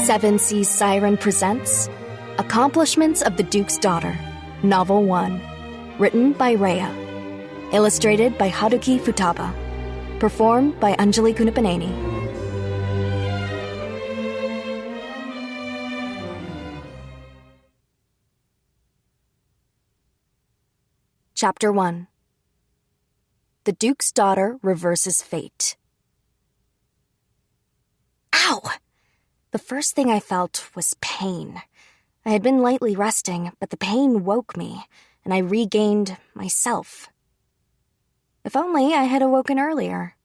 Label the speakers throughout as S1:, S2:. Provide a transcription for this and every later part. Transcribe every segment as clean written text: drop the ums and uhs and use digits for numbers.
S1: Seven Seas Siren presents Accomplishments of the Duke's Daughter, Novel 1. Written by Rhea. Illustrated by Haruki Futaba. Performed by Anjali Kunapaneni. Chapter 1. The Duke's Daughter Reverses Fate. Ow! The first thing I felt was pain. I had been lightly resting, but the pain woke me, and I regained myself. If only I had awoken earlier.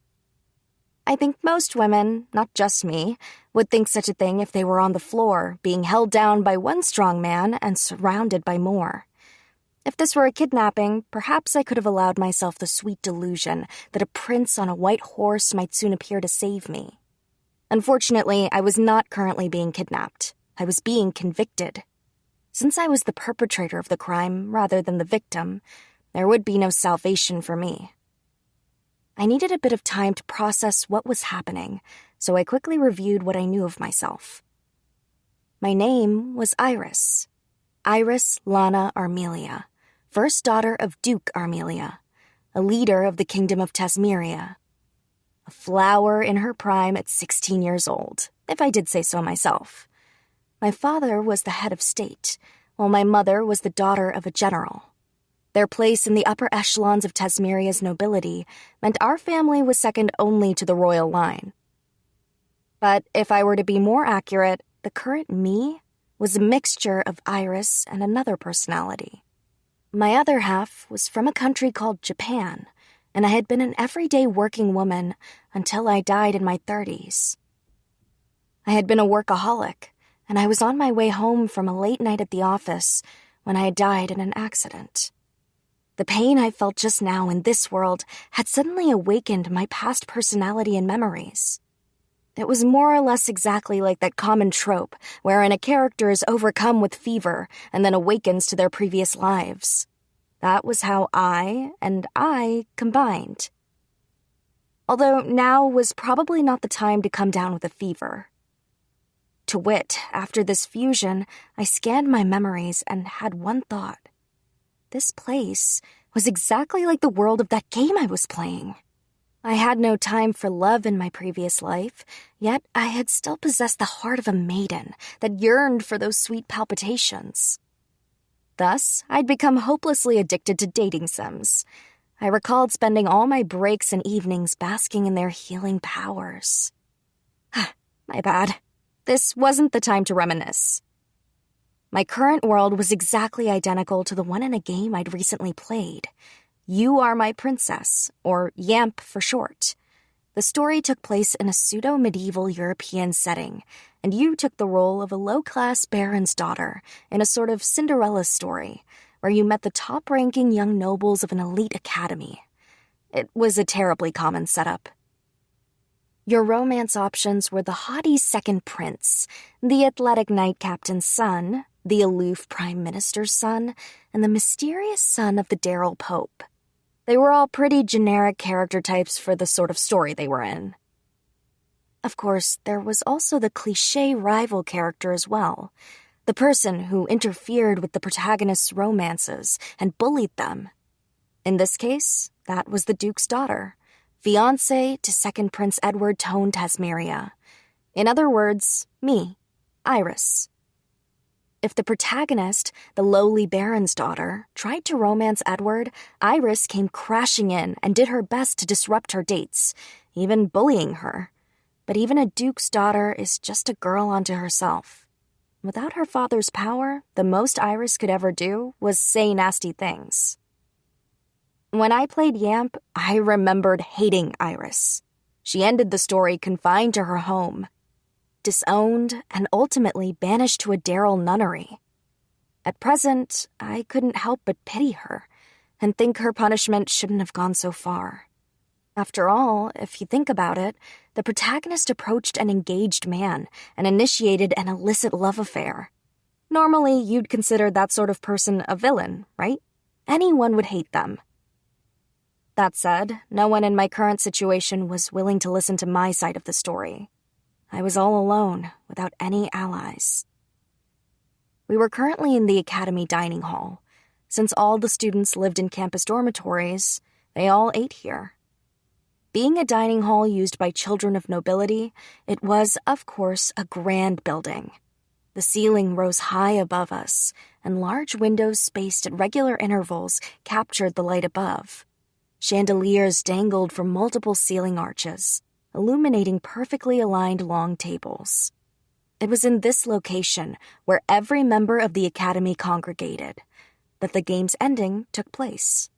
S1: I think most women, not just me, would think such a thing if they were on the floor, being held down by one strong man and surrounded by more. If this were a kidnapping, perhaps I could have allowed myself the sweet delusion that a prince on a white horse might soon appear to save me. Unfortunately, I was not currently being kidnapped. I was being convicted. Since I was the perpetrator of the crime rather than the victim, there would be no salvation for me. I needed a bit of time to process what was happening, so I quickly reviewed what I knew of myself. My name was Iris. Iris Lana Armelia, first daughter of Duke Armelia, a leader of the Kingdom of Tasmeria. A flower in her prime at 16 years old, if I did say so myself. My father was the head of state, while my mother was the daughter of a general. Their place in the upper echelons of Tasmeria's nobility meant our family was second only to the royal line. But if I were to be more accurate, the current me was a mixture of Iris and another personality. My other half was from a country called Japan, and I had been an everyday working woman until I died in my 30s. I had been a workaholic, and I was on my way home from a late night at the office when I had died in an accident. The pain I felt just now in this world had suddenly awakened my past personality and memories. It was more or less exactly like that common trope wherein a character is overcome with fever and then awakens to their previous lives. That was how I combined. Although now was probably not the time to come down with a fever. To wit, after this fusion, I scanned my memories and had one thought. This place was exactly like the world of that game I was playing. I had no time for love in my previous life, yet I had still possessed the heart of a maiden that yearned for those sweet palpitations. Thus, I'd become hopelessly addicted to dating sims. I recalled spending all my breaks and evenings basking in their healing powers. My bad. This wasn't the time to reminisce. My current world was exactly identical to the one in a game I'd recently played. You Are My Princess, or YAMP for short. The story took place in a pseudo-medieval European setting, and you took the role of a low-class baron's daughter in a sort of Cinderella story, where you met the top-ranking young nobles of an elite academy. It was a terribly common setup. Your romance options were the haughty second prince, the athletic knight captain's son, the aloof prime minister's son, and the mysterious son of the Daryl Pope. They were all pretty generic character types for the sort of story they were in. Of course, there was also the cliché rival character as well, the person who interfered with the protagonist's romances and bullied them. In this case, that was the Duke's daughter, fiancée to second Prince Edward Tone Tasmeria. In other words, me, Iris. If the protagonist, the lowly baron's daughter, tried to romance Edward, Iris came crashing in and did her best to disrupt her dates, even bullying her. But even a duke's daughter is just a girl unto herself. Without her father's power, the most Iris could ever do was say nasty things. When I played YAMP, I remembered hating Iris. She ended the story confined to her home, disowned, and ultimately banished to a Daryl nunnery. At present, I couldn't help but pity her, and think her punishment shouldn't have gone so far. After all, if you think about it, the protagonist approached an engaged man and initiated an illicit love affair. Normally, you'd consider that sort of person a villain, right? Anyone would hate them. That said, no one in my current situation was willing to listen to my side of the story. I was all alone, without any allies. We were currently in the academy dining hall. Since all the students lived in campus dormitories, they all ate here. Being a dining hall used by children of nobility, it was, of course, a grand building. The ceiling rose high above us, and large windows spaced at regular intervals captured the light above. Chandeliers dangled from multiple ceiling arches, illuminating perfectly aligned long tables. It was in this location, where every member of the academy congregated, that the game's ending took place.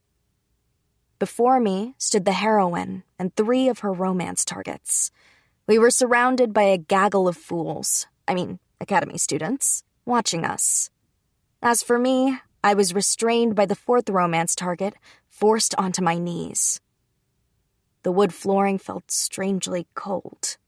S1: Before me stood the heroine and 3 of her romance targets. We were surrounded by a gaggle of fools, academy students, watching us. As for me, I was restrained by the 4th romance target, forced onto my knees. The wood flooring felt strangely cold.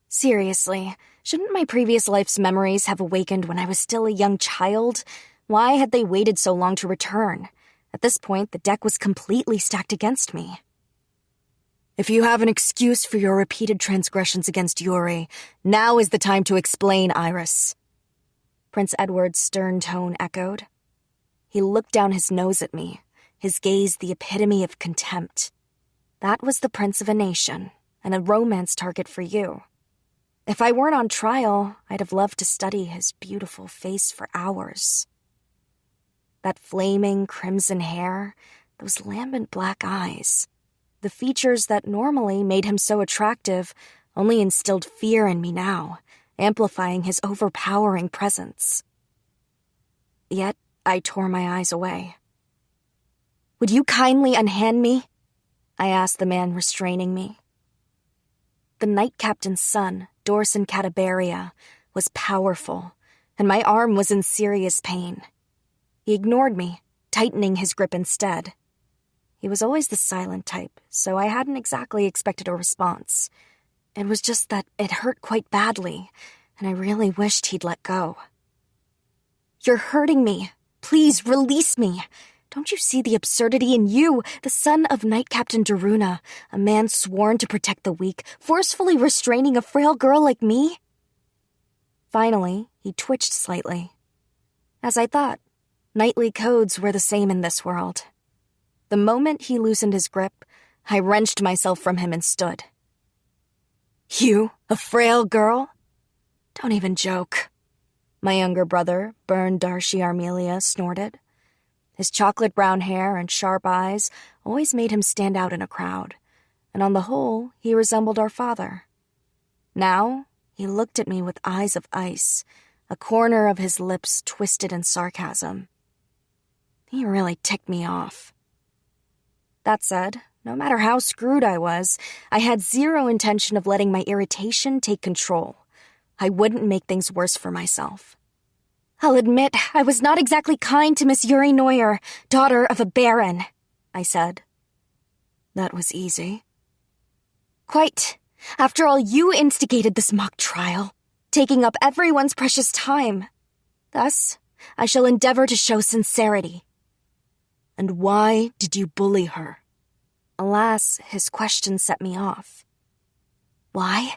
S1: Seriously, shouldn't my previous life's memories have awakened when I was still a young child? Why had they waited so long to return? At this point, the deck was completely stacked against me. If you have an excuse for your repeated transgressions against Yuri, now is the time to explain, Iris. Prince Edward's stern tone echoed. He looked down his nose at me, his gaze the epitome of contempt. That was the prince of a nation, and a romance target for you. If I weren't on trial, I'd have loved to study his beautiful face for hours. That flaming crimson hair, those lambent black eyes, the features that normally made him so attractive only instilled fear in me now, amplifying his overpowering presence. Yet, I tore my eyes away. Would you kindly unhand me? I asked the man restraining me. The Knight Captain's son, Dorson Catabaria, was powerful, and my arm was in serious pain. He ignored me, tightening his grip instead. He was always the silent type, so I hadn't exactly expected a response. It was just that it hurt quite badly, and I really wished he'd let go. You're hurting me. Please release me. Don't you see the absurdity in you, the son of Knight Captain Daruna, a man sworn to protect the weak, forcefully restraining a frail girl like me? Finally, he twitched slightly. As I thought, knightly codes were the same in this world. The moment he loosened his grip, I wrenched myself from him and stood. You, a frail girl? Don't even joke. My younger brother, Byrne Darcy Armelia, snorted. His chocolate brown hair and sharp eyes always made him stand out in a crowd, and on the whole, he resembled our father. Now, he looked at me with eyes of ice, a corner of his lips twisted in sarcasm. He really ticked me off. That said, no matter how screwed I was, I had zero intention of letting my irritation take control. I wouldn't make things worse for myself. I'll admit, I was not exactly kind to Miss Yuri Neuer, daughter of a baron, I said. That was easy. Quite. After all, you instigated this mock trial, taking up everyone's precious time. Thus, I shall endeavor to show sincerity. And why did you bully her? Alas, his question set me off. Why?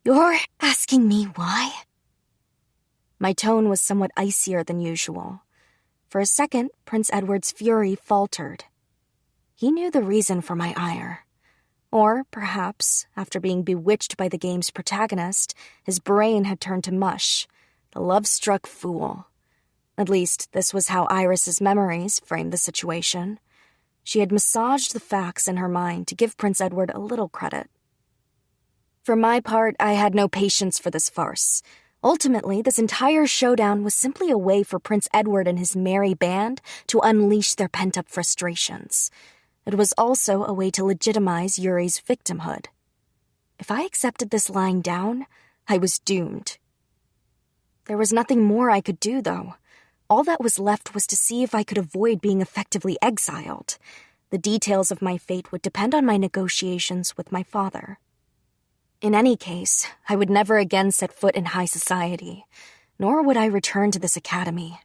S1: You're asking me why? My tone was somewhat icier than usual. For a second, Prince Edward's fury faltered. He knew the reason for my ire. Or, perhaps, after being bewitched by the game's protagonist, his brain had turned to mush. The love-struck fool. At least, this was how Iris's memories framed the situation. She had massaged the facts in her mind to give Prince Edward a little credit. For my part, I had no patience for this farce. Ultimately, this entire showdown was simply a way for Prince Edward and his merry band to unleash their pent-up frustrations. It was also a way to legitimize Yuri's victimhood. If I accepted this lying down, I was doomed. There was nothing more I could do, though. All that was left was to see if I could avoid being effectively exiled. The details of my fate would depend on my negotiations with my father. In any case, I would never again set foot in high society, nor would I return to this academy.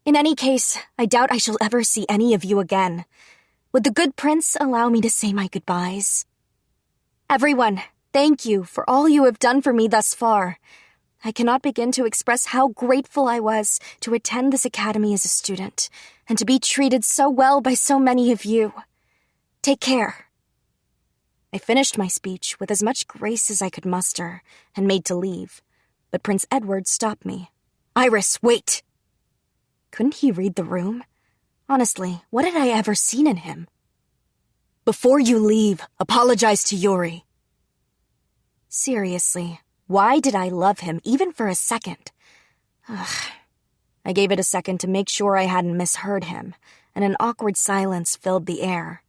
S1: In any case, I doubt I shall ever see any of you again. Would the good prince allow me to say my goodbyes? Everyone, thank you for all you have done for me thus far. I cannot begin to express how grateful I was to attend this academy as a student, and to be treated so well by so many of you. Take care." I finished my speech with as much grace as I could muster, and made to leave, but Prince Edward stopped me. "Iris, wait!" Couldn't he read the room? Honestly, what had I ever seen in him? "Before you leave, apologize to Yuri." Seriously, why did I love him even for a second? Ugh. I gave it a second to make sure I hadn't misheard him, and an awkward silence filled the air.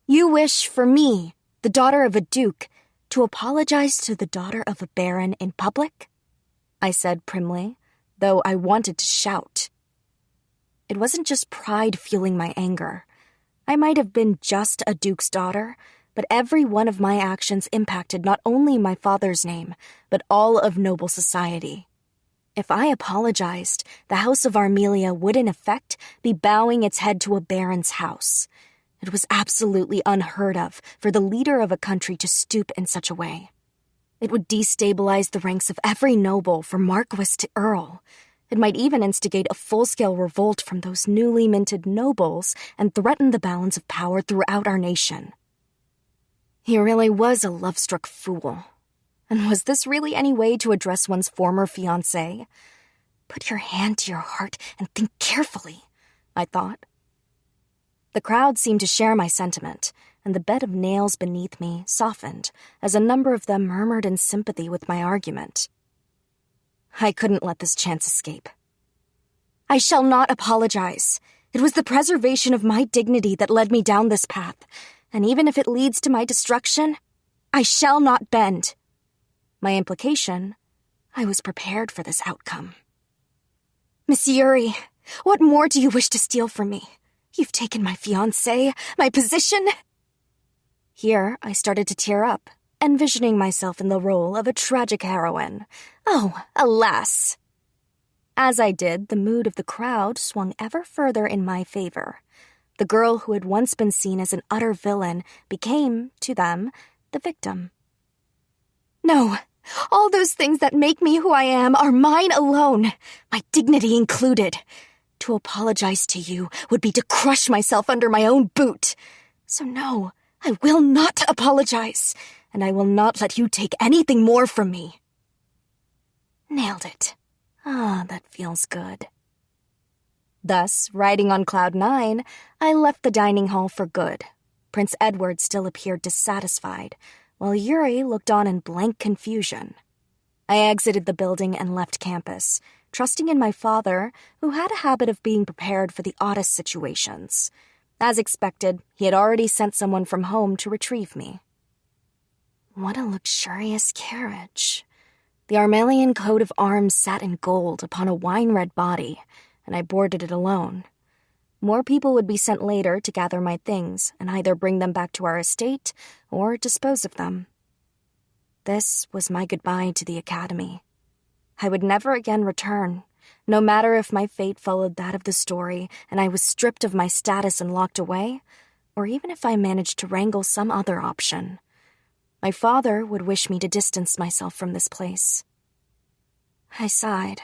S1: "You wish for me, the daughter of a duke, to apologize to the daughter of a baron in public?" I said primly, though I wanted to shout. It wasn't just pride fueling my anger. I might have been just a duke's daughter, but every one of my actions impacted not only my father's name, but all of noble society. If I apologized, the House of Armelia would in effect be bowing its head to a baron's house. It was absolutely unheard of for the leader of a country to stoop in such a way. It would destabilize the ranks of every noble from marquis to earl. It might even instigate a full-scale revolt from those newly minted nobles and threaten the balance of power throughout our nation. He really was a love-struck fool. And was this really any way to address one's former fiancé? Put your hand to your heart and think carefully, I thought. The crowd seemed to share my sentiment, and the bed of nails beneath me softened as a number of them murmured in sympathy with my argument. I couldn't let this chance escape. "I shall not apologize. It was the preservation of my dignity that led me down this path, and even if it leads to my destruction, I shall not bend." My implication, I was prepared for this outcome. "Miss Yuri, what more do you wish to steal from me? You've taken my fiancé, my position." Here I started to tear up, envisioning myself in the role of a tragic heroine. Oh, alas! As I did, the mood of the crowd swung ever further in my favor. The girl who had once been seen as an utter villain became, to them, the victim. "No, all those things that make me who I am are mine alone, my dignity included. To apologize to you would be to crush myself under my own boot. So no, I will not apologize, and I will not let you take anything more from me." Nailed it. Ah, that feels good. Thus, riding on cloud 9, I left the dining hall for good. Prince Edward still appeared dissatisfied, while Yuri looked on in blank confusion. I exited the building and left campus, trusting in my father, who had a habit of being prepared for the oddest situations. As expected, he had already sent someone from home to retrieve me. What a luxurious carriage. The Armelian coat of arms sat in gold upon a wine-red body, and I boarded it alone. More people would be sent later to gather my things and either bring them back to our estate or dispose of them. This was my goodbye to the academy. I would never again return, no matter if my fate followed that of the story and I was stripped of my status and locked away, or even if I managed to wrangle some other option. My father would wish me to distance myself from this place. I sighed.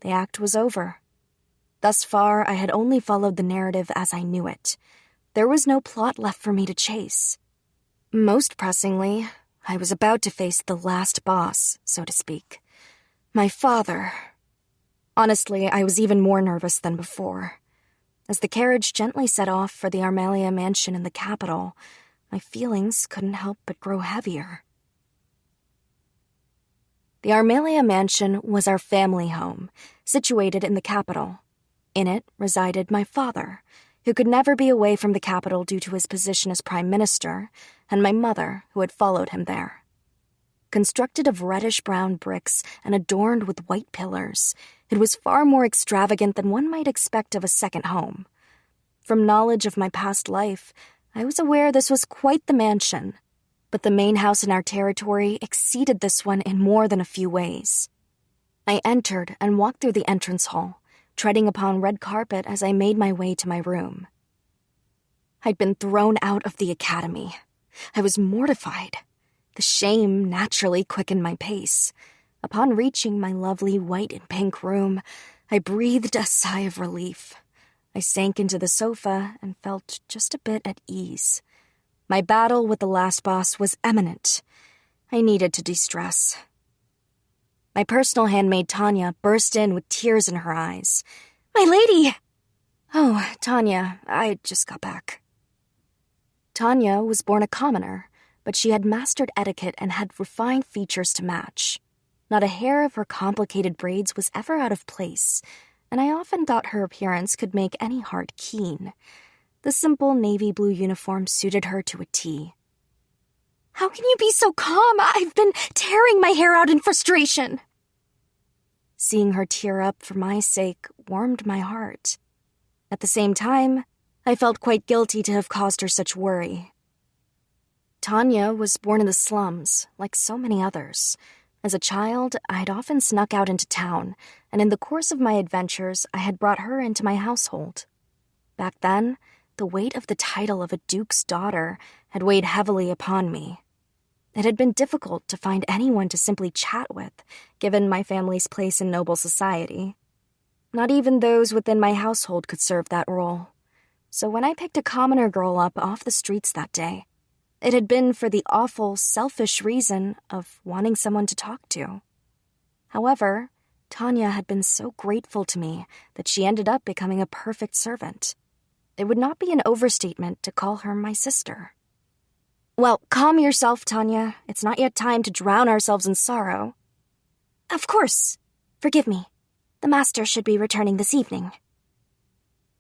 S1: The act was over. Thus far, I had only followed the narrative as I knew it. There was no plot left for me to chase. Most pressingly, I was about to face the last boss, so to speak. My father. Honestly, I was even more nervous than before. As the carriage gently set off for the Armelia mansion in the capital, my feelings couldn't help but grow heavier. The Armelia mansion was our family home, situated in the capital. In it resided my father, who could never be away from the capital due to his position as prime minister, and my mother, who had followed him there. Constructed of reddish-brown bricks and adorned with white pillars, it was far more extravagant than one might expect of a second home. From knowledge of my past life, I was aware this was quite the mansion, but the main house in our territory exceeded this one in more than a few ways. I entered and walked through the entrance hall, treading upon red carpet as I made my way to my room. I'd been thrown out of the academy. I was mortified. The shame naturally quickened my pace. Upon reaching my lovely white and pink room, I breathed a sigh of relief. I sank into the sofa and felt just a bit at ease. My battle with the last boss was imminent. I needed to de-stress. My personal handmaid, Tanya, burst in with tears in her eyes. "My lady!" "Oh, Tanya, I just got back." Tanya was born a commoner, but she had mastered etiquette and had refined features to match. Not a hair of her complicated braids was ever out of place, and I often thought her appearance could make any heart keen. The simple navy blue uniform suited her to a T. "How can you be so calm? I've been tearing my hair out in frustration." Seeing her tear up for my sake warmed my heart. At the same time, I felt quite guilty to have caused her such worry. Tanya was born in the slums, like so many others. As a child, I had often snuck out into town, and in the course of my adventures, I had brought her into my household. Back then, the weight of the title of a duke's daughter had weighed heavily upon me. It had been difficult to find anyone to simply chat with, given my family's place in noble society. Not even those within my household could serve that role. So when I picked a commoner girl up off the streets that day, it had been for the awful, selfish reason of wanting someone to talk to. However, Tanya had been so grateful to me that she ended up becoming a perfect servant. It would not be an overstatement to call her my sister. "Well, calm yourself, Tanya. It's not yet time to drown ourselves in sorrow." "Of course. Forgive me. The master should be returning this evening."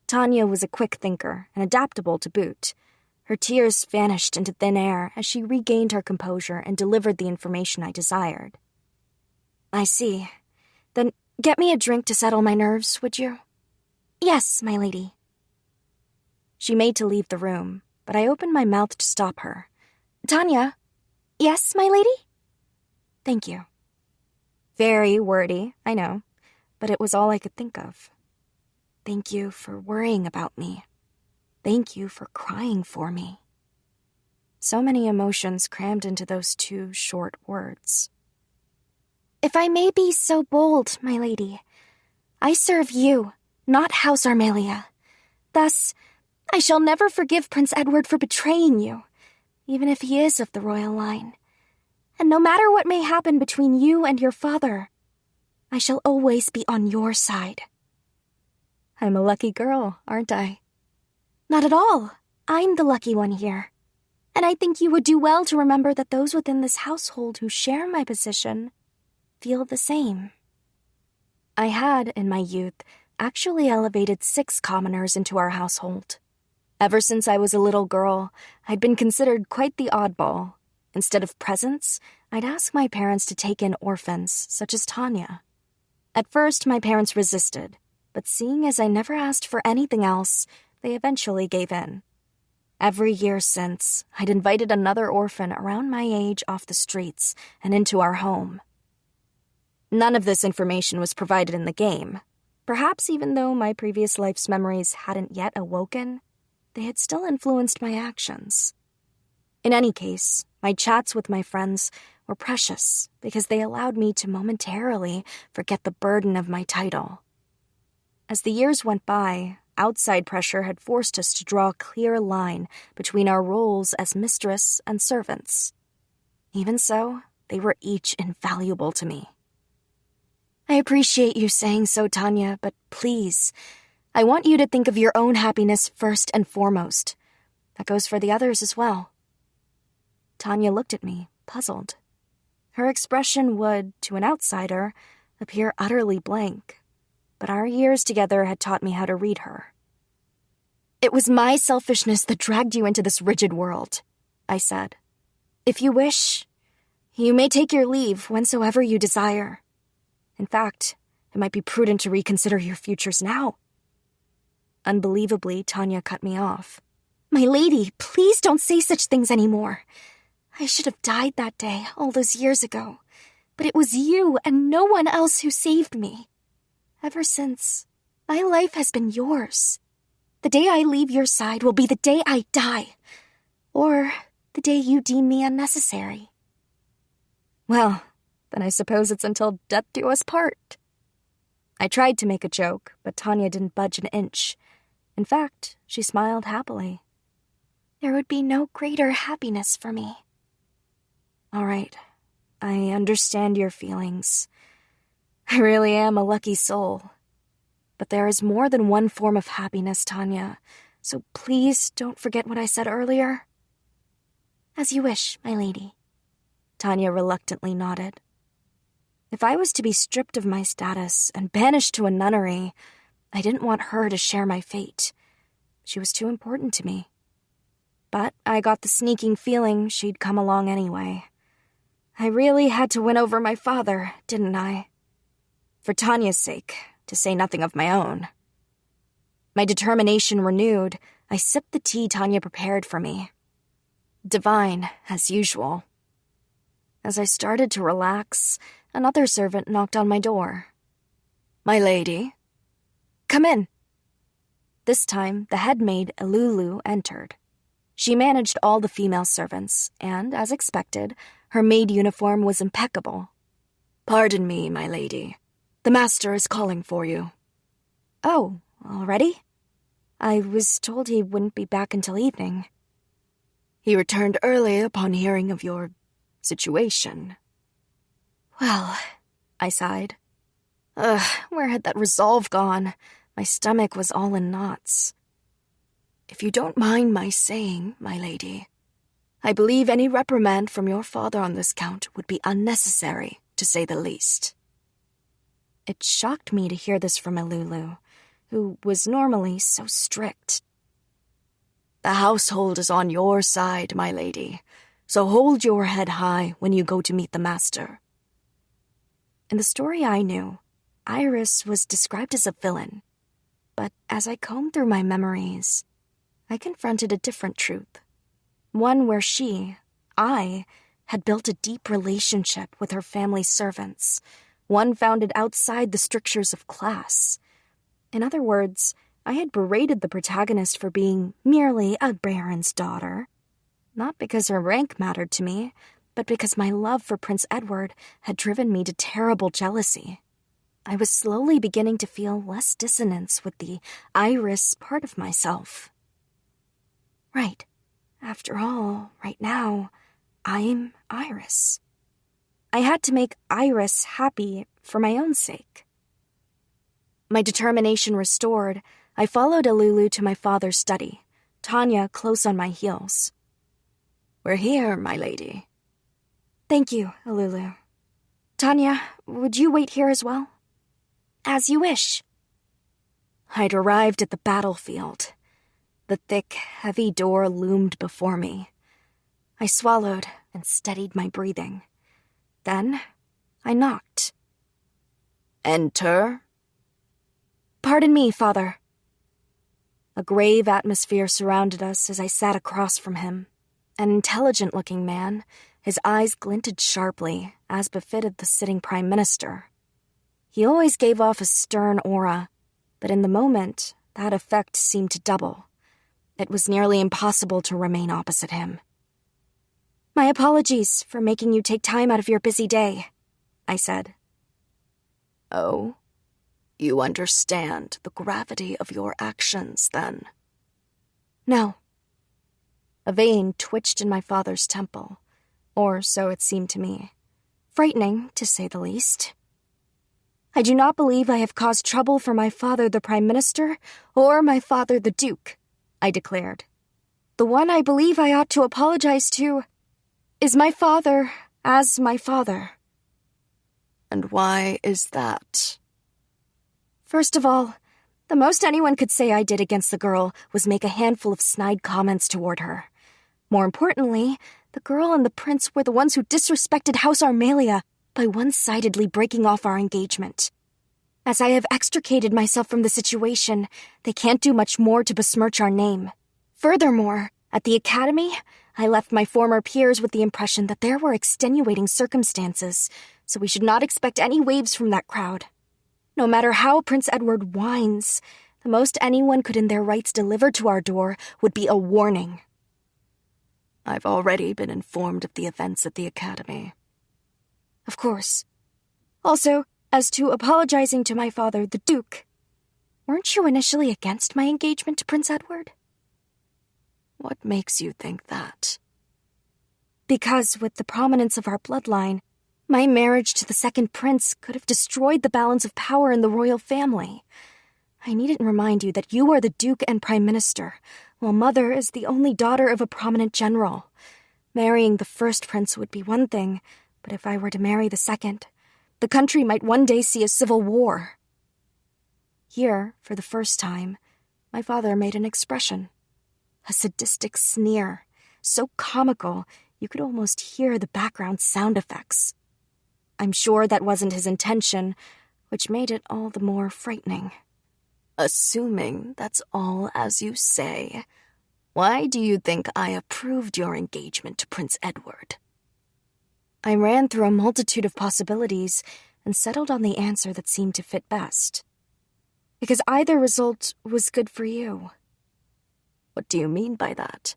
S1: Tanya was a quick thinker and adaptable to boot. Her tears vanished into thin air as she regained her composure and delivered the information I desired. "I see. Then get me a drink to settle my nerves, would you?" "Yes, my lady." She made to leave the room, but I opened my mouth to stop her. "Tanya." "Yes, my lady?" "Thank you." Very wordy, I know, but it was all I could think of. Thank you for worrying about me. Thank you for crying for me. So many emotions crammed into those 2 short words. "If I may be so bold, my lady, I serve you, not House Armelia. Thus, I shall never forgive Prince Edward for betraying you, even if he is of the royal line. And no matter what may happen between you and your father, I shall always be on your side." I'm a lucky girl, aren't I? "Not at all. I'm the lucky one here. And I think you would do well to remember that those within this household who share my position feel the same." I had, in my youth, actually elevated 6 commoners into our household. Ever since I was a little girl, I'd been considered quite the oddball. Instead of presents, I'd ask my parents to take in orphans, such as Tanya. At first, my parents resisted, but seeing as I never asked for anything else, they eventually gave in. Every year since, I'd invited another orphan around my age off the streets and into our home. None of this information was provided in the game. Perhaps even though my previous life's memories hadn't yet awoken, they had still influenced my actions. In any case, my chats with my friends were precious because they allowed me to momentarily forget the burden of my title. As the years went by, outside pressure had forced us to draw a clear line between our roles as mistress and servants. Even so, they were each invaluable to me. I appreciate you saying so, Tanya, but please, I want you to think of your own happiness first and foremost. That goes for the others as well. Tanya looked at me, puzzled. Her expression would, to an outsider, appear utterly blank, but our years together had taught me how to read her. "It was my selfishness that dragged you into this rigid world," I said. "If you wish, you may take your leave whensoever you desire. In fact, it might be prudent to reconsider your futures now." Unbelievably, Tanya cut me off. "My lady, please don't say such things anymore. I should have died that day, all those years ago, but it was you and no one else who saved me. Ever since, my life has been yours. The day I leave your side will be the day I die, or the day you deem me unnecessary. Well, then I suppose it's until death do us part. I tried to make a joke, but Tanya didn't budge an inch. In fact, she smiled happily. There would be no greater happiness for me. All right, I understand your feelings. I really am a lucky soul. But there is more than one form of happiness, Tanya, so please don't forget what I said earlier. As you wish, my lady. Tanya reluctantly nodded. If I was to be stripped of my status and banished to a nunnery, I didn't want her to share my fate. She was too important to me. But I got the sneaking feeling she'd come along anyway. I really had to win over my father, didn't I? For Tanya's sake, to say nothing of my own. My determination renewed, I sipped the tea Tanya prepared for me. Divine, as usual. As I started to relax, another servant knocked on my door. My lady? Come in. This time, the head maid, Elulu, entered. She managed all the female servants, and, as expected, her maid uniform was impeccable. Pardon me, my lady. The master is calling for you. Oh, already? I was told he wouldn't be back until evening. He returned early upon hearing of your situation. Well, I sighed. Where had that resolve gone? My stomach was all in knots. If you don't mind my saying, my lady, I believe any reprimand from your father on this count would be unnecessary, to say the least. It shocked me to hear this from Elulu, who was normally so strict. The household is on your side, my lady, so hold your head high when you go to meet the master. In the story I knew, Iris was described as a villain, but as I combed through my memories, I confronted a different truth. One where I, had built a deep relationship with her family's servants, one founded outside the strictures of class. In other words, I had berated the protagonist for being merely a baron's daughter, not because her rank mattered to me, but because my love for Prince Edward had driven me to terrible jealousy. I was slowly beginning to feel less dissonance with the Iris part of myself. Right. After all, right now, I'm Iris. I had to make Iris happy for my own sake. My determination restored, I followed Elulu to my father's study, Tanya close on my heels. We're here, my lady. Thank you, Elulu. Tanya, would you wait here as well? As you wish. I'd arrived at the battlefield. The thick, heavy door loomed before me. I swallowed and steadied my breathing. Then, I knocked. Enter. Pardon me, Father. A grave atmosphere surrounded us as I sat across from him. An intelligent-looking man, his eyes glinted sharply, as befitted the sitting prime minister. He always gave off a stern aura, but in the moment, that effect seemed to double. It was nearly impossible to remain opposite him. My apologies for making you take time out of your busy day, I said. Oh, you understand the gravity of your actions, then? No. A vein twitched in my father's temple, or so it seemed to me. Frightening, to say the least. I do not believe I have caused trouble for my father the Prime Minister or my father the Duke, I declared. The one I believe I ought to apologize to is my father as my father. And why is that? First of all, the most anyone could say I did against the girl was make a handful of snide comments toward her. More importantly, the girl and the prince were the ones who disrespected House Armalia by one-sidedly breaking off our engagement. As I have extricated myself from the situation, they can't do much more to besmirch our name. Furthermore, at the academy, I left my former peers with the impression that there were extenuating circumstances, so we should not expect any waves from that crowd. No matter how Prince Edward whines, the most anyone could in their rights deliver to our door would be a warning. I've already been informed of the events at the academy. Of course. Also, as to apologizing to my father, the Duke, weren't you initially against my engagement to Prince Edward?
S2: What makes you think that?
S1: Because with the prominence of our bloodline, my marriage to the second prince could have destroyed the balance of power in the royal family. I needn't remind you that you are the Duke and Prime Minister, while Mother is the only daughter of a prominent general. Marrying the first prince would be one thing, but if I were to marry the second, the country might one day see a civil war. Here, for the first time, my father made an expression. A sadistic sneer, so comical you could almost hear the background sound effects. I'm sure that wasn't his intention, which made it all the more frightening.
S2: Assuming that's all as you say, why do you think I approved your engagement to Prince Edward?
S1: I ran through a multitude of possibilities and settled on the answer that seemed to fit best. Because either result was good for you.
S2: What do you mean by that?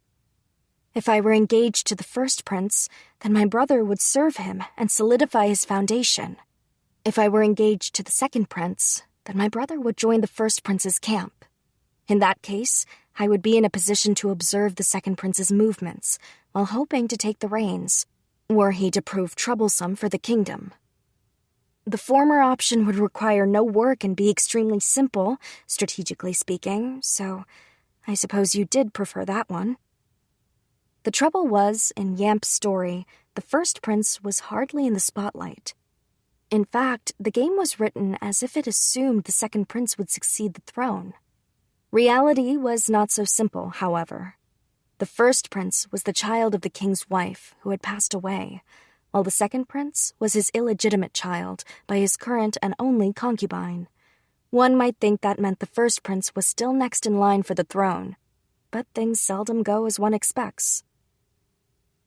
S1: If I were engaged to the first prince, then my brother would serve him and solidify his foundation. If I were engaged to the second prince, then my brother would join the first prince's camp. In that case, I would be in a position to observe the second prince's movements, while hoping to take the reins, were he to prove troublesome for the kingdom. The former option would require no work and be extremely simple, strategically speaking, so I suppose you did prefer that one. The trouble was, in Yamp's story, the first prince was hardly in the spotlight. In fact, the game was written as if it assumed the second prince would succeed the throne. Reality was not so simple, however. The first prince was the child of the king's wife, who had passed away, while the second prince was his illegitimate child by his current and only concubine. One might think that meant the first prince was still next in line for the throne, but things seldom go as one expects.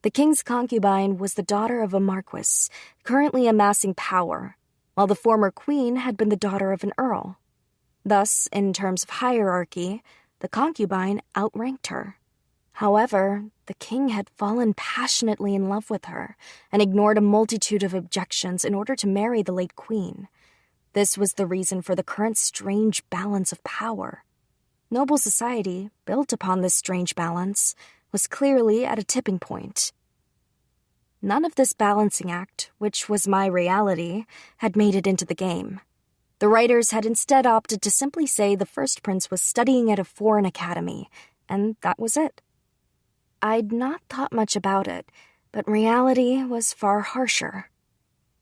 S1: The king's concubine was the daughter of a marquis, currently amassing power, while the former queen had been the daughter of an earl. Thus, in terms of hierarchy, the concubine outranked her. However, the king had fallen passionately in love with her and ignored a multitude of objections in order to marry the late queen. This was the reason for the current strange balance of power. Noble society, built upon this strange balance, was clearly at a tipping point. None of this balancing act, which was my reality, had made it into the game. The writers had instead opted to simply say the first prince was studying at a foreign academy, and that was it. I'd not thought much about it, but reality was far harsher.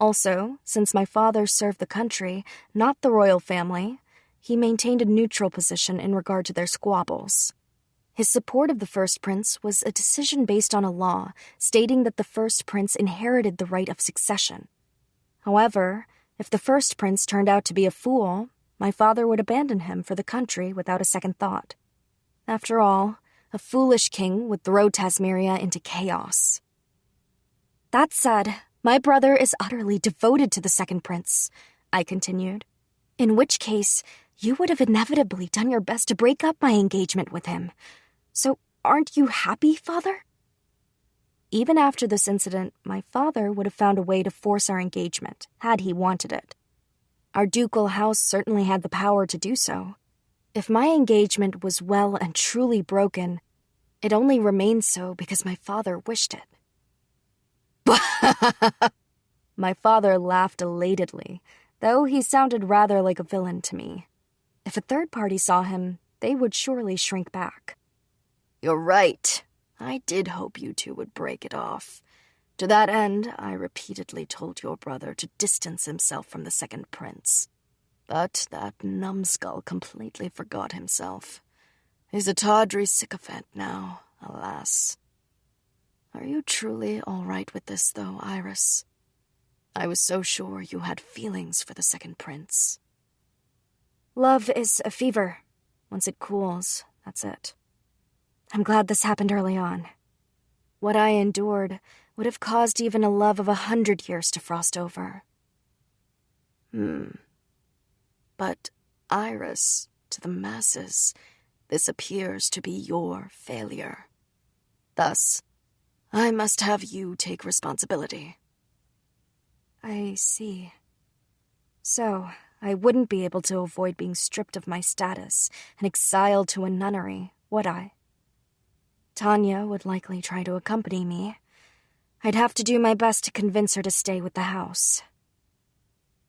S1: Also, since my father served the country, not the royal family, he maintained a neutral position in regard to their squabbles. His support of the first prince was a decision based on a law stating that the first prince inherited the right of succession. However, if the first prince turned out to be a fool, my father would abandon him for the country without a second thought. After all, a foolish king would throw Tasmeria into chaos. That said, my brother is utterly devoted to the second prince, I continued, in which case you would have inevitably done your best to break up my engagement with him. So aren't you happy, Father? Even after this incident, my father would have found a way to force our engagement, had he wanted it. Our ducal house certainly had the power to do so. If my engagement was well and truly broken, it only remained so because my father wished it. My father laughed elatedly, though he sounded rather like a villain to me. If a third party saw him, they would surely shrink back.
S2: You're right. I did hope you two would break it off. To that end, I repeatedly told your brother to distance himself from the second prince. But that numbskull completely forgot himself. He's a tawdry sycophant now, alas. Are you truly all right with this, though, Iris? I was so sure you had feelings for the second prince.
S1: Love is a fever. Once it cools, that's it. I'm glad this happened early on. What I endured would have caused even a love of 100 years to frost over.
S2: But, Iris, to the masses, this appears to be your failure. Thus, I must have you take responsibility.
S1: I see. So, I wouldn't be able to avoid being stripped of my status and exiled to a nunnery, would I? Tanya would likely try to accompany me. I'd have to do my best to convince her to stay with the house.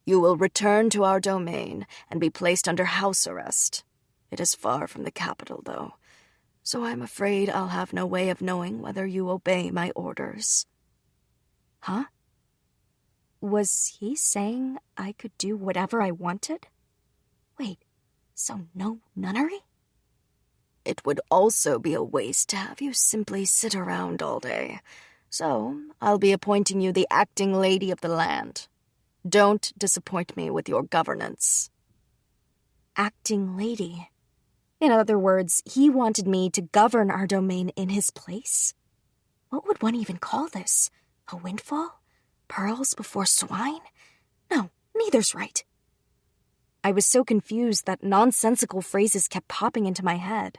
S2: You will return to our domain and be placed under house arrest. It is far from the capital, though, so I'm afraid I'll have no way of knowing whether you obey my orders.
S1: Huh? Was he saying I could do whatever I wanted? Wait, so no nunnery?
S2: It would also be a waste to have you simply sit around all day, so I'll be appointing you the acting lady of the land. Don't disappoint me with your governance.
S1: Acting lady? In other words, he wanted me to govern our domain in his place? What would one even call this? A windfall? Pearls before swine? No, neither's right. I was so confused that nonsensical phrases kept popping into my head.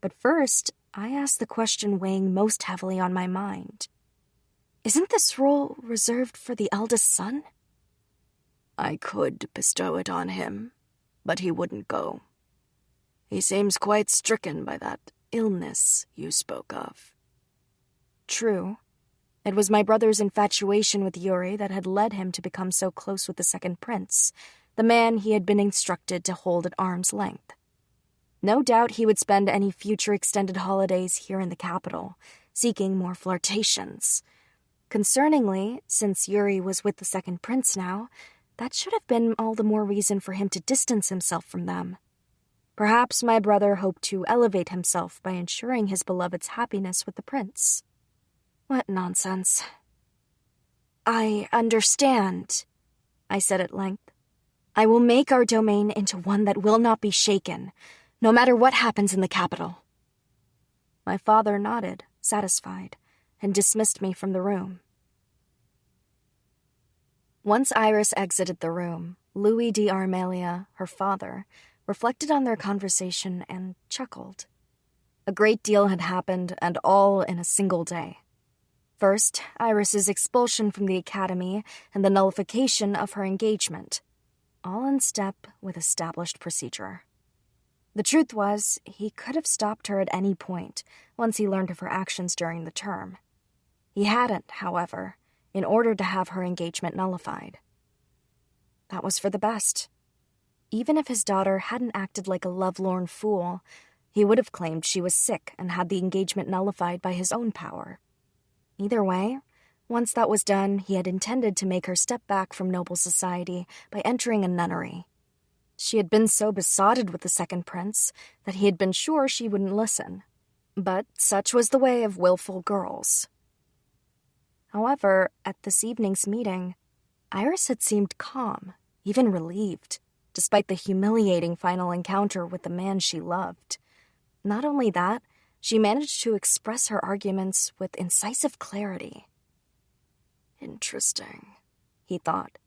S1: But first, I asked the question weighing most heavily on my mind. Isn't this role reserved for the eldest son?
S2: I could bestow it on him, but he wouldn't go. He seems quite stricken by that illness you spoke of.
S1: True. It was my brother's infatuation with Yuri that had led him to become so close with the second prince, the man he had been instructed to hold at arm's length. No doubt he would spend any future extended holidays here in the capital, seeking more flirtations. Concerningly, since Yuri was with the second prince now, that should have been all the more reason for him to distance himself from them. Perhaps my brother hoped to elevate himself by ensuring his beloved's happiness with the prince. What nonsense. I understand, I said at length. I will make our domain into one that will not be shaken, no matter what happens in the capital. My father nodded, satisfied, and dismissed me from the room. Once Iris exited the room, Louis de Armelia, her father, reflected on their conversation and chuckled. A great deal had happened, and all in a single day. First, Iris's expulsion from the academy and the nullification of her engagement, all in step with established procedure. The truth was, he could have stopped her at any point once he learned of her actions during the term. He hadn't, however, in order to have her engagement nullified. That was for the best. Even if his daughter hadn't acted like a lovelorn fool, he would have claimed she was sick and had the engagement nullified by his own power. Either way, once that was done, he had intended to make her step back from noble society by entering a nunnery. She had been so besotted with the second prince that he had been sure she wouldn't listen. But such was the way of willful girls. However, at this evening's meeting, Iris had seemed calm, even relieved, despite the humiliating final encounter with the man she loved. Not only that, she managed to express her arguments with incisive clarity.
S2: Interesting,
S1: he thought.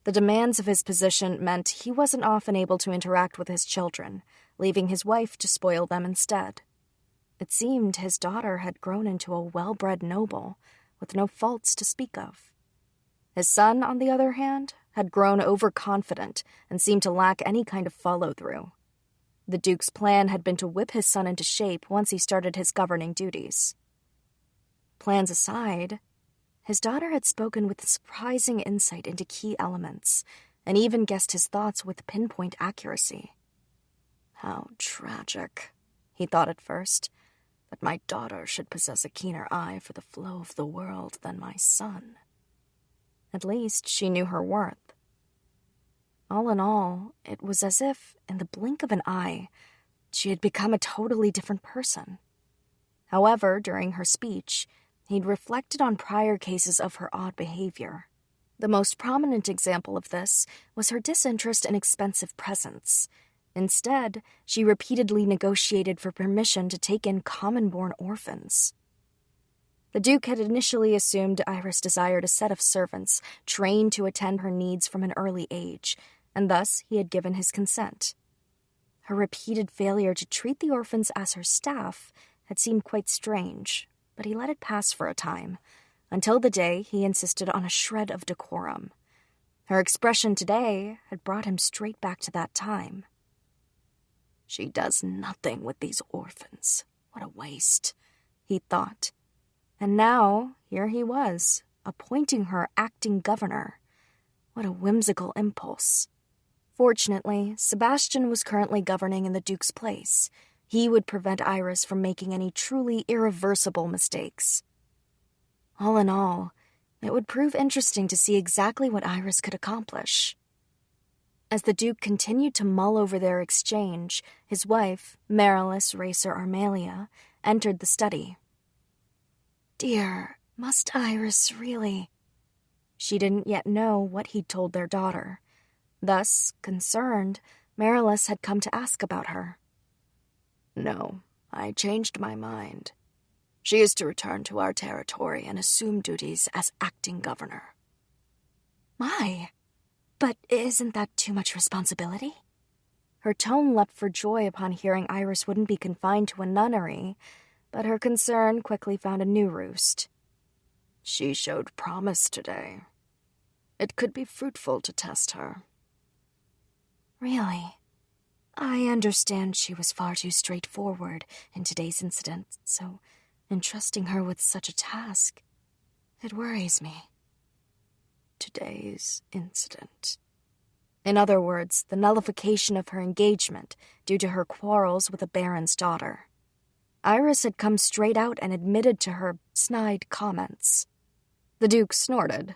S1: The demands of his position meant he wasn't often able to interact with his children, leaving his wife to spoil them instead. It seemed his daughter had grown into a well-bred noble, with no faults to speak of. His son, on the other hand, had grown overconfident and seemed to lack any kind of follow-through. The Duke's plan had been to whip his son into shape once he started his governing duties. Plans aside, his daughter had spoken with surprising insight into key elements, and even guessed his thoughts with pinpoint accuracy.
S2: How tragic, he thought at first, that my daughter should possess a keener eye for the flow of the world than my son.
S1: At least she knew her worth. All in all, it was as if, in the blink of an eye, she had become a totally different person. However, during her speech, he'd reflected on prior cases of her odd behavior. The most prominent example of this was her disinterest in expensive presents. Instead, she repeatedly negotiated for permission to take in common-born orphans. The Duke had initially assumed Iris desired a set of servants trained to attend her needs from an early age, and thus he had given his consent. Her repeated failure to treat the orphans as her staff had seemed quite strange, but he let it pass for a time, until the day he insisted on a shred of decorum. Her expression today had brought him straight back to that time.
S2: She does nothing with these orphans. What a waste, he thought.
S1: And now, here he was, appointing her acting governor. What a whimsical impulse. Fortunately, Sebastian was currently governing in the Duke's place. He would prevent Iris from making any truly irreversible mistakes. All in all, it would prove interesting to see exactly what Iris could accomplish. As the Duke continued to mull over their exchange, his wife, Marilys Racer Armalia, entered the study. Dear, must Iris really? She didn't yet know what he'd told their daughter. Thus, concerned, Marilys had come to ask about her.
S2: No, I changed my mind. She is to return to our territory and assume duties as acting governor.
S1: My, but isn't that too much responsibility? Her tone leapt for joy upon hearing Iris wouldn't be confined to a nunnery, but her concern quickly found a new roost.
S2: She showed promise today. It could be fruitful to test her.
S1: Really? I understand she was far too straightforward in today's incident, so entrusting her with such a task, it worries me.
S2: Today's incident.
S1: In other words, the nullification of her engagement due to her quarrels with the Baron's daughter. Iris had come straight out and admitted to her snide comments. The Duke snorted.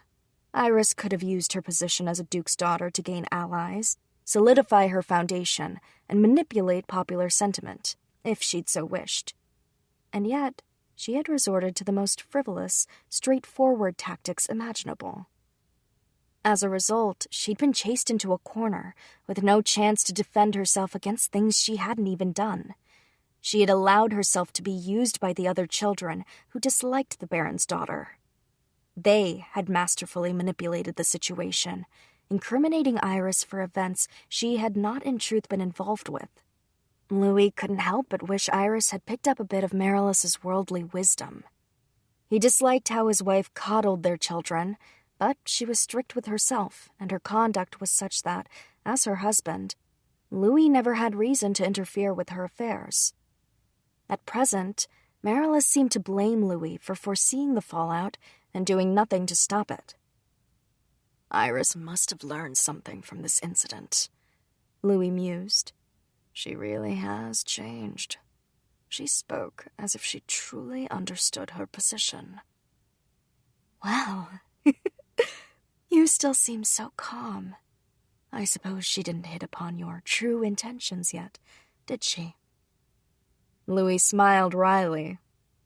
S1: Iris could have used her position as a Duke's daughter to gain allies, solidify her foundation, and manipulate popular sentiment, if she'd so wished. And yet, she had resorted to the most frivolous, straightforward tactics imaginable. As a result, she'd been chased into a corner, with no chance to defend herself against things she hadn't even done. She had allowed herself to be used by the other children who disliked the Baron's daughter. They had masterfully manipulated the situation, incriminating Iris for events she had not in truth been involved with. Louis couldn't help but wish Iris had picked up a bit of Marilys's worldly wisdom. He disliked how his wife coddled their children, but she was strict with herself, and her conduct was such that, as her husband, Louis never had reason to interfere with her affairs. At present, Marilys seemed to blame Louis for foreseeing the fallout and doing nothing to stop it.
S2: Iris must have learned something from this incident,
S1: Louis mused.
S2: She really has changed. She spoke as if she truly understood her position.
S1: Well, you still seem so calm. I suppose she didn't hit upon your true intentions yet, did she? Louis smiled wryly.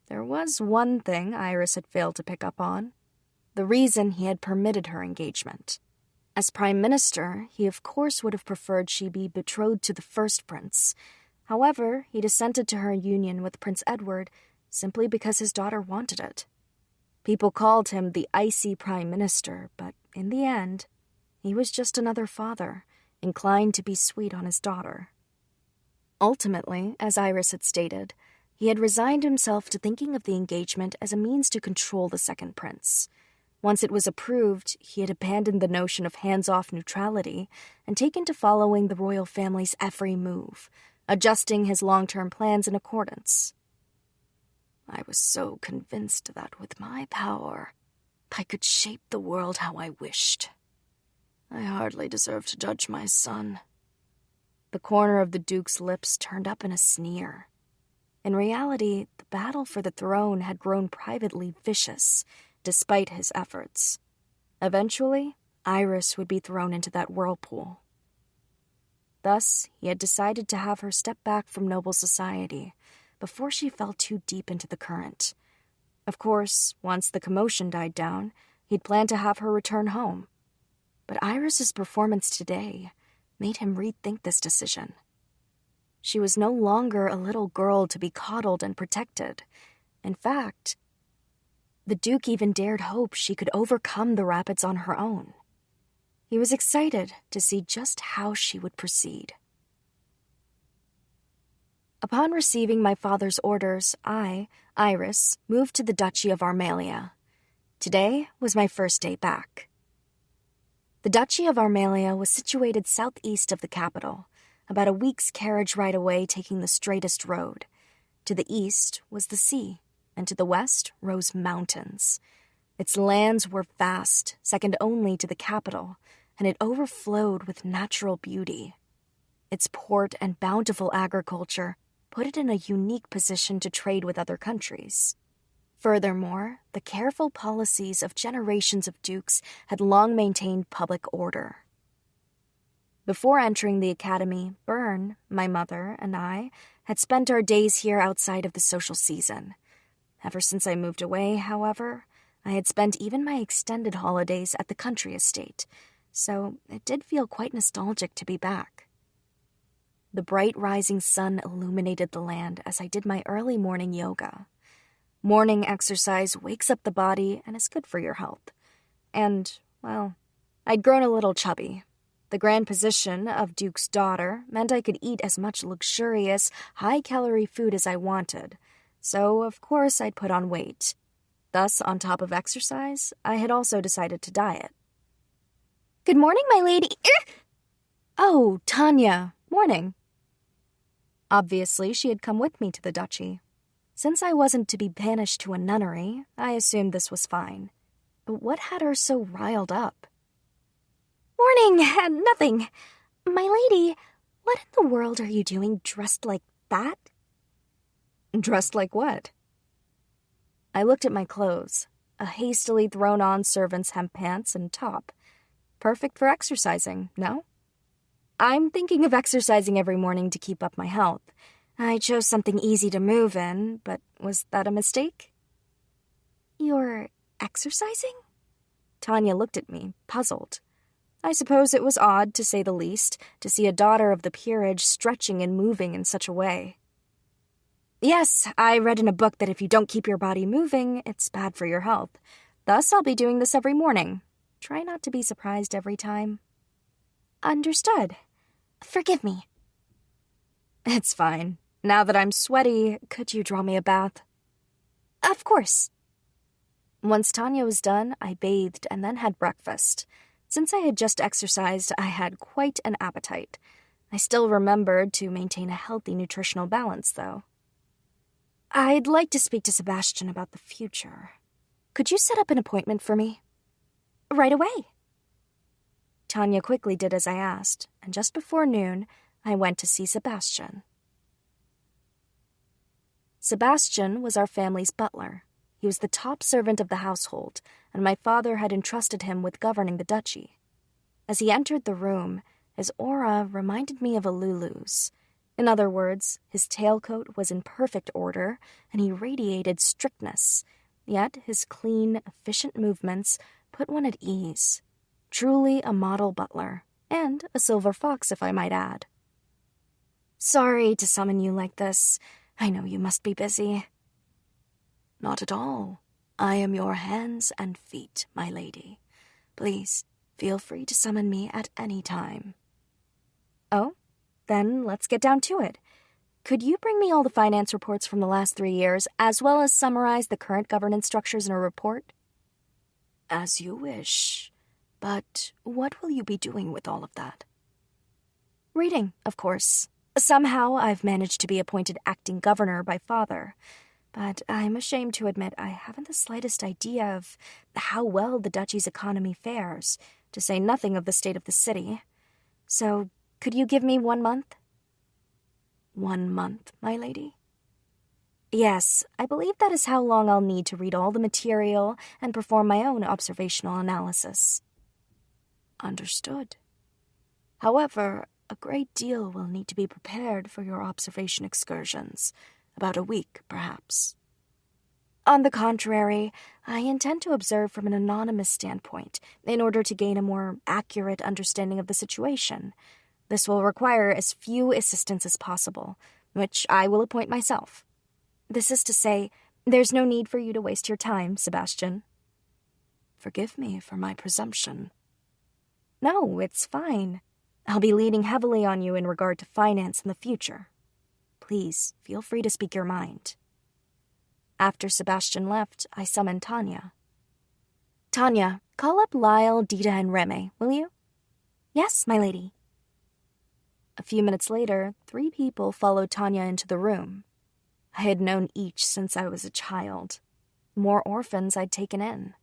S1: There was one thing Iris had failed to pick up on: the reason he had permitted her engagement. As Prime Minister, he of course would have preferred she be betrothed to the first prince. However, he dissented to her union with Prince Edward simply because his daughter wanted it. People called him the icy Prime Minister, but in the end, he was just another father, inclined to be sweet on his daughter. Ultimately, as Iris had stated, he had resigned himself to thinking of the engagement as a means to control the second prince. Once it was approved, he had abandoned the notion of hands-off neutrality and taken to following the royal family's every move, adjusting his long-term plans in accordance.
S2: I was so convinced that with my power, I could shape the world how I wished. I hardly deserve to judge my son.
S1: The corner of the Duke's lips turned up in a sneer. In reality, the battle for the throne had grown privately vicious, despite his efforts. Eventually, Iris would be thrown into that whirlpool. Thus, he had decided to have her step back from noble society before she fell too deep into the current. Of course, once the commotion died down, he'd planned to have her return home. But Iris's performance today made him rethink this decision. She was no longer a little girl to be coddled and protected. In fact, the Duke even dared hope she could overcome the rapids on her own. He was excited to see just how she would proceed. Upon receiving my father's orders, I, Iris, moved to the Duchy of Armalia. Today was my first day back. The Duchy of Armalia was situated southeast of the capital, about a week's carriage ride away taking the straightest road. To the east was the sea, and to the west rose mountains. Its lands were vast, second only to the capital, and it overflowed with natural beauty. Its port and bountiful agriculture put it in a unique position to trade with other countries. Furthermore, the careful policies of generations of dukes had long maintained public order. Before entering the academy, Byrne, my mother, and I had spent our days here outside of the social season. Ever since I moved away, however, I had spent even my extended holidays at the country estate, so it did feel quite nostalgic to be back. The bright rising sun illuminated the land as I did my early morning yoga. Morning exercise wakes up the body and is good for your health. And, well, I'd grown a little chubby. The grand position of Duke's daughter meant I could eat as much luxurious, high-calorie food as I wanted. So, of course, I'd put on weight. Thus, on top of exercise, I had also decided to diet. "Good morning, my lady." "Oh, Tanya, morning." Obviously, she had come with me to the duchy. Since I wasn't to be banished to a nunnery, I assumed this was fine. But what had her so riled up? "Morning, nothing. My lady, what in the world are you doing dressed like that?" "Dressed like what?" I looked at my clothes, a hastily thrown-on servant's hemp pants and top. Perfect for exercising, no? I'm thinking of exercising every morning to keep up my health. I chose something easy to move in, but was that a mistake? "You're exercising?" Tanya looked at me, puzzled. I suppose it was odd, to say the least, to see a daughter of the peerage stretching and moving in such a way. "Yes, I read in a book that if you don't keep your body moving, it's bad for your health. Thus, I'll be doing this every morning. Try not to be surprised every time." "Understood. Forgive me." "It's fine. Now that I'm sweaty, could you draw me a bath?" "Of course." Once Tanya was done, I bathed and then had breakfast. Since I had just exercised, I had quite an appetite. I still remembered to maintain a healthy nutritional balance, though. "I'd like to speak to Sebastian about the future. Could you set up an appointment for me?" "Right away." Tanya quickly did as I asked, and just before noon, I went to see Sebastian. Sebastian was our family's butler. He was the top servant of the household, and my father had entrusted him with governing the duchy. As he entered the room, his aura reminded me of a Lulu's. In other words, his tailcoat was in perfect order, and he radiated strictness. Yet his clean, efficient movements put one at ease. Truly a model butler, and a silver fox, if I might add. "Sorry to summon you like this. I know you must be busy."
S2: "Not at all. I am your hands and feet, my lady. Please, feel free to summon me at any time."
S1: "Oh? Then let's get down to it. Could you bring me all the finance reports from the last 3 years, as well as summarize the current governance structures in a report?"
S2: "As you wish. But what will you be doing with all of that?"
S1: "Reading, of course. Somehow I've managed to be appointed acting governor by Father, but I'm ashamed to admit I haven't the slightest idea of how well the duchy's economy fares, to say nothing of the state of the city. So, could you give me 1 month?"
S2: 1 month, my lady?
S1: Yes, I believe that is how long I'll need to read all the material and perform my own observational analysis.
S2: Understood. However, a great deal will need to be prepared for your observation excursions. About a week, perhaps.
S1: On the contrary, I intend to observe from an anonymous standpoint in order to gain a more accurate understanding of the situation. This will require as few assistants as possible, which I will appoint myself. This is to say, there's no need for you to waste your time, Sebastian.
S2: Forgive me for my presumption.
S1: No, it's fine. I'll be leaning heavily on you in regard to finance in the future. Please, feel free to speak your mind. After Sebastian left, I summoned Tanya. Tanya, call up Lyle, Dita, and Reme, will you? Yes, my lady. A few minutes later, 3 people followed Tanya into the room. I had known each since I was a child. More orphans I'd taken in.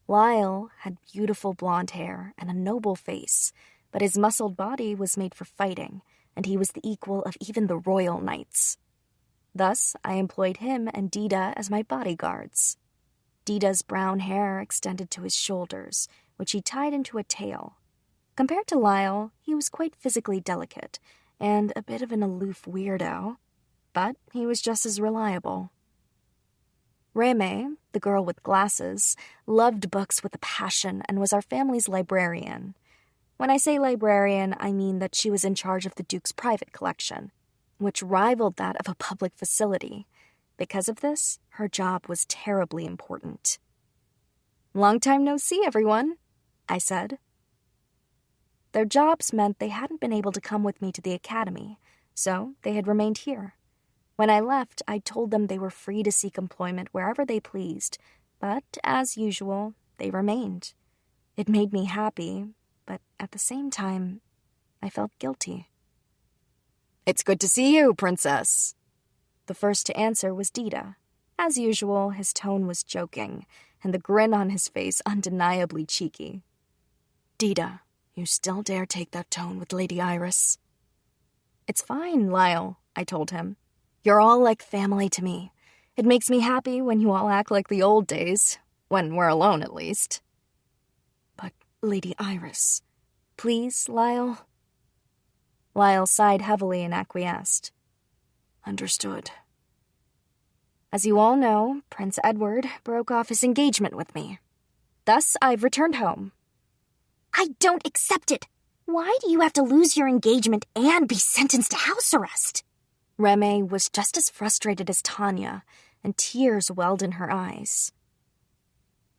S1: Lyle had beautiful blonde hair and a noble face, but his muscled body was made for fighting, and he was the equal of even the royal knights. Thus, I employed him and Dita as my bodyguards. Dita's brown hair extended to his shoulders, which he tied into a tail. Compared to Lyle, he was quite physically delicate and a bit of an aloof weirdo, but he was just as reliable. Reme, the girl with glasses, loved books with a passion and was our family's librarian. When I say librarian, I mean that she was in charge of the Duke's private collection, which rivaled that of a public facility. Because of this, her job was terribly important. "Long time no see, everyone," I said. Their jobs meant they hadn't been able to come with me to the academy, so they had remained here. When I left, I told them they were free to seek employment wherever they pleased, but, as usual, they remained. It made me happy, but at the same time, I felt guilty.
S2: "It's good to see you, Princess."
S1: The first to answer was Dita. As usual, his tone was joking, and the grin on his face undeniably cheeky.
S2: "Dita, you still dare take that tone with Lady Iris?"
S1: "It's fine, Lyle," I told him. "You're all like family to me. It makes me happy when you all act like the old days, when we're alone at least."
S2: "But, Lady Iris..."
S1: "Please, Lyle?" Lyle sighed heavily and acquiesced.
S2: "Understood."
S1: "As you all know, Prince Edward broke off his engagement with me. Thus, I've returned home." "I don't accept it. Why do you have to lose your engagement and be sentenced to house arrest?" Reme was just as frustrated as Tanya, and tears welled in her eyes.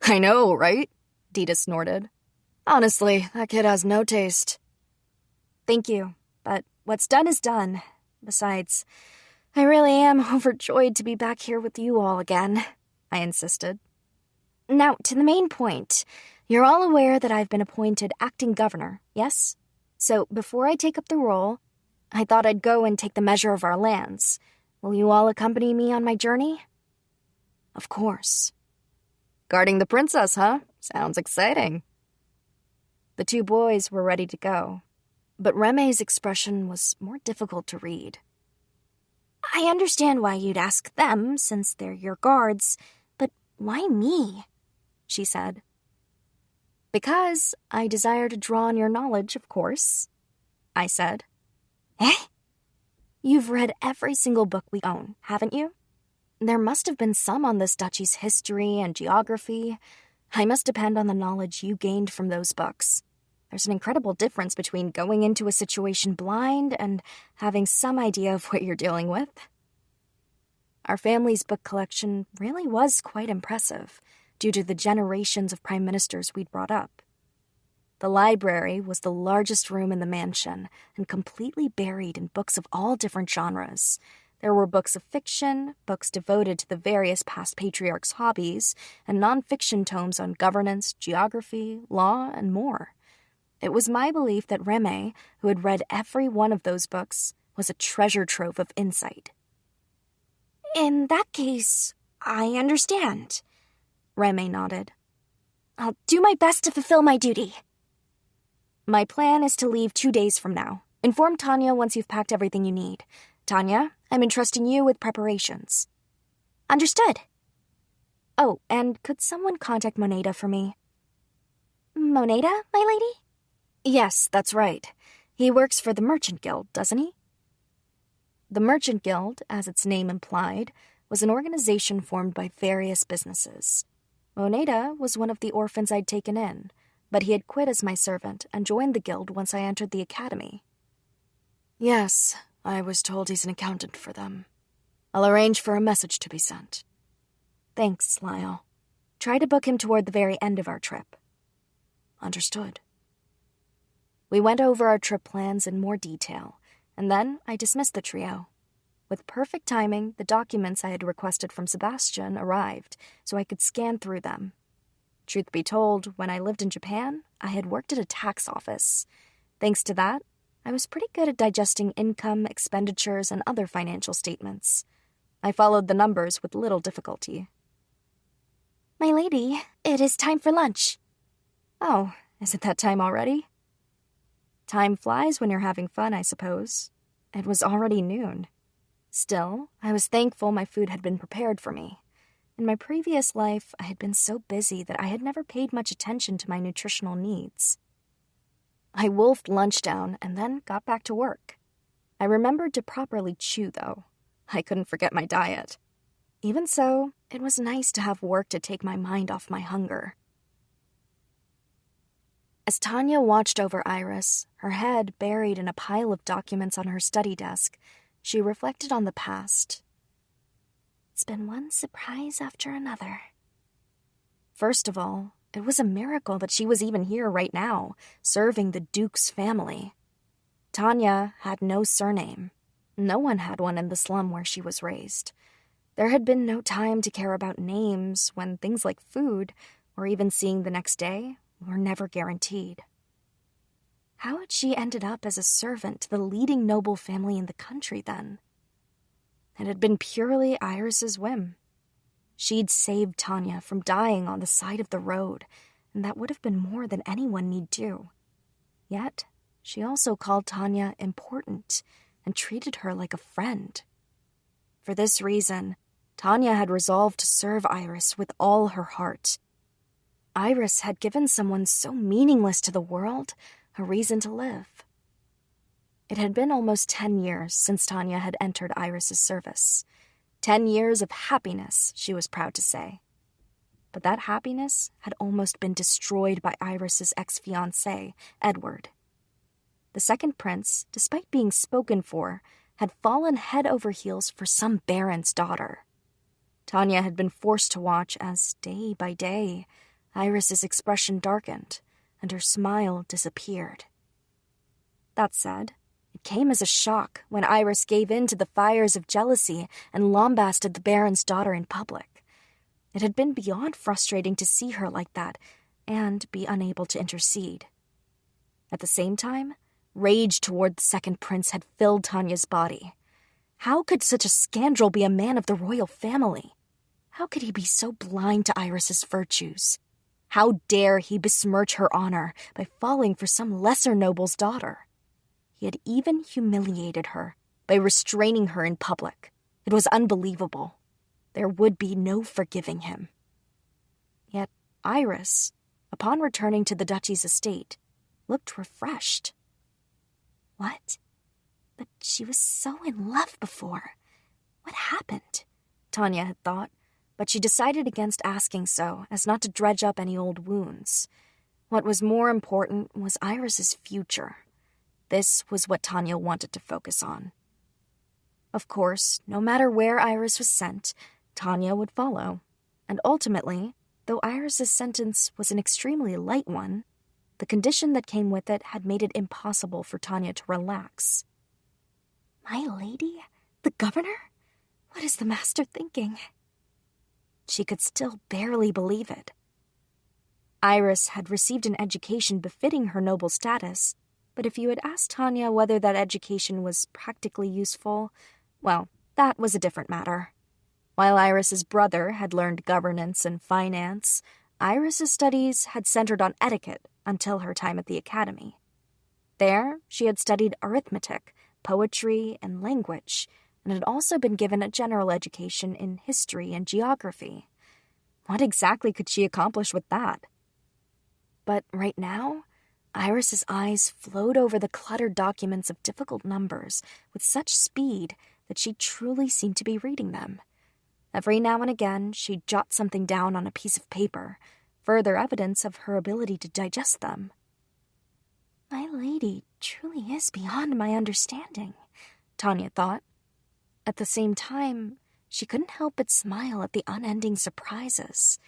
S2: "I know, right?" Dita snorted. "Honestly, that kid has no taste."
S1: "Thank you, but what's done is done. Besides, I really am overjoyed to be back here with you all again," I insisted. "Now, to the main point. You're all aware that I've been appointed acting governor, yes? So before I take up the role, I thought I'd go and take the measure of our lands. Will you all accompany me on my journey?"
S2: "Of course." "Guarding the princess, huh? Sounds exciting."
S1: The 2 boys were ready to go, but Reme's expression was more difficult to read. "I understand why you'd ask them, since they're your guards, but why me?" she said. "Because I desire to draw on your knowledge, of course," I said. "Eh? You've read every single book we own, haven't you? There must have been some on this duchy's history and geography. I must depend on the knowledge you gained from those books. There's an incredible difference between going into a situation blind and having some idea of what you're dealing with." Our family's book collection really was quite impressive, due to the generations of prime ministers we'd brought up. The library was the largest room in the mansion and completely buried in books of all different genres. There were books of fiction, books devoted to the various past patriarchs' hobbies, and non-fiction tomes on governance, geography, law, and more. It was my belief that Reme, who had read every one of those books, was a treasure trove of insight. "In that case, I understand," Reme nodded. "I'll do my best to fulfill my duty." "My plan is to leave 2 days from now. Inform Tanya once you've packed everything you need. Tanya, I'm entrusting you with preparations." "Understood." "Oh, and could someone contact Moneda for me?" "Moneda, my lady?" "Yes, that's right. He works for the Merchant Guild, doesn't he?" The Merchant Guild, as its name implied, was an organization formed by various businesses. Moneda was one of the orphans I'd taken in, but he had quit as my servant and joined the guild once I entered the academy.
S2: "Yes, I was told he's an accountant for them. I'll arrange for a message to be sent."
S1: "Thanks, Lyle. Try to book him toward the very end of our trip."
S2: "Understood."
S1: We went over our trip plans in more detail, and then I dismissed the trio. With perfect timing, the documents I had requested from Sebastian arrived, so I could scan through them. Truth be told, when I lived in Japan, I had worked at a tax office. Thanks to that, I was pretty good at digesting income, expenditures, and other financial statements. I followed the numbers with little difficulty. "My lady, it is time for lunch." "Oh, is it that time already?" Time flies when you're having fun, I suppose. It was already noon. Still, I was thankful my food had been prepared for me. In my previous life, I had been so busy that I had never paid much attention to my nutritional needs. I wolfed lunch down and then got back to work. I remembered to properly chew, though. I couldn't forget my diet. Even so, it was nice to have work to take my mind off my hunger. As Tanya watched over Iris, her head buried in a pile of documents on her study desk, she reflected on the past. It's been one surprise after another. First of all, it was a miracle that she was even here right now, serving the Duke's family. Tanya had no surname. No one had one in the slum where she was raised. There had been no time to care about names when things like food, or even seeing the next day, were never guaranteed. How had she ended up as a servant to the leading noble family in the country then? It had been purely Iris's whim. She'd saved Tanya from dying on the side of the road, and that would have been more than anyone need do. Yet, she also called Tanya important and treated her like a friend. For this reason, Tanya had resolved to serve Iris with all her heart. Iris had given someone so meaningless to the world a reason to live. It had been almost 10 years since Tanya had entered Iris's service. 10 years of happiness, she was proud to say. But that happiness had almost been destroyed by Iris's ex-fiancé, Edward. The second prince, despite being spoken for, had fallen head over heels for some baron's daughter. Tanya had been forced to watch as, day by day, Iris's expression darkened and her smile disappeared. That said, it came as a shock when Iris gave in to the fires of jealousy and lambasted the baron's daughter in public. It had been beyond frustrating to see her like that and be unable to intercede. At the same time, rage toward the second prince had filled Tanya's body. How could such a scoundrel be a man of the royal family? How could he be so blind to Iris's virtues? How dare he besmirch her honor by falling for some lesser noble's daughter? He had even humiliated her by restraining her in public. It was unbelievable. There would be no forgiving him. Yet Iris, upon returning to the duchy's estate, looked refreshed. What? But she was so in love before. What happened? Tanya had thought, but she decided against asking so as not to dredge up any old wounds. What was more important was Iris's future. This was what Tanya wanted to focus on. Of course, no matter where Iris was sent, Tanya would follow. And ultimately, though Iris's sentence was an extremely light one, the condition that came with it had made it impossible for Tanya to relax. My lady? The governor? What is the master thinking? She could still barely believe it. Iris had received an education befitting her noble status, but if you had asked Tanya whether that education was practically useful, well, that was a different matter. While Iris's brother had learned governance and finance, Iris's studies had centered on etiquette until her time at the academy. There, she had studied arithmetic, poetry, and language, and had also been given a general education in history and geography. What exactly could she accomplish with that? But right now, Iris's eyes flowed over the cluttered documents of difficult numbers with such speed that she truly seemed to be reading them. Every now and again, she'd jot something down on a piece of paper, further evidence of her ability to digest them. My lady truly is beyond my understanding, Tanya thought. At the same time, she couldn't help but smile at the unending surprises.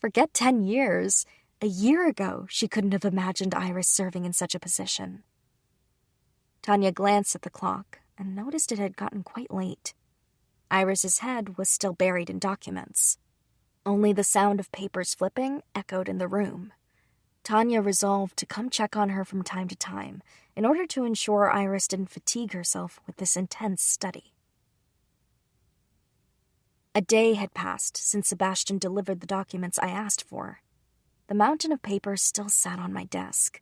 S1: Forget 10 years. A year ago, she couldn't have imagined Iris serving in such a position. Tanya glanced at the clock and noticed it had gotten quite late. Iris's head was still buried in documents. Only the sound of papers flipping echoed in the room. Tanya resolved to come check on her from time to time in order to ensure Iris didn't fatigue herself with this intense study. A day had passed since Sebastian delivered the documents I asked for. The mountain of papers still sat on my desk.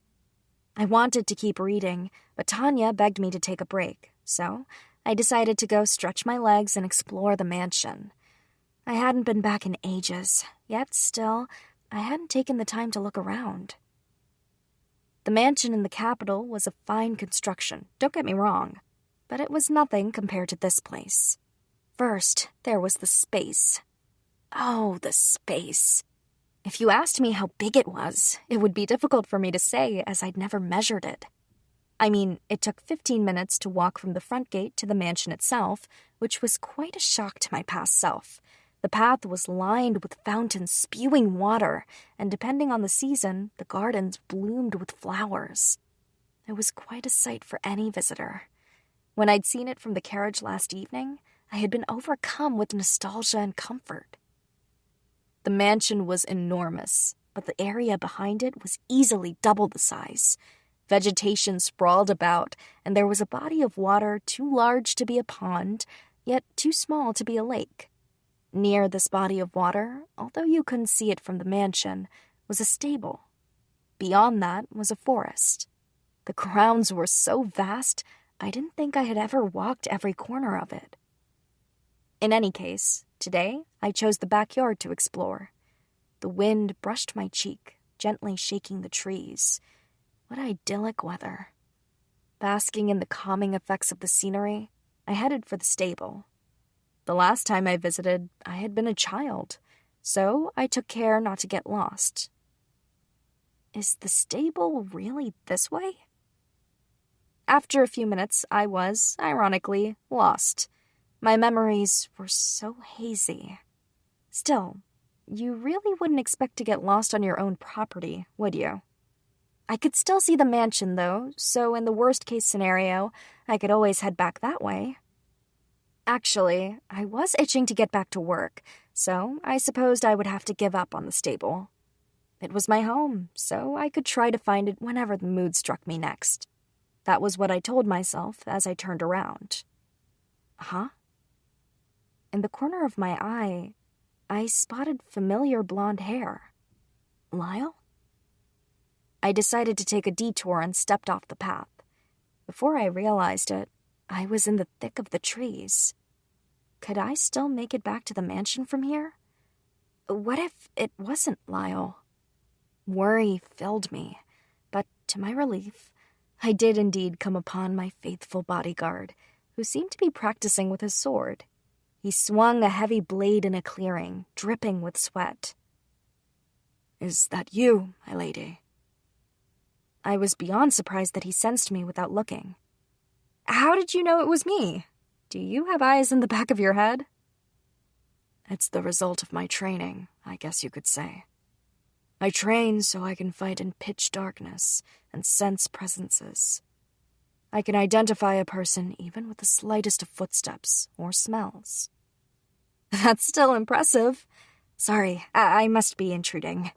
S1: I wanted to keep reading, but Tanya begged me to take a break, so I decided to go stretch my legs and explore the mansion. I hadn't been back in ages, yet still, I hadn't taken the time to look around. The mansion in the capital was a fine construction, don't get me wrong, but it was nothing compared to this place. First, there was the space. Oh, the space. If you asked me how big it was, it would be difficult for me to say as I'd never measured it. I mean, it took 15 minutes to walk from the front gate to the mansion itself, which was quite a shock to my past self. The path was lined with fountains spewing water, and depending on the season, the gardens bloomed with flowers. It was quite a sight for any visitor. When I'd seen it from the carriage last evening, I had been overcome with nostalgia and comfort. The mansion was enormous, but the area behind it was easily double the size. Vegetation sprawled about, and there was a body of water too large to be a pond, yet too small to be a lake. Near this body of water, although you couldn't see it from the mansion, was a stable. Beyond that was a forest. The grounds were so vast, I didn't think I had ever walked every corner of it. In any case, today I chose the backyard to explore. The wind brushed my cheek, gently shaking the trees. What idyllic weather. Basking in the calming effects of the scenery, I headed for the stable. The last time I visited, I had been a child, so I took care not to get lost. Is the stable really this way? After a few minutes, I was, ironically, lost. My memories were so hazy. Still, you really wouldn't expect to get lost on your own property, would you? I could still see the mansion, though, so in the worst-case scenario, I could always head back that way. Actually, I was itching to get back to work, so I supposed I would have to give up on the stable. It was my home, so I could try to find it whenever the mood struck me next. That was what I told myself as I turned around. Huh? In the corner of my eye, I spotted familiar blonde hair. Lyle? I decided to take a detour and stepped off the path. Before I realized it, I was in the thick of the trees. Could I still make it back to the mansion from here? What if it wasn't Lyle? Worry filled me, but to my relief, I did indeed come upon my faithful bodyguard, who seemed to be practicing with his sword. He swung a heavy blade in a clearing, dripping with sweat. "Is that you, my lady?" I was beyond surprised that he sensed me without looking. "How did you know it was me? Do you have eyes in the back of your head?" "It's the result of my training, I guess you could say. I train so I can fight in pitch darkness and sense presences. I can identify a person even with the slightest of footsteps or smells." "That's still impressive. Sorry, I must be intruding."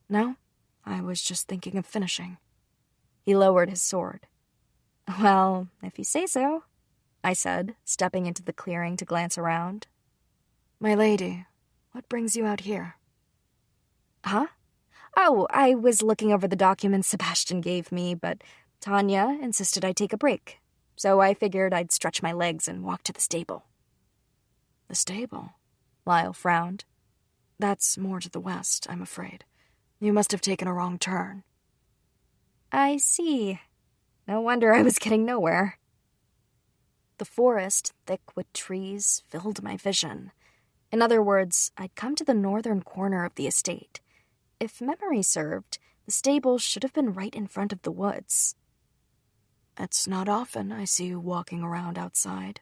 S1: "No, I was just thinking of finishing." He lowered his sword. "Well, if you say so," I said, stepping into the clearing to glance around. "My lady, what brings you out here?" "Huh? Oh, I was looking over the documents Sebastian gave me, but Tanya insisted I take a break, so I figured I'd stretch my legs and walk to the stable." "The stable?" Lyle frowned. "That's more to the west, I'm afraid. You must have taken a wrong turn." "I see. No wonder I was getting nowhere." The forest, thick with trees, filled my vision. In other words, I'd come to the northern corner of the estate. If memory served, the stable should have been right in front of the woods. "It's not often I see you walking around outside,"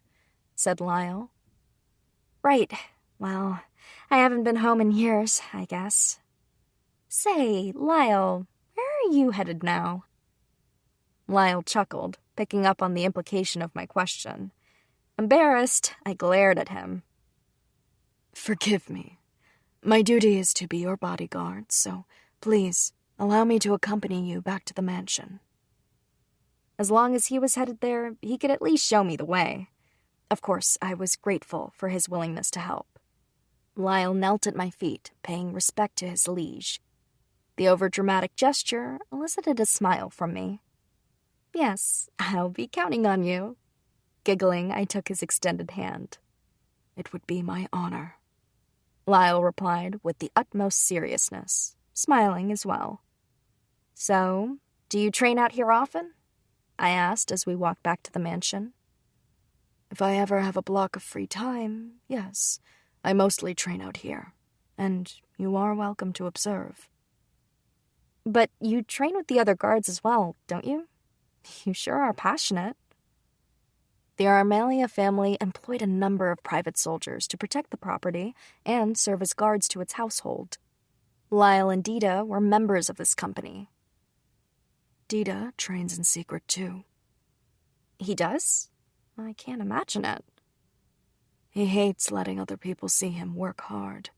S1: said Lyle. "Right. Well, I haven't been home in years, I guess. Say, Lyle, where are you headed now?" Lyle chuckled, picking up on the implication of my question. Embarrassed, I glared at him. "Forgive me.
S2: My duty is to be your bodyguard, so please allow me to accompany you back to the mansion.
S1: As long as he was headed there, he could at least show me the way. Of course, I was grateful for his willingness to help. Lyle knelt at my feet, paying respect to his liege. The overdramatic gesture elicited a smile from me. Yes, I'll be counting on you. Giggling, I took his extended hand.
S2: It would be my honor,
S1: Lyle replied with the utmost seriousness, smiling as well. So, do you train out here often? I asked as we walked back to the mansion.
S2: If I ever have a block of free time, yes, I mostly train out here, and you are welcome to observe.
S1: But you train with the other guards as well, don't you? You sure are passionate. The Armalia family employed a number of private soldiers to protect the property and serve as guards to its household. Lyle and Dita were members of this company.
S2: Dita trains in secret too.
S1: He does? I can't imagine it.
S2: He hates letting other people see him work hard.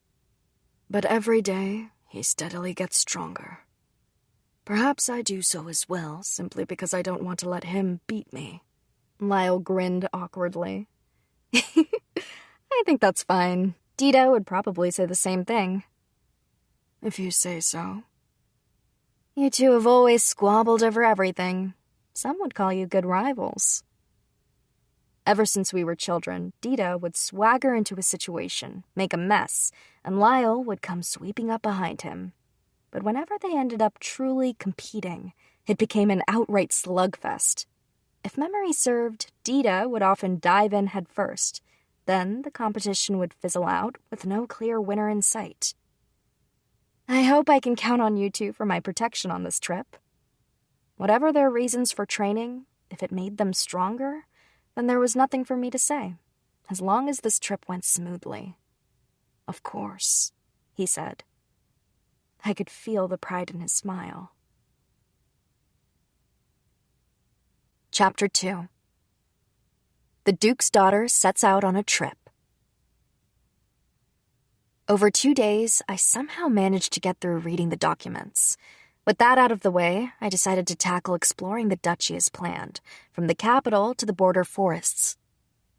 S2: But every day, he steadily gets stronger. Perhaps I do so as well, simply because I don't want to let him beat me.
S1: Lyle grinned awkwardly. I think that's fine. Dita would probably say the same thing.
S2: If you say so.
S1: You two have always squabbled over everything. Some would call you good rivals. Ever since we were children, Dita would swagger into a situation, make a mess, and Lyle would come sweeping up behind him. But whenever they ended up truly competing, it became an outright slugfest. If memory served, Dita would often dive in head first. Then the competition would fizzle out with no clear winner in sight. I hope I can count on you two for my protection on this trip. Whatever their reasons for training, if it made them stronger, then there was nothing for me to say, as long as this trip went smoothly.
S2: Of course,
S1: he said. I could feel the pride in his smile. Chapter 2. The Duke's daughter sets out on a trip. Over 2 days, I somehow managed to get through reading the documents. With that out of the way, I decided to tackle exploring the duchy as planned, from the capital to the border forests.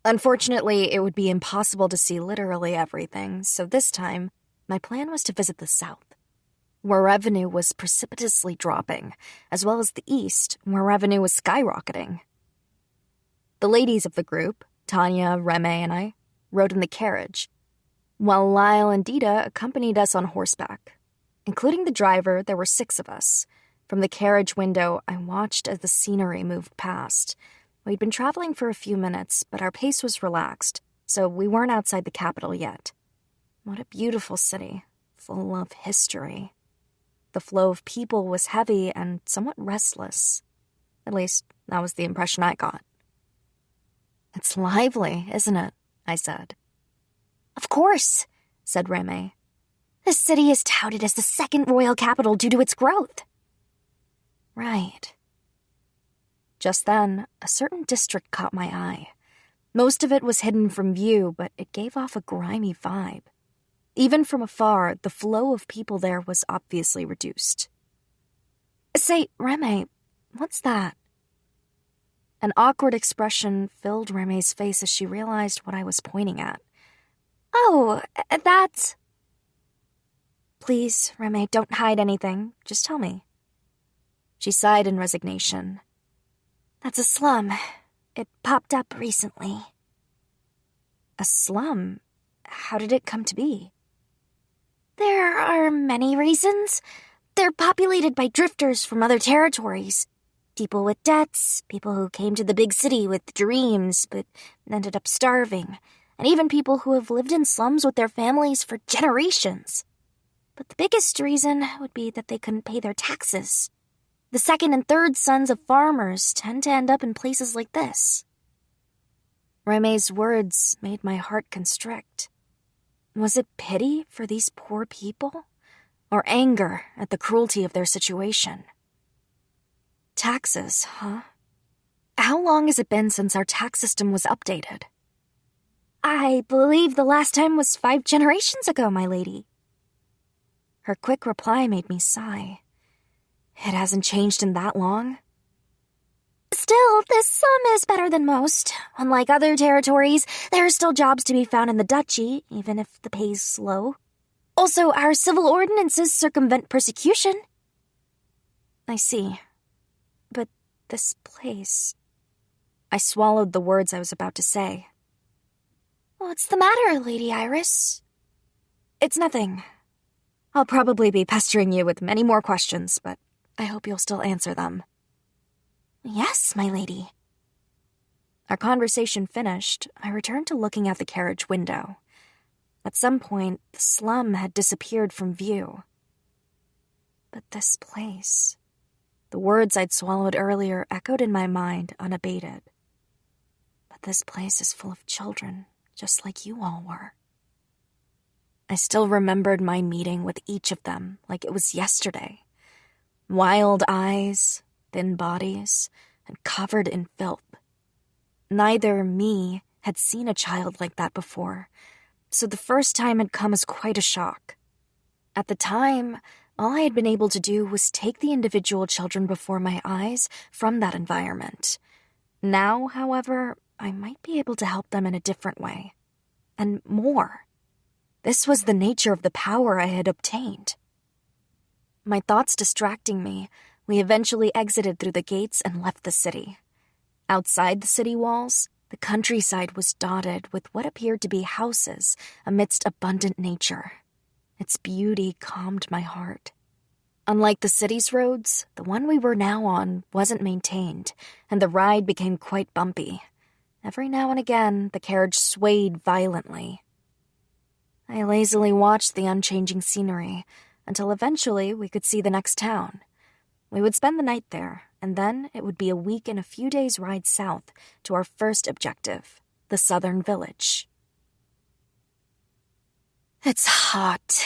S1: Unfortunately, it would be impossible to see literally everything, so this time, my plan was to visit the south, where revenue was precipitously dropping, as well as the east, where revenue was skyrocketing. The ladies of the group, Tanya, Reme, and I, rode in the carriage, while Lyle and Dita accompanied us on horseback. Including the driver, there were 6 of us. From the carriage window, I watched as the scenery moved past. We'd been traveling for a few minutes, but our pace was relaxed, so we weren't outside the capital yet. What a beautiful city, full of history. The flow of people was heavy and somewhat restless. At least, that was the impression I got. It's lively, isn't it? I said. Of course, said Reme. This city is touted as the second royal capital due to its growth. Right. Just then, a certain district caught my eye. Most of it was hidden from view, but it gave off a grimy vibe. Even from afar, the flow of people there was obviously reduced. Say, Reme, what's that? An awkward expression filled Reme's face as she realized what I was pointing at. Oh, that's... Please, Reme, don't hide anything. Just tell me. She sighed in resignation. That's a slum. It popped up recently. A slum? How did it come to be? There are many reasons. They're populated by drifters from other territories. People with debts, people who came to the big city with dreams but ended up starving, and even people who have lived in slums with their families for generations. But the biggest reason would be that they couldn't pay their taxes. The second and third sons of farmers tend to end up in places like this. Reme's words made my heart constrict. Was it pity for these poor people, or anger at the cruelty of their situation? Taxes, huh? How long has it been since our tax system was updated? I believe the last time was 5 generations ago, my lady. Her quick reply made me sigh. It hasn't changed in that long. Still, this slum is better than most. Unlike other territories, there are still jobs to be found in the duchy, even if the pay's slow. Also, our civil ordinances circumvent persecution. I see. But this place... I swallowed the words I was about to say. What's the matter, Lady Iris? It's nothing. I'll probably be pestering you with many more questions, but I hope you'll still answer them. Yes, my lady. Our conversation finished, I returned to looking out the carriage window. At some point, the slum had disappeared from view. But this place... The words I'd swallowed earlier echoed in my mind unabated. But this place is full of children, just like you all were. I still remembered my meeting with each of them like it was yesterday. Wild eyes, thin bodies, and covered in filth. Neither me had seen a child like that before, so the first time had come as quite a shock. At the time, all I had been able to do was take the individual children before my eyes from that environment. Now, however, I might be able to help them in a different way. And more. This was the nature of the power I had obtained. My thoughts distracting me, we eventually exited through the gates and left the city. Outside the city walls, the countryside was dotted with what appeared to be houses amidst abundant nature. Its beauty calmed my heart. Unlike the city's roads, the one we were now on wasn't maintained, and the ride became quite bumpy. Every now and again, the carriage swayed violently. I lazily watched the unchanging scenery until eventually we could see the next town. We would spend the night there, and then it would be a week and a few days' ride south to our first objective, the southern village. It's hot.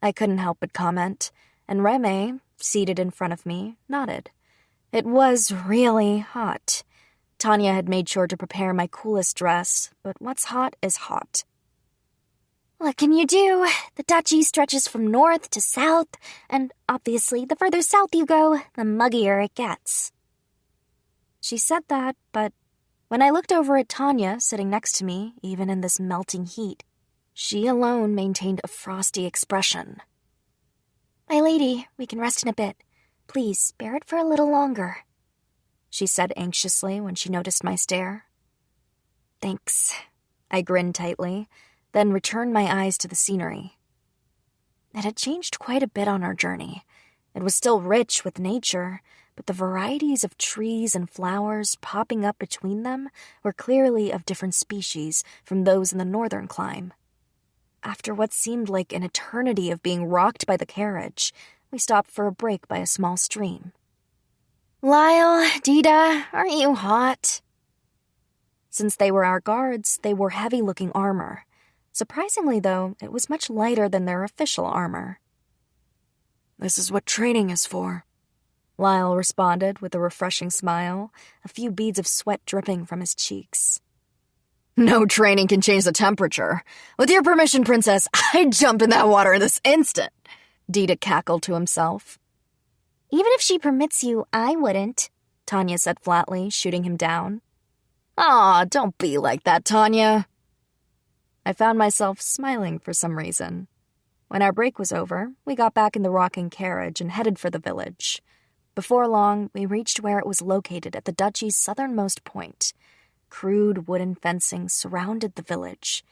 S1: I couldn't help but comment, and Reme, seated in front of me, nodded. It was really hot. Tanya had made sure to prepare my coolest dress, but what's hot is hot. What can you do? The duchy stretches from north to south, and obviously the further south you go, the muggier it gets. She said that, but when I looked over at Tanya sitting next to me, even in this melting heat, she alone maintained a frosty expression. My lady, we can rest in a bit. Please, bear it for a little longer, she said anxiously when she noticed my stare. Thanks. I grinned tightly, then returned my eyes to the scenery. It had changed quite a bit on our journey. It was still rich with nature, but the varieties of trees and flowers popping up between them were clearly of different species from those in the northern clime. After what seemed like an eternity of being rocked by the carriage, we stopped for a break by a small stream. Lyle, Dita, aren't you hot? Since they were our guards, they wore heavy-looking armor. Surprisingly, though, it was much lighter than their official armor. This is what training is for, Lyle responded with a refreshing smile, a few beads of sweat dripping from his cheeks. No training can change the temperature. With your permission, Princess, I'd jump in that water this instant, Dita cackled to himself. Even if she permits you, I wouldn't, Tanya said flatly, shooting him down. Aw, don't be like that, Tanya. I found myself smiling for some reason. When our break was over, we got back in the rocking carriage and headed for the village. Before long, we reached where it was located at the duchy's southernmost point. Crude wooden fencing surrounded the village.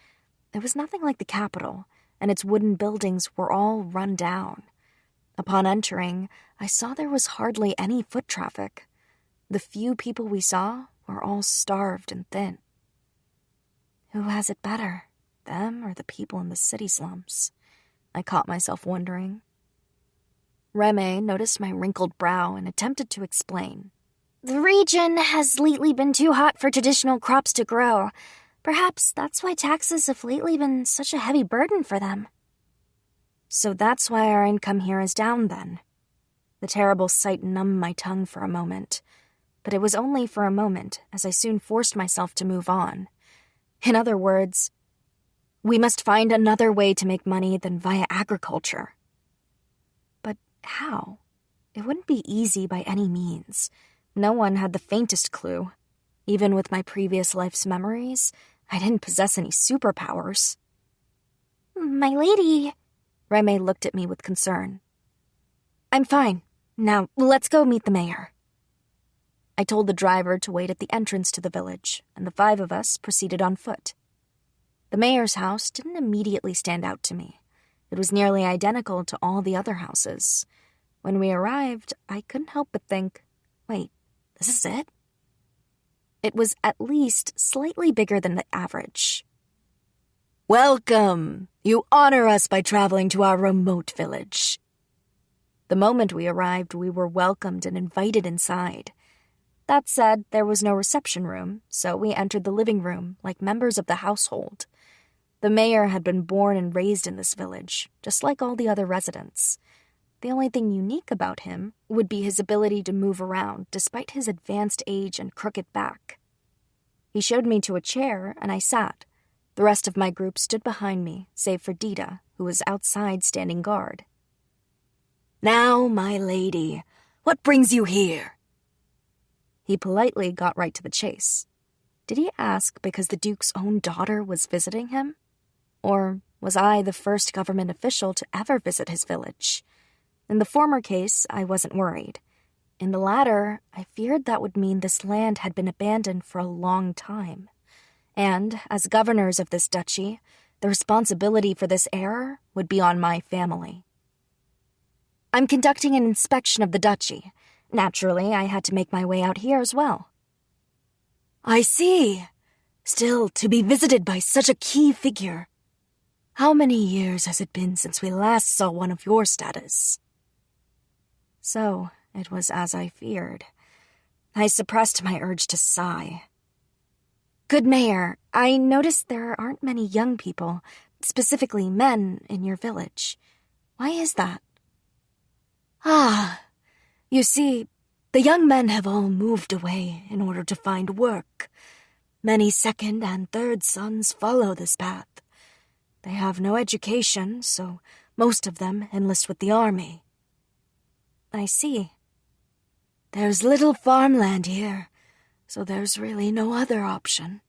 S1: It was nothing like the capital, and its wooden buildings were all run down. Upon entering, I saw there was hardly any foot traffic. The few people we saw were all starved and thin. Who has it better, them or the people in the city slums? I caught myself wondering. Reme noticed my wrinkled brow and attempted to explain. The region has lately been too hot for traditional crops to grow. Perhaps that's why taxes have lately been such a heavy burden for them. So that's why our income here is down, then. The terrible sight numbed my tongue for a moment. But it was only for a moment, as I soon forced myself to move on. In other words, we must find another way to make money than via agriculture, how? It wouldn't be easy by any means. No one had the faintest clue. Even with my previous life's memories, I didn't possess any superpowers. My lady, Reme looked at me with concern. I'm fine. Now, let's go meet the mayor. I told the driver to wait at the entrance to the village, and the 5 of us proceeded on foot. The mayor's house didn't immediately stand out to me. It was nearly identical to all the other houses. When we arrived, I couldn't help but think, wait, this is it? It was at least slightly bigger than the average.
S2: Welcome! You honor us by traveling to our remote village.
S1: The moment we arrived, we were welcomed and invited inside. That said, there was no reception room, so we entered the living room like members of the household. The mayor had been born and raised in this village, just like all the other residents. The only thing unique about him would be his ability to move around despite his advanced age and crooked back. He showed me to a chair, and I sat. The rest of my group stood behind me, save for Dita, who was outside standing guard.
S2: Now, my lady, what brings you here?
S1: He politely got right to the chase. Did he ask because the Duke's own daughter was visiting him? Or was I the first government official to ever visit his village? In the former case, I wasn't worried. In the latter, I feared that would mean this land had been abandoned for a long time. And, as governors of this duchy, the responsibility for this error would be on my family. I'm conducting an inspection of the duchy. Naturally, I had to make my way out here as well.
S2: I see. Still, to be visited by such a key figure. How many years has it been since we last saw one of your status?
S1: So, it was as I feared. I suppressed my urge to sigh. Good mayor, I noticed there aren't many young people, specifically men, in your village. Why is that?
S2: You see, the young men have all moved away in order to find work. Many second and third sons follow this path. They have no education, so most of them enlist with the army.
S1: I see.
S2: There's little farmland here, so there's really no other option.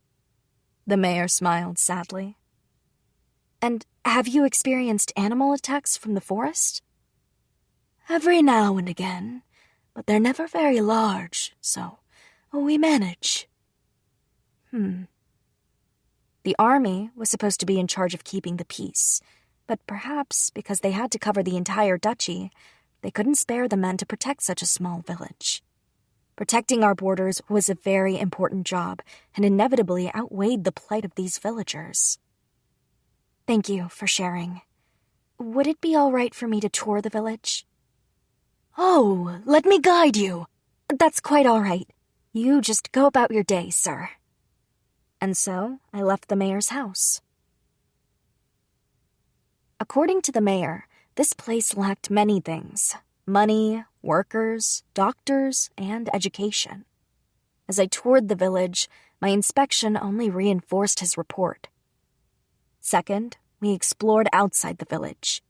S1: The mayor smiled sadly. And have you experienced animal attacks from the forest?
S2: Every now and again, but they're never very large, so we manage.
S1: The army was supposed to be in charge of keeping the peace, but perhaps because they had to cover the entire duchy, they couldn't spare the men to protect such a small village. Protecting our borders was a very important job and inevitably outweighed the plight of these villagers. Thank you for sharing. Would it be all right for me to tour the village?
S2: Oh, let me guide you.
S1: That's quite all right. You just go about your day, sir. And so I left the mayor's house. According to the mayor, this place lacked many things: money, workers, doctors, and education. As I toured the village, my inspection only reinforced his report. Second, we explored outside the village.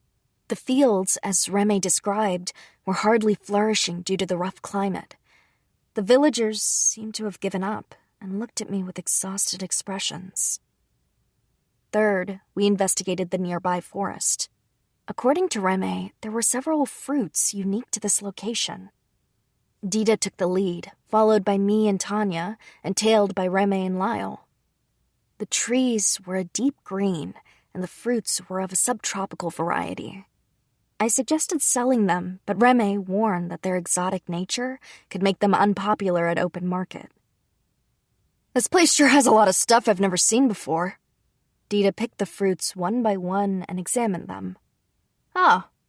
S1: The fields, as Reme described, were hardly flourishing due to the rough climate. The villagers seemed to have given up and looked at me with exhausted expressions. Third, we investigated the nearby forest. According to Reme, there were several fruits unique to this location. Dita took the lead, followed by me and Tanya, and tailed by Reme and Lyle. The trees were a deep green, and the fruits were of a subtropical variety. I suggested selling them, but Reme warned that their exotic nature could make them unpopular at open market.
S2: This place sure has a lot of stuff I've never seen before.
S1: Dita picked the fruits one by one and examined them.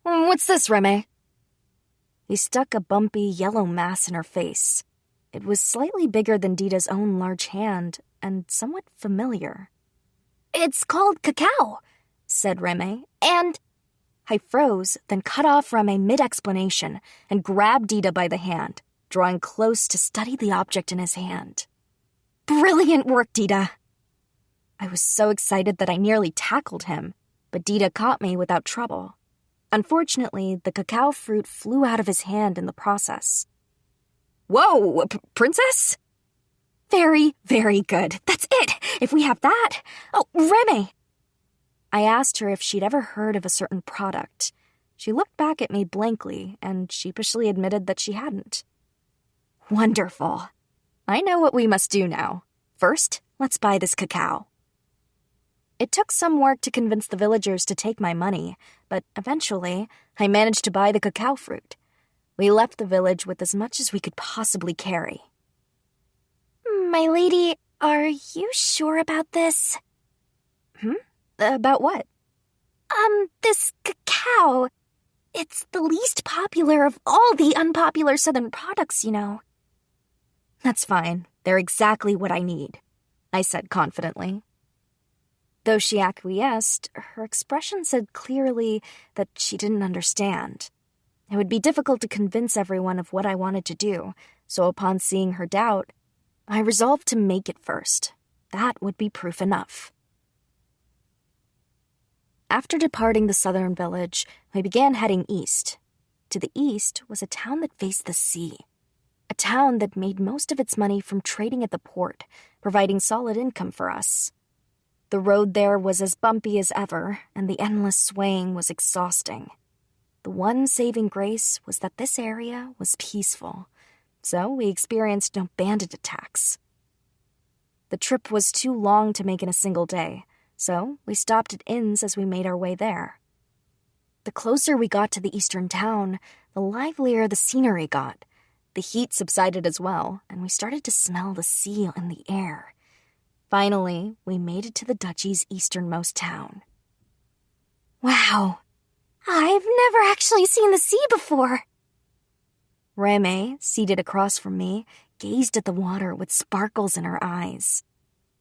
S2: What's this, Reme?
S1: He stuck a bumpy yellow mass in her face. It was slightly bigger than Dita's own large hand and somewhat familiar.
S2: It's called cacao,
S1: said Reme,
S2: and...
S1: I froze, then cut off Reme mid-explanation and grabbed Dita by the hand, drawing close to study the object in his hand. Brilliant work, Dita! I was so excited that I nearly tackled him, but Dita caught me without trouble. Unfortunately, the cacao fruit flew out of his hand in the process.
S2: Whoa, princess?
S1: Very, very good. That's it. If we have that. Oh, Remy! I asked her if she'd ever heard of a certain product. She looked back at me blankly and sheepishly admitted that she hadn't. Wonderful. I know what we must do now. First, let's buy this cacao. It took some work to convince the villagers to take my money, but eventually, I managed to buy the cacao fruit. We left the village with as much as we could possibly carry. My lady, are you sure about this? About what? This cacao. It's the least popular of all the unpopular southern products, you know. That's fine. They're exactly what I need, I said confidently. Though she acquiesced, her expression said clearly that she didn't understand. It would be difficult to convince everyone of what I wanted to do, so upon seeing her doubt, I resolved to make it first. That would be proof enough. After departing the southern village, we began heading east. To the east was a town that faced the sea. A town that made most of its money from trading at the port, providing solid income for us. The road there was as bumpy as ever, and the endless swaying was exhausting. The one saving grace was that this area was peaceful, so we experienced no bandit attacks. The trip was too long to make in a single day, so we stopped at inns as we made our way there. The closer we got to the eastern town, the livelier the scenery got. The heat subsided as well, and we started to smell the sea in the air. Finally, we made it to the duchy's easternmost town. Wow, I've never actually seen the sea before. Reme, seated across from me, gazed at the water with sparkles in her eyes.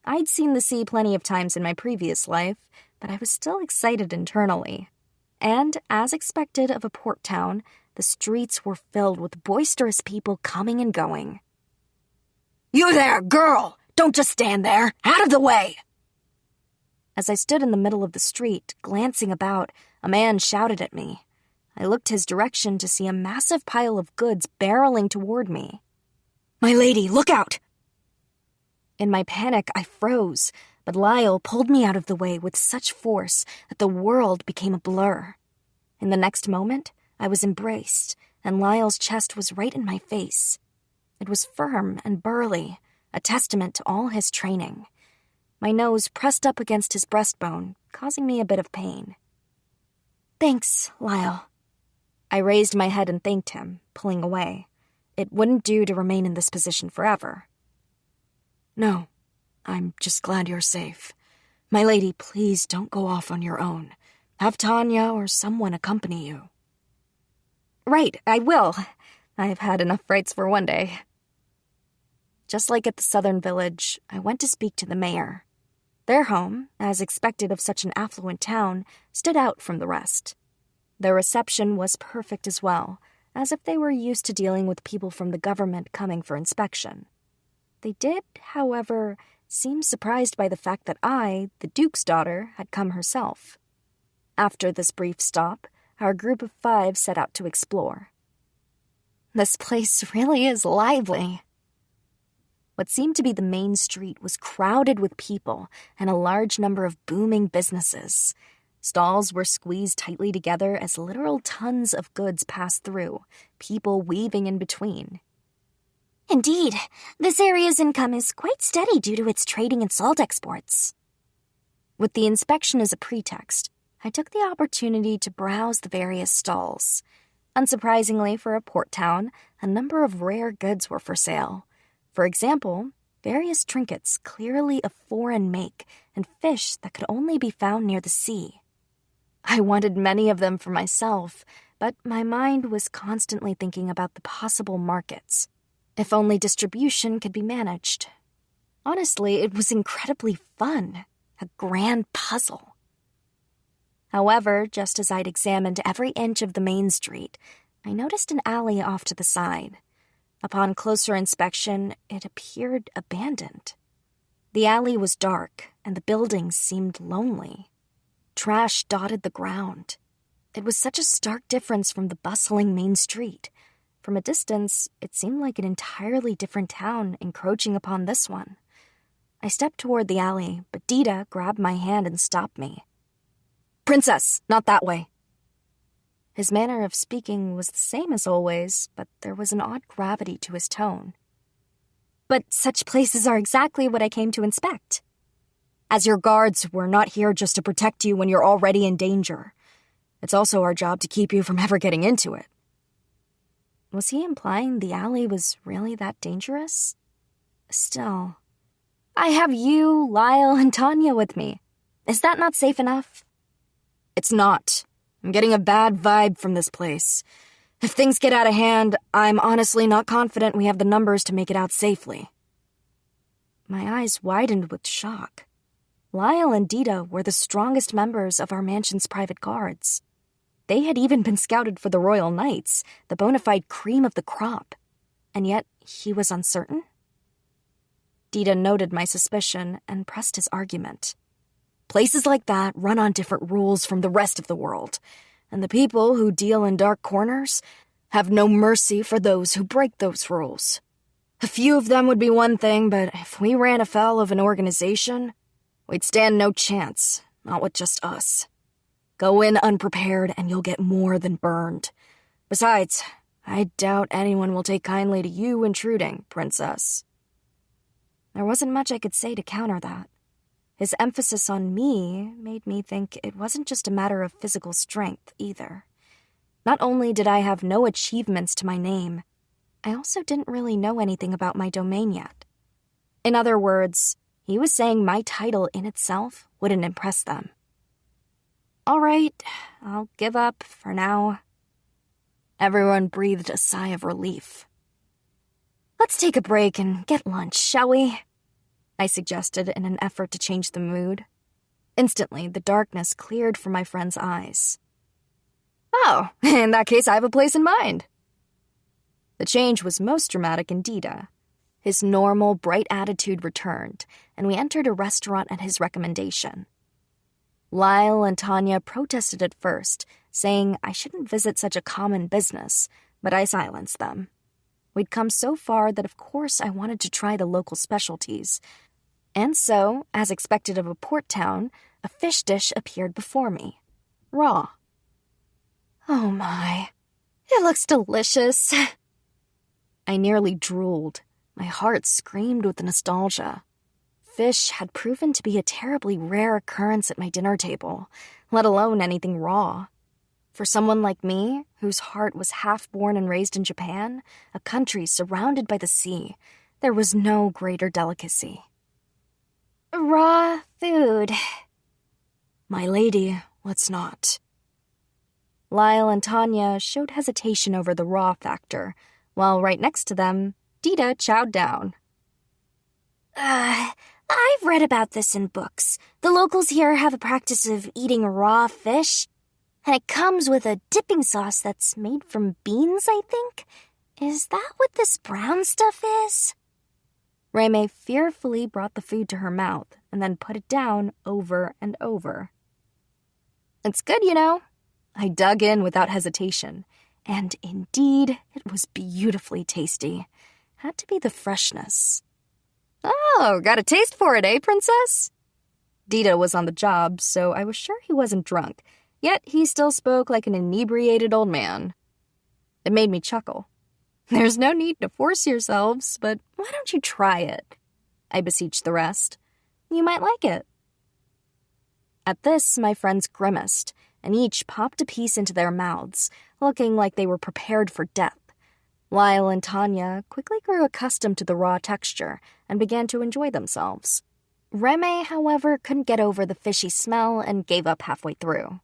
S1: I'd seen the sea plenty of times in my previous life, but I was still excited internally. And, as expected of a port town, the streets were filled with boisterous people coming and going.
S2: You there, girl! Don't just stand there! Out of the way!
S1: As I stood in the middle of the street, glancing about, a man shouted at me. I looked his direction to see a massive pile of goods barreling toward me.
S2: My lady, look out!
S1: In my panic, I froze, but Lyle pulled me out of the way with such force that the world became a blur. In the next moment, I was embraced, and Lyle's chest was right in my face. It was firm and burly, a testament to all his training. My nose pressed up against his breastbone, causing me a bit of pain. Thanks, Lyle. I raised my head and thanked him, pulling away. It wouldn't do to remain in this position forever.
S2: No, I'm just glad you're safe. My lady, please don't go off on your own. Have Tanya or someone accompany you.
S1: Right, I will. I've had enough frights for one day. Just like at the southern village, I went to speak to the mayor. Their home, as expected of such an affluent town, stood out from the rest. Their reception was perfect as well, as if they were used to dealing with people from the government coming for inspection. They did, however, seem surprised by the fact that I, the Duke's daughter, had come herself. After this brief stop, our group of 5 set out to explore. This place really is lively. What seemed to be the main street was crowded with people and a large number of booming businesses. Stalls were squeezed tightly together as literal tons of goods passed through, people weaving in between. Indeed, this area's income is quite steady due to its trading and salt exports. With the inspection as a pretext, I took the opportunity to browse the various stalls. Unsurprisingly for a port town, a number of rare goods were for sale. For example, various trinkets clearly of foreign make and fish that could only be found near the sea. I wanted many of them for myself, but my mind was constantly thinking about the possible markets. If only distribution could be managed. Honestly, it was incredibly fun, a grand puzzle. However, just as I'd examined every inch of the main street, I noticed an alley off to the side. Upon closer inspection, it appeared abandoned. The alley was dark, and the buildings seemed lonely. Trash dotted the ground. It was such a stark difference from the bustling main street. From a distance, it seemed like an entirely different town encroaching upon this one. I stepped toward the alley, but Dita grabbed my hand and stopped me. "Princess, not that way." His manner of speaking was the same as always, but there was an odd gravity to his tone. "But such places are exactly what I came to inspect. As your guards, we're not here just to protect you when you're already in danger. It's also our job to keep you from ever getting into it." Was he implying the alley was really that dangerous? Still, I have you, Lyle, and Tanya with me. Is that not safe enough?
S2: It's not. I'm getting a bad vibe from this place. If things get out of hand, I'm honestly not confident we have the numbers to make it out safely.
S1: My eyes widened with shock. Lyle and Dita were the strongest members of our mansion's private guards. They had even been scouted for the Royal Knights, the bona fide cream of the crop. And yet, he was uncertain? Dita noted my suspicion and pressed his argument.
S2: Places like that run on different rules from the rest of the world, and the people who deal in dark corners have no mercy for those who break those rules. A few of them would be one thing, but if we ran afoul of an organization, we'd stand no chance, not with just us. Go in unprepared and you'll get more than burned. Besides, I doubt anyone will take kindly to you intruding, Princess.
S1: There wasn't much I could say to counter that. His emphasis on me made me think it wasn't just a matter of physical strength, either. Not only did I have no achievements to my name, I also didn't really know anything about my domain yet. In other words, he was saying my title in itself wouldn't impress them. All right, I'll give up for now.
S2: Everyone breathed a sigh of relief.
S1: Let's take a break and get lunch, shall we? I suggested in an effort to change the mood. Instantly, the darkness cleared from my friend's eyes.
S2: Oh, in that case, I have a place in mind.
S1: The change was most dramatic in Dita. His normal, bright attitude returned, and we entered a restaurant at his recommendation. Lyle and Tanya protested at first, saying I shouldn't visit such a common business, but I silenced them. We'd come so far that of course I wanted to try the local specialties. And so, as expected of a port town, a fish dish appeared before me. Raw. Oh my, it looks delicious. I nearly drooled. My heart screamed with nostalgia. Fish had proven to be a terribly rare occurrence at my dinner table, let alone anything raw. For someone like me, whose heart was half born and raised in Japan, a country surrounded by the sea, there was no greater delicacy. Raw food.
S2: My lady, let's not.
S1: Lyle and Tanya showed hesitation over the raw factor, while right next to them, Dita chowed down. I've read about this in books. The locals here have a practice of eating raw fish, and it comes with a dipping sauce that's made from beans, I think. Is that what this brown stuff is? Reme fearfully brought the food to her mouth and then put it down over and over. It's good, you know. I dug in without hesitation, and indeed, it was beautifully tasty. Had to be the freshness. Oh, got a taste for it, eh, Princess? Dita was on the job, so I was sure he wasn't drunk, yet he still spoke like an inebriated old man. It made me chuckle. There's no need to force yourselves, but why don't you try it? I beseeched the rest. You might like it. At this, my friends grimaced, and each popped a piece into their mouths, looking like they were prepared for death. Lyle and Tanya quickly grew accustomed to the raw texture and began to enjoy themselves. Reme, however, couldn't get over the fishy smell and gave up halfway through.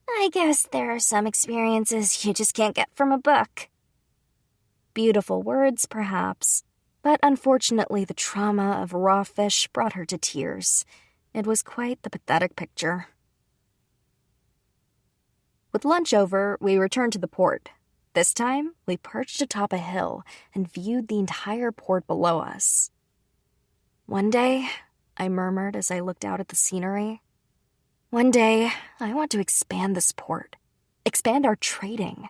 S1: I guess there are some experiences you just can't get from a book. Beautiful words, perhaps, but unfortunately the trauma of raw fish brought her to tears. It was quite the pathetic picture. With lunch over, we returned to the port. This time, we perched atop a hill and viewed the entire port below us. One day, I murmured as I looked out at the scenery, One day, I want to expand this port, expand our trading,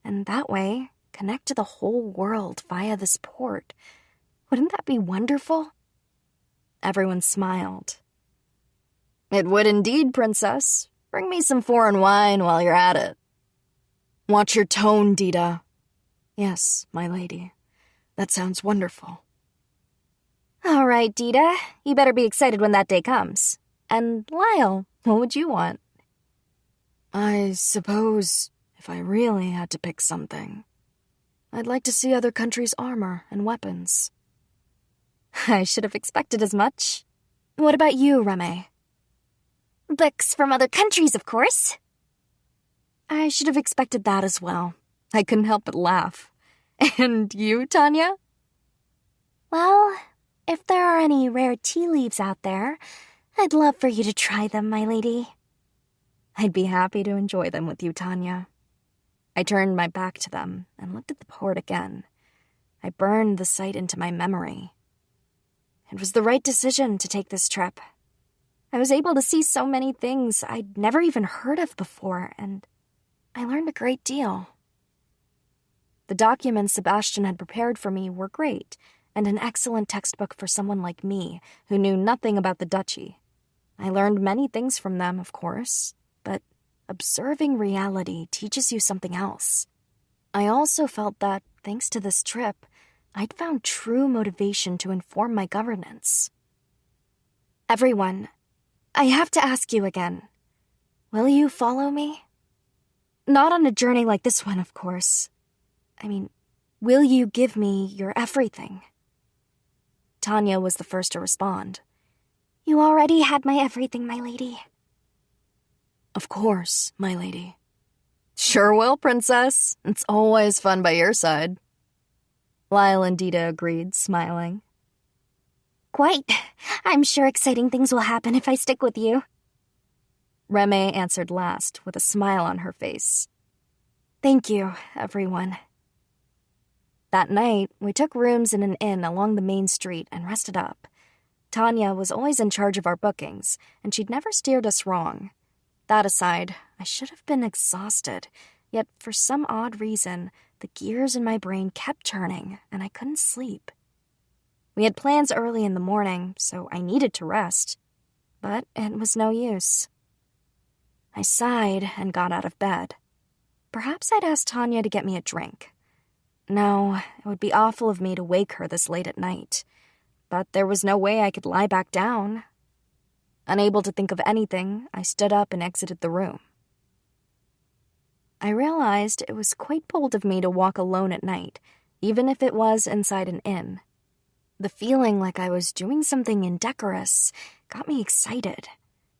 S1: and that way, connect to the whole world via this port. Wouldn't that be wonderful? Everyone smiled.
S2: It would indeed, Princess. Bring me some foreign wine while you're at it. Watch your tone, Dita. Yes, my lady. That sounds wonderful.
S1: All right, Dita. You better be excited when that day comes. And Lyle, what would you want?
S2: I suppose if I really had to pick something, I'd like to see other countries' armor and weapons.
S1: I should have expected as much. What about you, Reme?
S3: Books from other countries, of course.
S1: I should have expected that as well. I couldn't help but laugh. And you, Tanya?
S3: Well, if there are any rare tea leaves out there, I'd love for you to try them, my lady.
S1: I'd be happy to enjoy them with you, Tanya. I turned my back to them and looked at the port again. I burned the sight into my memory. It was the right decision to take this trip. I was able to see so many things I'd never even heard of before, and I learned a great deal. The documents Sebastian had prepared for me were great, and an excellent textbook for someone like me who knew nothing about the duchy. I learned many things from them, of course, but observing reality teaches you something else. I also felt that, thanks to this trip, I'd found true motivation to inform my governance. Everyone, I have to ask you again. Will you follow me? Not on a journey like this one, of course. I mean, will you give me your everything? Tanya was the first to respond.
S3: You already had my everything, my lady.
S2: Of course, my lady. Sure will, Princess. It's always fun by your side.
S1: Lyle and Dita agreed, smiling.
S3: Quite. I'm sure exciting things will happen if I stick with you.
S1: Reme answered last, with a smile on her face. Thank you, everyone. That night, we took rooms in an inn along the main street and rested up. Tanya was always in charge of our bookings, and she'd never steered us wrong. That aside, I should have been exhausted, yet for some odd reason, the gears in my brain kept turning, and I couldn't sleep. We had plans early in the morning, so I needed to rest, but it was no use. I sighed and got out of bed. Perhaps I'd ask Tanya to get me a drink. No, it would be awful of me to wake her this late at night. But there was no way I could lie back down. Unable to think of anything, I stood up and exited the room. I realized it was quite bold of me to walk alone at night, even if it was inside an inn. The feeling like I was doing something indecorous got me excited.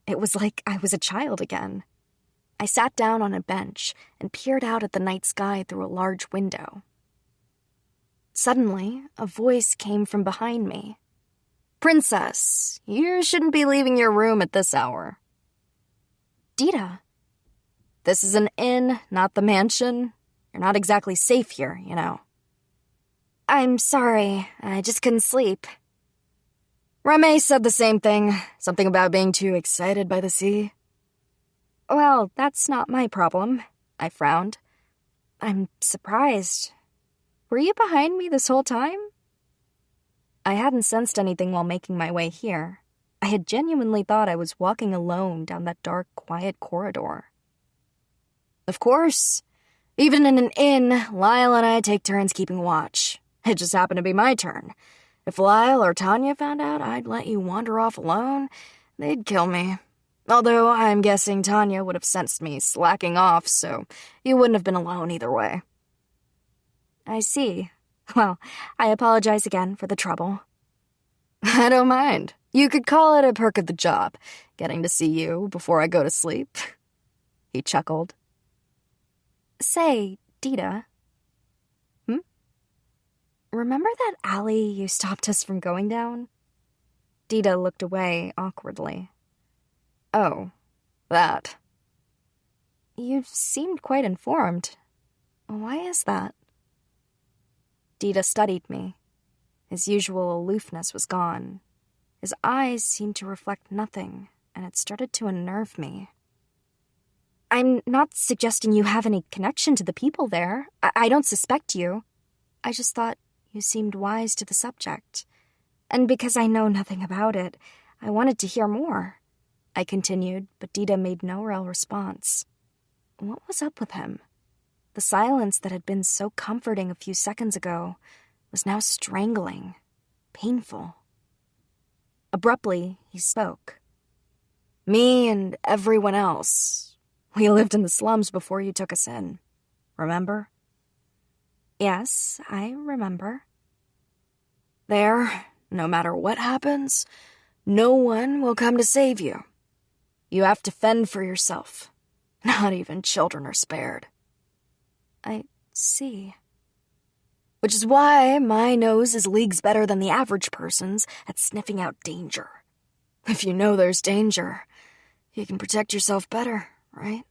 S1: It was like I was a child again. I sat down on a bench and peered out at the night sky through a large window. Suddenly, a voice came from behind me.
S2: Princess, you shouldn't be leaving your room at this hour.
S1: Dita.
S2: This is an inn, not the mansion. You're not exactly safe here, you know.
S1: I'm sorry, I just couldn't sleep.
S2: Reme said the same thing, something about being too excited by the sea.
S1: Well, that's not my problem, I frowned. I'm surprised. Were you behind me this whole time? I hadn't sensed anything while making my way here. I had genuinely thought I was walking alone down that dark, quiet corridor.
S2: Of course. Even in an inn, Lyle and I take turns keeping watch. It just happened to be my turn. If Lyle or Tanya found out I'd let you wander off alone, they'd kill me. Although I'm guessing Tanya would have sensed me slacking off, so you wouldn't have been alone either way.
S1: I see. Well, I apologize again for the trouble.
S2: I don't mind. You could call it a perk of the job, getting to see you before I go to sleep. He chuckled.
S1: Say, Dita. Remember that alley you stopped us from going down? Dita looked away awkwardly.
S2: Oh, that.
S1: You seemed quite informed. Why is that? Dita studied me. His usual aloofness was gone. His eyes seemed to reflect nothing, and it started to unnerve me. I'm not suggesting you have any connection to the people there. I don't suspect you. I just thought you seemed wise to the subject. And because I know nothing about it, I wanted to hear more. I continued, but Dita made no real response. What was up with him? The silence that had been so comforting a few seconds ago was now strangling, painful. Abruptly, he spoke. Me and everyone else. We lived in the slums before you took us in. Remember? Yes, I remember. There, no matter what happens, no one will come to save you. You have to fend for yourself. Not even children are spared. I see. Which is why my nose is leagues better than the average person's at sniffing out danger. If you know there's danger, you can protect yourself better, right?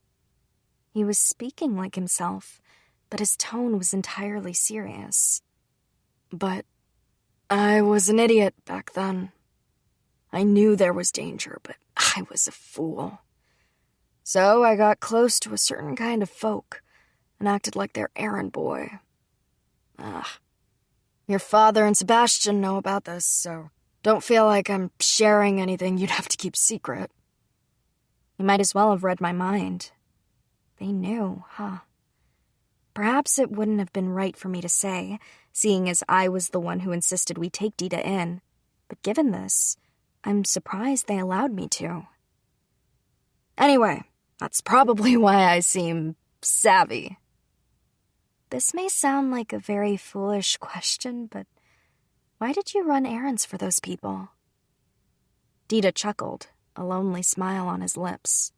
S1: He was speaking like himself, but his tone was entirely serious. But I was an idiot back then. I knew there was danger, but I was a fool. So I got close to a certain kind of folk and acted like their errand boy. Your father and Sebastian know about this, so don't feel like I'm sharing anything you'd have to keep secret. You might as well have read my mind. They knew, huh? Perhaps it wouldn't have been right for me to say, seeing as I was the one who insisted we take Dita in. But given this, I'm surprised they allowed me to. Anyway, that's probably why I seem savvy. This may sound like a very foolish question, but why did you run errands for those people? Dita chuckled, a lonely smile on his lips.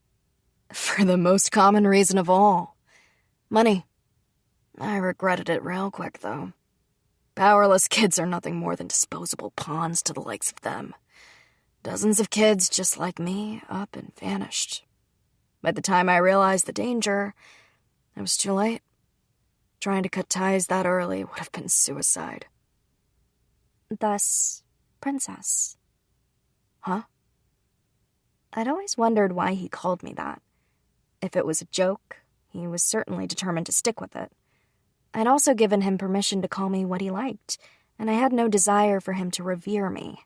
S1: For the most common reason of all. Money. I regretted it real quick, though. Powerless kids are nothing more than disposable pawns to the likes of them. Dozens of kids just like me up and vanished. By the time I realized the danger, it was too late. Trying to cut ties that early would have been suicide. Thus, Princess. Huh? I'd always wondered why he called me that. If it was a joke, he was certainly determined to stick with it. I'd also given him permission to call me what he liked, and I had no desire for him to revere me.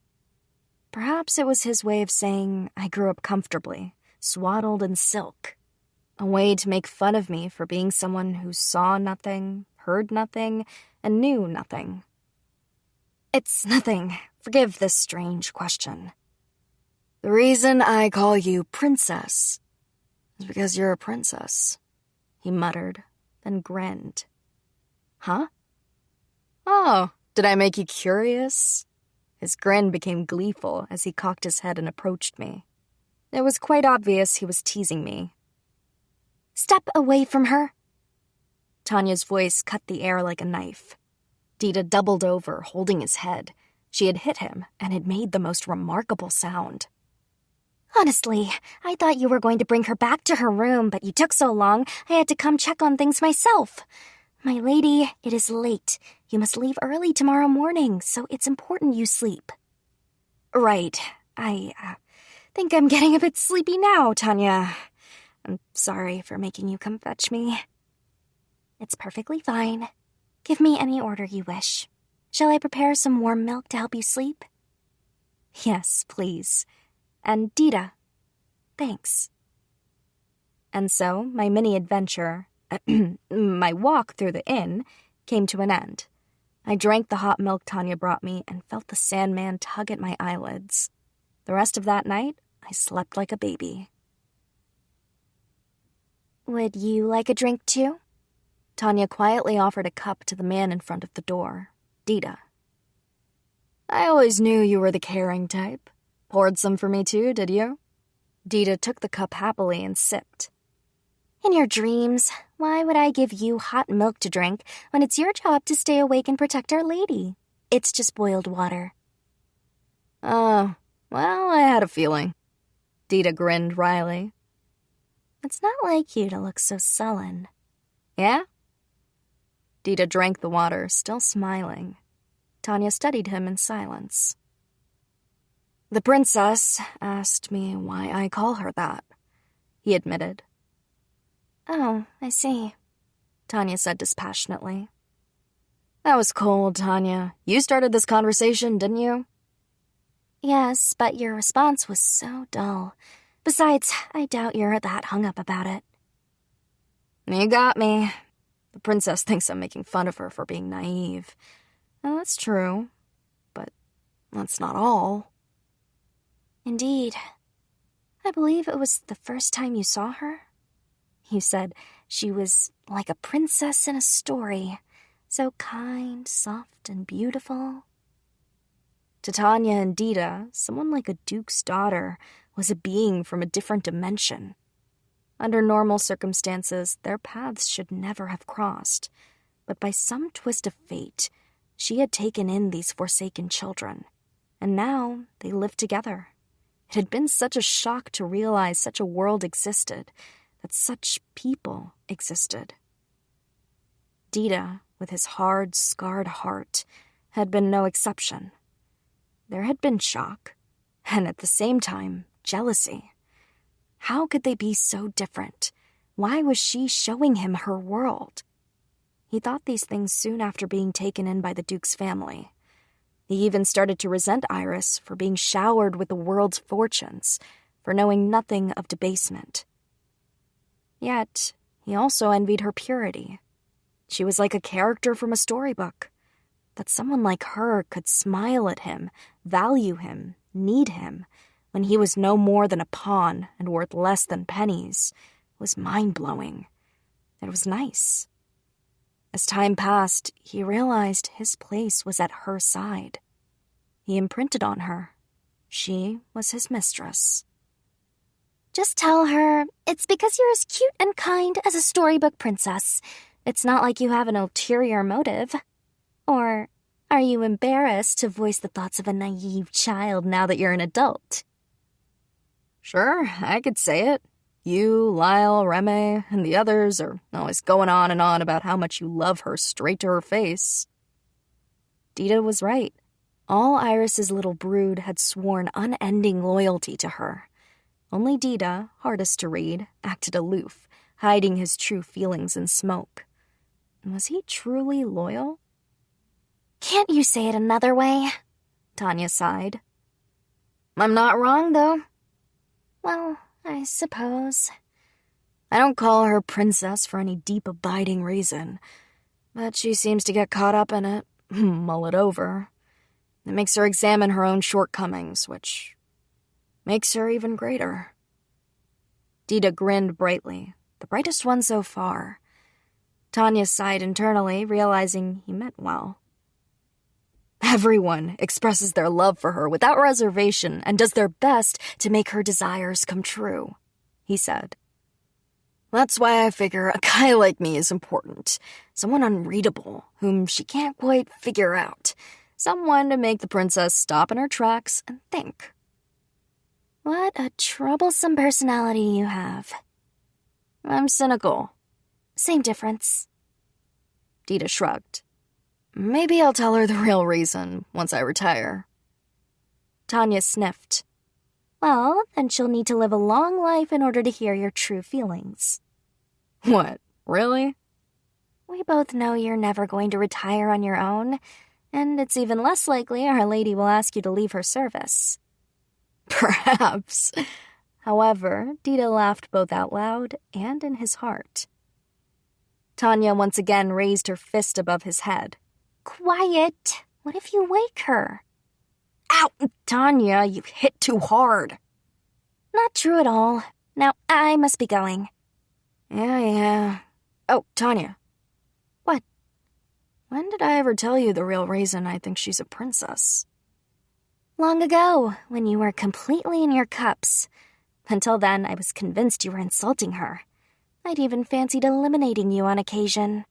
S1: Perhaps it was his way of saying I grew up comfortably, swaddled in silk. A way to make fun of me for being someone who saw nothing, heard nothing, and knew nothing. It's nothing. Forgive this strange question. The reason I call you Princess is because you're a princess, he muttered, then grinned. Huh? Oh, did I make you curious? His grin became gleeful as he cocked his head and approached me. It was quite obvious he was teasing me. Step away from her. Tanya's voice cut the air like a knife. Dita doubled over, holding his head. She had hit him and had made the most remarkable sound. Honestly, I thought you were going to bring her back to her room, but you took so long, I had to come check on things myself. My lady, it is late. You must leave early tomorrow morning, so it's important you sleep. Right. I think I'm getting a bit sleepy now, Tanya. I'm sorry for making you come fetch me. It's perfectly fine. Give me any order you wish. Shall I prepare some warm milk to help you sleep? Yes, please. And Dita, thanks. And so my mini-adventure, my walk through the inn, came to an end. I drank the hot milk Tanya brought me and felt the Sandman tug at my eyelids. The rest of that night, I slept like a baby. Would you like a drink too? Tanya quietly offered a cup to the man in front of the door, Dita. I always knew you were the caring type. Poured some for me too, did you? Dita took the cup happily and sipped. In your dreams, why would I give you hot milk to drink when it's your job to stay awake and protect Our Lady? It's just boiled water. Oh, well, I had a feeling. Dita grinned wryly. It's not like you to look so sullen. Yeah? Dita drank the water, still smiling. Tanya studied him in silence.
S2: The princess asked me why I call her that, he admitted.
S1: Oh, I see, Tanya said dispassionately.
S2: That was cold, Tanya. You started this conversation, didn't you?
S1: Yes, but your response was so dull. Besides, I doubt you're that hung up about it.
S2: You got me. The princess thinks I'm making fun of her for being naive. And that's true, but that's not all.
S1: Indeed. I believe it was the first time you saw her. You said she was like a princess in a story, so kind, soft, and beautiful.
S2: To Tanya and Dita, someone like a duke's daughter was a being from a different dimension. Under normal circumstances, their paths should never have crossed, but by some twist of fate, she had taken in these forsaken children, and now they lived together. It had been such a shock to realize such a world existed, that such people existed. Dita, with his hard, scarred heart, had been no exception. There had been shock, and at the same time, jealousy. How could they be so different? Why was she showing him her world? He thought these things soon after being taken in by the Duke's family. He even started to resent Iris for being showered with the world's fortunes, for knowing nothing of debasement. Yet, he also envied her purity. She was like a character from a storybook. That someone like her could smile at him, value him, need him, when he was no more than a pawn and worth less than pennies, was mind-blowing. It was nice. As time passed, he realized his place was at her side. He imprinted on her. She was his mistress.
S1: Just tell her it's because you're as cute and kind as a storybook princess. It's not like you have an ulterior motive. Or are you embarrassed to voice the thoughts of a naive child now that you're an adult?
S2: Sure, I could say it. You, Lyle, Reme, and the others are always going on and on about how much you love her straight to her face. Dita was right. All Iris's little brood had sworn unending loyalty to her. Only Dita, hardest to read, acted aloof, hiding his true feelings in smoke. Was he truly loyal?
S1: Can't you say it another way?
S2: Tanya sighed. I'm not wrong, though.
S1: Well, I suppose.
S2: I don't call her princess for any deep, abiding reason, but she seems to get caught up in it, mull it over. It makes her examine her own shortcomings, which makes her even greater. Dita grinned brightly, the brightest one so far. Tanya sighed internally, realizing he meant well. Everyone expresses their love for her without reservation and does their best to make her desires come true, he said. That's why I figure a guy like me is important. Someone unreadable, whom she can't quite figure out. Someone to make the princess stop in her tracks and think.
S1: What a troublesome personality you have.
S2: I'm cynical.
S1: Same difference.
S2: Dita shrugged. Maybe I'll tell her the real reason once I retire. Tanya sniffed.
S1: Well, then she'll need to live a long life in order to hear your true feelings.
S2: What, really?
S1: We both know you're never going to retire on your own, and it's even less likely Our Lady will ask you to leave her service.
S2: Perhaps. However, Dita laughed both out loud and in his heart. Tanya once again raised her fist above his head.
S1: Quiet. What if you wake her?
S2: Ow, Tanya, you hit too hard.
S1: Not true at all. Now, I must be going.
S2: Yeah. Oh, Tanya.
S1: What?
S2: When did I ever tell you the real reason I think she's a princess?
S1: Long ago, when you were completely in your cups. Until then, I was convinced you were insulting her. I'd even fancied eliminating you on occasion.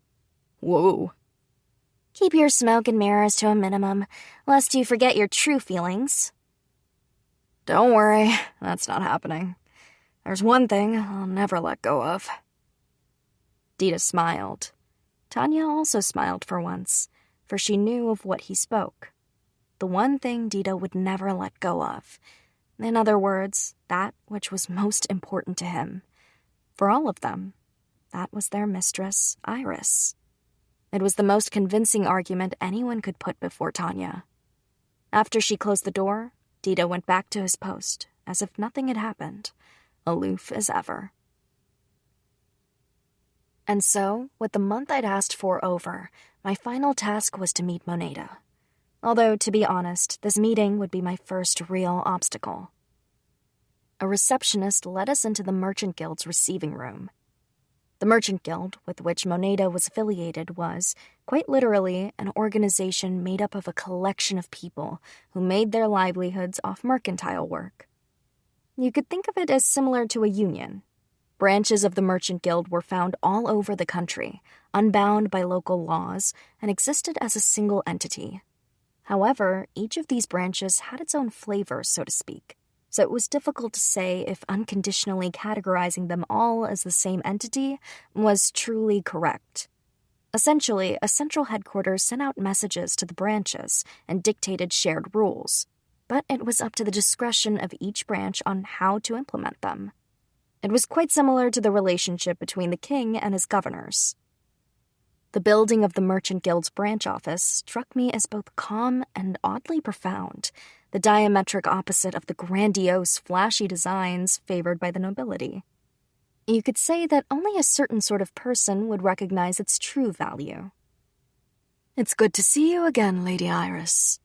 S2: Whoa.
S1: Keep your smoke and mirrors to a minimum, lest you forget your true feelings.
S2: Don't worry, that's not happening. There's one thing I'll never let go of. Dita smiled. Tanya also smiled for once, for she knew of what he spoke.
S1: the one thing Dita would never let go of. In other words, that which was most important to him. For all of them, that was their mistress, Iris. It was the most convincing argument anyone could put before Tanya. After she closed the door, Dita went back to his post, as if nothing had happened, aloof as ever. And so, with the month I'd asked for over, my final task was to meet Moneda. Although, to be honest, this meeting would be my first real obstacle. A receptionist led us into the Merchant Guild's receiving room. The Merchant Guild, with which Moneda was affiliated, was, quite literally, an organization made up of a collection of people who made their livelihoods off mercantile work. You could think of it as similar to a union. Branches of the Merchant Guild were found all over the country, unbound by local laws, and existed as a single entity. However, each of these branches had its own flavor, so to speak, so it was difficult to say if unconditionally categorizing them all as the same entity was truly correct. Essentially, a central headquarters sent out messages to the branches and dictated shared rules, but it was up to the discretion of each branch on how to implement them. It was quite similar to the relationship between the king and his governors. The building of the Merchant Guild's branch office struck me as both calm and oddly profound, the diametric opposite of the grandiose, flashy designs favored by the nobility. You could say that only a certain sort of person would recognize its true value.
S2: "It's good to see you again, Lady Iris."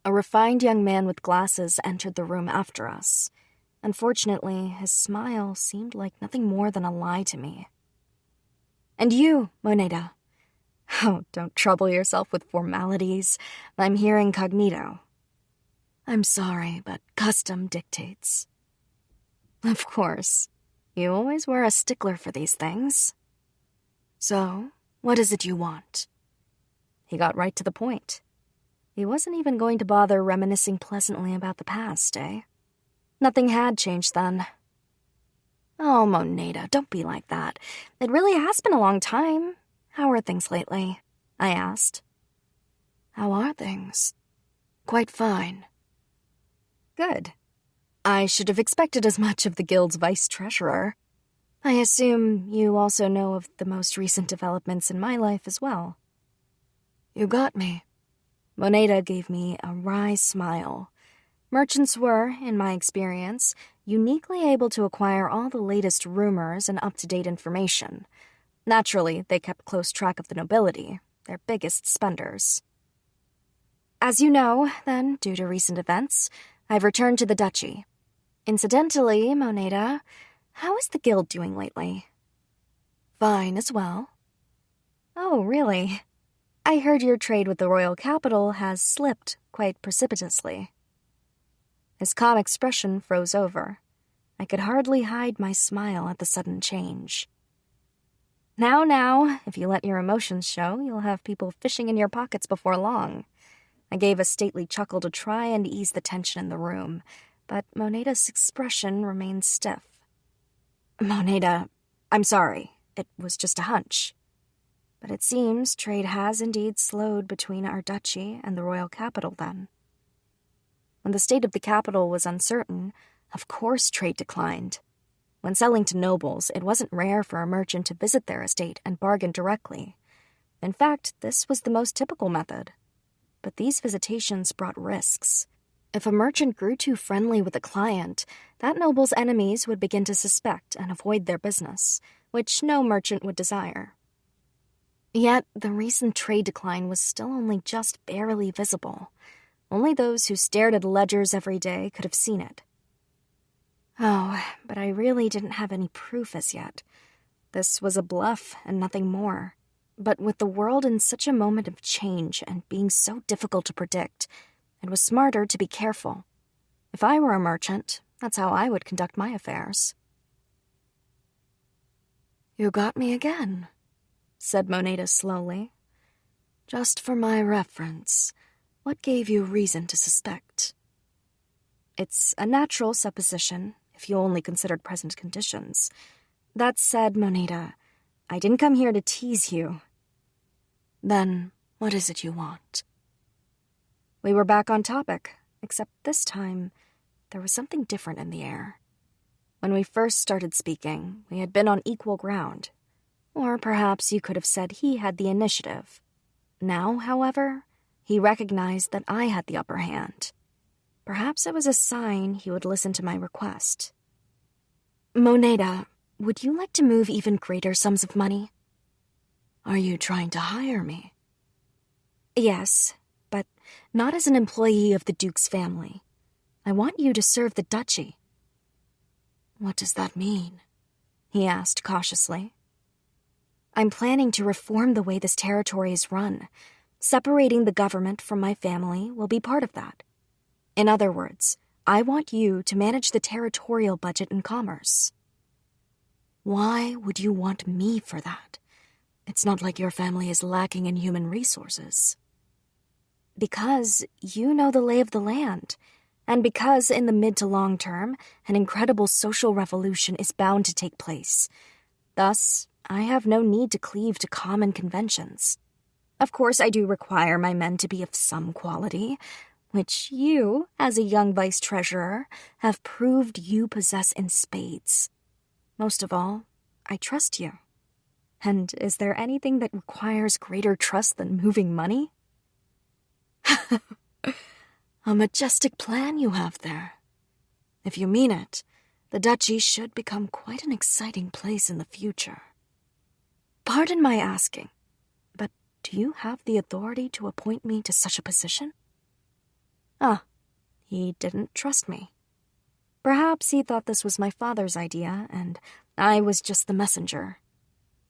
S1: A refined young man with glasses entered the room after us. Unfortunately, his smile seemed like nothing more than a lie to me. "And you, Moneda." "Oh, don't trouble yourself with formalities. I'm here incognito."
S2: "I'm sorry, but custom dictates."
S1: "Of course. You always were a stickler for these things."
S2: "So, what is it you want?"
S1: He got right to the point. He wasn't even going to bother reminiscing pleasantly about the past, eh? Nothing had changed then.
S2: "Oh, Moneda, don't be like that.
S1: It really has been a long time. How are things lately?" I asked.
S2: "How are things?" "Quite fine."
S1: Good. I should have expected as much of the Guild's vice-treasurer. I assume you also know of the most recent developments in my life as well.
S2: "You got me."
S1: Moneda gave me a wry smile. Merchants were, in my experience, uniquely able to acquire all the latest rumors and up-to-date information. Naturally, they kept close track of the nobility, their biggest spenders. As you know, then, due to recent events, I've returned to the duchy. Incidentally, Moneda, how is the Guild doing lately?
S2: "Fine as well."
S1: "Oh, really? I heard your trade with the royal capital has slipped quite precipitously." His calm expression froze over. I could hardly hide my smile at the sudden change. Now, if you let your emotions show, you'll have people fishing in your pockets before long." I gave a stately chuckle to try and ease the tension in the room, but Moneda's expression remained stiff. "Moneda, I'm sorry. It was just a hunch. But it seems trade has indeed slowed between our duchy and the royal capital then. When the state of the capital was uncertain, of course trade declined. When selling to nobles, it wasn't rare for a merchant to visit their estate and bargain directly. In fact, this was the most typical method. But these visitations brought risks. If a merchant grew too friendly with a client, that noble's enemies would begin to suspect and avoid their business, which no merchant would desire. Yet, the recent trade decline was still only just barely visible. Only those who stared at ledgers every day could have seen it. Oh, but I really didn't have any proof as yet. This was a bluff and nothing more. But with the world in such a moment of change and being so difficult to predict, it was smarter to be careful. If I were a merchant, that's how I would conduct my affairs.
S2: "You got me again," said Moneda slowly. "Just for my reference, what gave you reason to suspect?"
S1: It's a natural supposition, if you only considered present conditions. That said, Moneda, I didn't come here to tease you.
S2: "Then, what is it you want?"
S1: We were back on topic, except this time, there was something different in the air. When we first started speaking, we had been on equal ground. Or perhaps you could have said he had the initiative. Now, however, he recognized that I had the upper hand. Perhaps it was a sign he would listen to my request. Moneda, would you like to move even greater sums of money?
S2: Are you trying to hire me?
S1: Yes, but not as an employee of the Duke's family. I want you to serve the duchy.
S2: What does that mean?
S1: He asked cautiously. I'm planning to reform the way this territory is run. Separating the government from my family will be part of that. In other words, I want you to manage the territorial budget and commerce.
S2: Why would you want me for that? It's not like your family is lacking in human resources.
S1: Because you know the lay of the land, and because in the mid to long term, an incredible social revolution is bound to take place. Thus, I have no need to cleave to common conventions. Of course, I do require my men to be of some quality, which you, as a young vice treasurer, have proved you possess in spades. Most of all, I trust you. And is there anything that requires greater trust than moving money?
S2: A majestic plan you have there. If you mean it, the duchy should become quite an exciting place in the future.
S1: Pardon my asking, but do you have the authority to appoint me to such a position? He didn't trust me. Perhaps he thought this was my father's idea, and I was just the messenger.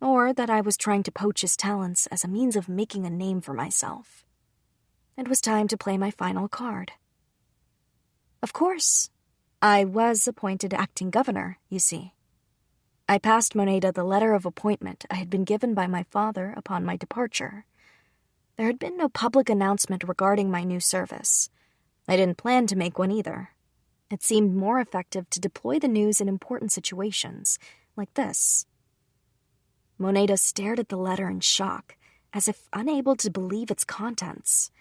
S1: Or that I was trying to poach his talents as a means of making a name for myself. It was time to play my final card. Of course, I was appointed acting governor, you see. I passed Moneda the letter of appointment I had been given by my father upon my departure. There had been no public announcement regarding my new service. I didn't plan to make one either. It seemed more effective to deploy the news in important situations, like this. Moneda stared at the letter in shock, as if unable to believe its contents.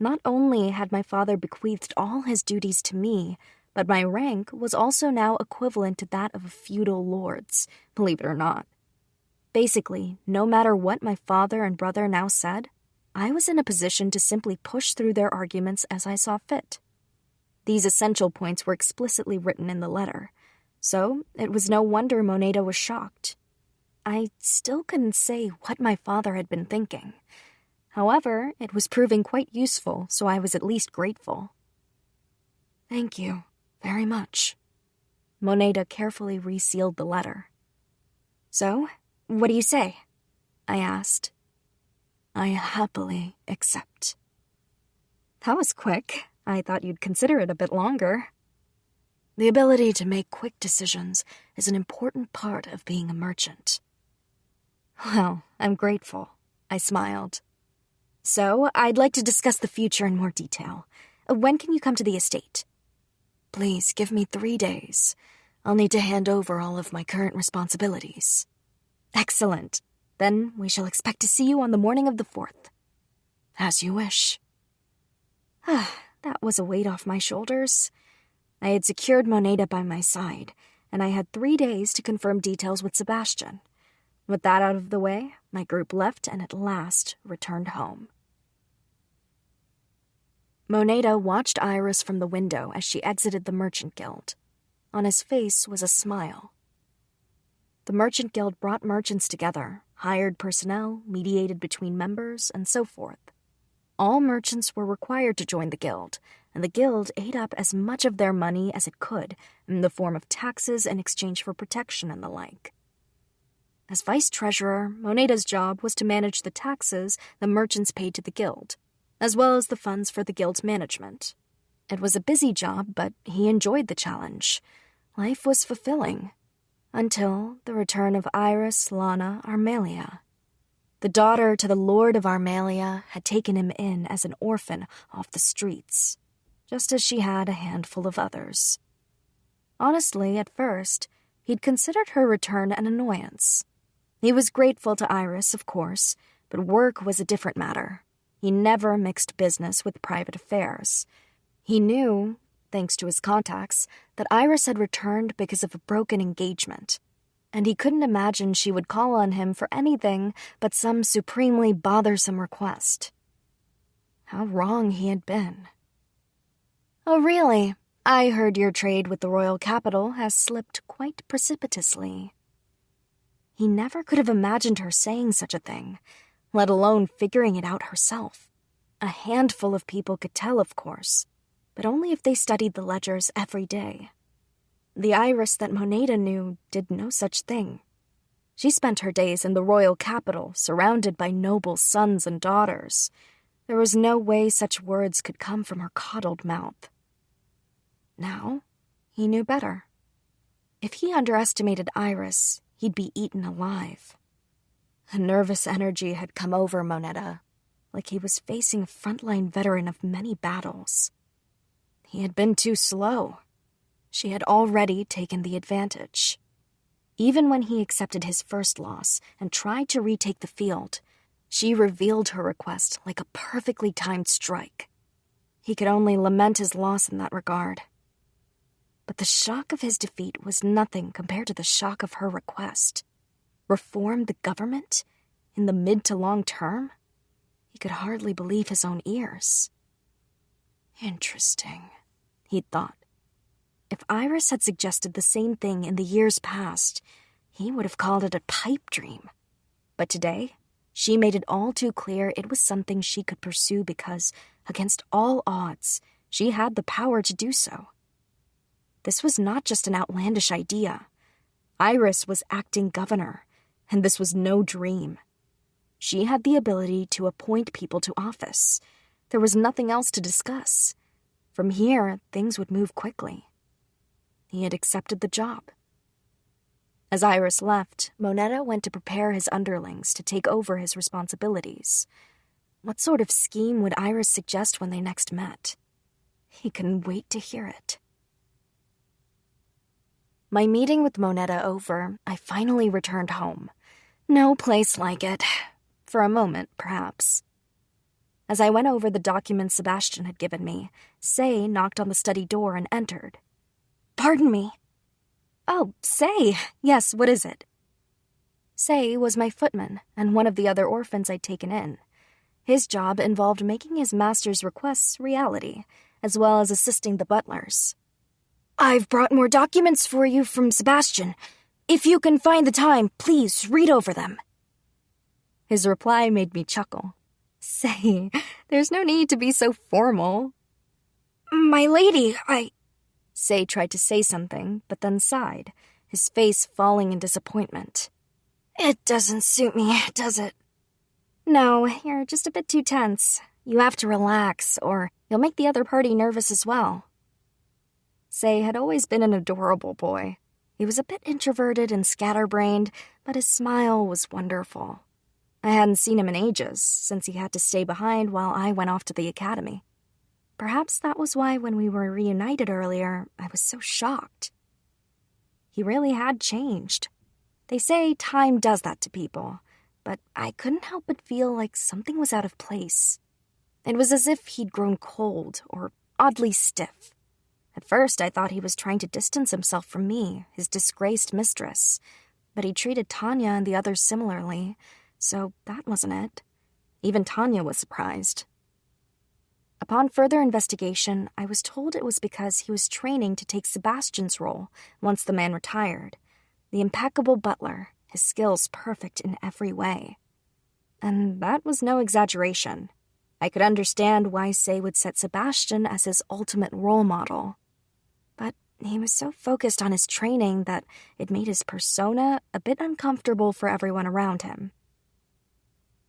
S1: Not only had my father bequeathed all his duties to me, but my rank was also now equivalent to that of a feudal lord's, believe it or not. Basically, no matter what my father and brother now said, I was in a position to simply push through their arguments as I saw fit. These essential points were explicitly written in the letter, so it was no wonder Moneda was shocked. I still couldn't say what my father had been thinking. However, it was proving quite useful, so I was at least grateful.
S2: Thank you very much.
S1: Moneda carefully resealed the letter. So, what do you say? I asked.
S2: I happily accept.
S1: That was quick. I thought you'd consider it a bit longer.
S2: The ability to make quick decisions is an important part of being a merchant.
S1: Well, I'm grateful. I smiled. So, I'd like to discuss the future in more detail. When can you come to the estate?
S2: Please give me 3 days. I'll need to hand over all of my current responsibilities.
S1: Excellent. Then we shall expect to see you on the morning of the 4th.
S2: As you wish.
S1: That was a weight off my shoulders. I had secured Moneda by my side, and I had 3 days to confirm details with Sebastian. With that out of the way, my group left and at last returned home. Moneda watched Iris from the window as she exited the Merchant Guild. On his face was a smile. The Merchant Guild brought merchants together, hired personnel, mediated between members, and so forth. All merchants were required to join the guild, and the guild ate up as much of their money as it could in the form of taxes in exchange for protection and the like. As vice treasurer, Moneda's job was to manage the taxes the merchants paid to the guild, as well as the funds for the guild's management. It was a busy job, but he enjoyed the challenge. Life was fulfilling. Until the return of Iris Lana Armelia. The daughter to the Lord of Armelia had taken him in as an orphan off the streets, just as she had a handful of others. Honestly, at first, he'd considered her return an annoyance. He was grateful to Iris, of course, but work was a different matter. He never mixed business with private affairs. He knew, thanks to his contacts, that Iris had returned because of a broken engagement, and he couldn't imagine she would call on him for anything but some supremely bothersome request. How wrong he had been. "Oh, really? I heard your trade with the royal capital has slipped quite precipitously." He never could have imagined her saying such a thing, let alone figuring it out herself. A handful of people could tell, of course, but only if they studied the ledgers every day. The Iris that Moneda knew did no such thing. She spent her days in the royal capital, surrounded by noble sons and daughters. There was no way such words could come from her coddled mouth. Now, he knew better. If he underestimated Iris, he'd be eaten alive. A nervous energy had come over Moneda, like he was facing a frontline veteran of many battles. He had been too slow. She had already taken the advantage. Even when he accepted his first loss and tried to retake the field, she revealed her request like a perfectly timed strike. He could only lament his loss in that regard. But the shock of his defeat was nothing compared to the shock of her request. Reform the government in the mid to long term? He could hardly believe his own ears. Interesting, he'd thought. If Iris had suggested the same thing in the years past, he would have called it a pipe dream. But today, she made it all too clear it was something she could pursue because, against all odds, she had the power to do so. This was not just an outlandish idea. Iris was acting governor, and this was no dream. She had the ability to appoint people to office. There was nothing else to discuss. From here, things would move quickly. He had accepted the job. As Iris left, Moneda went to prepare his underlings to take over his responsibilities. What sort of scheme would Iris suggest when they next met? He couldn't wait to hear it. My meeting with Moneda over, I finally returned home. No place like it. For a moment, perhaps. As I went over the documents Sebastian had given me, Say knocked on the study door and entered. "Pardon me." "Oh, Say. Yes, what is it?" Say was my footman and one of the other orphans I'd taken in. His job involved making his master's requests reality, as well as assisting the butlers. "I've brought more documents for you from Sebastian. If you can find the time, please read over them." His reply made me chuckle. "Say, there's no need to be so formal." "My lady, Say tried to say something, but then sighed, his face falling in disappointment. "It doesn't suit me, does it?" "No, you're just a bit too tense. You have to relax, or you'll make the other party nervous as well." Say had always been an adorable boy. He was a bit introverted and scatterbrained, but his smile was wonderful. I hadn't seen him in ages, since he had to stay behind while I went off to the academy. Perhaps that was why when we were reunited earlier, I was so shocked. He really had changed. They say time does that to people, but I couldn't help but feel like something was out of place. It was as if he'd grown cold or oddly stiff. At first, I thought he was trying to distance himself from me, his disgraced mistress, but he treated Tanya and the others similarly, so that wasn't it. Even Tanya was surprised. Upon further investigation, I was told it was because he was training to take Sebastian's role once the man retired. The impeccable butler, his skills perfect in every way. And that was no exaggeration. I could understand why Say would set Sebastian as his ultimate role model. But he was so focused on his training that it made his persona a bit uncomfortable for everyone around him.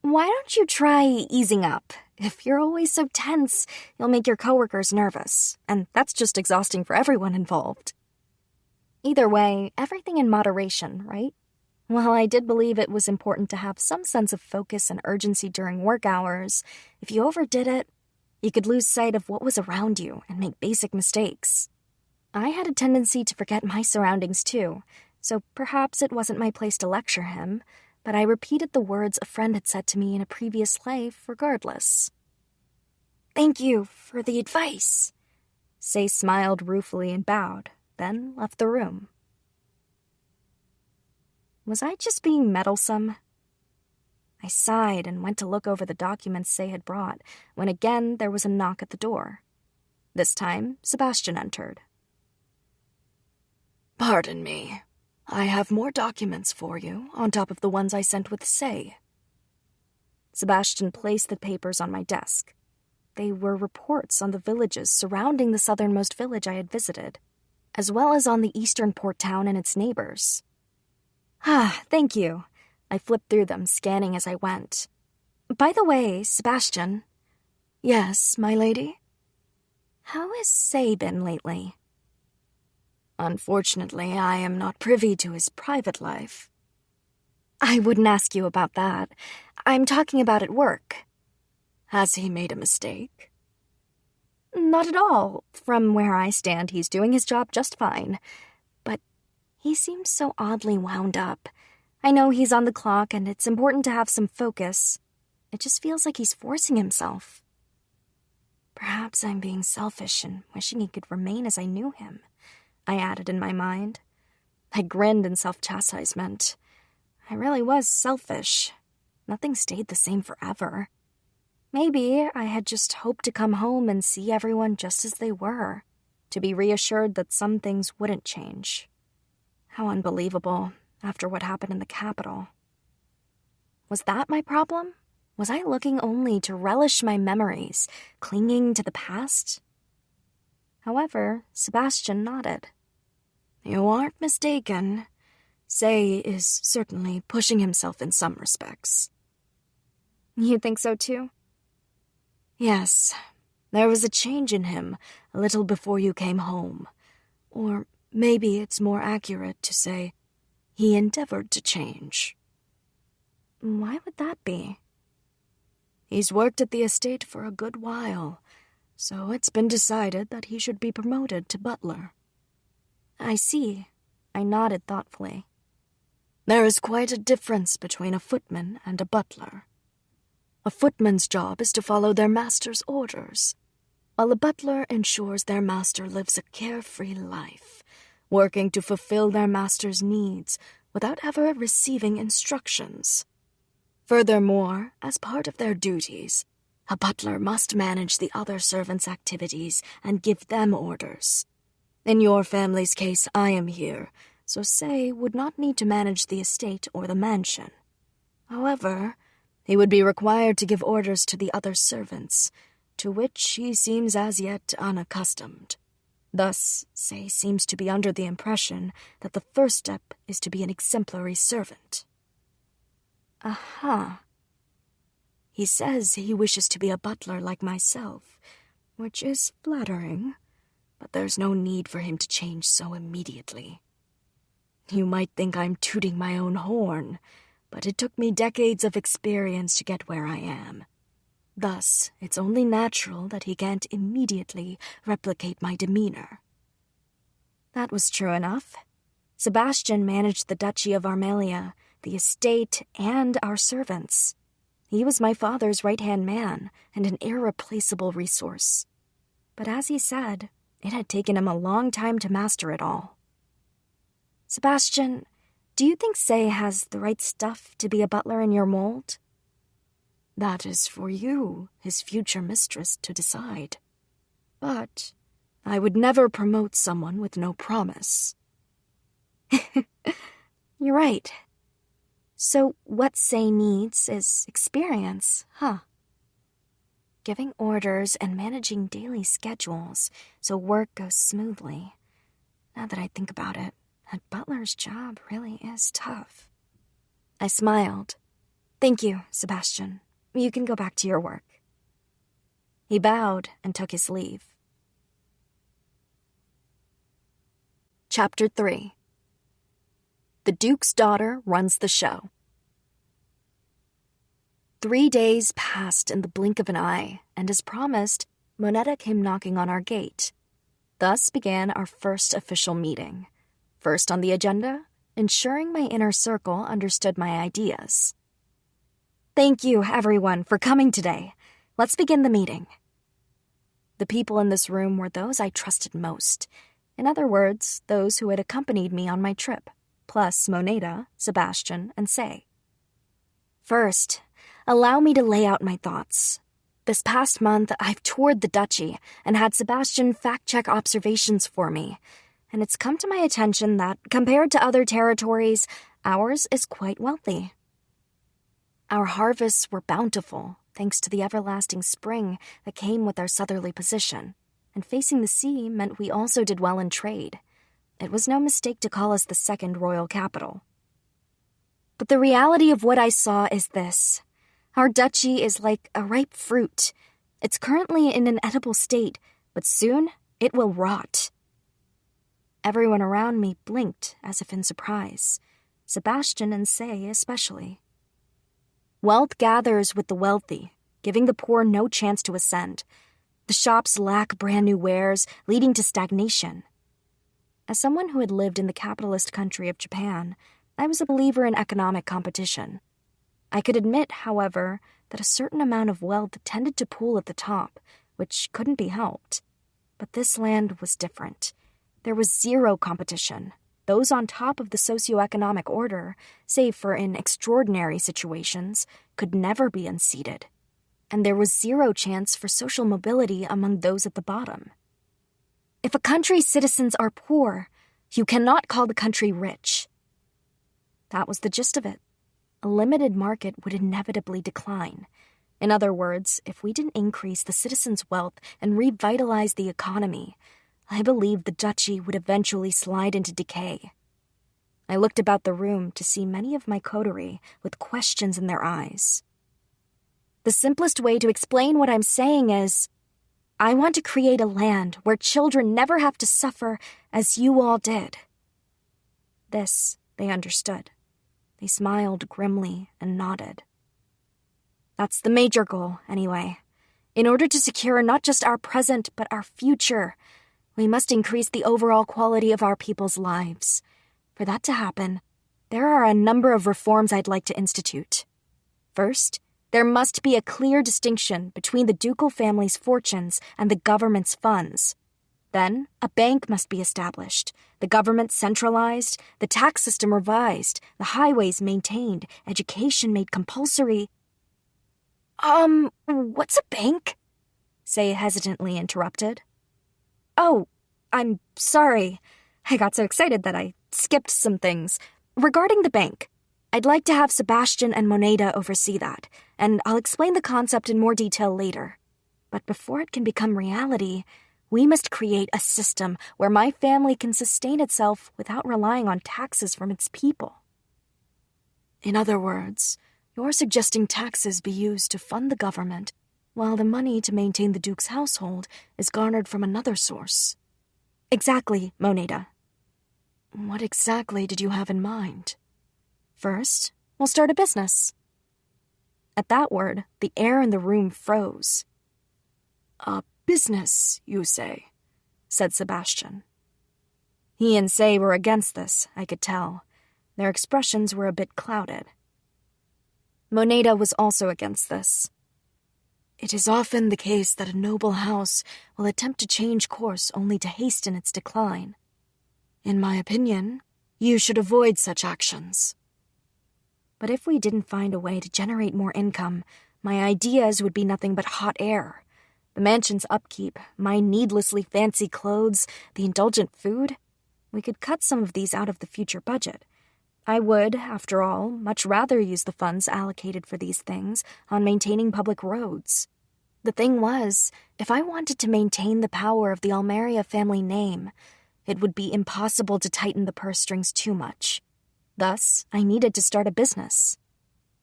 S1: "Why don't you try easing up? If you're always so tense, you'll make your coworkers nervous, and that's just exhausting for everyone involved." Either way, everything in moderation, right? While I did believe it was important to have some sense of focus and urgency during work hours, if you overdid it, you could lose sight of what was around you and make basic mistakes. I had a tendency to forget my surroundings too, so perhaps it wasn't my place to lecture him, but I repeated the words a friend had said to me in a previous life regardless. Thank you for the advice. Say smiled ruefully and bowed, then left the room. Was I just being meddlesome? I sighed and went to look over the documents Say had brought, when again there was a knock at the door. This time, Sebastian entered.
S2: Pardon me. I have more documents for you, on top of the ones I sent with Say.
S1: Sebastian placed the papers on my desk. They were reports on the villages surrounding the southernmost village I had visited, as well as on the eastern port town and its neighbors. Thank you. I flipped through them, scanning as I went. By the way, Sebastian.
S2: Yes, my lady?
S1: How has Say been lately?
S2: Unfortunately, I am not privy to his private life.
S1: I wouldn't ask you about that. I'm talking about at work.
S2: Has he made a mistake?
S1: Not at all. From where I stand, he's doing his job just fine. But he seems so oddly wound up. I know he's on the clock and it's important to have some focus. It just feels like he's forcing himself. Perhaps I'm being selfish and wishing he could remain as I knew him, I added in my mind. I grinned in self-chastisement. I really was selfish. Nothing stayed the same forever. Maybe I had just hoped to come home and see everyone just as they were, to be reassured that some things wouldn't change. How unbelievable, after what happened in the capital. Was that my problem? Was I looking only to relish my memories, clinging to the past? However, Sebastian nodded.
S2: You aren't mistaken. Say is certainly pushing himself in some respects.
S1: You think so too?
S2: Yes, there was a change in him a little before you came home. Or maybe it's more accurate to say he endeavored to change.
S1: Why would that be?
S2: He's worked at the estate for a good while, so it's been decided that he should be promoted to butler.
S1: I see. I nodded thoughtfully.
S2: There is quite a difference between a footman and a butler. A footman's job is to follow their master's orders, while a butler ensures their master lives a carefree life, working to fulfill their master's needs without ever receiving instructions. Furthermore, as part of their duties, a butler must manage the other servants' activities and give them orders. In your family's case, I am here, so Say would not need to manage the estate or the mansion. However, he would be required to give orders to the other servants, to which he seems as yet unaccustomed. Thus, Say seems to be under the impression that the first step is to be an exemplary servant.
S1: Aha.
S2: He says he wishes to be a butler like myself, which is flattering, but there's no need for him to change so immediately. You might think I'm tooting my own horn, but it took me decades of experience to get where I am. Thus, it's only natural that he can't immediately replicate my demeanor.
S1: That was true enough. Sebastian managed the Duchy of Armelia, the estate, and our servants. He was my father's right-hand man and an irreplaceable resource. But as he said, it had taken him a long time to master it all. Sebastian, do you think Say has the right stuff to be a butler in your mold?
S2: That is for you, his future mistress, to decide. But I would never promote someone with no promise.
S1: You're right. So what Say needs is experience, huh? Giving orders and managing daily schedules so work goes smoothly. Now that I think about it, a butler's job really is tough. I smiled. Thank you, Sebastian. You can go back to your work. He bowed and took his leave. Chapter 3. The Duke's daughter runs the show. 3 days passed in the blink of an eye, and as promised, Moneta came knocking on our gate. Thus began our first official meeting. First on the agenda, ensuring my inner circle understood my ideas. Thank you, everyone, for coming today. Let's begin the meeting. The people in this room were those I trusted most. In other words, those who had accompanied me on my trip, plus Moneda, Sebastian, and Say. First, allow me to lay out my thoughts. This past month, I've toured the duchy and had Sebastian fact-check observations for me, and it's come to my attention that, compared to other territories, ours is quite wealthy. Our harvests were bountiful, thanks to the everlasting spring that came with our southerly position, and facing the sea meant we also did well in trade. It was no mistake to call us the second royal capital. But the reality of what I saw is this. Our duchy is like a ripe fruit. It's currently in an edible state, but soon it will rot. Everyone around me blinked as if in surprise. Sebastian and Say especially. Wealth gathers with the wealthy, giving the poor no chance to ascend. The shops lack brand new wares, leading to stagnation. As someone who had lived in the capitalist country of Japan, I was a believer in economic competition. I could admit, however, that a certain amount of wealth tended to pool at the top, which couldn't be helped. But this land was different. There was zero competition. Those on top of the socioeconomic order, save for in extraordinary situations, could never be unseated. And there was zero chance for social mobility among those at the bottom. If a country's citizens are poor, you cannot call the country rich. That was the gist of it. A limited market would inevitably decline. In other words, if we didn't increase the citizens' wealth and revitalize the economy, I believed the duchy would eventually slide into decay. I looked about the room to see many of my coterie with questions in their eyes. The simplest way to explain what I'm saying is, I want to create a land where children never have to suffer as you all did. This, they understood. They smiled grimly and nodded. That's the major goal, anyway. In order to secure not just our present, but our future, we must increase the overall quality of our people's lives. For that to happen, there are a number of reforms I'd like to institute. First, there must be a clear distinction between the ducal family's fortunes and the government's funds. Then, a bank must be established, the government centralized, the tax system revised, the highways maintained, education made compulsory. What's a bank? Say hesitantly interrupted. Oh, I'm sorry. I got so excited that I skipped some things. Regarding the bank, I'd like to have Sebastian and Moneda oversee that, and I'll explain the concept in more detail later. But before it can become reality, we must create a system where my family can sustain itself without relying on taxes from its people. In other words, you're suggesting taxes be used to fund the government, while the money to maintain the Duke's household is garnered from another source. Exactly, Moneda. What exactly did you have in mind? First, we'll start a business. At that word, the air in the room froze. A business, you say, said Sebastian. He and Say were against this, I could tell. Their expressions were a bit clouded. Moneda was also against this. It is often the case that a noble house will attempt to change course only to hasten its decline. In my opinion, you should avoid such actions. But if we didn't find a way to generate more income, my ideas would be nothing but hot air. The mansion's upkeep, my needlessly fancy clothes, the indulgent food, we could cut some of these out of the future budget. I would, after all, much rather use the funds allocated for these things on maintaining public roads. The thing was, if I wanted to maintain the power of the Almeria family name, it would be impossible to tighten the purse strings too much. Thus, I needed to start a business.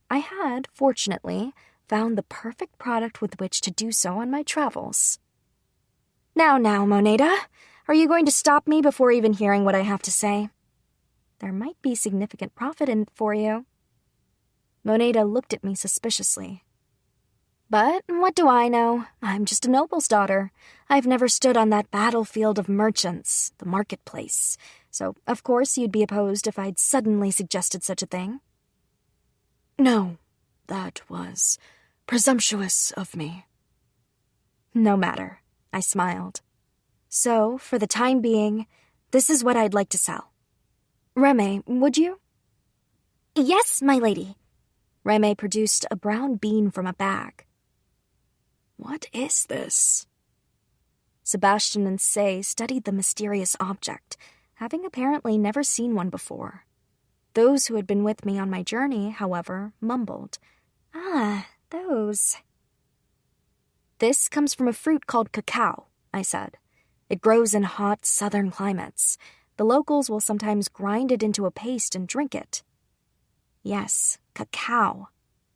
S1: I had, fortunately, found the perfect product with which to do so on my travels. Now, Moneda, are you going to stop me before even hearing what I have to say? There might be significant profit in it for you. Moneda looked at me suspiciously. But what do I know? I'm just a noble's daughter. I've never stood on that battlefield of merchants, the marketplace. So, of course, you'd be opposed if I'd suddenly suggested such a thing. No, that was presumptuous of me. No matter. I smiled. So, for the time being, this is what I'd like to sell. Reme, would you?
S3: Yes, my lady.
S1: Reme produced a brown bean from a bag.
S2: What is this?
S1: Sebastian and Say studied the mysterious object, having apparently never seen one before. Those who had been with me on my journey, however, mumbled.
S3: Ah, those.
S1: This comes from a fruit called cacao, I said. It grows in hot southern climates. The locals will sometimes grind it into a paste and drink it. Yes, cacao.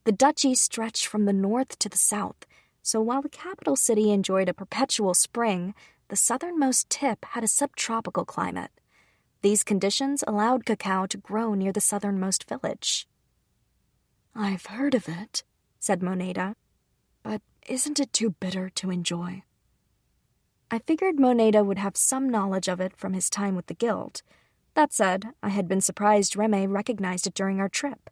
S1: The duchy stretched from the north to the south, so while the capital city enjoyed a perpetual spring, the southernmost tip had a subtropical climate. These conditions allowed cacao to grow near the southernmost village.
S2: I've heard of it, said Moneda, but isn't it too bitter to enjoy?
S1: I figured Moneda would have some knowledge of it from his time with the guild. That said, I had been surprised Reme recognized it during our trip.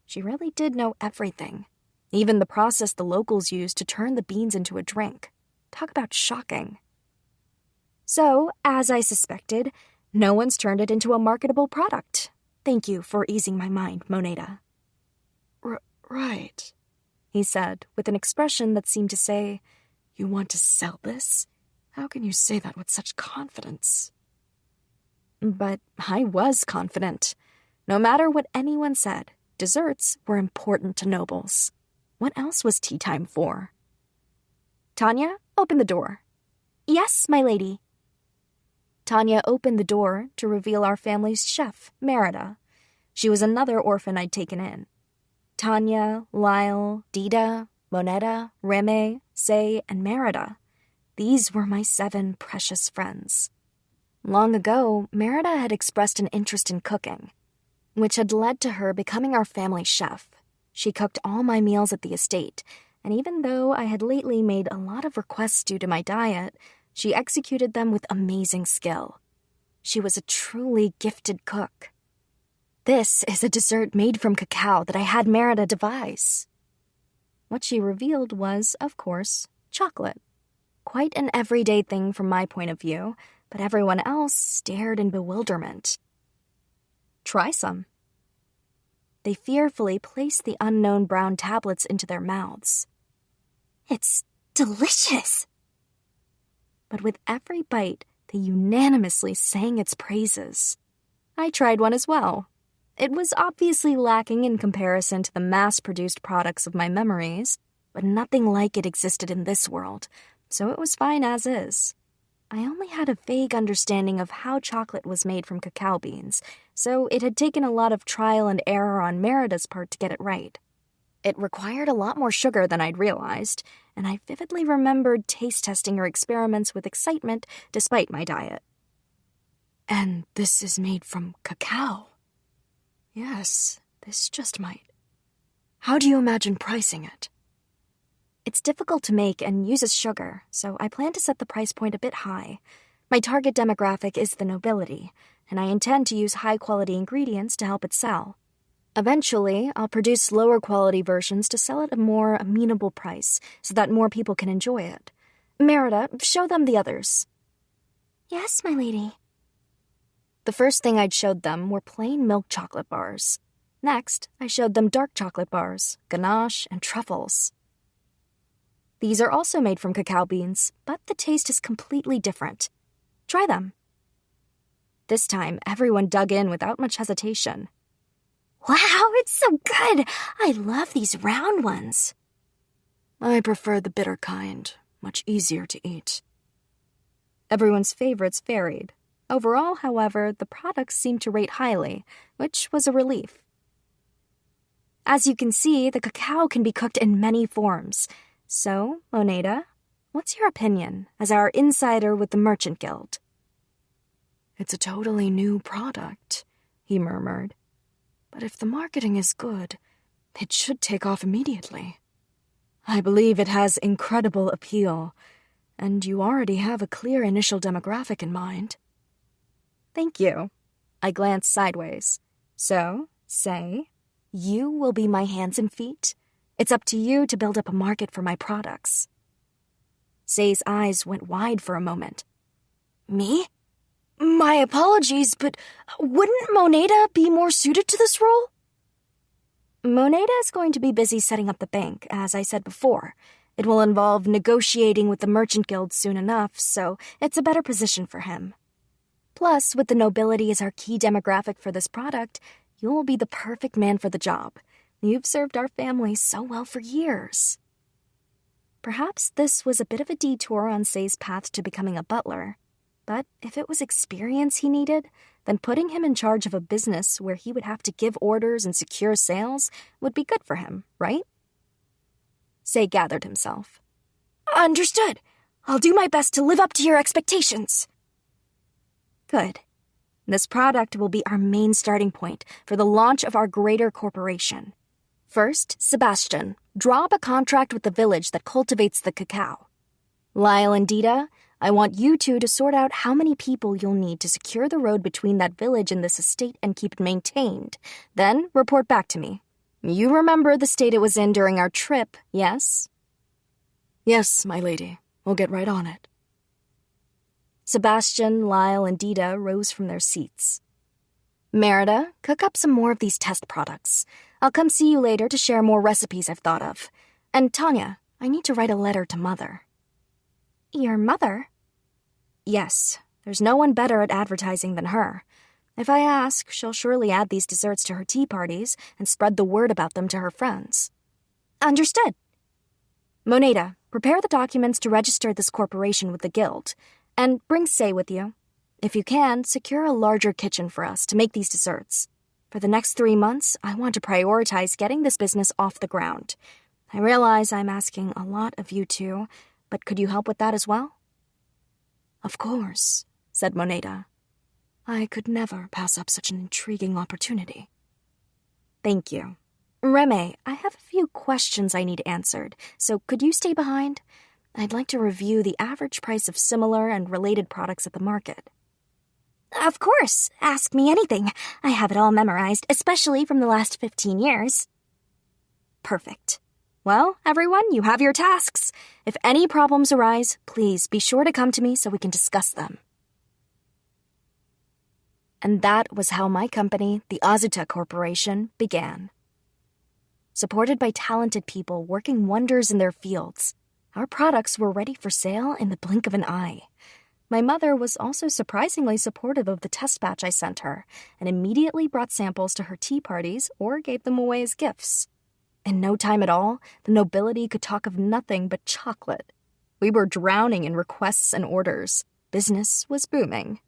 S1: She really did know everything. Even the process the locals used to turn the beans into a drink. Talk about shocking. So, as I suspected, no one's turned it into a marketable product. Thank you for easing my mind, Moneda.
S2: Right,
S1: he said, with an expression that seemed to say,
S2: You want to sell this? How can you say that with such confidence?
S1: But I was confident. No matter what anyone said, desserts were important to nobles. What else was tea time for? Tanya, open the door.
S3: Yes, my lady.
S1: Tanya opened the door to reveal our family's chef, Merida. She was another orphan I'd taken in. Tanya, Lyle, Dita, Moneda, Reme, Say, and Merida. These were my 7 precious friends. Long ago, Merida had expressed an interest in cooking, which had led to her becoming our family chef. She cooked all my meals at the estate, and even though I had lately made a lot of requests due to my diet, she executed them with amazing skill. She was a truly gifted cook. This is a dessert made from cacao that I had Merida devise. What she revealed was, of course, chocolate. Quite an everyday thing from my point of view, but everyone else stared in bewilderment. Try some. They fearfully placed the unknown brown tablets into their mouths.
S3: It's delicious.
S1: But with every bite, they unanimously sang its praises. I tried one as well. It was obviously lacking in comparison to the mass-produced products of my memories, but nothing like it existed in this world, so it was fine as is. I only had a vague understanding of how chocolate was made from cacao beans, so it had taken a lot of trial and error on Merida's part to get it right. It required a lot more sugar than I'd realized, and I vividly remembered taste-testing her experiments with excitement despite my diet.
S2: And this is made from cacao. Yes, this just might. How do you imagine pricing it?
S1: It's difficult to make and uses sugar, so I plan to set the price point a bit high. My target demographic is the nobility, and I intend to use high-quality ingredients to help it sell. Eventually, I'll produce lower-quality versions to sell at a more amenable price so that more people can enjoy it. Merida, show them the others.
S3: Yes, my lady.
S1: The first thing I'd showed them were plain milk chocolate bars. Next, I showed them dark chocolate bars, ganache, and truffles. These are also made from cacao beans, but the taste is completely different. Try them. This time, everyone dug in without much hesitation.
S3: Wow, it's so good! I love these round ones.
S2: I prefer the bitter kind, much easier to eat.
S1: Everyone's favorites varied. Overall, however, the products seemed to rate highly, which was a relief. As you can see, the cacao can be cooked in many forms. So, Moneda, what's your opinion as our insider with the Merchant Guild?
S2: It's a totally new product, he murmured. But if the marketing is good, it should take off immediately. I believe it has incredible appeal, and you already have a clear initial demographic in mind.
S1: Thank you. I glanced sideways. So, Say, you will be my hands and feet. It's up to you to build up a market for my products. Say's eyes went wide for a moment.
S2: Me? My apologies, but wouldn't Moneda be more suited to this role?
S1: Moneda is going to be busy setting up the bank, as I said before. It will involve negotiating with the merchant guild soon enough, so it's a better position for him. Plus, with the nobility as our key demographic for this product, you'll be the perfect man for the job. You've served our family so well for years. Perhaps this was a bit of a detour on Say's path to becoming a butler, but if it was experience he needed, then putting him in charge of a business where he would have to give orders and secure sales would be good for him, right? Say gathered himself.
S2: Understood. I'll do my best to live up to your expectations.
S1: Good. This product will be our main starting point for the launch of our greater corporation. First, Sebastian, draw up a contract with the village that cultivates the cacao. Lyle and Dita, I want you two to sort out how many people you'll need to secure the road between that village and this estate and keep it maintained. Then report back to me. You remember the state it was in during our trip, yes?
S2: Yes, my lady. We'll get right on it.
S1: Sebastian, Lyle, and Dita rose from their seats. Merida, cook up some more of these test products. I'll come see you later to share more recipes I've thought of. And Tanya, I need to write a letter to Mother.
S3: Your mother?
S1: Yes, there's no one better at advertising than her. If I ask, she'll surely add these desserts to her tea parties and spread the word about them to her friends.
S3: Understood.
S1: Moneda, prepare the documents to register this corporation with the guild, and bring Say with you. If you can, secure a larger kitchen for us to make these desserts. For the next 3 months, I want to prioritize getting this business off the ground. I realize I'm asking a lot of you two, but could you help with that as well?
S2: Of course, said Moneda. I could never pass up such an intriguing opportunity.
S1: Thank you. Reme, I have a few questions I need answered, so could you stay behind? I'd like to review the average price of similar and related products at the market.
S3: Of course. Ask me anything. I have it all memorized, especially from the last 15 years.
S1: Perfect. Well, everyone, you have your tasks. If any problems arise, please be sure to come to me so we can discuss them. And that was how my company, the Azuta Corporation, began. Supported by talented people working wonders in their fields, our products were ready for sale in the blink of an eye. My mother was also surprisingly supportive of the test batch I sent her, and immediately brought samples to her tea parties or gave them away as gifts. In no time at all, the nobility could talk of nothing but chocolate. We were drowning in requests and orders. Business was booming.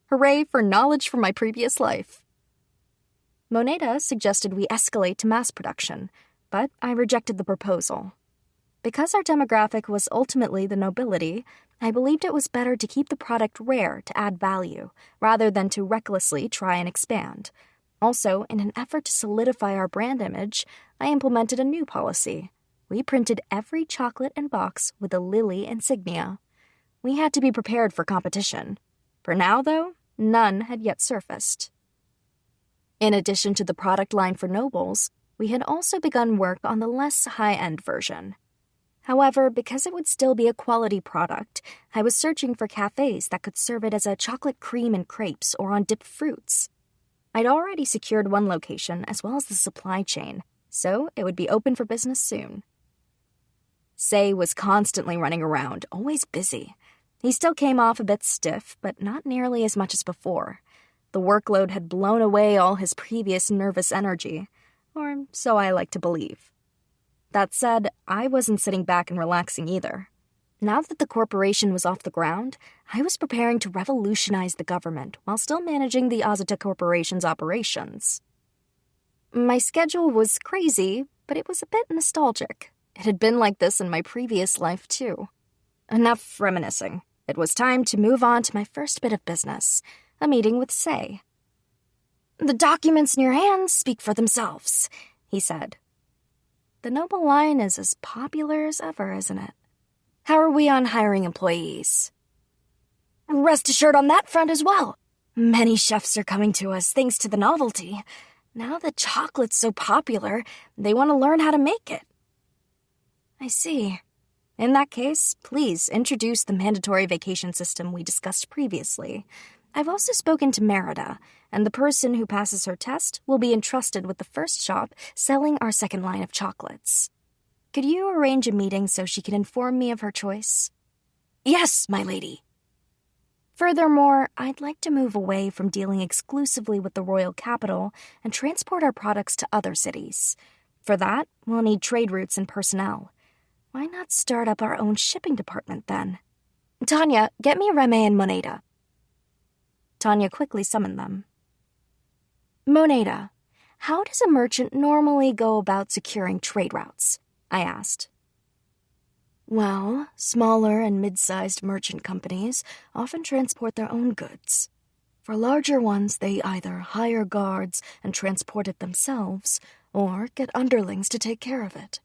S1: Hooray for knowledge from my previous life. Moneda suggested we escalate to mass production, but I rejected the proposal. Because our demographic was ultimately the nobility, I believed it was better to keep the product rare to add value, rather than to recklessly try and expand. Also, in an effort to solidify our brand image, I implemented a new policy. We printed every chocolate and box with a Lily insignia. We had to be prepared for competition. For now, though, none had yet surfaced. In addition to the product line for nobles, we had also begun work on the less high-end version. However, because it would still be a quality product, I was searching for cafes that could serve it as a chocolate cream and crepes or on dipped fruits. I'd already secured one location as well as the supply chain, so it would be open for business soon. Say was constantly running around, always busy. He still came off a bit stiff, but not nearly as much as before. The workload had blown away all his previous nervous energy, or so I like to believe. That said, I wasn't sitting back and relaxing either. Now that the corporation was off the ground, I was preparing to revolutionize the government while still managing the Azuta Corporation's operations. My schedule was crazy, but it was a bit nostalgic. It had been like this in my previous life, too. Enough reminiscing. It was time to move on to my first bit of business, a meeting with Say.
S3: The documents in your hands speak for themselves, he said.
S1: The noble line is as popular as ever, isn't it? How are we on hiring employees?
S3: Rest assured on that front as well. Many chefs are coming to us thanks to the novelty. Now that chocolate's so popular, they want to learn how to make it.
S1: I see. In that case, please introduce the mandatory vacation system we discussed previously. I've also spoken to Merida, and the person who passes her test will be entrusted with the first shop selling our second line of chocolates. Could you arrange a meeting so she can inform me of her choice?
S2: Yes, my lady.
S1: Furthermore, I'd like to move away from dealing exclusively with the royal capital and transport our products to other cities. For that, we'll need trade routes and personnel. Why not start up our own shipping department then? Tanya, get me Reme and Moneda. Tanya quickly summoned them. Moneda, how does a merchant normally go about securing trade routes? I asked.
S2: Well, smaller and mid-sized merchant companies often transport their own goods. For larger ones, they either hire guards and transport it themselves, or get underlings to take care of it.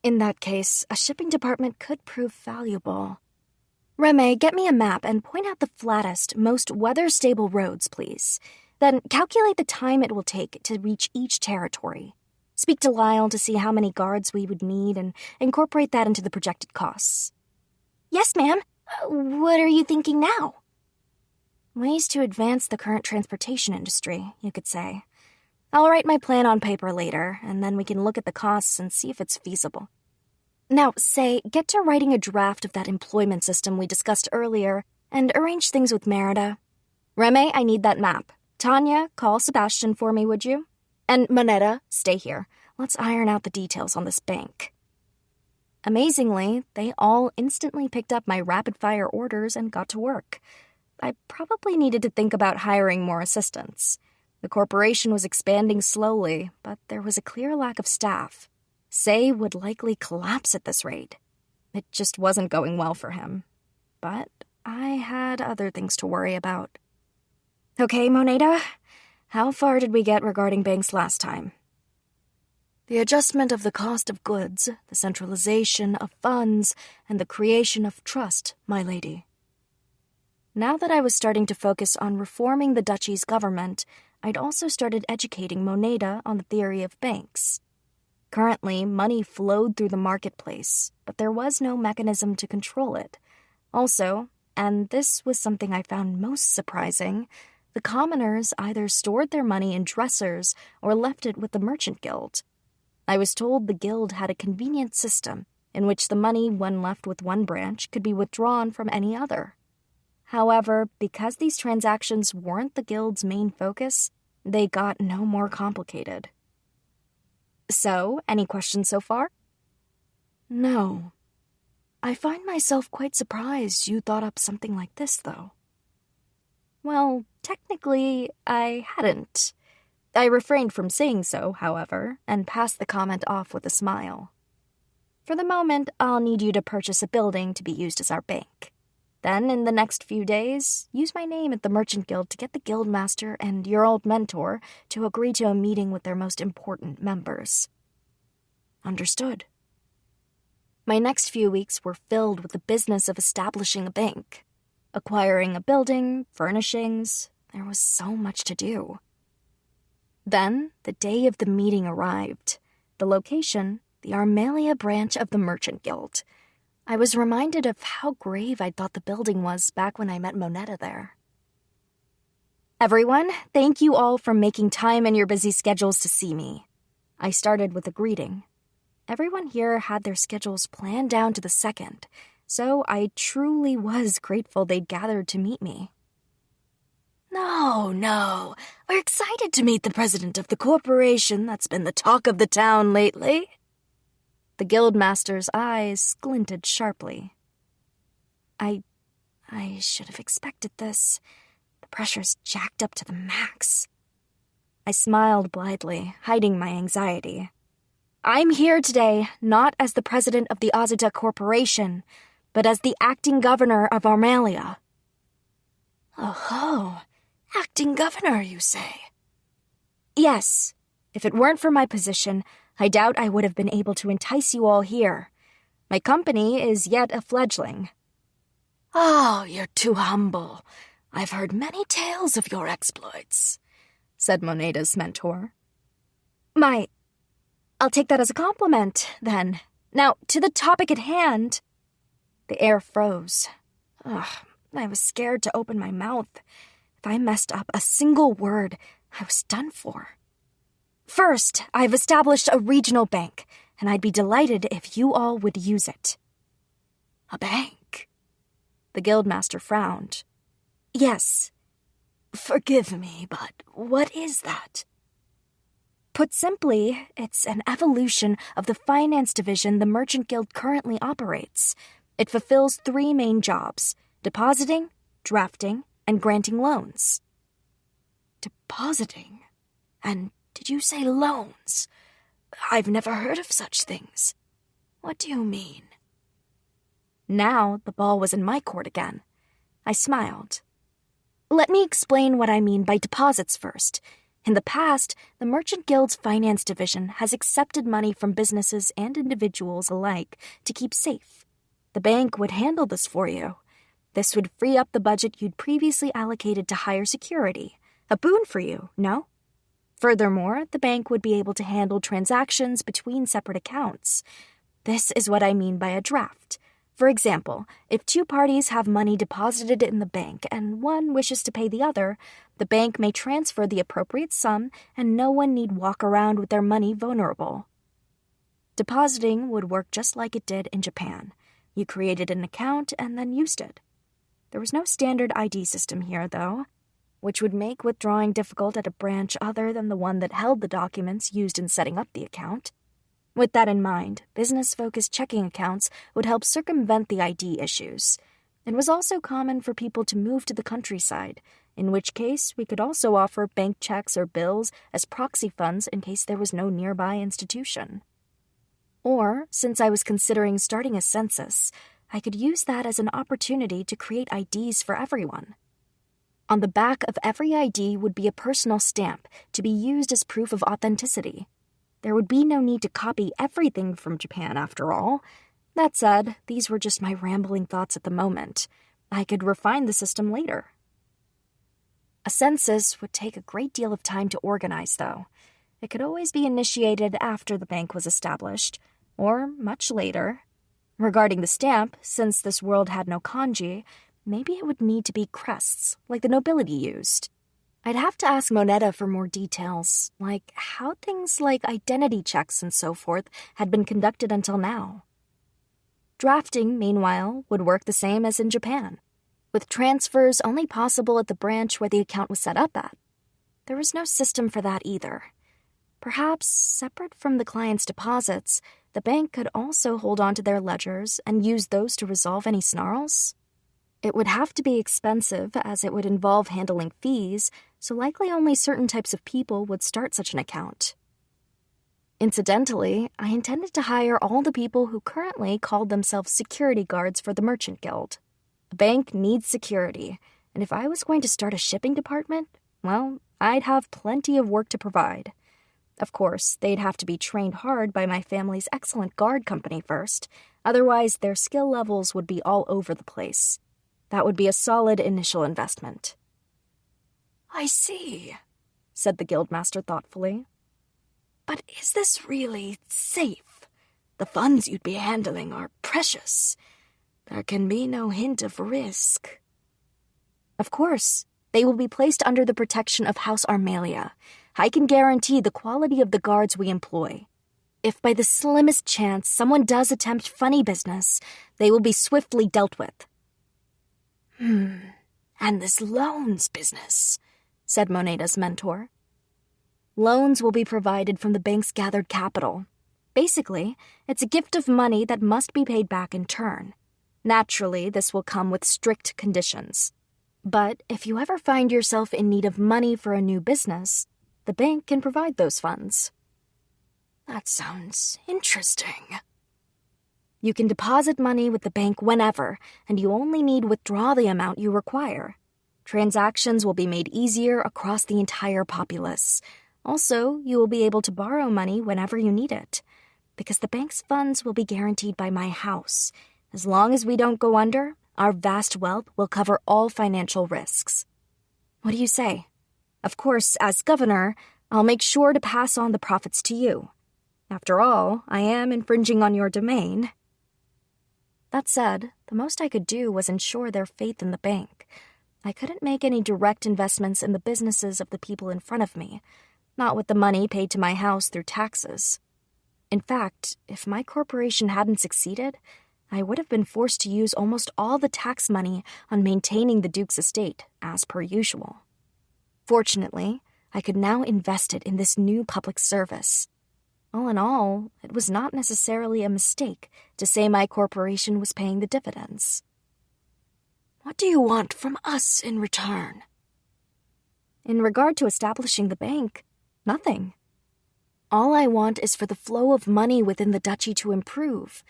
S1: In that case, a shipping department could prove valuable. Reme, get me a map and point out the flattest, most weather-stable roads, please. Then calculate the time it will take to reach each territory. Speak to Lyle to see how many guards we would need and incorporate that into the projected costs.
S3: Yes, ma'am. What are you thinking now?
S1: Ways to advance the current transportation industry, you could say. I'll write my plan on paper later, and then we can look at the costs and see if it's feasible. Now, get to writing a draft of that employment system we discussed earlier and arrange things with Merida. Reme, I need that map. Tanya, call Sebastian for me, would you? And Moneta, stay here. Let's iron out the details on this bank. Amazingly, they all instantly picked up my rapid-fire orders and got to work. I probably needed to think about hiring more assistants. The corporation was expanding slowly, but there was a clear lack of staff. Say would likely collapse at this rate. It just wasn't going well for him. But I had other things to worry about. Okay, Moneda, how far did we get regarding banks last time?
S2: The adjustment of the cost of goods, the centralization of funds, and the creation of trust, my lady.
S1: Now that I was starting to focus on reforming the duchy's government, I'd also started educating Moneda on the theory of banks. Currently, money flowed through the marketplace, but there was no mechanism to control it. Also, and this was something I found most surprising, the commoners either stored their money in dressers or left it with the merchant guild. I was told the guild had a convenient system in which the money, when left with one branch, could be withdrawn from any other. However, because these transactions weren't the guild's main focus, they got no more complicated. So, any questions so far?
S2: No. I find myself quite surprised you thought up something like this, though.
S1: Well, technically, I hadn't. I refrained from saying so, however, and passed the comment off with a smile. For the moment, I'll need you to purchase a building to be used as our bank. Then, in the next few days, use my name at the Merchant Guild to get the guildmaster and your old mentor to agree to a meeting with their most important members.
S2: Understood.
S1: My next few weeks were filled with the business of establishing a bank. Acquiring a building, furnishings, there was so much to do. Then, the day of the meeting arrived. The location, the Armalia branch of the Merchant Guild. I was reminded of how grave I thought the building was back when I met Moneta there. Everyone, thank you all for making time in your busy schedules to see me. I started with a greeting. Everyone here had their schedules planned down to the second, so I truly was grateful they'd gathered to meet me.
S2: No, we're excited to meet the president of the corporation that's been the talk of the town lately.
S1: The guildmaster's eyes glinted sharply. I should have expected this. The pressure's jacked up to the max. I smiled blithely, hiding my anxiety. I'm here today, not as the president of the Azuta Corporation, but as the acting governor of Armalia.
S2: Oh, acting governor, you say?
S1: Yes. If it weren't for my position, I doubt I would have been able to entice you all here. My company is yet a fledgling.
S2: Oh, you're too humble. I've heard many tales of your exploits, said Moneda's mentor.
S1: I'll take that as a compliment, then. Now, to the topic at hand. The air froze. I was scared to open my mouth. If I messed up a single word, I was done for. First, I've established a regional bank, and I'd be delighted if you all would use it.
S2: A bank?
S1: The guildmaster frowned. Yes.
S2: Forgive me, but what is that?
S1: Put simply, it's an evolution of the finance division the Merchant Guild currently operates. It fulfills 3 main jobs: depositing, drafting, and granting loans.
S2: Depositing? And did you say loans? I've never heard of such things. What do you mean?
S1: Now the ball was in my court again. I smiled. Let me explain what I mean by deposits first. In the past, the Merchant Guild's finance division has accepted money from businesses and individuals alike to keep safe. The bank would handle this for you. This would free up the budget you'd previously allocated to higher security. A boon for you, no? Furthermore, the bank would be able to handle transactions between separate accounts. This is what I mean by a draft. For example, if 2 parties have money deposited in the bank and one wishes to pay the other, the bank may transfer the appropriate sum and no one need walk around with their money vulnerable. Depositing would work just like it did in Japan. You created an account and then used it. There was no standard ID system here, though, which would make withdrawing difficult at a branch other than the one that held the documents used in setting up the account. With that in mind, business-focused checking accounts would help circumvent the ID issues. It was also common for people to move to the countryside, in which case we could also offer bank checks or bills as proxy funds in case there was no nearby institution. Or, since I was considering starting a census, I could use that as an opportunity to create IDs for everyone. On the back of every ID would be a personal stamp to be used as proof of authenticity. There would be no need to copy everything from Japan, after all. That said, these were just my rambling thoughts at the moment. I could refine the system later. A census would take a great deal of time to organize, though. It could always be initiated after the bank was established, or much later. Regarding the stamp, since this world had no kanji, maybe it would need to be crests, like the nobility used. I'd have to ask Moneta for more details, like how things like identity checks and so forth had been conducted until now. Drafting, meanwhile, would work the same as in Japan, with transfers only possible at the branch where the account was set up at. There was no system for that either. Perhaps, separate from the client's deposits, the bank could also hold on to their ledgers and use those to resolve any snarls. It would have to be expensive, as it would involve handling fees, so likely only certain types of people would start such an account. Incidentally, I intended to hire all the people who currently called themselves security guards for the Merchant Guild. A bank needs security, and if I was going to start a shipping department, well, I'd have plenty of work to provide. Of course, they'd have to be trained hard by my family's excellent guard company first, otherwise their skill levels would be all over the place. That would be a solid initial investment.
S2: I see, said the guildmaster thoughtfully. But is this really safe? The funds you'd be handling are precious. There can be no hint of risk.
S1: Of course, they will be placed under the protection of House Armalia. I can guarantee the quality of the guards we employ. If by the slimmest chance someone does attempt funny business, they will be swiftly dealt with.
S2: And this loans business, said Moneta's mentor.
S1: Loans will be provided from the bank's gathered capital. Basically, it's a gift of money that must be paid back in turn. Naturally, this will come with strict conditions. But if you ever find yourself in need of money for a new business, the bank can provide those funds.
S2: That sounds interesting.
S1: You can deposit money with the bank whenever, and you only need withdraw the amount you require. Transactions will be made easier across the entire populace. Also, you will be able to borrow money whenever you need it, because the bank's funds will be guaranteed by my house. As long as we don't go under, our vast wealth will cover all financial risks. What do you say? Of course, as governor, I'll make sure to pass on the profits to you. After all, I am infringing on your domain. That said, the most I could do was ensure their faith in the bank. I couldn't make any direct investments in the businesses of the people in front of me, not with the money paid to my house through taxes. In fact, if my corporation hadn't succeeded, I would have been forced to use almost all the tax money on maintaining the Duke's estate, as per usual. Fortunately, I could now invest it in this new public service. All in all, it was not necessarily a mistake to say my corporation was paying the dividends.
S2: What do you want from us in return?
S1: In regard to establishing the bank, nothing. All I want is for the flow of money within the duchy to improve.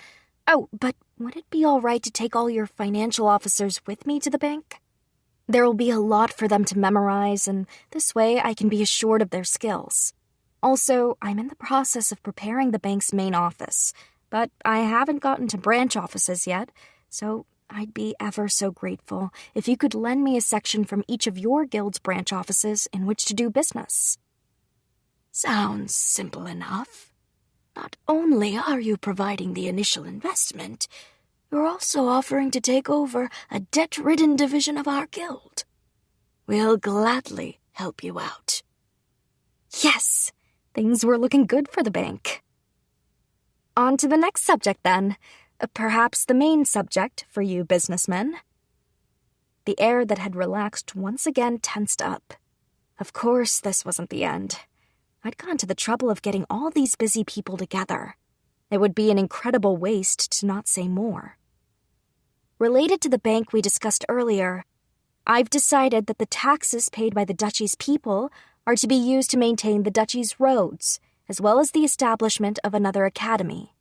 S1: Oh, but would it be all right to take all your financial officers with me to the bank? There will be a lot for them to memorize, and this way I can be assured of their skills. Also, I'm in the process of preparing the bank's main office, but I haven't gotten to branch offices yet, so I'd be ever so grateful if you could lend me a section from each of your guild's branch offices in which to do business.
S2: Sounds simple enough. Not only are you providing the initial investment, you're also offering to take over a debt-ridden division of our guild. We'll gladly help you out.
S1: Yes, things were looking good for the bank. On to the next subject, then. Perhaps the main subject for you businessmen. The air that had relaxed once again tensed up. Of course, this wasn't the end. I'd gone to the trouble of getting all these busy people together. It would be an incredible waste to not say more. Related to the bank we discussed earlier, I've decided that the taxes paid by the duchy's people are to be used to maintain the duchy's roads, as well as the establishment of another academy.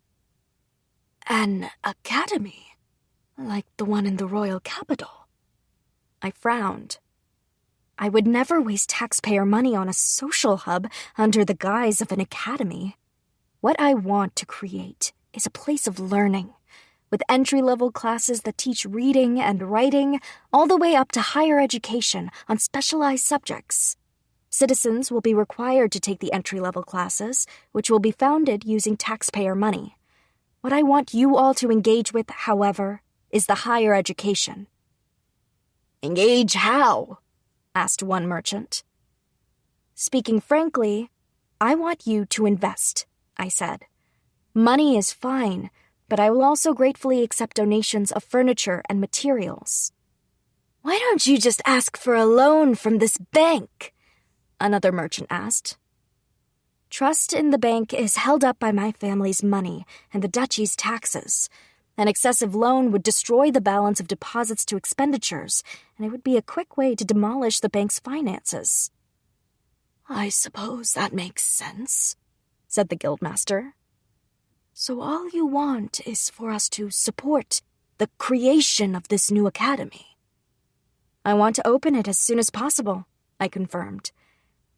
S2: An academy? Like the one in the royal capital?
S1: I frowned. I would never waste taxpayer money on a social hub under the guise of an academy. What I want to create is a place of learning, with entry-level classes that teach reading and writing, all the way up to higher education on specialized subjects. Citizens will be required to take the entry-level classes, which will be funded using taxpayer money. What I want you all to engage with, however, is the higher education.
S2: Engage how?
S1: Asked one merchant. Speaking frankly, I want you to invest, I said. Money is fine, but I will also gratefully accept donations of furniture and materials.
S2: Why don't you just ask for a loan from this bank?
S1: Another merchant asked. Trust in the bank is held up by my family's money and the duchy's taxes. An excessive loan would destroy the balance of deposits to expenditures, and it would be a quick way to demolish the bank's finances.
S2: I suppose that makes sense,
S1: said the guildmaster.
S2: So all you want is for us to support the creation of this new academy?
S1: I want to open it as soon as possible, I confirmed.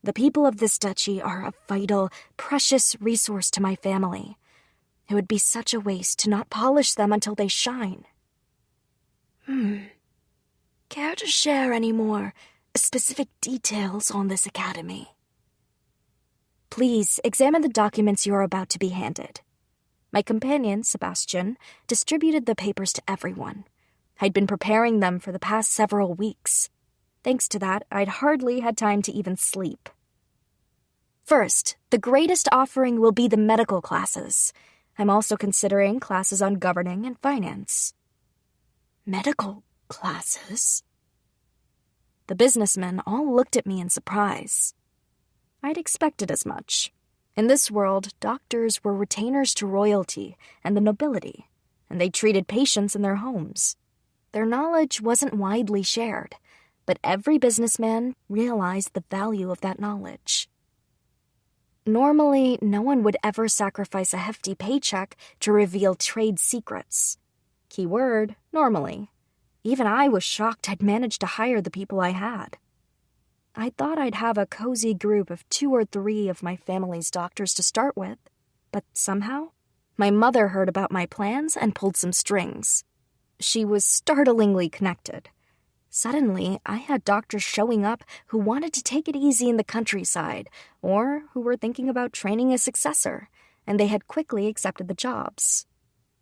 S1: The people of this duchy are a vital, precious resource to my family. It would be such a waste to not polish them until they shine.
S2: Care to share any more specific details on this academy?
S1: Please examine the documents you are about to be handed. My companion, Sebastian, distributed the papers to everyone. I'd been preparing them for the past several weeks. Thanks to that, I'd hardly had time to even sleep. First, the greatest offering will be the medical classes. I'm also considering classes on governing and finance.
S2: Medical classes?
S1: The businessmen all looked at me in surprise. I'd expected as much. In this world, doctors were retainers to royalty and the nobility, and they treated patients in their homes. Their knowledge wasn't widely shared, but every businessman realized the value of that knowledge. Normally, no one would ever sacrifice a hefty paycheck to reveal trade secrets. Keyword, normally. Even I was shocked I'd managed to hire the people I had. I thought I'd have a cozy group of 2 or 3 of my family's doctors to start with, but somehow, my mother heard about my plans and pulled some strings. She was startlingly connected. Suddenly, I had doctors showing up who wanted to take it easy in the countryside, or who were thinking about training a successor, and they had quickly accepted the jobs.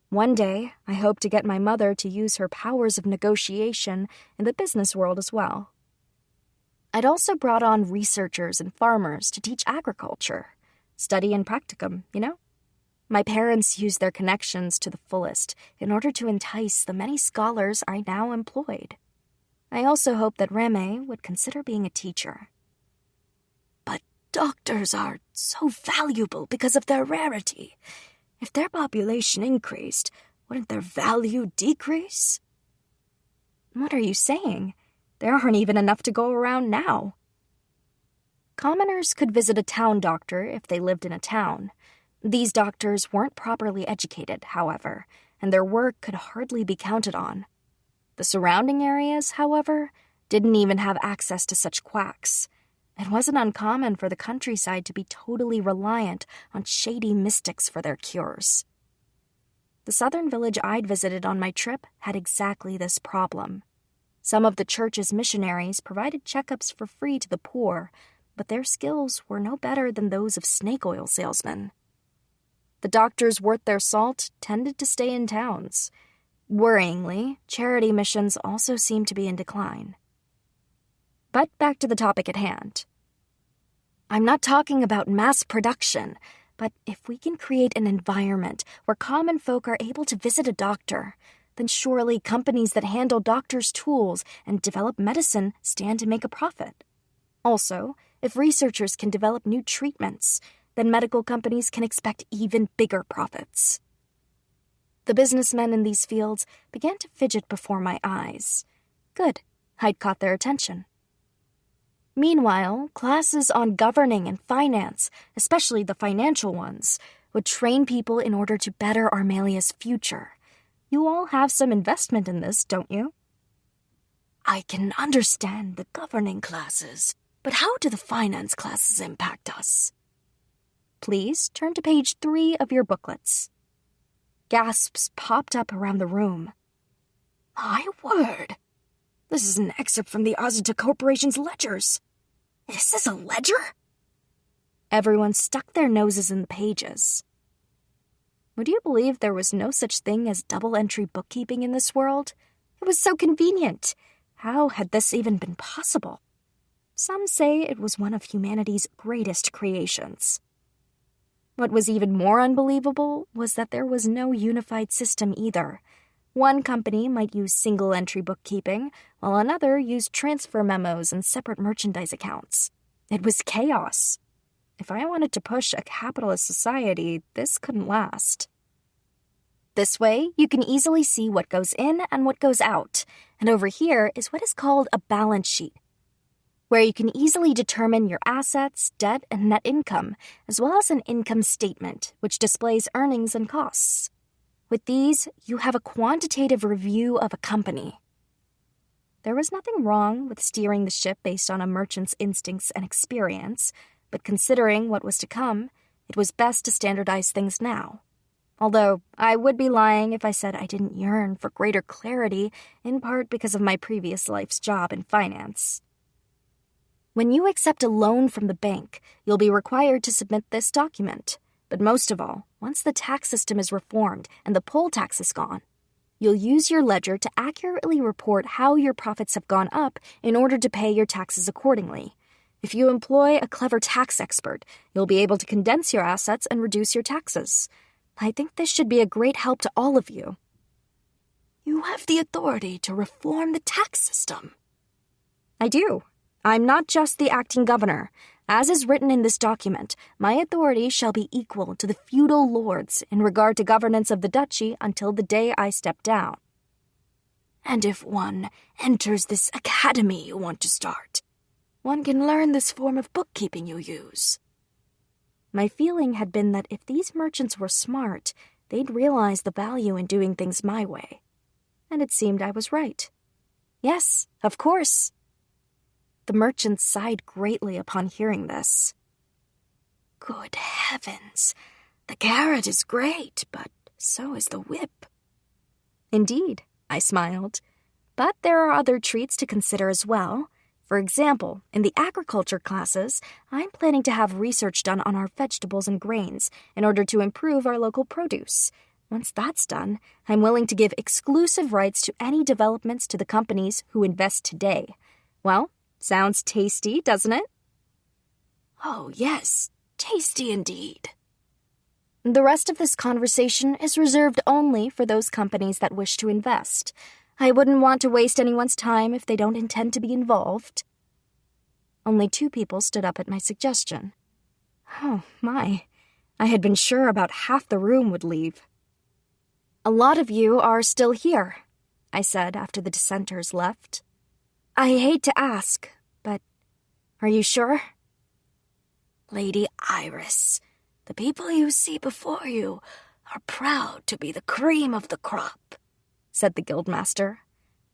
S1: One day, I hope to get my mother to use her powers of negotiation in the business world as well. I'd also brought on researchers and farmers to teach agriculture. Study and practicum, you know? My parents used their connections to the fullest in order to entice the many scholars I now employed. I also hoped that Reme would consider being a teacher.
S2: But doctors are so valuable because of their rarity. If their population increased, wouldn't their value decrease?
S1: What are you saying? There aren't even enough to go around now. Commoners could visit a town doctor if they lived in a town. These doctors weren't properly educated, however, and their work could hardly be counted on. The surrounding areas, however, didn't even have access to such quacks. It wasn't uncommon for the countryside to be totally reliant on shady mystics for their cures. The southern village I'd visited on my trip had exactly this problem. Some of the church's missionaries provided checkups for free to the poor, but their skills were no better than those of snake oil salesmen. The doctors worth their salt tended to stay in towns. Worryingly, charity missions also seemed to be in decline. But back to the topic at hand. I'm not talking about mass production, but if we can create an environment where common folk are able to visit a doctor, then surely companies that handle doctors' tools and develop medicine stand to make a profit. Also, if researchers can develop new treatments, then medical companies can expect even bigger profits. The businessmen in these fields began to fidget before my eyes. Good, I'd caught their attention. Meanwhile, classes on governing and finance, especially the financial ones, would train people in order to better Armelia's future. You all have some investment in this, don't you?
S2: I can understand the governing classes, but how do the finance classes impact us?
S1: Please turn to page 3 of your booklets. Gasps popped up around the room.
S2: My word! This is an excerpt from the Azita Corporation's ledgers. Is this a ledger?
S1: Everyone stuck their noses in the pages. Would you believe there was no such thing as double-entry bookkeeping in this world? It was so convenient. How had this even been possible? Some say it was one of humanity's greatest creations. What was even more unbelievable was that there was no unified system either. One company might use single-entry bookkeeping, while another used transfer memos and separate merchandise accounts. It was chaos. If I wanted to push a capitalist society, this couldn't last. This way, you can easily see what goes in and what goes out, and over here is what is called a balance sheet, where you can easily determine your assets, debt, and net income, as well as an income statement, which displays earnings and costs. With these, you have a quantitative review of a company. There was nothing wrong with steering the ship based on a merchant's instincts and experience, but considering what was to come, it was best to standardize things now. Although, I would be lying if I said I didn't yearn for greater clarity, in part because of my previous life's job in finance. When you accept a loan from the bank, you'll be required to submit this document. But most of all, once the tax system is reformed and the poll tax is gone, you'll use your ledger to accurately report how your profits have gone up in order to pay your taxes accordingly. If you employ a clever tax expert, you'll be able to condense your assets and reduce your taxes. I think this should be a great help to all of you.
S2: You have the authority to reform the tax system.
S1: I do. I'm not just the acting governor. As is written in this document, my authority shall be equal to the feudal lords in regard to governance of the duchy until the day I step down.
S2: And if one enters this academy you want to start, one can learn this form of bookkeeping you use.
S1: My feeling had been that if these merchants were smart, they'd realize the value in doing things my way. And it seemed I was right. Yes, of course. The merchants sighed greatly upon hearing this.
S2: Good heavens, the carrot is great, but so is the whip.
S1: Indeed, I smiled. But there are other treats to consider as well. For example, in the agriculture classes, I'm planning to have research done on our vegetables and grains in order to improve our local produce. Once that's done, I'm willing to give exclusive rights to any developments to the companies who invest today. Well, sounds tasty, doesn't it?
S2: Oh, yes, tasty indeed.
S1: The rest of this conversation is reserved only for those companies that wish to invest. I wouldn't want to waste anyone's time if they don't intend to be involved. Only 2 people stood up at my suggestion. Oh, my. I had been sure about half the room would leave. A lot of you are still here, I said after the dissenters left. I hate to ask, but are you sure?
S2: Lady Iris, the people you see before you are proud to be the cream of the crop, said the guildmaster.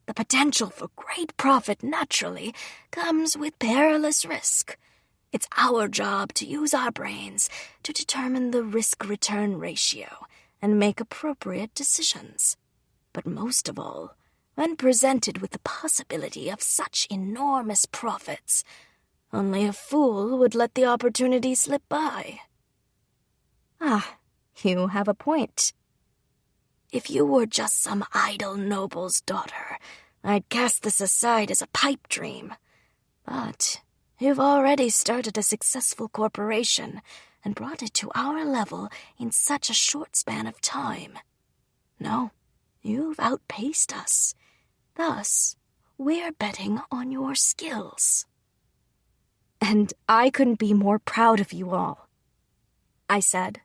S2: The potential for great profit naturally comes with perilous risk. It's our job to use our brains to determine the risk-return ratio and make appropriate decisions. But most of all, when presented with the possibility of such enormous profits, only a fool would let the opportunity slip by.
S1: Ah, you have a point.
S2: If you were just some idle noble's daughter, I'd cast this aside as a pipe dream. But you've already started a successful corporation and brought it to our level in such a short span of time. No, you've outpaced us. Thus, we're betting on your skills.
S1: And I couldn't be more proud of you all, I said.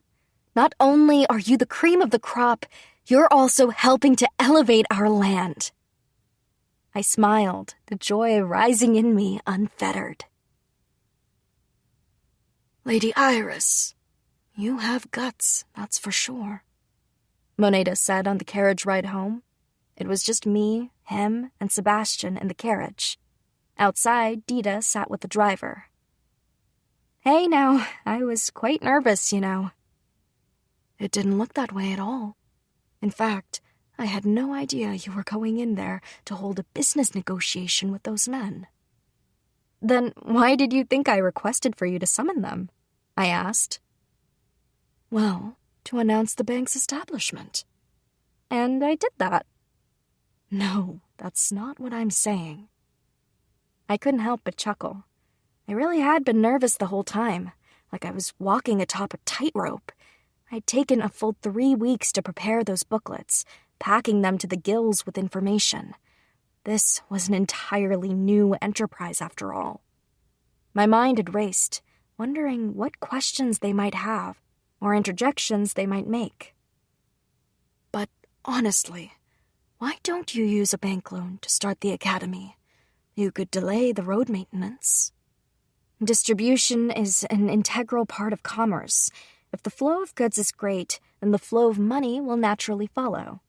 S1: Not only are you the cream of the crop, you're also helping to elevate our land. I smiled, the joy rising in me unfettered.
S2: Lady Iris, you have guts, that's for sure,
S1: Moneda said on the carriage ride home. It was just me, him, and Sebastian in the carriage. Outside, Dita sat with the driver. Hey now, I was quite nervous, you know.
S2: It didn't look that way at all. In fact, I had no idea you were going in there to hold a business negotiation with those men.
S1: Then why did you think I requested for you to summon them? I asked.
S2: Well, to announce the bank's establishment.
S1: And I did that.
S2: No, that's not what I'm saying.
S1: I couldn't help but chuckle. I really had been nervous the whole time, like I was walking atop a tightrope. I'd taken a full 3 weeks to prepare those booklets, packing them to the gills with information. This was an entirely new enterprise after all. My mind had raced, wondering what questions they might have or interjections they might make.
S2: But honestly, why don't you use a bank loan to start the academy? You could delay the road maintenance.
S1: Distribution is an integral part of commerce. If the flow of goods is great, then the flow of money will naturally follow.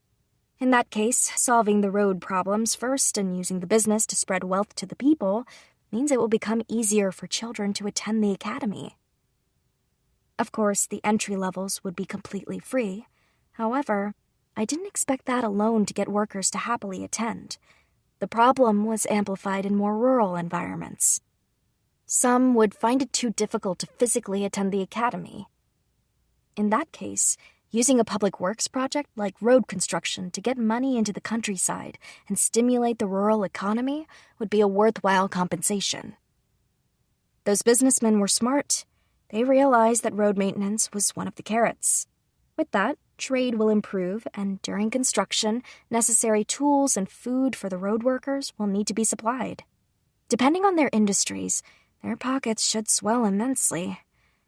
S1: In that case, solving the road problems first and using the business to spread wealth to the people means it will become easier for children to attend the academy. Of course, the entry levels would be completely free. However, I didn't expect that alone to get workers to happily attend. The problem was amplified in more rural environments. Some would find it too difficult to physically attend the academy. In that case, using a public works project like road construction to get money into the countryside and stimulate the rural economy would be a worthwhile compensation. Those businessmen were smart. They realized that road maintenance was one of the carrots. With that, trade will improve, and during construction, necessary tools and food for the road workers will need to be supplied. Depending on their industries, their pockets should swell immensely.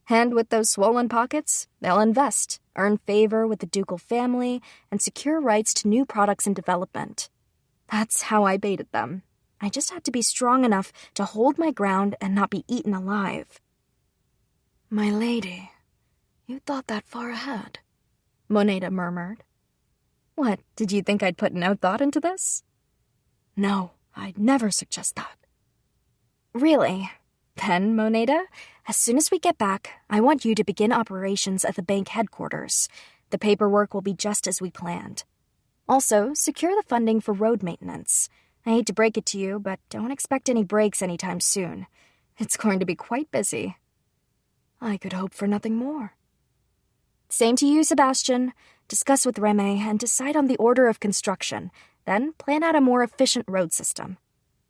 S1: And with those swollen pockets, they'll invest, earn favor with the ducal family, and secure rights to new products in development. That's how I baited them. I just had to be strong enough to hold my ground and not be eaten alive.
S2: My lady, you thought that far ahead,
S1: Moneda murmured. What, did you think I'd put no thought into this?
S2: No, I'd never suggest that.
S1: Really? Then, Moneda, as soon as we get back, I want you to begin operations at the bank headquarters. The paperwork will be just as we planned. Also, secure the funding for road maintenance. I hate to break it to you, but don't expect any breaks anytime soon. It's going to be quite busy.
S2: I could hope for nothing more.
S1: Same to you, Sebastian. Discuss with Reme and decide on the order of construction, then plan out a more efficient road system.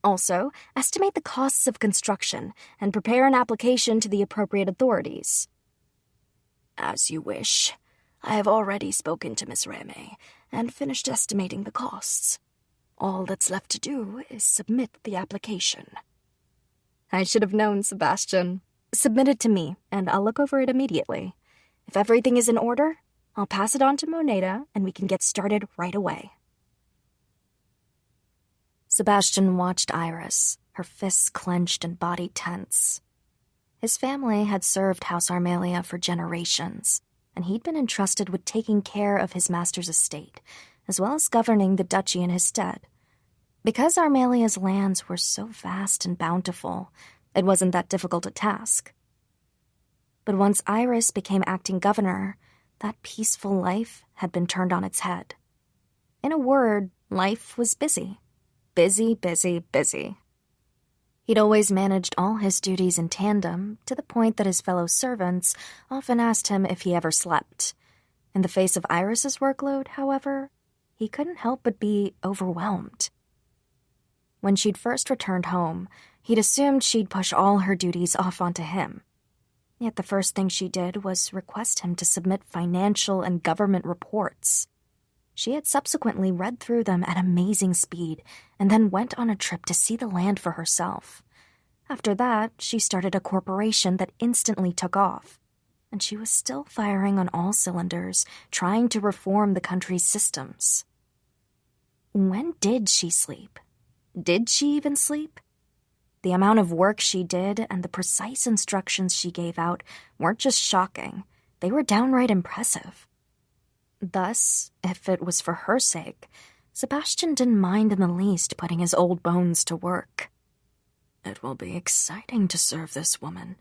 S1: Also, estimate the costs of construction and prepare an application to the appropriate authorities.
S2: As you wish. I have already spoken to Miss Reme and finished estimating the costs. All that's left to do is submit the application.
S1: I should have known, Sebastian. Submit it to me, and I'll look over it immediately. If everything is in order, I'll pass it on to Moneda, and we can get started right away. Sebastian watched Iris, her fists clenched and body tense. His family had served House Armelia for generations, and he'd been entrusted with taking care of his master's estate, as well as governing the duchy in his stead. Because Armelia's lands were so vast and bountiful, it wasn't that difficult a task. But once Iris became acting governor, that peaceful life had been turned on its head. In a word, life was busy. Busy, busy, busy. He'd always managed all his duties in tandem, to the point that his fellow servants often asked him if he ever slept. In the face of Iris's workload, however, he couldn't help but be overwhelmed. When she'd first returned home, he'd assumed she'd push all her duties off onto him. Yet the first thing she did was request him to submit financial and government reports. She had subsequently read through them at amazing speed and then went on a trip to see the land for herself. After that, she started a corporation that instantly took off, and she was still firing on all cylinders, trying to reform the country's systems. When did she sleep? Did she even sleep? The amount of work she did and the precise instructions she gave out weren't just shocking, they were downright impressive. Thus, if it was for her sake, Sebastian didn't mind in the least putting his old bones to work.
S2: It will be exciting to serve this woman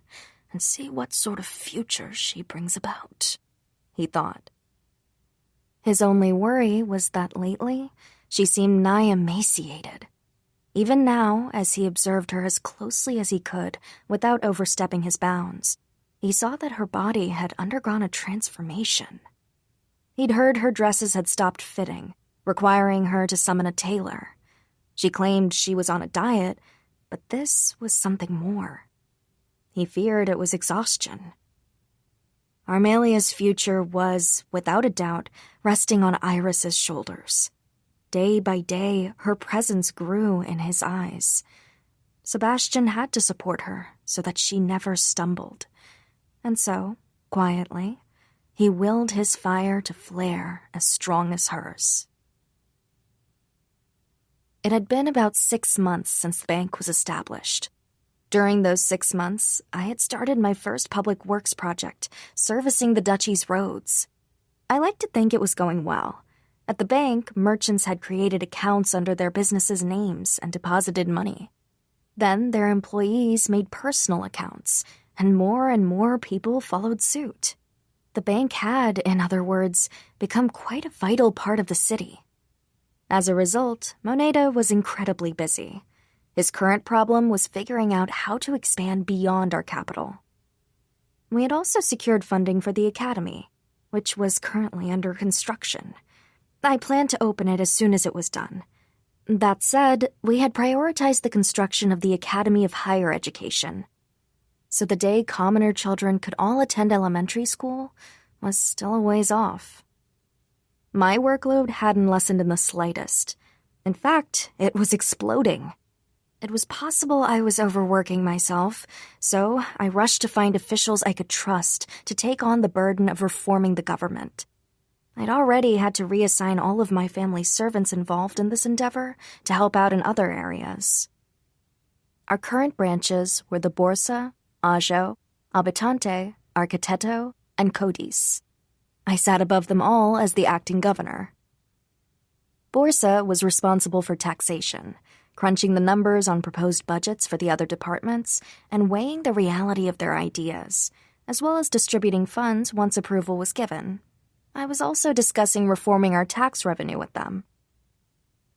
S2: and see what sort of future she brings about, he thought.
S1: His only worry was that lately, she seemed nigh emaciated. Even now, as he observed her as closely as he could without overstepping his bounds, he saw that her body had undergone a transformation. He'd heard her dresses had stopped fitting, requiring her to summon a tailor. She claimed she was on a diet, but this was something more. He feared it was exhaustion. Armelia's future was, without a doubt, resting on Iris's shoulders. Day by day, her presence grew in his eyes. Sebastian had to support her so that she never stumbled. And so, quietly, he willed his fire to flare as strong as hers. It had been about 6 months since the bank was established. During those 6 months, I had started my first public works project, servicing the duchy's roads. I liked to think it was going well. At the bank, merchants had created accounts under their businesses' names and deposited money. Then their employees made personal accounts, and more people followed suit. The bank had, in other words, become quite a vital part of the city. As a result, Moneda was incredibly busy. His current problem was figuring out how to expand beyond our capital. We had also secured funding for the academy, which was currently under construction. I planned to open it as soon as it was done. That said, we had prioritized the construction of the Academy of Higher Education. So the day commoner children could all attend elementary school was still a ways off. My workload hadn't lessened in the slightest. In fact, it was exploding. It was possible I was overworking myself, so I rushed to find officials I could trust to take on the burden of reforming the government. I'd already had to reassign all of my family's servants involved in this endeavor to help out in other areas. Our current branches were the Borsa, Ajo, Abitante, Arquiteto, and Codis. I sat above them all as the acting governor. Borsa was responsible for taxation, crunching the numbers on proposed budgets for the other departments, and weighing the reality of their ideas, as well as distributing funds once approval was given. I was also discussing reforming our tax revenue with them.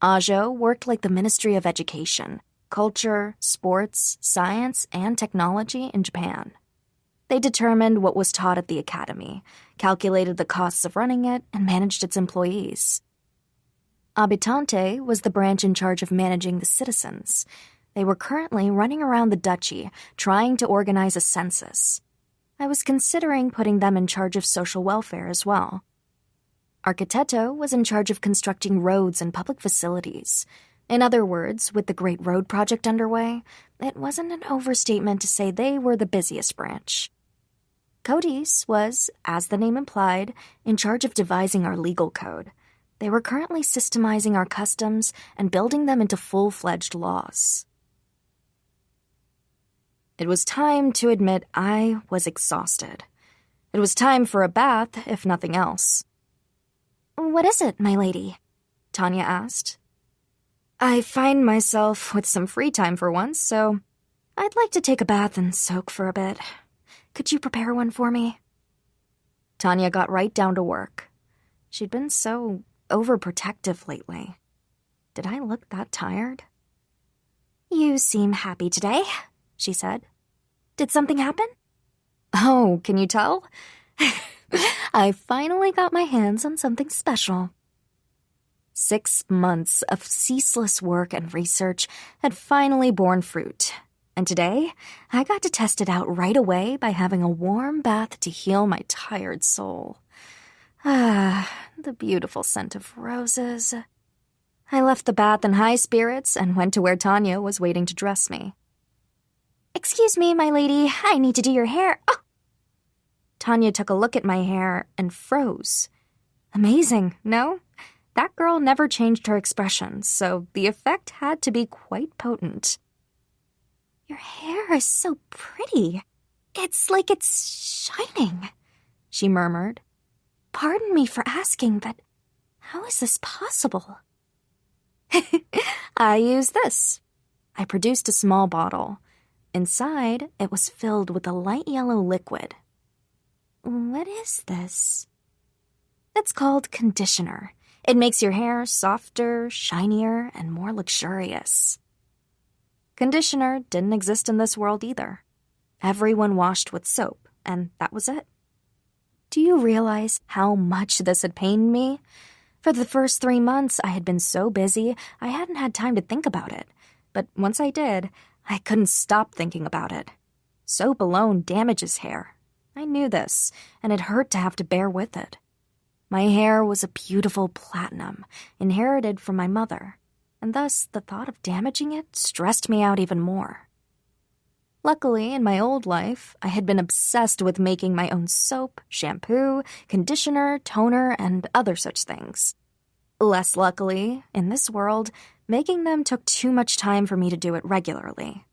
S1: Ajo worked like the Ministry of Education, Culture, Sports, Science, and Technology in Japan. They determined what was taught at the academy, calculated the costs of running it, and managed its employees. Abitante was the branch in charge of managing the citizens. They were currently running around the duchy, trying to organize a census. I was considering putting them in charge of social welfare as well. Architetto was in charge of constructing roads and public facilities. In other words, with the great road project underway, it wasn't an overstatement to say they were the busiest branch. Codis was, as the name implied, in charge of devising our legal code. They were currently systemizing our customs and building them into full-fledged laws. It was time to admit I was exhausted. It was time for a bath, if nothing else.
S3: "What is it, my lady?"
S1: Tanya asked. I find myself with some free time for once, so I'd like to take a bath and soak for a bit. Could you prepare one for me? Tanya got right down to work. She'd been so overprotective lately. Did I look that tired?
S3: "You seem happy today," she said. "Did something happen?"
S1: Oh, can you tell? I finally got my hands on something special. 6 months of ceaseless work and research had finally borne fruit, and today I got to test it out right away by having a warm bath to heal my tired soul. Ah, the beautiful scent of roses. I left the bath in high spirits and went to where Tanya was waiting to dress me.
S3: "Excuse me, my lady, I need to do your hair." Oh.
S1: Tanya took a look at my hair and froze. Amazing, no? That girl never changed her expression, so the effect had to be quite potent.
S3: "Your hair is so pretty. It's like it's shining,"
S1: she murmured.
S3: "Pardon me for asking, but how is this possible?"
S1: I use this. I produced a small bottle. Inside, it was filled with a light yellow liquid.
S3: "What is this?"
S1: It's called conditioner. It makes your hair softer, shinier, and more luxurious. Conditioner didn't exist in this world either. Everyone washed with soap, and that was it. Do you realize how much this had pained me? For the first 3 months, I had been so busy, I hadn't had time to think about it. But once I did, I couldn't stop thinking about it. Soap alone damages hair. I knew this, and it hurt to have to bear with it. My hair was a beautiful platinum, inherited from my mother, and thus the thought of damaging it stressed me out even more. Luckily, in my old life, I had been obsessed with making my own soap, shampoo, conditioner, toner, and other such things. Less luckily, in this world, making them took too much time for me to do it regularly.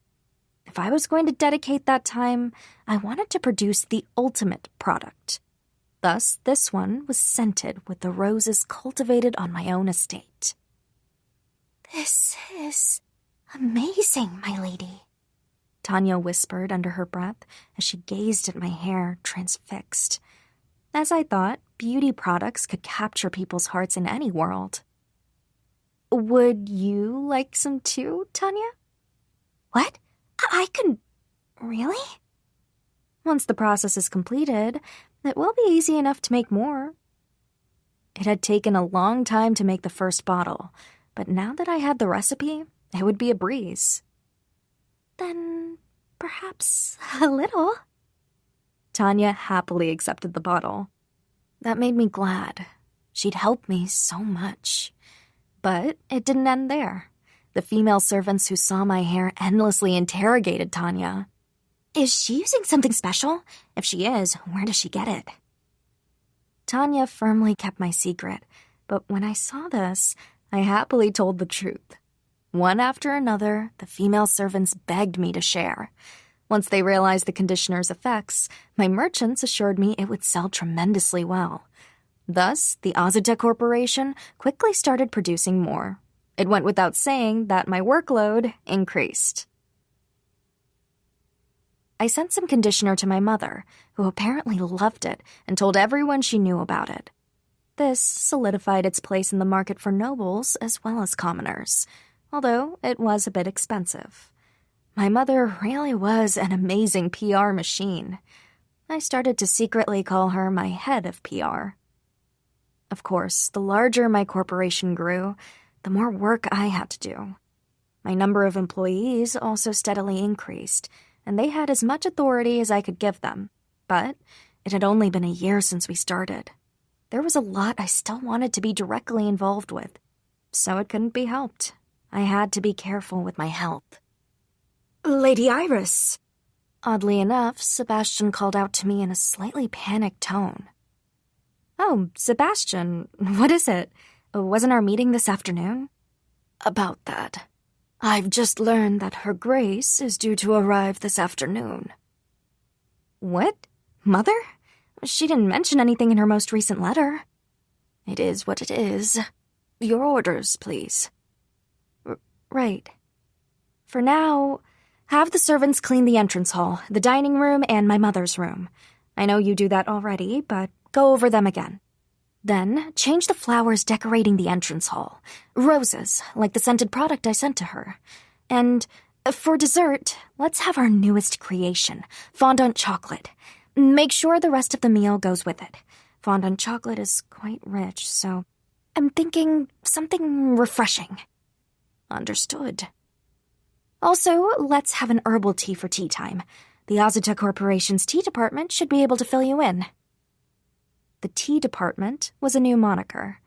S1: If I was going to dedicate that time, I wanted to produce the ultimate product. Thus, this one was scented with the roses cultivated on my own estate.
S3: "This is amazing, my lady,"
S1: Tanya whispered under her breath as she gazed at my hair, transfixed. As I thought, beauty products could capture people's hearts in any world. Would you like some too, Tanya?
S3: "What? I can... Really?"
S1: Once the process is completed, it will be easy enough to make more. It had taken a long time to make the first bottle, but now that I had the recipe, it would be a breeze.
S3: "Then perhaps a little."
S1: Tanya happily accepted the bottle. That made me glad. She'd helped me so much. But it didn't end there. The female servants who saw my hair endlessly interrogated Tanya.
S3: "Is she using something special? If she is, where does she get it?"
S1: Tanya firmly kept my secret, but when I saw this, I happily told the truth. One after another, the female servants begged me to share. Once they realized the conditioner's effects, my merchants assured me it would sell tremendously well. Thus, the Azuta Corporation quickly started producing more. It went without saying that my workload increased. I sent some conditioner to my mother, who apparently loved it and told everyone she knew about it. This solidified its place in the market for nobles as well as commoners, although it was a bit expensive. My mother really was an amazing PR machine. I started to secretly call her my head of PR. Of course, the larger my corporation grew, the more work I had to do. My number of employees also steadily increased, and they had as much authority as I could give them. But it had only been a year since we started. There was a lot I still wanted to be directly involved with, so it couldn't be helped. I had to be careful with my health.
S2: Lady Iris!
S1: Oddly enough, Sebastian called out to me in a slightly panicked tone. Oh, Sebastian, what is it? Wasn't our meeting this afternoon?
S2: About that. I've just learned that Her Grace is due to arrive this afternoon.
S1: What? Mother? She didn't mention anything in her most recent letter.
S2: It is what it is. Your orders, please.
S1: Right. For now, have the servants clean the entrance hall, the dining room, and my mother's room. I know you do that already, but go over them again. Then, change the flowers decorating the entrance hall. Roses, like the scented product I sent to her. And for dessert, let's have our newest creation, fondant chocolate. Make sure the rest of the meal goes with it. Fondant chocolate is quite rich, so I'm thinking something refreshing.
S2: Understood.
S1: Also, let's have an herbal tea for tea time. The Azuta Corporation's tea department should be able to fill you in. The tea department was a new moniker.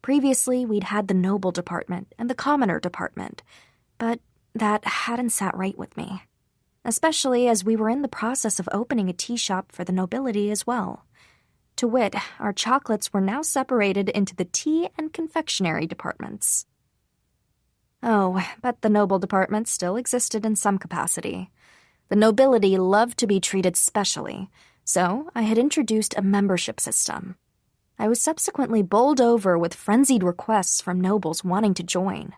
S1: Previously, we'd had the noble department and the commoner department, but that hadn't sat right with me, especially as we were in the process of opening a tea shop for the nobility as well. To wit, our chocolates were now separated into the tea and confectionery departments. Oh, but the noble department still existed in some capacity. The nobility loved to be treated specially, so I had introduced a membership system. I was subsequently bowled over with frenzied requests from nobles wanting to join.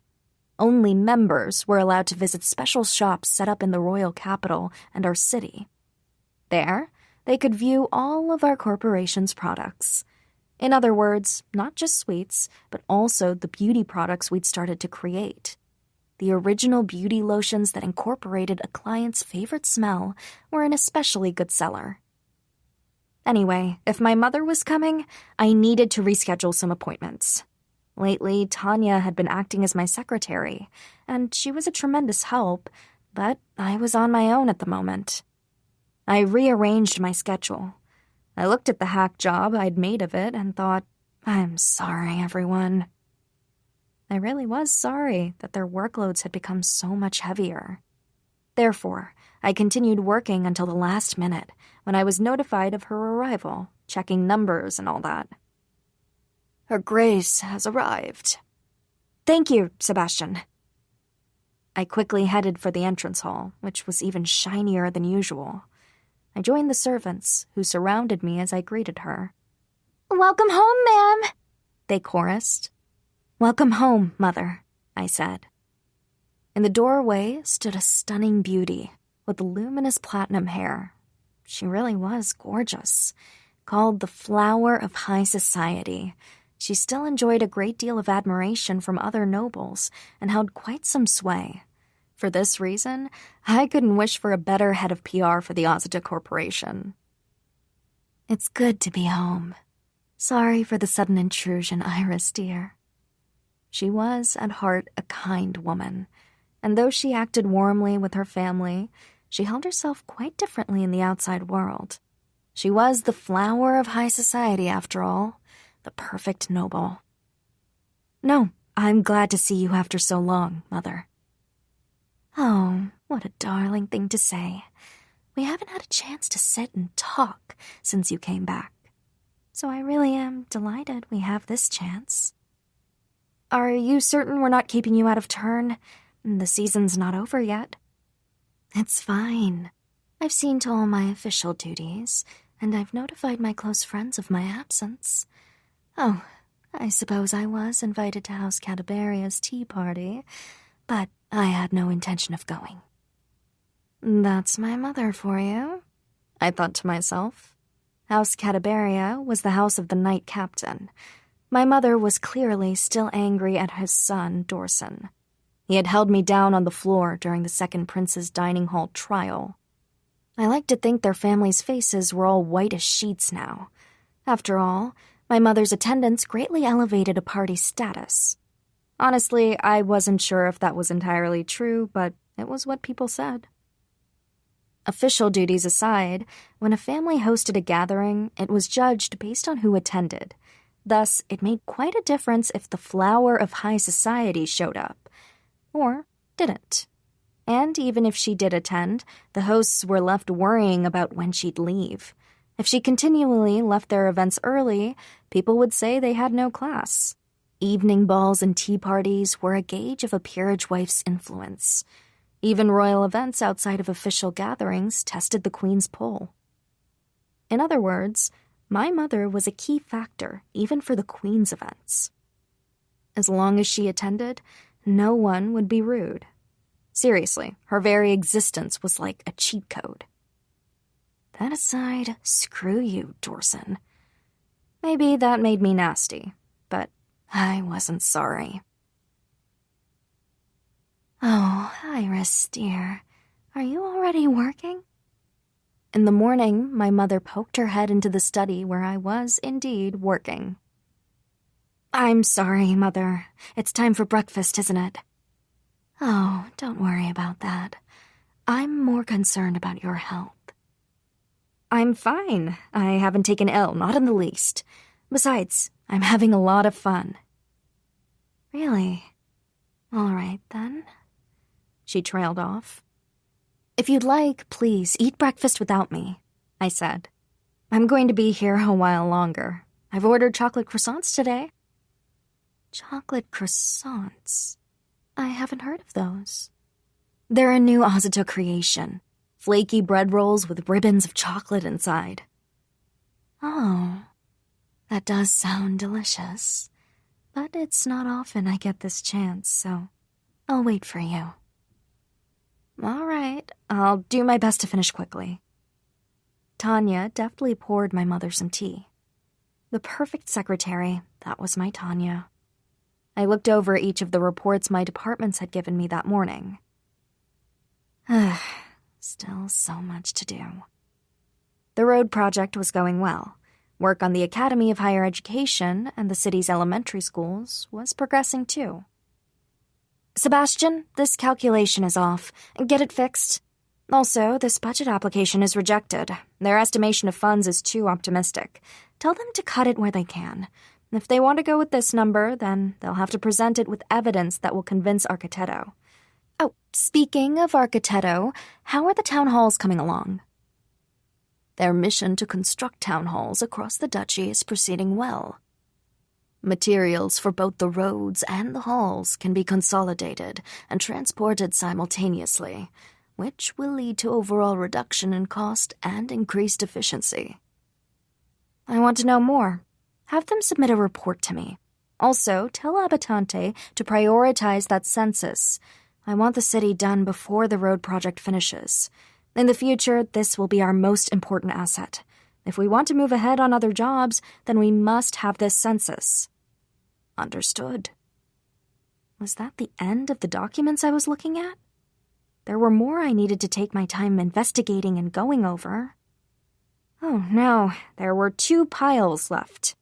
S1: Only members were allowed to visit special shops set up in the royal capital and our city. There, they could view all of our corporation's products. In other words, not just sweets, but also the beauty products we'd started to create. The original beauty lotions that incorporated a client's favorite smell were an especially good seller. Anyway, if my mother was coming, I needed to reschedule some appointments. Lately, Tanya had been acting as my secretary, and she was a tremendous help, but I was on my own at the moment. I rearranged my schedule. I looked at the hack job I'd made of it and thought, I'm sorry, everyone. I really was sorry that their workloads had become so much heavier. Therefore, I continued working until the last minute, when I was notified of her arrival, checking numbers and all that.
S2: Her Grace has arrived.
S1: Thank you, Sebastian. I quickly headed for the entrance hall, which was even shinier than usual. I joined the servants, who surrounded me as I greeted her.
S3: Welcome home, ma'am,
S1: they chorused. Welcome home, Mother, I said. In the doorway stood a stunning beauty with luminous platinum hair. She really was gorgeous. Called the flower of high society, she still enjoyed a great deal of admiration from other nobles and held quite some sway. For this reason, I couldn't wish for a better head of PR for the Azuta Corporation. It's good to be home. Sorry for the sudden intrusion, Iris, dear. She was, at heart, a kind woman, and though she acted warmly with her family, she held herself quite differently in the outside world. She was the flower of high society, after all, the perfect noble. No, I'm glad to see you after so long, Mother. Oh, what a darling thing to say. We haven't had a chance to sit and talk since you came back, so I really am delighted we have this chance. Are you certain we're not keeping you out of turn? The season's not over yet. It's fine. I've seen to all my official duties, and I've notified my close friends of my absence. Oh, I suppose I was invited to House Cadaberia's tea party, but I had no intention of going. That's my mother for you, I thought to myself. House Cadaberia was the house of the Knight Captain. My mother was clearly still angry at his son, Dorson. He had held me down on the floor during the second prince's dining hall trial. I like to think their family's faces were all white as sheets now. After all, my mother's attendance greatly elevated a party's status. Honestly, I wasn't sure if that was entirely true, but it was what people said. Official duties aside, when a family hosted a gathering, it was judged based on who attended. Thus, it made quite a difference if the flower of high society showed up, or didn't. And even if she did attend, the hosts were left worrying about when she'd leave. If she continually left their events early, people would say they had no class. Evening balls and tea parties were a gauge of a peerage wife's influence. Even royal events outside of official gatherings tested the queen's pull. In other words, my mother was a key factor even for the queen's events. As long as she attended, no one would be rude. Seriously, her very existence was like a cheat code. That aside, screw you, Dorson. Maybe that made me nasty, but I wasn't sorry.
S3: Oh, Iris, dear, are you already working?
S1: In the morning, my mother poked her head into the study where I was indeed working. I'm sorry, Mother. It's time for breakfast, isn't it?
S3: Oh, don't worry about that. I'm more concerned about your health.
S1: I'm fine. I haven't taken ill, not in the least. Besides, I'm having a lot of fun.
S3: Really? All right, then.
S1: She trailed off. If you'd like, please eat breakfast without me, I said. I'm going to be here a while longer. I've ordered chocolate croissants today.
S3: Chocolate croissants? I haven't heard of those.
S1: They're a new Azuto creation. Flaky bread rolls with ribbons of chocolate inside.
S3: Oh, that does sound delicious. But it's not often I get this chance, so I'll wait for you.
S1: All right, I'll do my best to finish quickly. Tanya deftly poured my mother some tea. The perfect secretary, that was my Tanya. I looked over each of the reports my departments had given me that morning. Still so much to do. The road project was going well. Work on the Academy of Higher Education and the city's elementary schools was progressing too. Sebastian, this calculation is off. Get it fixed. Also, this budget application is rejected. Their estimation of funds is too optimistic. Tell them to cut it where they can. If they want to go with this number, then they'll have to present it with evidence that will convince Architetto. Oh, speaking of Architetto, how are the town halls coming along? Their mission to construct town halls across the duchy is proceeding well. Materials for both the roads and the halls can be consolidated and transported simultaneously, which will lead to overall reduction in cost and increased efficiency. I want to know more. Have them submit a report to me. Also, tell Abitante to prioritize that census. I want the city done before the road project finishes. In the future, this will be our most important asset. If we want to move ahead on other jobs, then we must have this census. Understood. Was that the end of the documents I was looking at? There were more I needed to take my time investigating and going over. Oh no, there were 2 piles left.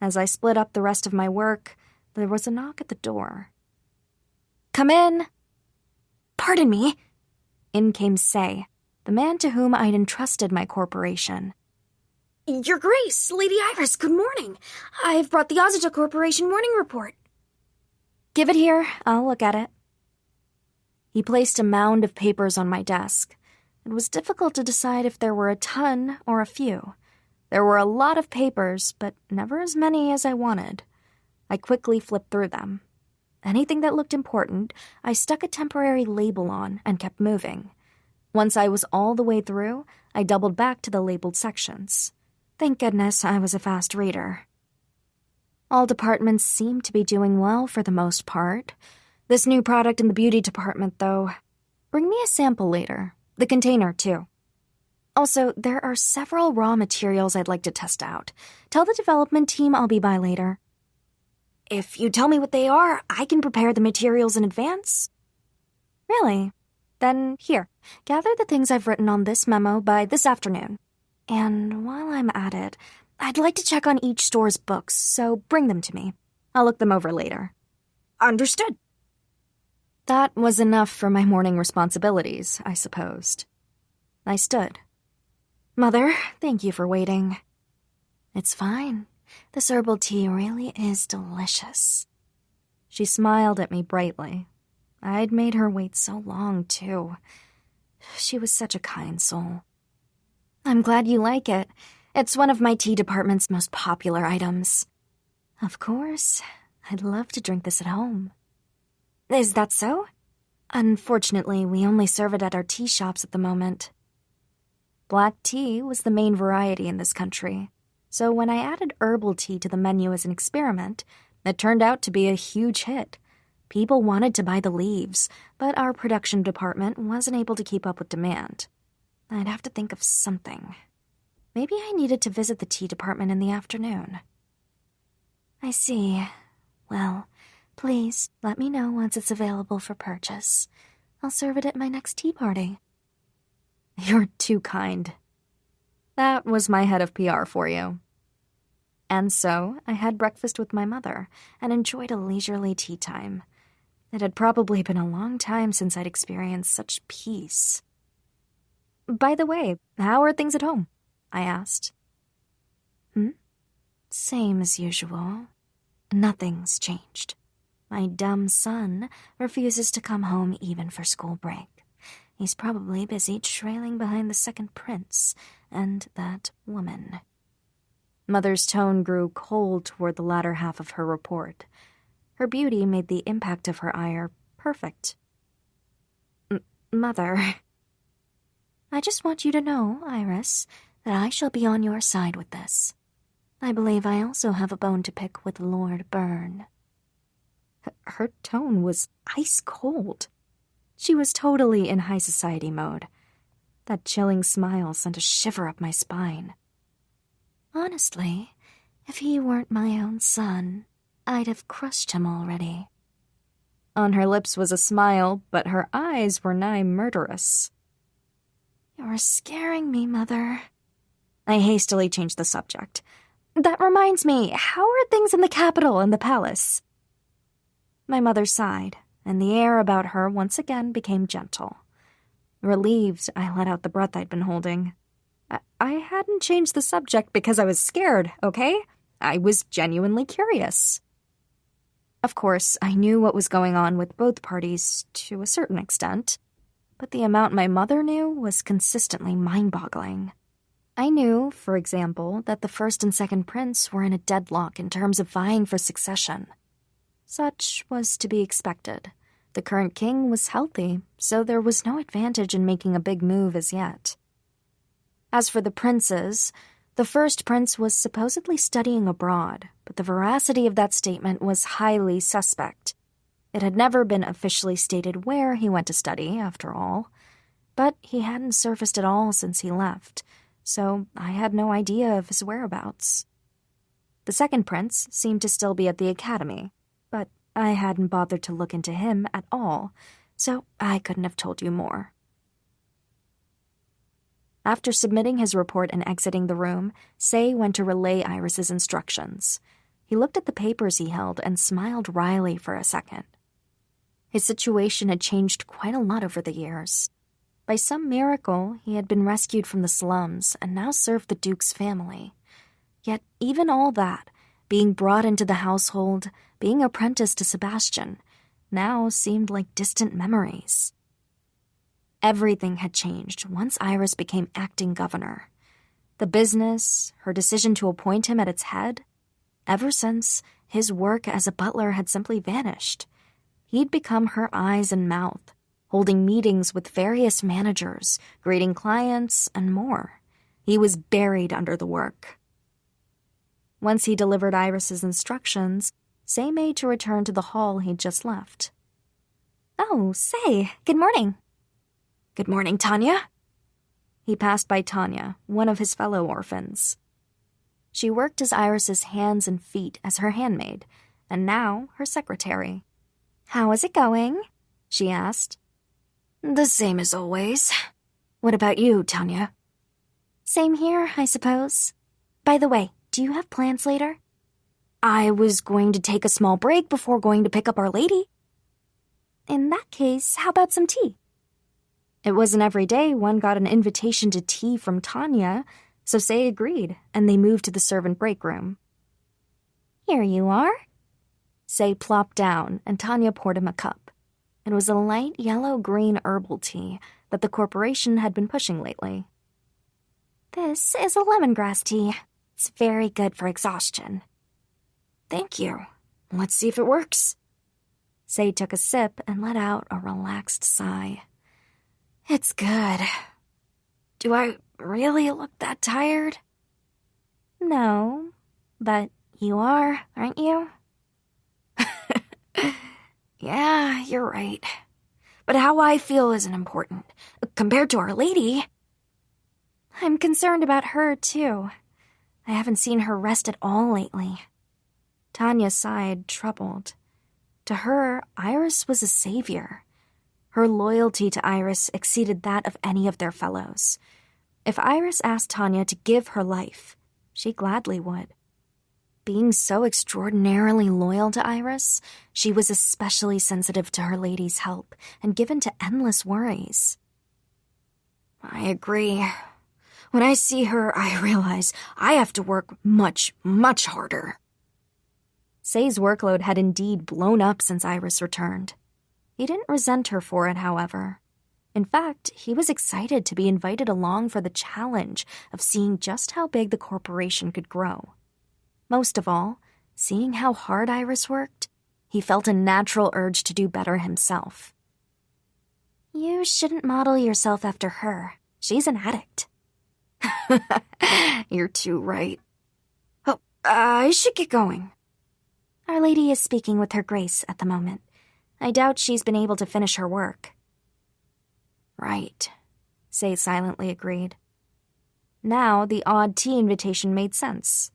S1: As I split up the rest of my work, there was a knock at the door. Come in! Pardon me. In came Say, the man to whom I'd entrusted my corporation. Your Grace, Lady Iris, good morning. I've brought the Azuto Corporation morning report. Give it here, I'll look at it. He placed a mound of papers on my desk. It was difficult to decide if there were a ton or a few. There were a lot of papers, but never as many as I wanted. I quickly flipped through them. Anything that looked important, I stuck a temporary label on and kept moving. Once I was all the way through, I doubled back to the labeled sections. Thank goodness I was a fast reader. All departments seemed to be doing well for the most part. This new product in the beauty department, though. Bring me a sample later. The container, too. Also, there are several raw materials I'd like to test out. Tell the development team I'll be by later. If you tell me what they are, I can prepare the materials in advance. Really? Then here, gather the things I've written on this memo by this afternoon. And while I'm at it, I'd like to check on each store's books, so bring them to me. I'll look them over later. Understood. That was enough for my morning responsibilities, I supposed. I stood. Mother, thank you for waiting. It's fine. This herbal tea really is delicious. She smiled at me brightly. I'd made her wait so long, too. She was such a kind soul. I'm glad you like it. It's one of my tea department's most popular items. Of course. I'd love to drink this at home. Is that so? Unfortunately, we only serve it at our tea shops at the moment. Black tea was the main variety in this country, so when I added herbal tea to the menu as an experiment, it turned out to be a huge hit. People wanted to buy the leaves, but our production department wasn't able to keep up with demand. I'd have to think of something. Maybe I needed to visit the tea department in the afternoon. I see. Well, please let me know once it's available for purchase. I'll serve it at my next tea party. You're too kind. That was my head of PR for you. And so I had breakfast with my mother and enjoyed a leisurely tea time. It had probably been a long time since I'd experienced such peace. By the way, how are things at home? I asked. Same as usual. Nothing's changed. My dumb son refuses to come home even for school break. He's probably busy trailing behind the second prince and that woman. Mother's tone grew cold toward the latter half of her report. Her beauty made the impact of her ire perfect. Mother, I just want you to know, Iris, that I shall be on your side with this. I believe I also have a bone to pick with Lord Byrne. Her tone was ice cold. She was totally in high society mode. That chilling smile sent a shiver up my spine. Honestly, if he weren't my own son, I'd have crushed him already. On her lips was a smile, but her eyes were nigh murderous. You're scaring me, Mother. I hastily changed the subject. That reminds me, how are things in the capital and the palace? My mother sighed, and the air about her once again became gentle. Relieved, I let out the breath I'd been holding. I hadn't changed the subject because I was scared, okay? I was genuinely curious. Of course, I knew what was going on with both parties to a certain extent, but the amount my mother knew was consistently mind-boggling. I knew, for example, that the first and second prince were in a deadlock in terms of vying for succession. Such was to be expected. The current king was healthy, so there was no advantage in making a big move as yet. As for the princes, the first prince was supposedly studying abroad, but the veracity of that statement was highly suspect. It had never been officially stated where he went to study, after all. But he hadn't surfaced at all since he left, so I had no idea of his whereabouts. The second prince seemed to still be at the academy, but I hadn't bothered to look into him at all, so I couldn't have told you more. After submitting his report and exiting the room, Say went to relay Iris's instructions. He looked at the papers he held and smiled wryly for a second. His situation had changed quite a lot over the years. By some miracle, he had been rescued from the slums and now served the Duke's family. Yet even all that, being brought into the household, being apprenticed to Sebastian, now seemed like distant memories. Everything had changed once Iris became acting governor. The business, her decision to appoint him at its head. Ever since, his work as a butler had simply vanished. He'd become her eyes and mouth, holding meetings with various managers, greeting clients, and more. He was buried under the work. Once he delivered Iris's instructions, Say made to return to the hall he'd just left. Oh, Say, good morning. Good morning, Tanya. He passed by Tanya, one of his fellow orphans. She worked as Iris's hands and feet as her handmaid, and now her secretary. "How is it going?" she asked.
S2: "The same as always. What about you, Tanya?"
S1: "Same here, I suppose. By the way, do you have plans later?"
S2: "I was going to take a small break before going to pick up Our Lady."
S1: "In that case, how about some tea?" It wasn't every day one got an invitation to tea from Tanya, so Say agreed, and they moved to the servant break room. "Here you are." Say plopped down, and Tanya poured him a cup. It was a light yellow-green herbal tea that the corporation had been pushing lately. "This is a lemongrass tea. It's very good for exhaustion."
S2: "Thank you. Let's see if it works."
S1: Say took a sip and let out a relaxed sigh.
S2: "It's good. Do I really look that tired?"
S1: "No, but you are, aren't you?"
S2: "Yeah, you're right. But how I feel isn't important. Compared to Our Lady..."
S1: "I'm concerned about her, too. I haven't seen her rest at all lately." Tanya sighed, troubled. To her, Iris was a savior. Her loyalty to Iris exceeded that of any of their fellows. If Iris asked Tanya to give her life, she gladly would. Being so extraordinarily loyal to Iris, she was especially sensitive to her lady's help and given to endless worries.
S2: "I agree. When I see her, I realize I have to work much, much harder."
S1: Say's workload had indeed blown up since Iris returned. He didn't resent her for it, however. In fact, he was excited to be invited along for the challenge of seeing just how big the corporation could grow. Most of all, seeing how hard Iris worked, he felt a natural urge to do better himself. "You shouldn't model yourself after her. She's an addict."
S2: "You're too right. Oh, I should get going."
S1: "Our Lady is speaking with Her Grace at the moment. I doubt she's been able to finish her work."
S2: "Right,"
S1: Say silently agreed. Now the odd tea invitation made sense.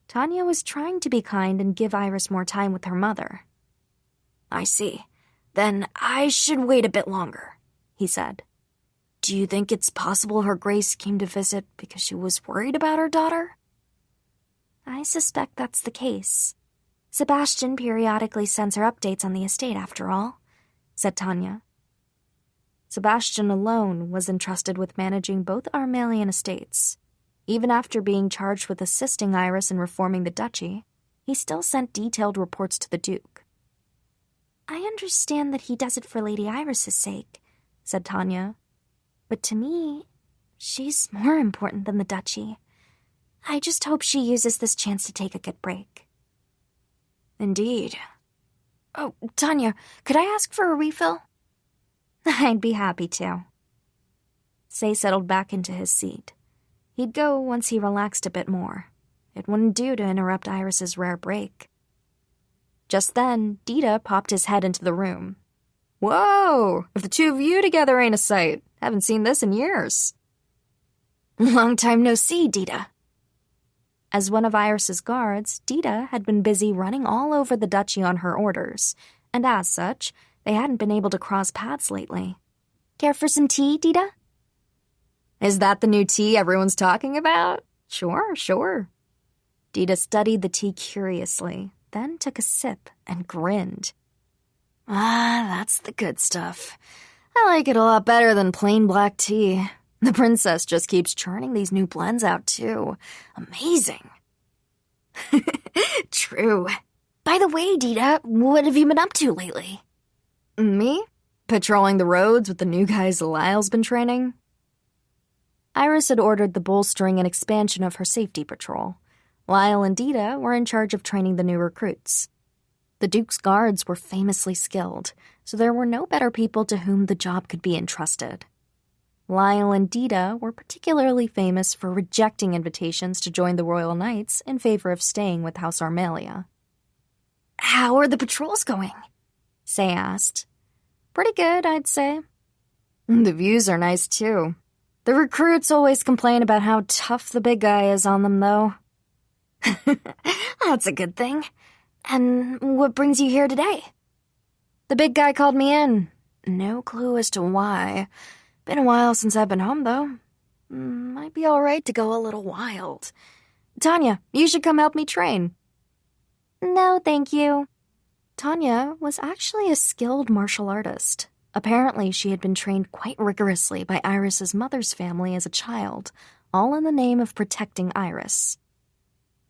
S1: Tanya was trying to be kind and give Iris more time with her mother.
S2: "I see. Then I should wait a bit longer," he said. "Do you think it's possible Her Grace came to visit because she was worried about her daughter?"
S1: "I suspect that's the case. Sebastian periodically sends her updates on the estate, after all," said Tanya. Sebastian alone was entrusted with managing both Armelian estates. Even after being charged with assisting Iris in reforming the duchy, he still sent detailed reports to the Duke. "I understand that he does it for Lady Iris's sake," said Tanya. "But to me, she's more important than the duchy. I just hope she uses this chance to take a good break."
S2: "Indeed. Oh, Tanya, could I ask for a refill?"
S1: "I'd be happy to." Say settled back into his seat. He'd go once he relaxed a bit more. It wouldn't do to interrupt Iris's rare break. Just then, Dita popped his head into the room. "Whoa! If the two of you together ain't a sight. Haven't seen this in years."
S2: "Long time no see, Dita."
S1: As one of Iris's guards, Dita had been busy running all over the duchy on her orders, and as such, they hadn't been able to cross paths lately. "Care for some tea, Dita?" "Is that the new tea everyone's talking about? Sure. Dita studied the tea curiously, then took a sip and grinned.
S2: "Ah, that's the good stuff. I like it a lot better than plain black tea. The princess just keeps churning these new blends out, too. Amazing." "True. By the way, Dita, what have you been up to lately?"
S1: "Me? Patrolling the roads with the new guys Lyle's been training." Iris had ordered the bolstering and expansion of her safety patrol. Lyle and Dita were in charge of training the new recruits. The Duke's guards were famously skilled, so there were no better people to whom the job could be entrusted. Lyle and Dita were particularly famous for rejecting invitations to join the Royal Knights in favor of staying with House Armelia.
S2: "How are the patrols going?"
S1: Say asked. "Pretty good, I'd say. The views are nice, too. The recruits always complain about how tough the big guy is on them, though."
S2: "That's a good thing.
S1: And what brings you here today?
S2: The big guy called me in. No clue as to why. Been a while since I've been home, though. Might be all right to go a little wild. Tanya, you should come help me train.
S1: No, thank you.
S3: Tanya was actually a skilled martial artist. Apparently, she had been trained quite rigorously by Iris's mother's family as a child, all in the name of protecting Iris.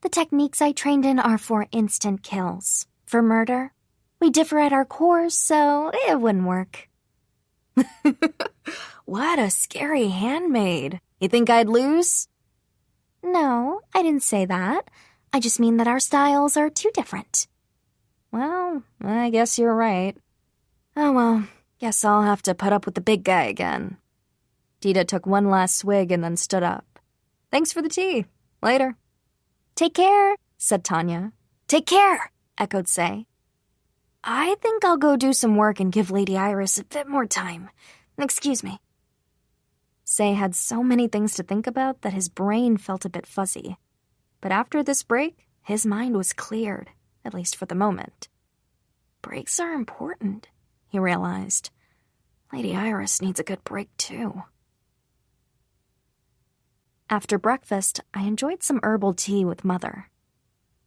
S1: The techniques I trained in are for instant kills. For murder, we differ at our cores, so it wouldn't work.
S2: What a scary handmaid. You think I'd lose?
S1: No, I didn't say that. I just mean that our styles are too different.
S2: Well, I guess you're right. Oh well, guess I'll have to put up with the big guy again. Dita took one last swig and then stood up. Thanks for the tea. Later.
S1: Take care,
S3: said Tanya.
S2: Take care, echoed Say. I think I'll go do some work and give Lady Iris a bit more time. Excuse me.
S3: Say had so many things to think about that his brain felt a bit fuzzy. But after this break, his mind was cleared, at least for the moment.
S2: Breaks are important, he realized. Lady Iris needs a good break, too.
S3: After breakfast, I enjoyed some herbal tea with Mother.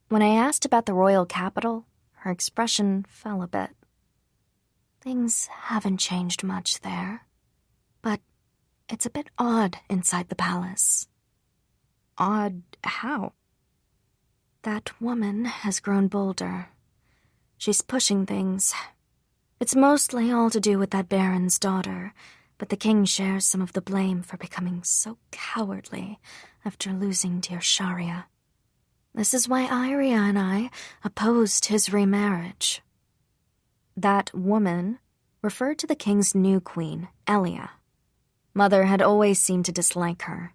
S3: When I asked about the royal capital, her expression fell a bit.
S1: Things haven't changed much there, but it's a bit odd inside the palace.
S3: Odd how?
S1: That woman has grown bolder. She's pushing things. It's mostly all to do with that Baron's daughter, but the king shares some of the blame for becoming so cowardly after losing dear Sharia. This is why Iria and I opposed his remarriage.
S3: That woman referred to the king's new queen, Elia. Mother had always seemed to dislike her.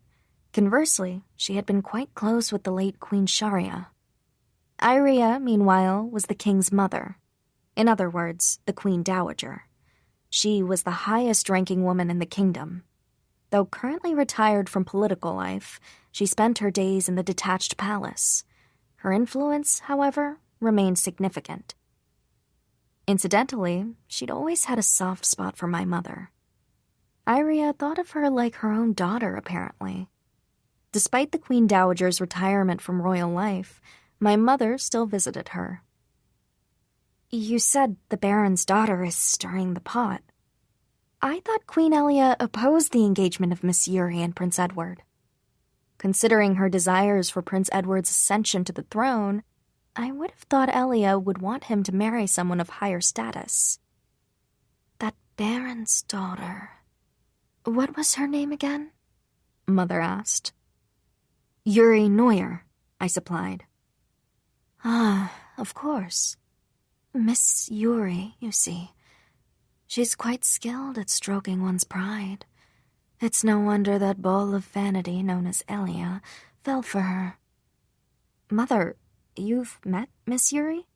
S3: Conversely, she had been quite close with the late Queen Sharia. Iria, meanwhile, was the king's mother. In other words, the Queen Dowager. She was the highest-ranking woman in the kingdom. Though currently retired from political life, she spent her days in the detached palace. Her influence, however, remained significant. Incidentally, she'd always had a soft spot for my mother. Iria thought of her like her own daughter, apparently. Despite the Queen Dowager's retirement from royal life, my mother still visited her.
S1: You said the Baron's daughter is stirring the pot. I thought Queen Elia opposed the engagement of Miss Yuri and Prince Edward.
S3: Considering her desires for Prince Edward's ascension to the throne, I would have thought Elia would want him to marry someone of higher status.
S1: That Baron's daughter. What was her name again?
S3: Mother asked. Yuri Neuer, I supplied.
S1: Ah, of course. Miss Yuri, you see. She's quite skilled at stroking one's pride. It's no wonder that ball of vanity known as Elia fell for her.
S3: Mother, you've met Miss Yuri?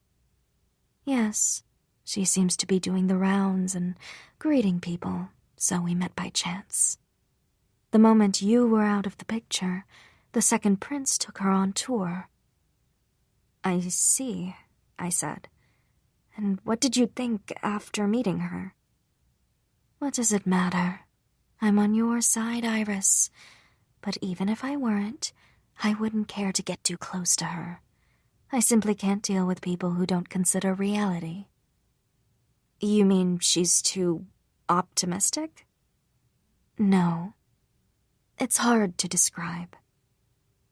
S1: Yes. She seems to be doing the rounds and greeting people, so we met by chance. The moment you were out of the picture, the second prince took her on tour.
S3: I see, I said. And what did you think after meeting her?
S1: What does it matter? I'm on your side, Iris. But even if I weren't, I wouldn't care to get too close to her. I simply can't deal with people who don't consider reality.
S3: You mean she's too optimistic?
S1: No. It's hard to describe.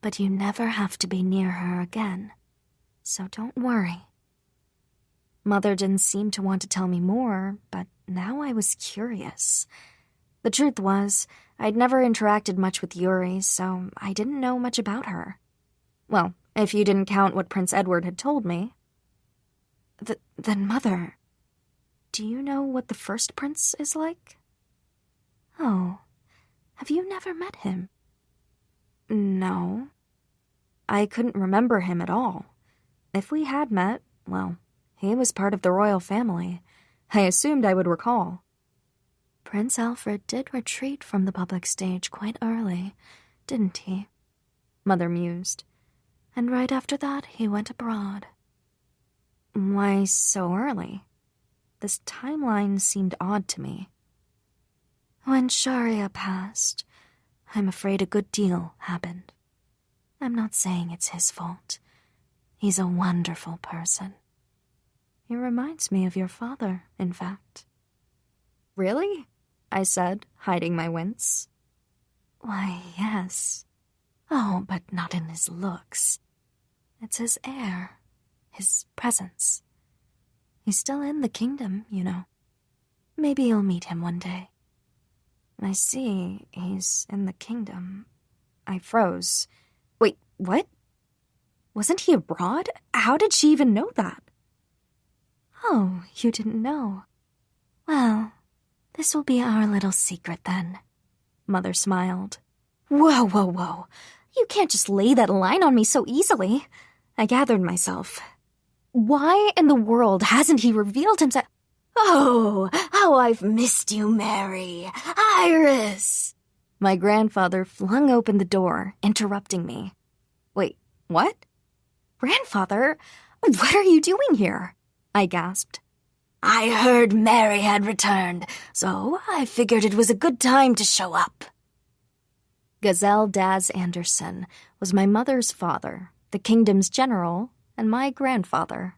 S1: But you never have to be near her again. So don't worry.
S3: Mother didn't seem to want to tell me more, but now I was curious. The truth was, I'd never interacted much with Yuri, so I didn't know much about her. Well, if you didn't count what Prince Edward had told me.
S1: Then, Mother,
S3: do you know what the first prince is like?
S1: Oh, have you never met him?
S3: No. I couldn't remember him at all. If we had met, well, he was part of the royal family. I assumed I would recall.
S1: Prince Alfred did retreat from the public stage quite early, didn't he?
S3: Mother mused.
S1: And right after that, he went abroad.
S3: Why so early? This timeline seemed odd to me. When Sharia passed, I'm afraid a good deal happened. I'm not saying it's his fault. He's a wonderful person. He reminds me of your father, in fact. Really? I said, hiding my wince. Why, yes. Oh, but not in his looks. It's his air, his presence. He's still in the kingdom, you know. Maybe you'll meet him one day. I see he's in the kingdom. I froze. Wait, what? Wasn't he abroad? How did she even know that? Oh, you didn't know. Well, this will be our little secret then. Mother smiled. Whoa, whoa, whoa. You can't just lay that line on me so easily. I gathered myself. Why in the world hasn't he revealed himself?
S2: Oh, how I've missed you, Mary. Iris!
S3: My grandfather flung open the door, interrupting me. Wait, what? Grandfather? What are you doing here? I gasped.
S2: I heard Mary had returned, so I figured it was a good time to show up.
S3: Gazelle Daz Anderson was my mother's father, the kingdom's general, and my grandfather.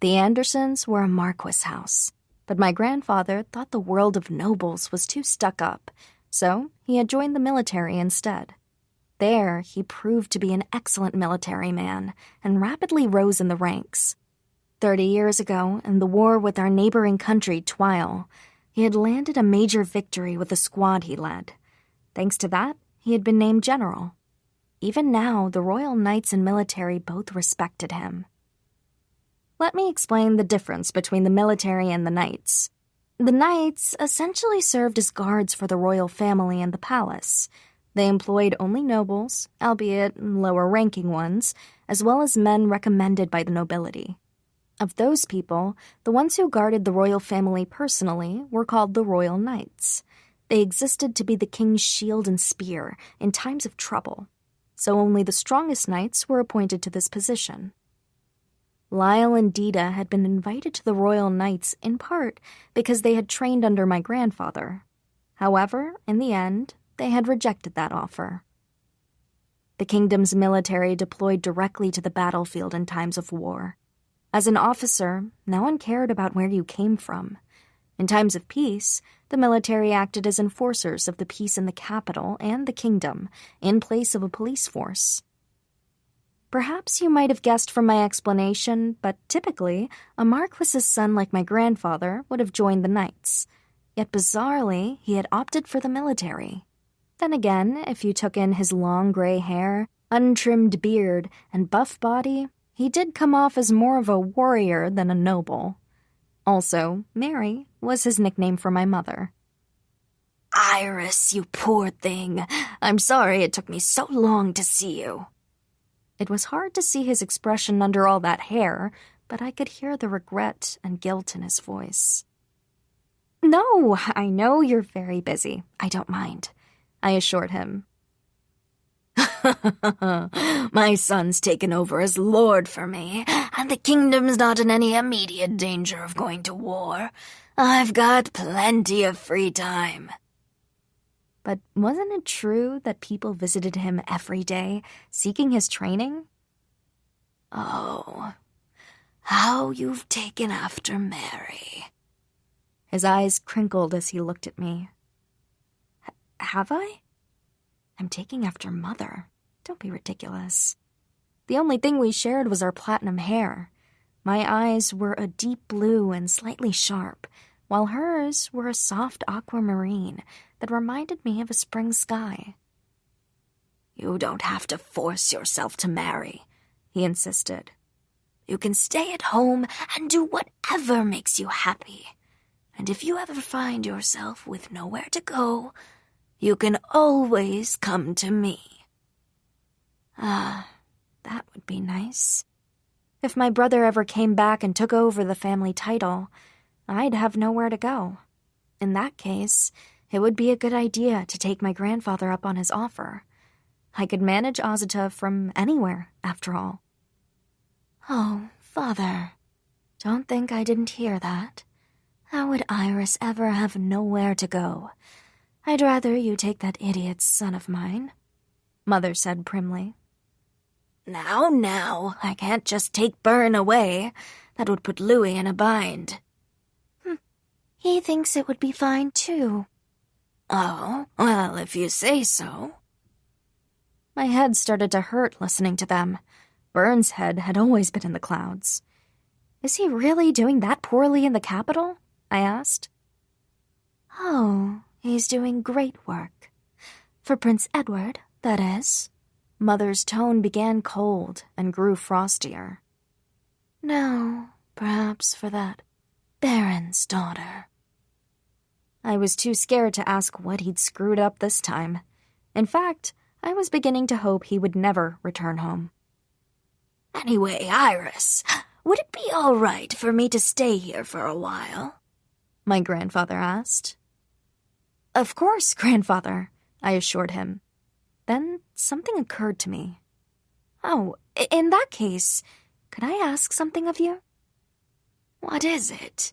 S3: The Andersons were a marquis house, but my grandfather thought the world of nobles was too stuck up, so he had joined the military instead. There, he proved to be an excellent military man and rapidly rose in the ranks. 30 years ago, in the war with our neighboring country, Twiel, he had landed a major victory with the squad he led. Thanks to that, he had been named general. Even now, the royal knights and military both respected him. Let me explain the difference between the military and the knights. The knights essentially served as guards for the royal family and the palace. They employed only nobles, albeit lower-ranking ones, as well as men recommended by the nobility. Of those people, the ones who guarded the royal family personally were called the royal knights. They existed to be the king's shield and spear in times of trouble, so only the strongest knights were appointed to this position. Lyle and Dita had been invited to the royal knights in part because they had trained under my grandfather. However, in the end, they had rejected that offer. The kingdom's military deployed directly to the battlefield in times of war. As an officer, no one cared about where you came from. In times of peace, the military acted as enforcers of the peace in the capital and the kingdom, in place of a police force. Perhaps you might have guessed from my explanation, but typically, a marquis's son like my grandfather would have joined the knights. Yet bizarrely, he had opted for the military. Then again, if you took in his long gray hair, untrimmed beard, and buff body, he did come off as more of a warrior than a noble. Also, Mary was his nickname for my mother.
S2: Iris, you poor thing. I'm sorry it took me so long to see you.
S3: It was hard to see his expression under all that hair, but I could hear the regret and guilt in his voice. No, I know you're very busy. I don't mind, I assured him.
S2: My son's taken over as lord for me, and the kingdom's not in any immediate danger of going to war. I've got plenty of free time.
S3: But wasn't it true that people visited him every day, seeking his training?
S2: Oh, how you've taken after Mary.
S3: His eyes crinkled as he looked at me. Have I? I'm taking after Mother. Don't be ridiculous. The only thing we shared was our platinum hair. My eyes were a deep blue and slightly sharp, while hers were a soft aquamarine that reminded me of a spring sky.
S2: You don't have to force yourself to marry, he insisted. You can stay at home and do whatever makes you happy. And if you ever find yourself with nowhere to go, you can always come to me.
S3: That would be nice. If my brother ever came back and took over the family title, I'd have nowhere to go. In that case, it would be a good idea to take my grandfather up on his offer. I could manage Azata from anywhere, after all.
S2: Oh, Father,
S3: Don't think I didn't hear that. How would Iris ever have nowhere to go? I'd rather you take that idiot son of mine, Mother said primly.
S1: Now, I can't just take Byrne away. That would put Louis in a bind.
S3: He thinks it would be fine, too.
S1: Oh, well, if you say so.
S3: My head started to hurt listening to them. Byrne's head had always been in the clouds. Is he really doing that poorly in the capital? I asked. Oh, he's doing great work. For Prince Edward, that is. Mother's tone began cold and grew frostier. No, perhaps for that Baron's daughter. I was too scared to ask what he'd screwed up this time. In fact, I was beginning to hope he would never return home.
S1: Anyway, Iris, would it be all right for me to stay here for a while?
S3: My grandfather asked. Of course, grandfather, I assured him. Then something occurred to me. Oh, in that case, could I ask something of you?
S1: What is it?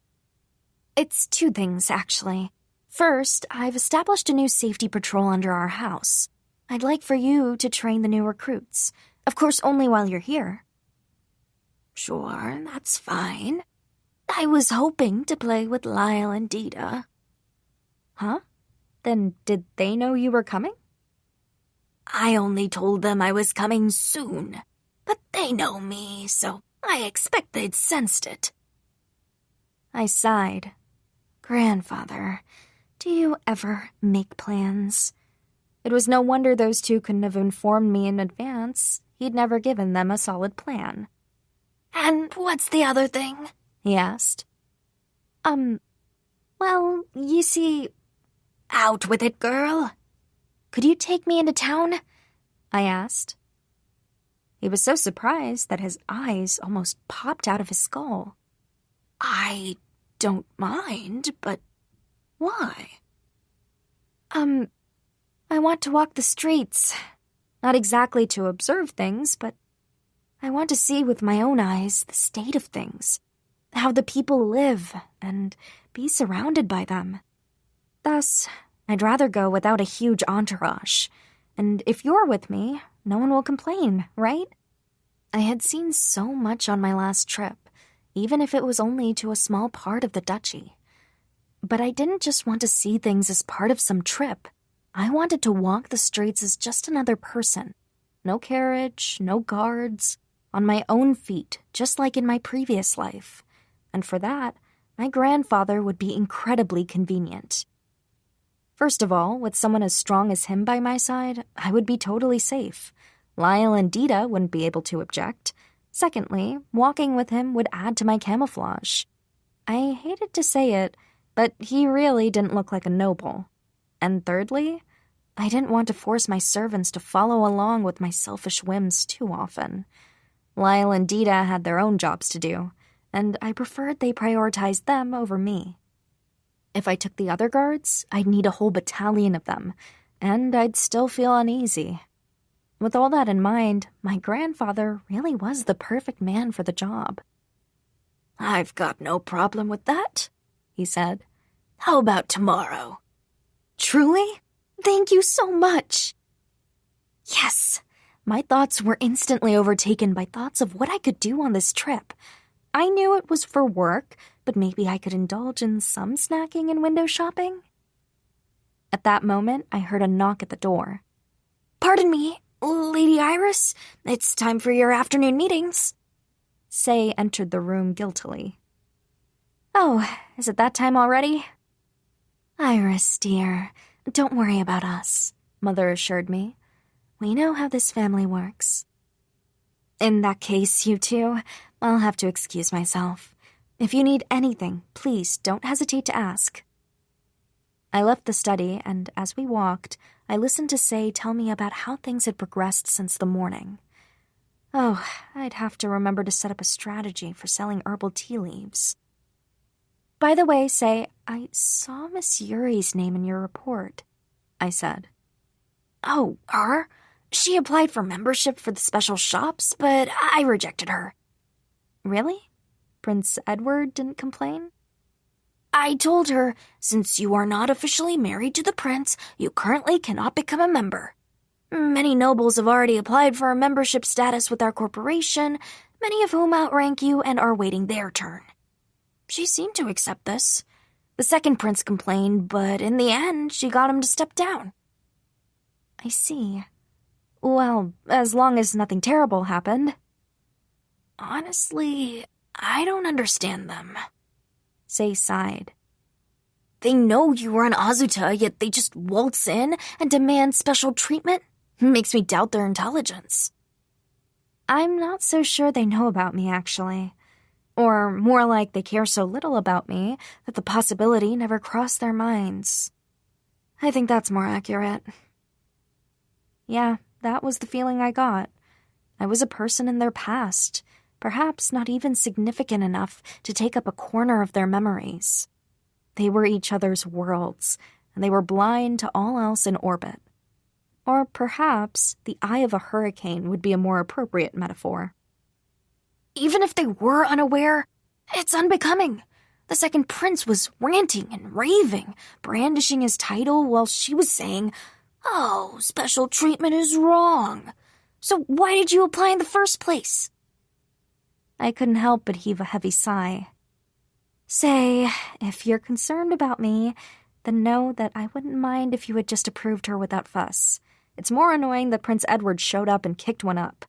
S3: It's two things, actually. First, I've established a new safety patrol under our house. I'd like for you to train the new recruits. Of course, only while you're here.
S1: Sure, that's fine. I was hoping to play with Lyle and Dita.
S3: Huh? Then did they know you were coming?
S1: I only told them I was coming soon, but they know me, so I expect they'd sensed it.
S3: I sighed. Grandfather, do you ever make plans? It was no wonder those two couldn't have informed me in advance. He'd never given them a solid plan.
S1: And what's the other thing?
S3: He asked. Well, you see...
S1: Out with it, girl.
S3: Could you take me into town? I asked. He was so surprised that his eyes almost popped out of his skull.
S1: I don't mind, but why?
S3: I want to walk the streets. Not exactly to observe things, but I want to see with my own eyes the state of things, how the people live, and be surrounded by them. Thus, I'd rather go without a huge entourage, and if you're with me, no one will complain, right? I had seen so much on my last trip, even if it was only to a small part of the duchy. But I didn't just want to see things as part of some trip. I wanted to walk the streets as just another person. No carriage, no guards, on my own feet, just like in my previous life. And for that, my grandfather would be incredibly convenient. First of all, with someone as strong as him by my side, I would be totally safe. Lyle and Dita wouldn't be able to object. Secondly, walking with him would add to my camouflage. I hated to say it, but he really didn't look like a noble. And thirdly, I didn't want to force my servants to follow along with my selfish whims too often. Lyle and Dita had their own jobs to do, and I preferred they prioritized them over me. If I took the other guards, I'd need a whole battalion of them, and I'd still feel uneasy. With all that in mind, my grandfather really was the perfect man for the job.
S1: I've got no problem with that, he said. How about tomorrow?
S3: Truly? Thank you so much.
S1: Yes.
S3: My thoughts were instantly overtaken by thoughts of what I could do on this trip. I knew it was for work, but maybe I could indulge in some snacking and window shopping. At that moment, I heard a knock at the door.
S1: Pardon me, Lady Iris. It's time for your afternoon meetings.
S3: Say entered the room guiltily. Oh, is it that time already? Iris, dear, don't worry about us, Mother assured me. We know how this family works. In that case, you two, I'll have to excuse myself. If you need anything, please don't hesitate to ask. I left the study, and as we walked, I listened to Say tell me about how things had progressed since the morning. Oh, I'd have to remember to set up a strategy for selling herbal tea leaves. By the way, Say, I saw Miss Yuri's name in your report, I said.
S1: Oh, her? She applied for membership for the special shops, but I rejected her.
S3: Really? Prince Edward didn't complain?
S1: I told her, since you are not officially married to the prince, you currently cannot become a member. Many nobles have already applied for a membership status with our corporation, many of whom outrank you and are waiting their turn. She seemed to accept this. The second prince complained, but in the end, she got him to step down.
S3: I see. Well, as long as nothing terrible happened.
S1: Honestly, I don't understand them.
S3: Sei sighed.
S1: They know you were an Azuta, yet they just waltz in and demand special treatment? Makes me doubt their intelligence.
S3: I'm not so sure they know about me, actually. Or more like they care so little about me that the possibility never crossed their minds. I think that's more accurate. Yeah, that was the feeling I got. I was a person in their past, perhaps not even significant enough to take up a corner of their memories. They were each other's worlds, and they were blind to all else in orbit. Or perhaps the eye of a hurricane would be a more appropriate metaphor.
S1: Even if they were unaware, it's unbecoming. The second prince was ranting and raving, brandishing his title while she was saying, "Oh, special treatment is wrong. So why did you apply in the first place?"
S3: I couldn't help but heave a heavy sigh. Say, if you're concerned about me, then know that I wouldn't mind if you had just approved her without fuss. It's more annoying that Prince Edward showed up and kicked one up.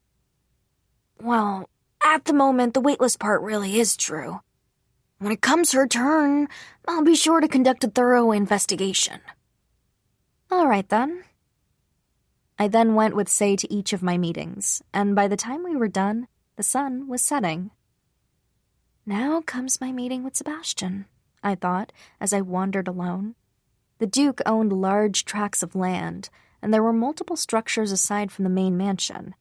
S1: Well, at the moment, the waitlist part really is true. When it comes her turn, I'll be sure to conduct a thorough investigation.
S3: All right, then. I then went with Sei to each of my meetings, and by the time we were done, the sun was setting. Now comes my meeting with Sebastian, I thought, as I wandered alone. The Duke owned large tracts of land, and there were multiple structures aside from the main mansion.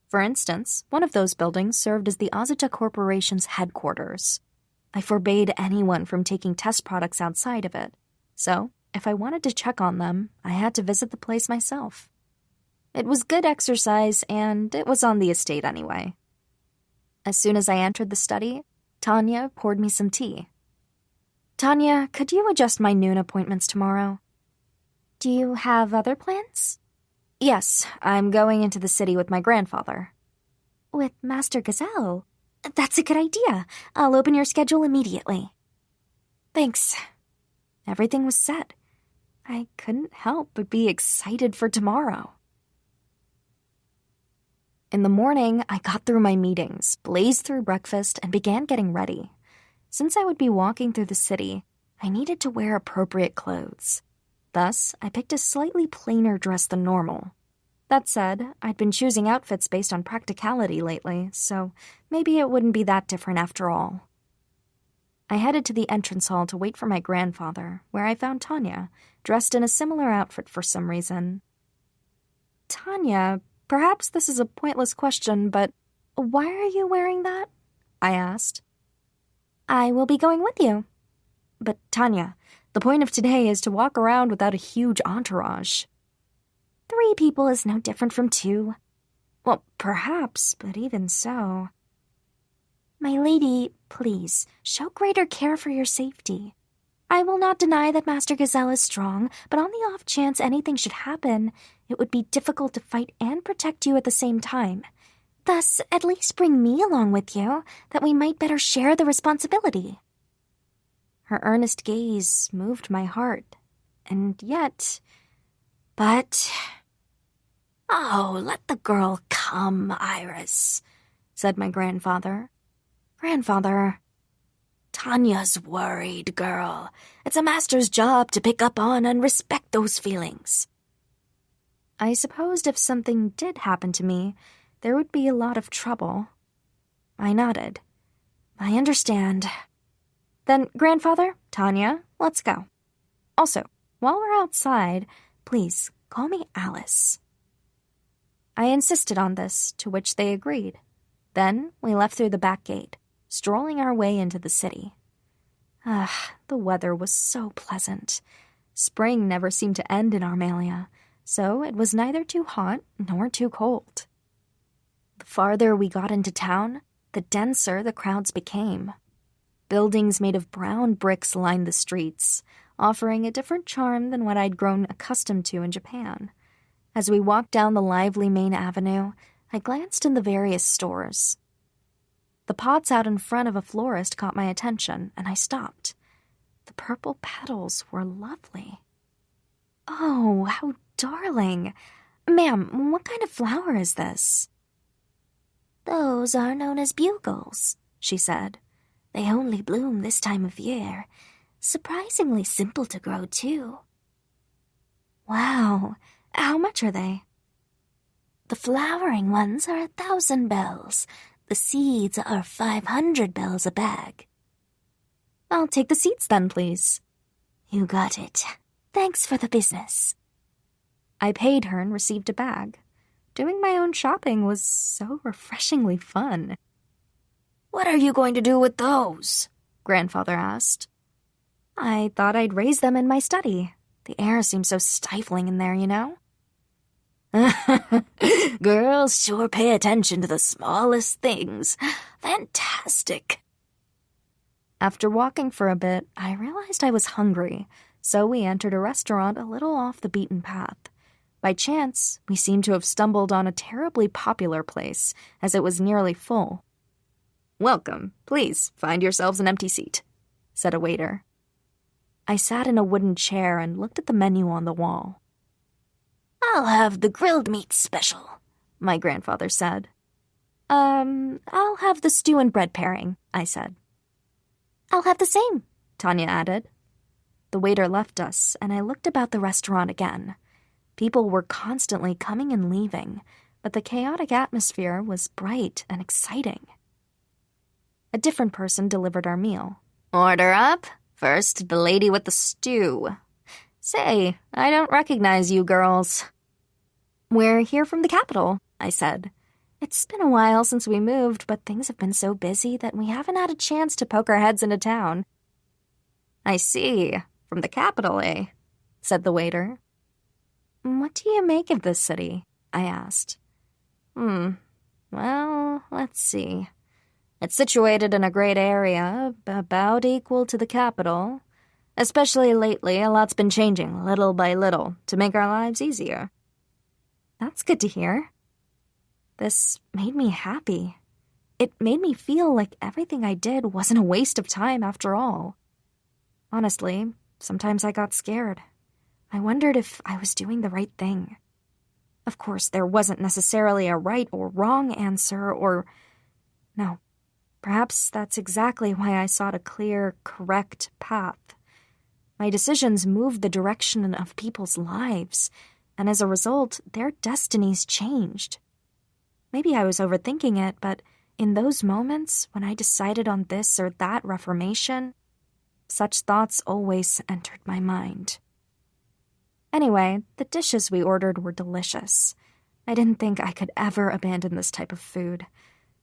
S3: For instance, one of those buildings served as the Azuta Corporation's headquarters. I forbade anyone from taking test products outside of it, so if I wanted to check on them, I had to visit the place myself. It was good exercise, and it was on the estate anyway. As soon as I entered the study, Tanya poured me some tea. Tanya, could you adjust my noon appointments tomorrow? Do you have other plans? Yes, I'm going into the city with my grandfather. With Master Gazelle? That's a good idea. I'll open your schedule immediately. Thanks. Everything was set. I couldn't help but be excited for tomorrow. In the morning, I got through my meetings, blazed through breakfast, and began getting ready. Since I would be walking through the city, I needed to wear appropriate clothes. Thus, I picked a slightly plainer dress than normal. That said, I'd been choosing outfits based on practicality lately, so maybe it wouldn't be that different after all. I headed to the entrance hall to wait for my grandfather, where I found Tanya, dressed in a similar outfit for some reason. Tanya, perhaps this is a pointless question, but why are you wearing that? I asked. I will be going with you. But Tanya, the point of today is to walk around without a huge entourage. 3 people is no different from 2. Well, perhaps, but even so. My lady, please, show greater care for your safety. I will not deny that Master Gazelle is strong, but on the off chance anything should happen, it would be difficult to fight and protect you at the same time. Thus, at least bring me along with you, that we might better share the responsibility. Her earnest gaze moved my heart, and yet... But...
S1: Oh, let the girl come, Iris, said my grandfather. Grandfather, Tanya's worried, girl. It's a master's job to pick up on and respect those feelings.
S3: I supposed if something did happen to me, there would be a lot of trouble. I nodded. I understand. Then, Grandfather, Tanya, let's go. Also, while we're outside, please call me Alice. I insisted on this, to which they agreed. Then we left through the back gate, strolling our way into the city. The weather was so pleasant. Spring never seemed to end in Armalia, so it was neither too hot nor too cold. The farther we got into town, the denser the crowds became. Buildings made of brown bricks lined the streets, offering a different charm than what I'd grown accustomed to in Japan. As we walked down the lively main avenue, I glanced in the various stores. The pots out in front of a florist caught my attention, and I stopped. The purple petals were lovely. Oh, how darling! Ma'am, what kind of flower is this?
S1: Those are known as bugles, she said. They only bloom this time of year. Surprisingly simple to grow, too.
S3: Wow, how much are they?
S1: The flowering ones are 1,000 bells. The seeds are 500 bells a bag.
S3: I'll take the seeds then, please.
S1: You got it. Thanks for the business.
S3: I paid her and received a bag. Doing my own shopping was so refreshingly fun.
S2: What are you going to do with those? Grandfather asked.
S3: I thought I'd raise them in my study. The air seems so stifling in there, you know?
S2: Girls sure pay attention to the smallest things. Fantastic.
S3: After walking for a bit, I realized I was hungry, so we entered a restaurant a little off the beaten path. By chance, we seemed to have stumbled on a terribly popular place, as it was nearly full. "Welcome. Please, find yourselves an empty seat," said a waiter. I sat in a wooden chair and looked at the menu on the wall.
S2: "I'll have the grilled meat special," my grandfather said.
S3: I'll have the stew and bread pairing," I said.
S1: "I'll have the same,"
S3: Tanya added. The waiter left us, and I looked about the restaurant again. People were constantly coming and leaving, but the chaotic atmosphere was bright and exciting. A different person delivered our meal.
S2: "Order up. First, the lady with the stew. Say, I don't recognize you girls."
S3: "We're here from the capital," I said. "It's been a while since we moved, but things have been so busy that we haven't had a chance to poke our heads into town."
S2: "I see. From the capital, eh?" said the waiter.
S3: "What do you make of this city?" I asked.
S2: Well, let's see. It's situated in a great area, about equal to the capital. Especially lately, a lot's been changing, little by little, to make our lives easier."
S3: "That's good to hear." This made me happy. It made me feel like everything I did wasn't a waste of time after all. Honestly, sometimes I got scared. I wondered if I was doing the right thing. Of course, there wasn't necessarily a right or wrong answer No, perhaps that's exactly why I sought a clear, correct path. My decisions moved the direction of people's lives, and as a result, their destinies changed. Maybe I was overthinking it, but in those moments when I decided on this or that reformation, such thoughts always entered my mind. Anyway, the dishes we ordered were delicious. I didn't think I could ever abandon this type of food.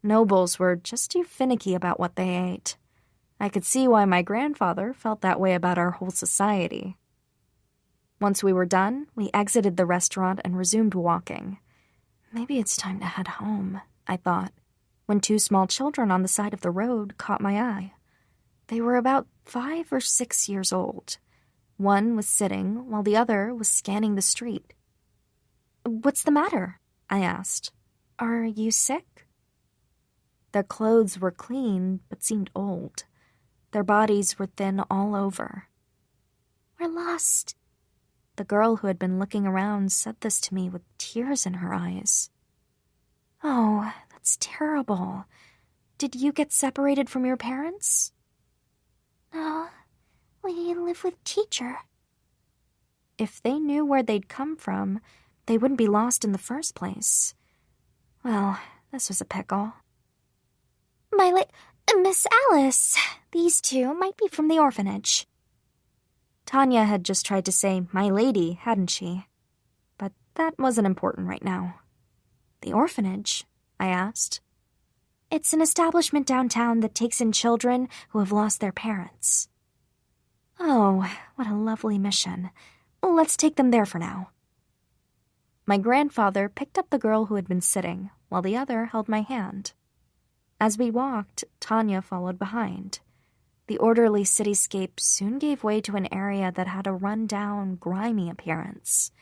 S3: Nobles were just too finicky about what they ate. I could see why my grandfather felt that way about our whole society. Once we were done, we exited the restaurant and resumed walking. Maybe it's time to head home, I thought, when two small children on the side of the road caught my eye. They were about 5 or 6 years old. One was sitting, while the other was scanning the street. "What's the matter?" I asked. "Are you sick?" Their clothes were clean, but seemed old. Their bodies were thin all over.
S1: "We're lost."
S3: The girl who had been looking around said this to me with tears in her eyes. "Oh, that's terrible. Did you get separated from your parents?"
S1: "No, we live with teacher."
S3: If they knew where they'd come from, they wouldn't be lost in the first place. Well, this was a pickle.
S1: Miss Alice, these two might be from the orphanage."
S3: Tanya had just tried to say "my lady," hadn't she? But that wasn't important right now. "The orphanage?" I asked. "It's an establishment downtown that takes in children who have lost their parents." "Oh, what a lovely mission. Let's take them there for now." My grandfather picked up the girl who had been sitting, while the other held my hand. As we walked, Tanya followed behind. The orderly cityscape soon gave way to an area that had a run-down, grimy appearance.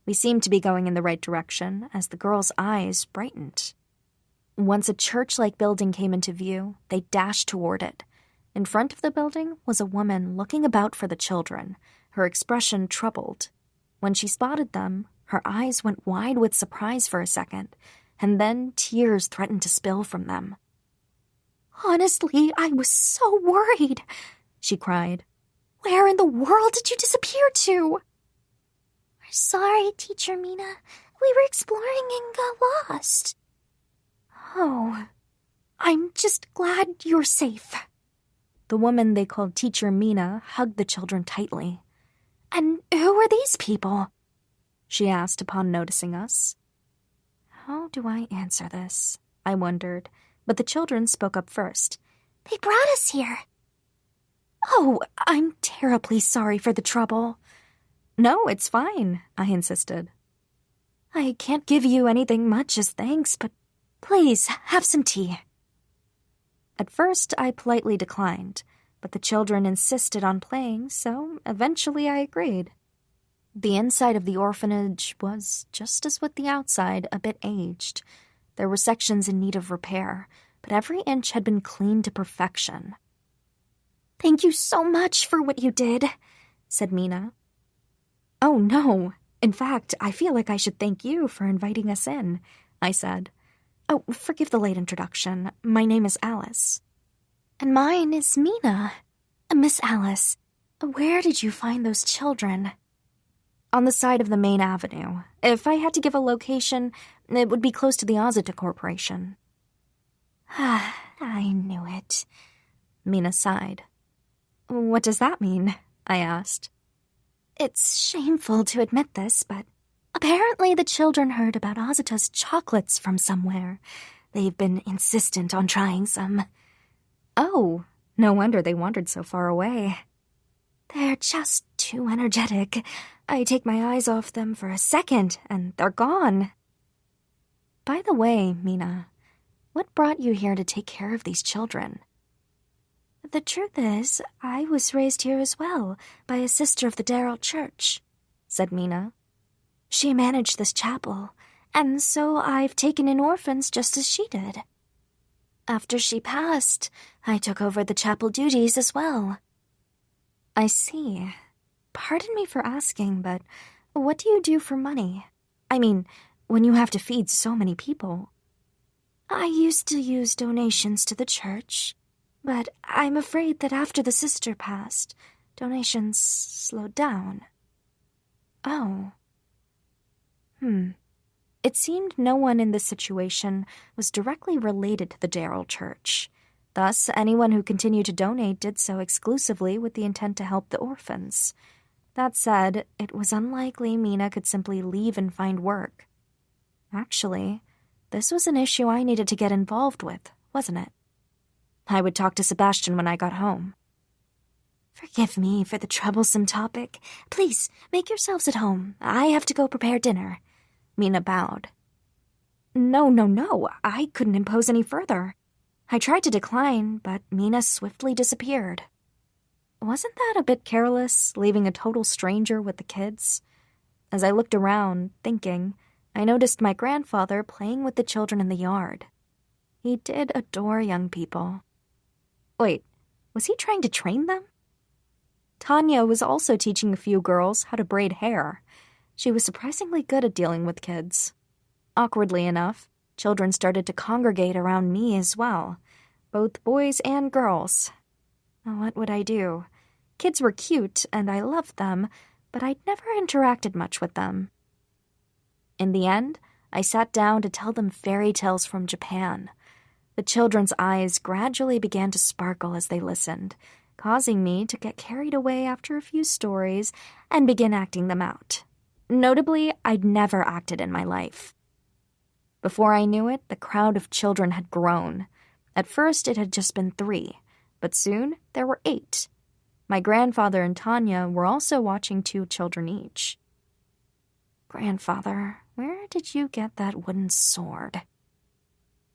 S3: We seemed to be going in the right direction as the girls' eyes brightened. Once a church-like building came into view, they dashed toward it. In front of the building was a woman looking about for the children, her expression troubled. When she spotted them, her eyes went wide with surprise for a second, and then tears threatened to spill from them.
S1: "Honestly, I was so worried," she cried. "Where in the world did you disappear to?" "We're sorry, Teacher Mina. We were exploring and got lost." "Oh, I'm just glad you're safe."
S3: The woman they called Teacher Mina hugged the children tightly.
S1: "And who are these people?"
S3: she asked upon noticing us. How do I answer this? I wondered, but the children spoke up first.
S1: "They brought us here." "Oh, I'm terribly sorry for the trouble."
S3: "No, it's fine," I insisted. "I can't give you anything much as thanks, but please have some tea." At first, I politely declined, but the children insisted on playing, so eventually I agreed. The inside of the orphanage was, just as with the outside, a bit aged. There were sections in need of repair, but every inch had been cleaned to perfection.
S1: "Thank you so much for what you did," said Mina.
S3: "Oh, no. In fact, I feel like I should thank you for inviting us in," I said. "Oh, forgive the late introduction. My name is Alice."
S1: "And mine is Mina. Miss Alice, where did you find those children?"
S3: "On the side of the main avenue. If I had to give a location, it would be close to the Ozita Corporation."
S1: "I knew it,"
S3: Mina sighed. "What does that mean?" I asked.
S1: "It's shameful to admit this, but apparently the children heard about Ozita's chocolates from somewhere. They've been insistent on trying some."
S3: "Oh, no wonder they wandered so far away."
S1: "They're just too energetic. I take my eyes off them for a second, and they're gone."
S3: "By the way, Mina, what brought you here to take care of these children?"
S1: "The truth is, I was raised here as well, by a sister of the Darrell Church," said Mina. "She managed this chapel, and so I've taken in orphans just as she did. After she passed, I took over the chapel duties as well."
S3: "I see. Pardon me for asking, but what do you do for money? I mean, when you have to feed so many people."
S1: "I used to use donations to the church, but I'm afraid that after the sister passed, donations slowed down."
S3: "Oh. It seemed no one in this situation was directly related to the Darrell Church. Thus, anyone who continued to donate did so exclusively with the intent to help the orphans. That said, it was unlikely Mina could simply leave and find work. Actually, this was an issue I needed to get involved with, wasn't it? I would talk to Sebastian when I got home.
S1: "Forgive me for the troublesome topic. Please, make yourselves at home. I have to go prepare dinner."
S3: Mina bowed. No, I couldn't impose any further. I tried to decline, but Mina swiftly disappeared. Wasn't that a bit careless, leaving a total stranger with the kids? As I looked around, thinking, I noticed my grandfather playing with the children in the yard. He did adore young people. Wait, was he trying to train them? Tanya was also teaching a few girls how to braid hair. She was surprisingly good at dealing with kids. Awkwardly enough, children started to congregate around me as well, both boys and girls. What would I do? Kids were cute, and I loved them, but I'd never interacted much with them. In the end, I sat down to tell them fairy tales from Japan. The children's eyes gradually began to sparkle as they listened, causing me to get carried away after a few stories and begin acting them out. Notably, I'd never acted in my life. Before I knew it, the crowd of children had grown. At first, it had just been 3, but soon there were 8. My grandfather and Tanya were also watching 2 children each. "Grandfather, where did you get that wooden sword?"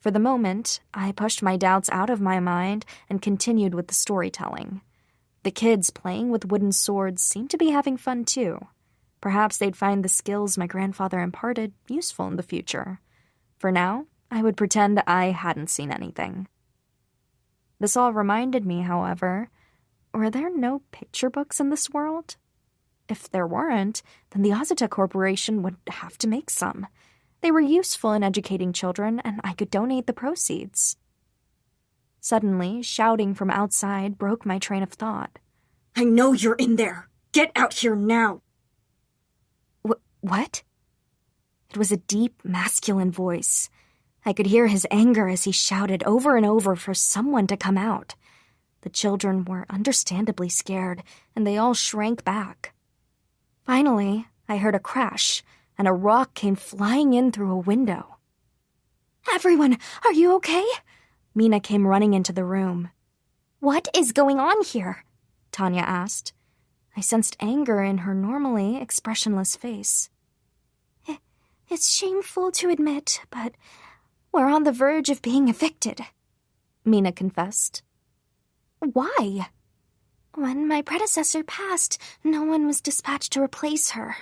S3: For the moment, I pushed my doubts out of my mind and continued with the storytelling. The kids playing with wooden swords seemed to be having fun too. Perhaps they'd find the skills my grandfather imparted useful in the future. For now, I would pretend I hadn't seen anything. This all reminded me, however, were there no picture books in this world? If there weren't, then the Azuta Corporation would have to make some. They were useful in educating children, and I could donate the proceeds. Suddenly, shouting from outside broke my train of thought.
S1: I know you're in there! Get out here now!
S3: What? It was a deep, masculine voice. I could hear his anger as he shouted over and over for someone to come out. The children were understandably scared, and they all shrank back. Finally, I heard a crash, and a rock came flying in through a window.
S1: Everyone, are you okay?
S3: Mina came running into the room.
S1: What is going on here?
S3: Tanya asked. I sensed anger in her normally expressionless face.
S1: It's shameful to admit, but we're on the verge of being evicted,
S3: Mina confessed.
S1: Why? When my predecessor passed, no one was dispatched to replace her.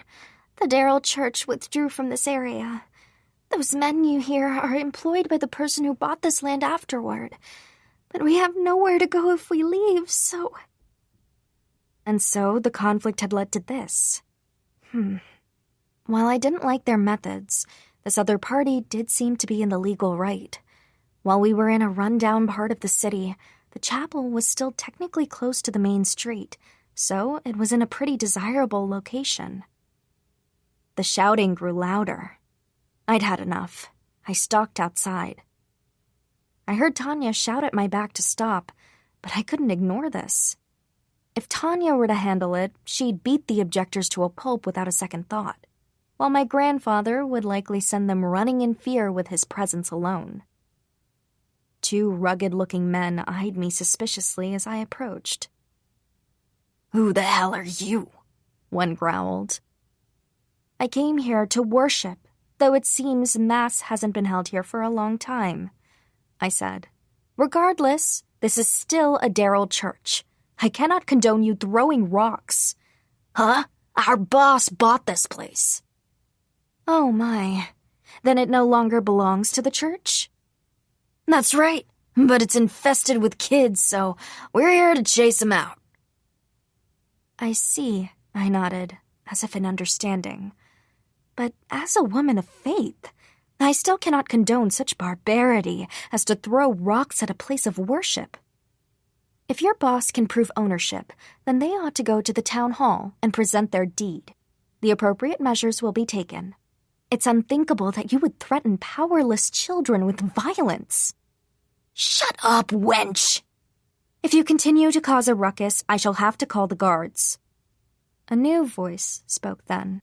S1: The Darrell Church withdrew from this area. Those men you hear are employed by the person who bought this land afterward. But we have nowhere to go if we leave, so...
S3: And so the conflict had led to this. While I didn't like their methods, this other party did seem to be in the legal right. While we were in a run-down part of the city, the chapel was still technically close to the main street, so it was in a pretty desirable location. The shouting grew louder. I'd had enough. I stalked outside. I heard Tanya shout at my back to stop, but I couldn't ignore this. If Tanya were to handle it, she'd beat the objectors to a pulp without a second thought, while my grandfather would likely send them running in fear with his presence alone. Two rugged-looking men eyed me suspiciously as I approached.
S2: Who the hell are you?
S3: One growled. I came here to worship, though it seems Mass hasn't been held here for a long time, I said. Regardless, this is still a Darrell church. I cannot condone you throwing rocks.
S2: Huh? Our boss bought this place.
S3: Oh my. Then it no longer belongs to the church?
S2: That's right, but it's infested with kids, so we're here to chase them out.
S3: I see, I nodded, as if in understanding. But as a woman of faith, I still cannot condone such barbarity as to throw rocks at a place of worship. If your boss can prove ownership, then they ought to go to the town hall and present their deed. The appropriate measures will be taken. It's unthinkable that you would threaten powerless children with violence.
S2: Shut up, wench!
S3: If you continue to cause a ruckus, I shall have to call the guards. A new voice spoke then.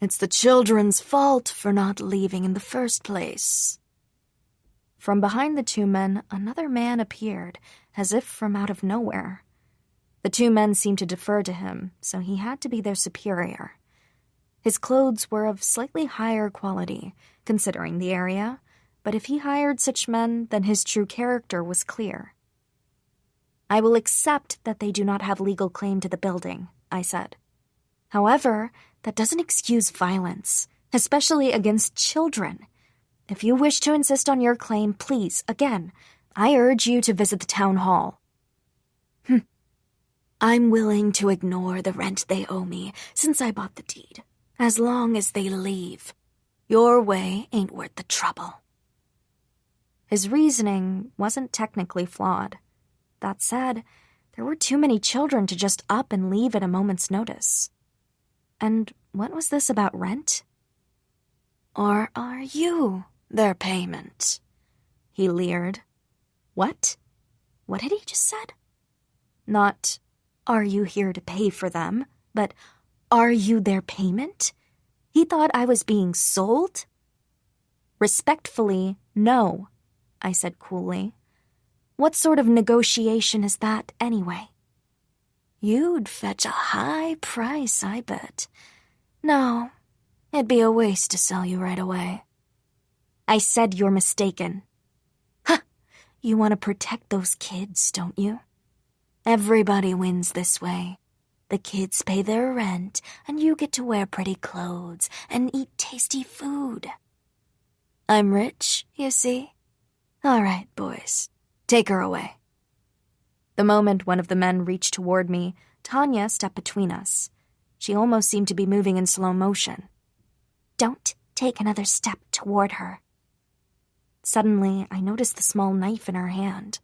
S2: It's the children's fault for not leaving in the first place.
S3: From behind the two men, another man appeared, as if from out of nowhere. The two men seemed to defer to him, so he had to be their superior. His clothes were of slightly higher quality, considering the area, but if he hired such men, then his true character was clear. I will accept that they do not have legal claim to the building, I said. However, that doesn't excuse violence, especially against children. If you wish to insist on your claim, please, again, I urge you to visit the town hall.
S2: I'm willing to ignore the rent they owe me since I bought the deed, as long as they leave. Your way ain't worth the trouble.
S3: His reasoning wasn't technically flawed. That said, there were too many children to just up and leave at a moment's notice. And what was this about rent?
S2: Or are you their payment?
S3: He leered. What? What had he just said? Not, are you here to pay for them, but are you their payment? He thought I was being sold? Respectfully, no, I said coolly. What sort of negotiation is that, anyway?
S2: You'd fetch a high price, I bet. No, it'd be a waste to sell you right away.
S1: I said you're mistaken. Huh, you want to protect those kids, don't you? Everybody wins this way. The kids pay their rent, and you get to wear pretty clothes and eat tasty food. I'm rich, you see? All right, boys, take her away.
S3: The moment one of the men reached toward me, Tanya stepped between us. She almost seemed to be moving in slow motion.
S1: Don't take another step toward her.
S3: Suddenly, I noticed the small knife in her hand.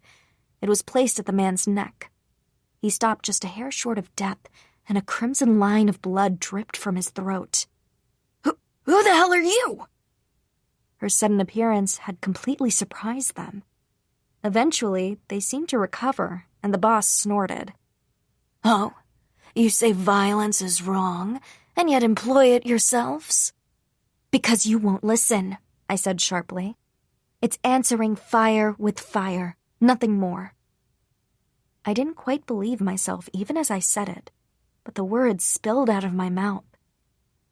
S3: It was placed at the man's neck. He stopped just a hair short of death, and a crimson line of blood dripped from his throat.
S2: Who the hell are you?
S3: Her sudden appearance had completely surprised them. Eventually, they seemed to recover, and the boss snorted.
S2: Oh, you say violence is wrong, and yet employ it yourselves?
S1: Because you won't listen, I said sharply. It's answering fire with fire, nothing more.
S3: I didn't quite believe myself even as I said it, but the words spilled out of my mouth.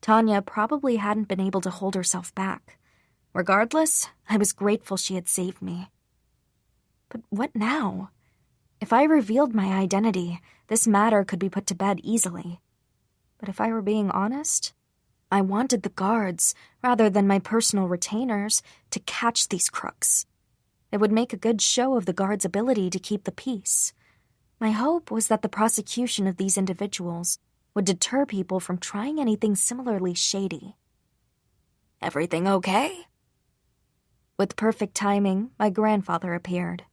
S3: Tanya probably hadn't been able to hold herself back. Regardless, I was grateful she had saved me. But what now? If I revealed my identity, this matter could be put to bed easily. But if I were being honest, I wanted the guards, rather than my personal retainers, to catch these crooks. It would make a good show of the guards' ability to keep the peace. My hope was that the prosecution of these individuals would deter people from trying anything similarly shady.
S2: Everything okay?
S3: With perfect timing, my grandfather appeared.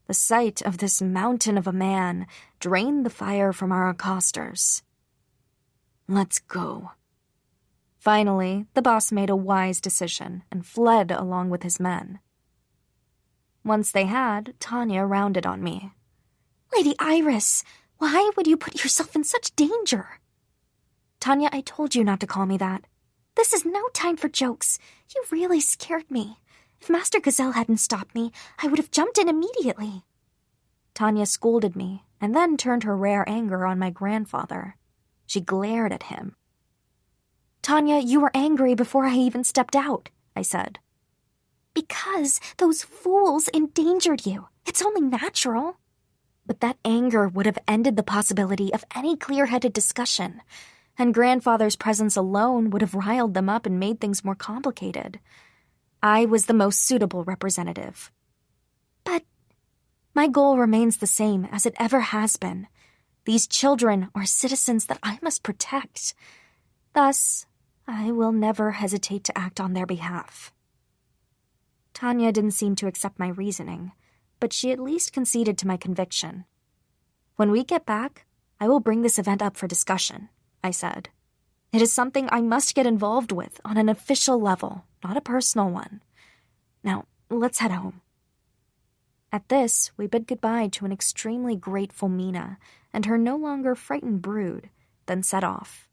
S3: The sight of this mountain of a man drained the fire from our accosters.
S2: Let's go.
S3: Finally, the boss made a wise decision and fled along with his men. Once they had, Tanya rounded on me.
S1: Lady Iris, why would you put yourself in such danger?
S3: Tanya, I told you not to call me that.
S1: This is no time for jokes. You really scared me. If Master Gazelle hadn't stopped me, I would have jumped in immediately.
S3: Tanya scolded me and then turned her rare anger on my grandfather. She glared at him.
S1: Tanya, you were angry before I even stepped out, I said.
S4: Because those fools endangered you. It's only natural.
S3: But that anger would have ended the possibility of any clear-headed discussion, and Grandfather's presence alone would have riled them up and made things more complicated. I was the most suitable representative. But my goal remains the same as it ever has been. These children are citizens that I must protect. Thus, I will never hesitate to act on their behalf. Tanya didn't seem to accept my reasoning, but she at least conceded to my conviction. When we get back, I will bring this event up for discussion, I said. It is something I must get involved with on an official level, not a personal one. Now, let's head home. At this, we bid goodbye to an extremely grateful Mina and her no longer frightened brood, then set off.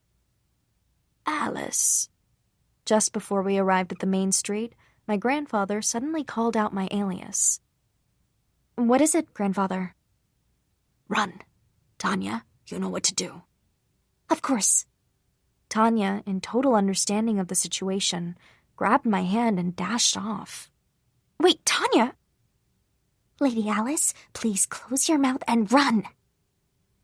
S2: Alice.
S3: Just before we arrived at the main street, my grandfather suddenly called out my alias. What is it, grandfather?
S2: Run. Tanya, you know what to do.
S4: Of course.
S3: Tanya, in total understanding of the situation, grabbed my hand and dashed off.
S4: Wait, Tanya! Lady Alice, please close your mouth and run.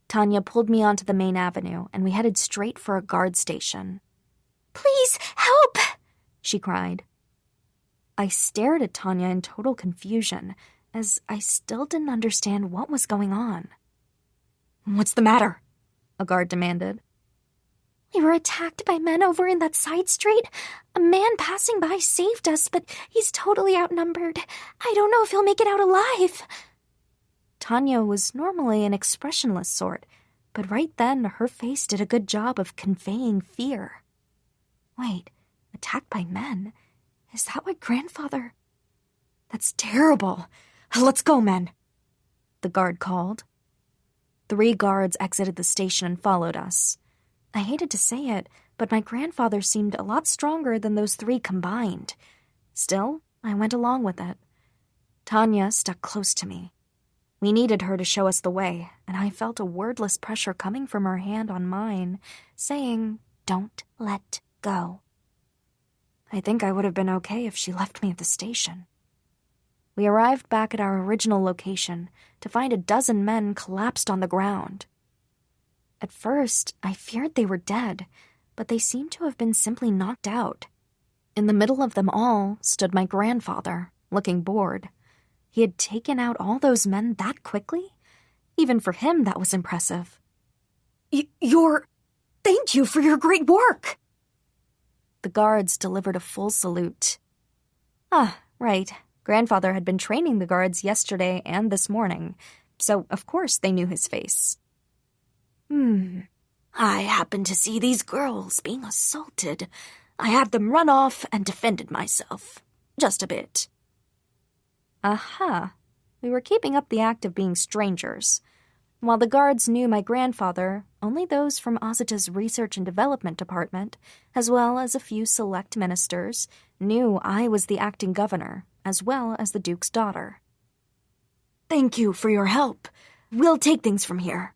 S3: Tanya pulled me onto the main avenue, and we headed straight for a guard station.
S4: Please, help!
S3: She cried. I stared at Tanya in total confusion, as I still didn't understand what was going on. What's the matter? A guard demanded.
S4: We were attacked by men over in that side street. A man passing by saved us, but he's totally outnumbered. I don't know if he'll make it out alive.
S3: Tanya was normally an expressionless sort, but right then her face did a good job of conveying fear. Wait, attacked by men? Is that what grandfather... That's terrible. Let's go, men. The guard called. 3 guards exited the station and followed us. I hated to say it, but my grandfather seemed a lot stronger than those 3 combined. Still, I went along with it. Tanya stuck close to me. We needed her to show us the way, and I felt a wordless pressure coming from her hand on mine, saying, "Don't let go." I think I would have been okay if she left me at the station. We arrived back at our original location to find a dozen men collapsed on the ground. At first, I feared they were dead, but they seemed to have been simply knocked out. In the middle of them all stood my grandfather, looking bored. He had taken out all those men that quickly? Even for him, that was impressive.
S4: Thank you for your great work!
S3: The guards delivered a full salute. Ah, right. Grandfather had been training the guards yesterday and this morning, so of course they knew his face.
S4: I happened to see these girls being assaulted. I had them run off and defended myself. Just a bit.
S3: Aha. We were keeping up the act of being strangers. While the guards knew my grandfather, only those from Ozita's Research and Development Department, as well as a few select ministers, knew I was the acting governor, as well as the Duke's daughter.
S4: Thank you for your help. We'll take things from here,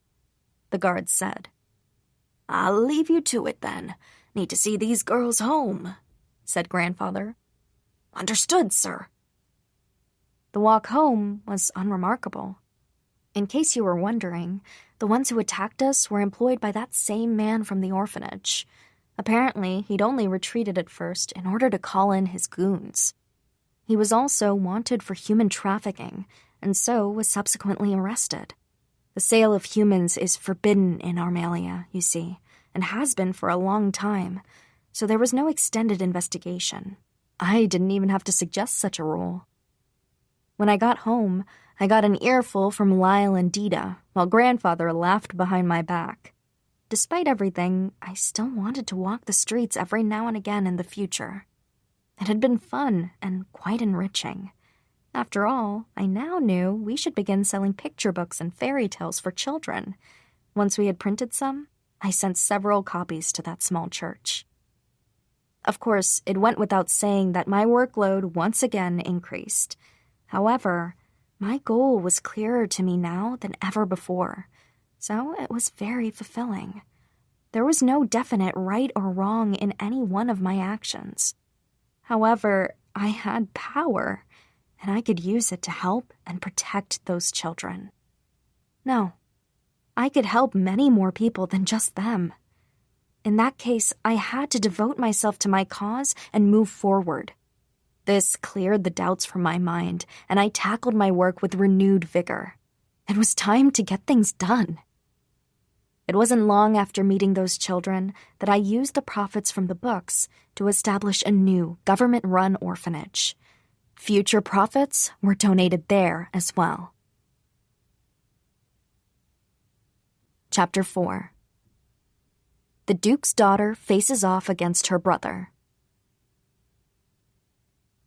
S3: the guards said.
S2: I'll leave you to it then. Need to see these girls home, said Grandfather.
S4: Understood, sir.
S3: The walk home was unremarkable. In case you were wondering, the ones who attacked us were employed by that same man from the orphanage. Apparently, he'd only retreated at first in order to call in his goons. He was also wanted for human trafficking, and so was subsequently arrested. The sale of humans is forbidden in Armalia, you see, and has been for a long time, so there was no extended investigation. I didn't even have to suggest such a rule. When I got home, I got an earful from Lyle and Dita, while Grandfather laughed behind my back. Despite everything, I still wanted to walk the streets every now and again in the future. It had been fun and quite enriching. After all, I now knew we should begin selling picture books and fairy tales for children. Once we had printed some, I sent several copies to that small church. Of course, it went without saying that my workload once again increased. However, my goal was clearer to me now than ever before, so it was very fulfilling. There was no definite right or wrong in any one of my actions. However, I had power, and I could use it to help and protect those children. No, I could help many more people than just them. In that case, I had to devote myself to my cause and move forward. This cleared the doubts from my mind, and I tackled my work with renewed vigor. It was time to get things done. It wasn't long after meeting those children that I used the profits from the books to establish a new government-run orphanage. Future profits were donated there as well. Chapter 4. The Duke's daughter faces off against her brother.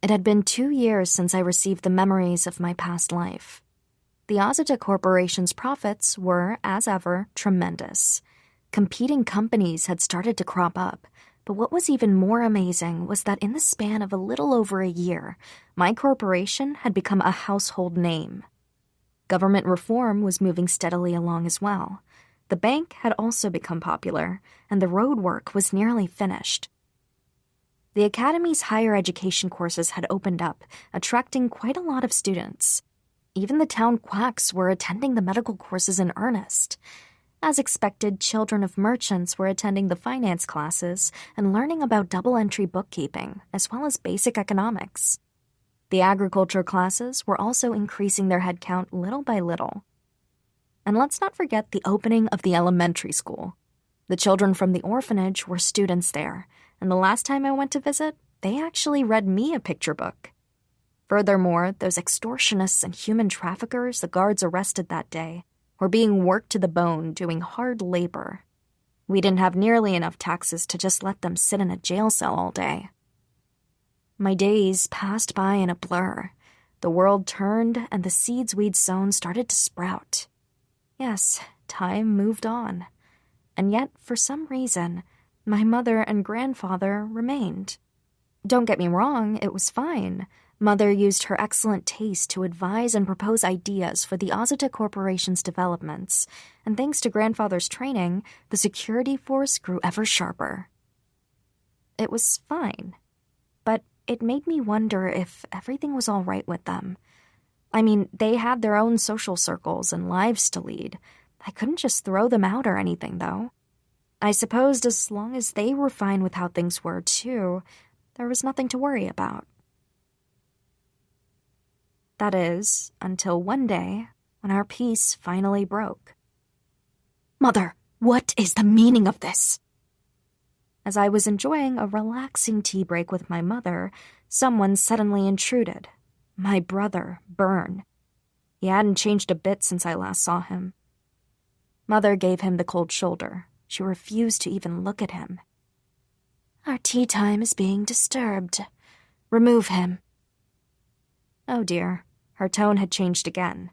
S3: It had been 2 years since I received the memories of my past life. The Ozita Corporation's profits were, as ever, tremendous. Competing companies had started to crop up, but what was even more amazing was that in the span of a little over a year, my corporation had become a household name. Government reform was moving steadily along as well. The bank had also become popular, and the road work was nearly finished. The Academy's higher education courses had opened up, attracting quite a lot of students. Even the town quacks were attending the medical courses in earnest. As expected, children of merchants were attending the finance classes and learning about double-entry bookkeeping, as well as basic economics. The agriculture classes were also increasing their headcount little by little. And let's not forget the opening of the elementary school. The children from the orphanage were students there, and the last time I went to visit, they actually read me a picture book. Furthermore, those extortionists and human traffickers the guards arrested that day were being worked to the bone doing hard labor. We didn't have nearly enough taxes to just let them sit in a jail cell all day. My days passed by in a blur. The world turned, and the seeds we'd sown started to sprout. Yes, time moved on. And yet, for some reason, my mother and grandfather remained. Don't get me wrong, it was fine. Mother used her excellent taste to advise and propose ideas for the Ozita Corporation's developments, and thanks to grandfather's training, the security force grew ever sharper. It was fine. but it made me wonder if everything was all right with them. I mean, they had their own social circles and lives to lead. I couldn't just throw them out or anything, though. I supposed as long as they were fine with how things were, too, there was nothing to worry about. That is, until one day, when our peace finally broke.
S1: Mother, what is the meaning of this?
S3: As I was enjoying a relaxing tea break with my mother, someone suddenly intruded. My brother, Byrne. He hadn't changed a bit since I last saw him. Mother gave him the cold shoulder. She refused to even look at him.
S1: Our tea time is being disturbed. Remove him.
S3: Oh dear, her tone had changed again.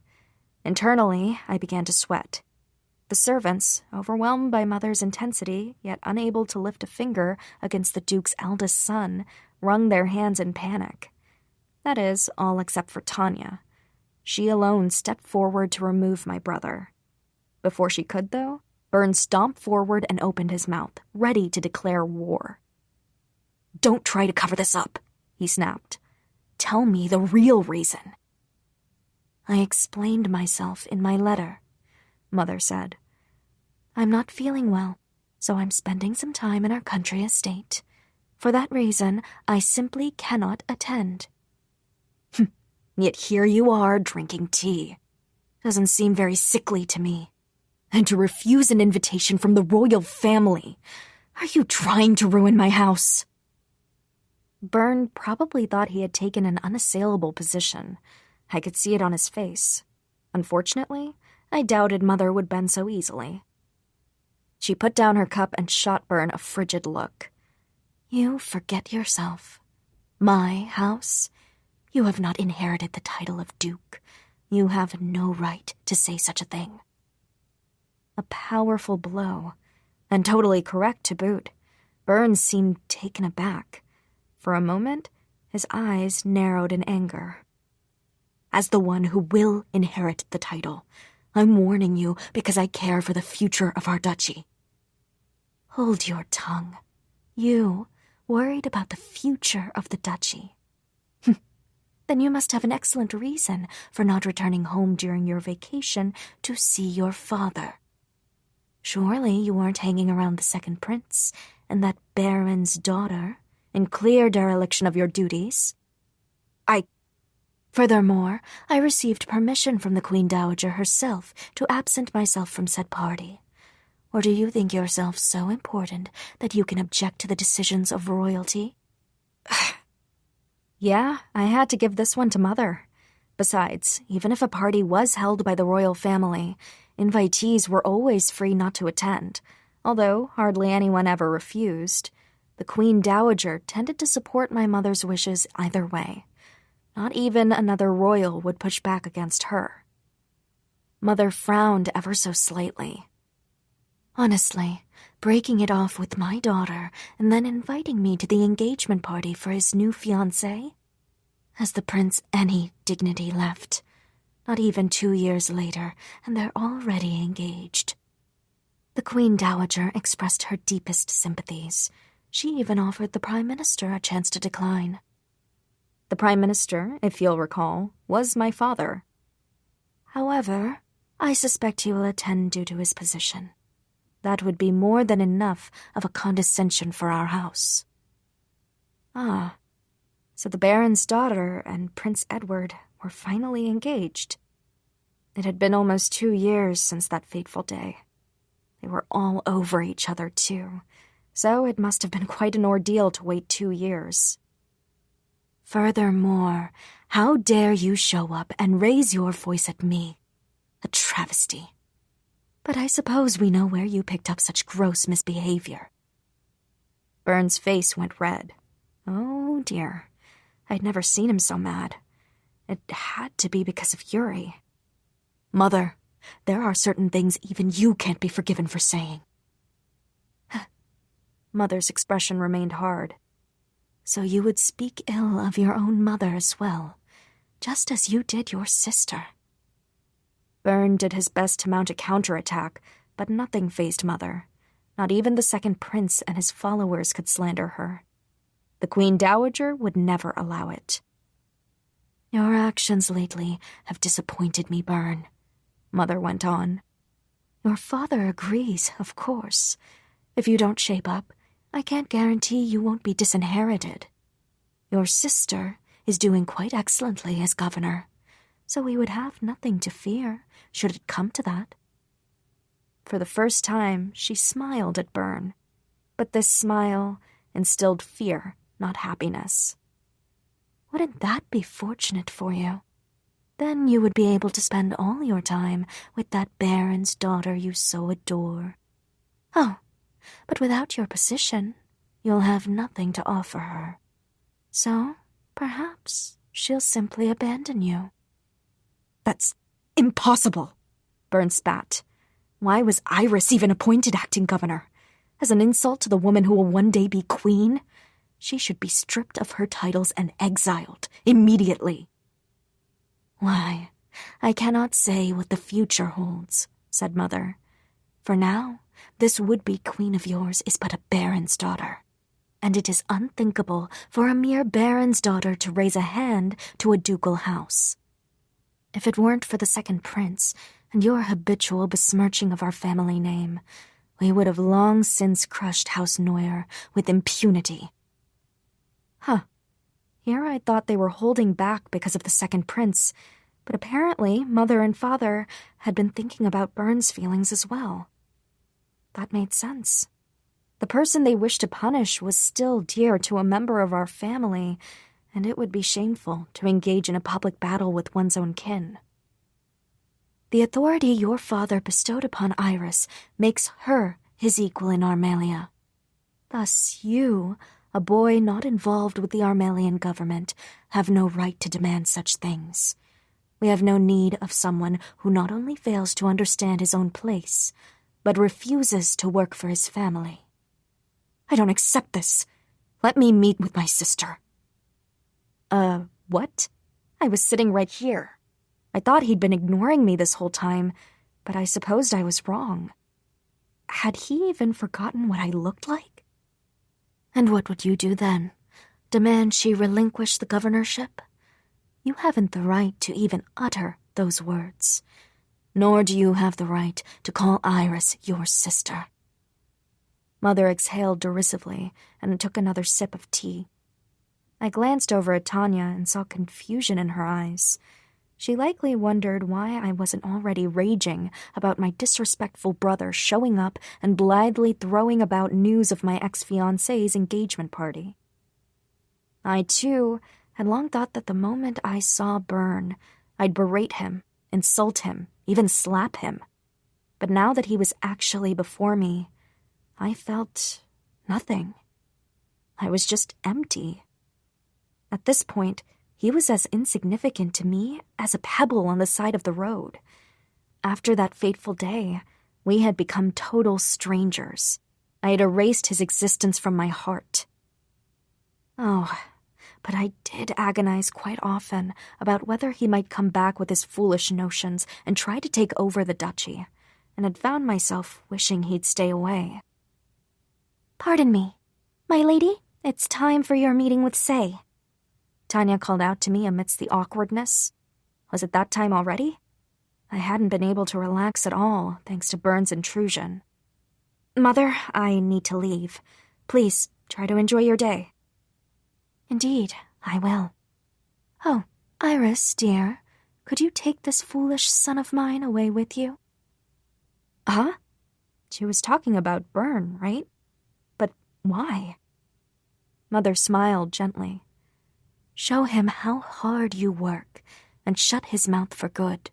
S3: Internally, I began to sweat. The servants, overwhelmed by Mother's intensity, yet unable to lift a finger against the Duke's eldest son, wrung their hands in panic. That is, all except for Tanya. She alone stepped forward to remove my brother. Before she could, though, Byrne stomped forward and opened his mouth, ready to declare war.
S1: Don't try to cover this up, he snapped. Tell me the real reason.
S3: I explained myself in my letter, Mother said. I'm not feeling well, so I'm spending some time in our country estate. For that reason, I simply cannot attend.
S1: Yet here you are, drinking tea. Doesn't seem very sickly to me. And to refuse an invitation from the royal family. Are you trying to ruin my house?
S3: Byrne probably thought he had taken an unassailable position. I could see it on his face. Unfortunately, I doubted Mother would bend so easily. She put down her cup and shot Byrne a frigid look.
S1: You forget yourself. My house? You have not inherited the title of Duke. You have no right to say such a thing.
S3: A powerful blow, and totally correct to boot. Byrne seemed taken aback. For a moment, his eyes narrowed in anger.
S1: As the one who will inherit the title, I'm warning you because I care for the future of our duchy. Hold your tongue. You worried about the future of the duchy. Then you must have an excellent reason for not returning home during your vacation to see your father. Surely you weren't hanging around the second prince and that baron's daughter in clear dereliction of your duties. Furthermore, I received permission from the Queen Dowager herself to absent myself from said party. Or do you think yourself so important that you can object to the decisions of royalty?
S3: Yeah, I had to give this one to Mother. Besides, even if a party was held by the royal family, invitees were always free not to attend, although hardly anyone ever refused. The Queen Dowager tended to support my mother's wishes either way. Not even another royal would push back against her. Mother frowned ever so slightly.
S1: Honestly, breaking it off with my daughter and then inviting me to the engagement party for his new fiancée? Has the prince any dignity left? Not even 2 years later, and they're already engaged. The Queen Dowager expressed her deepest sympathies. She even offered the Prime Minister a chance to decline.
S3: The Prime Minister, if you'll recall, was my father.
S1: However, I suspect he will attend due to his position.
S3: That would be more than enough of a condescension for our house. Ah, so the Baron's daughter and Prince Edward were finally engaged. It had been almost 2 years since that fateful day. They were all over each other, too, so it must have been quite an ordeal to wait 2 years.
S1: Furthermore, how dare you show up and raise your voice at me? A travesty. But I suppose we know where you picked up such gross misbehavior.
S3: Byrne's face went red. Oh, dear. I'd never seen him so mad. It had to be because of Yuri.
S1: Mother, there are certain things even you can't be forgiven for saying.
S3: Mother's expression remained hard.
S1: So you would speak ill of your own mother as well, just as you did your sister.
S3: Byrne did his best to mount a counterattack, but nothing fazed Mother. Not even the second prince and his followers could slander her. The Queen Dowager would never allow it.
S1: Your actions lately have disappointed me, Byrne, Mother went on. Your father agrees, of course. If you don't shape up, I can't guarantee you won't be disinherited. Your sister is doing quite excellently as governor, so we would have nothing to fear should it come to that. For the first time, she smiled at Byrne, but this smile instilled fear, not happiness. Wouldn't that be fortunate for you? Then you would be able to spend all your time with that Baron's daughter you so adore. Oh, but without your position, you'll have nothing to offer her. So, perhaps she'll simply abandon you.
S3: That's impossible, Byrne spat. Why was Iris even appointed acting governor? As an insult to the woman who will one day be queen? She should be stripped of her titles and exiled immediately.
S1: Why, I cannot say what the future holds, said Mother. For now, this would-be queen of yours is but a baron's daughter, and it is unthinkable for a mere baron's daughter to raise a hand to a ducal house. If it weren't for the second prince and your habitual besmirching of our family name, we would have long since crushed House Neuer with impunity.
S3: Huh. Here I thought they were holding back because of the second prince, but apparently Mother and Father had been thinking about Byrne's feelings as well. That made sense. The person they wished to punish was still dear to a member of our family, and it would be shameful to engage in a public battle with one's own kin.
S1: The authority your father bestowed upon Iris makes her his equal in Armelia. Thus you, a boy not involved with the Armelian government, have no right to demand such things. We have no need of someone who not only fails to understand his own place, but refuses to work for his family.
S3: I don't accept this. Let me meet with my sister. What? I was sitting right here. I thought he'd been ignoring me this whole time, but I supposed I was wrong. Had he even forgotten what I looked like?
S1: And what would you do then? Demand she relinquish the governorship? You haven't the right to even utter those words. Nor do you have the right to call Iris your sister.
S3: Mother exhaled derisively and took another sip of tea. I glanced over at Tanya and saw confusion in her eyes. She likely wondered why I wasn't already raging about my disrespectful brother showing up and blithely throwing about news of my ex-fiancé's engagement party. I, too, had long thought that the moment I saw Byrne, I'd berate him, insult him, even slap him. But now that he was actually before me, I felt nothing. I was just empty. At this point, he was as insignificant to me as a pebble on the side of the road. After that fateful day, we had become total strangers. I had erased his existence from my heart. Oh, but I did agonize quite often about whether he might come back with his foolish notions and try to take over the duchy, and had found myself wishing he'd stay away.
S4: Pardon me. My lady, it's time for your meeting with Say.
S3: Tanya called out to me amidst the awkwardness. Was it that time already? I hadn't been able to relax at all, thanks to Byrne's intrusion. Mother, I need to leave. Please, try to enjoy your day.
S1: Indeed, I will. Oh, Iris, dear, could you take this foolish son of mine away with you?
S3: Huh? She was talking about Byrne, right? But why? Mother smiled gently.
S1: Show him how hard you work, and shut his mouth for good.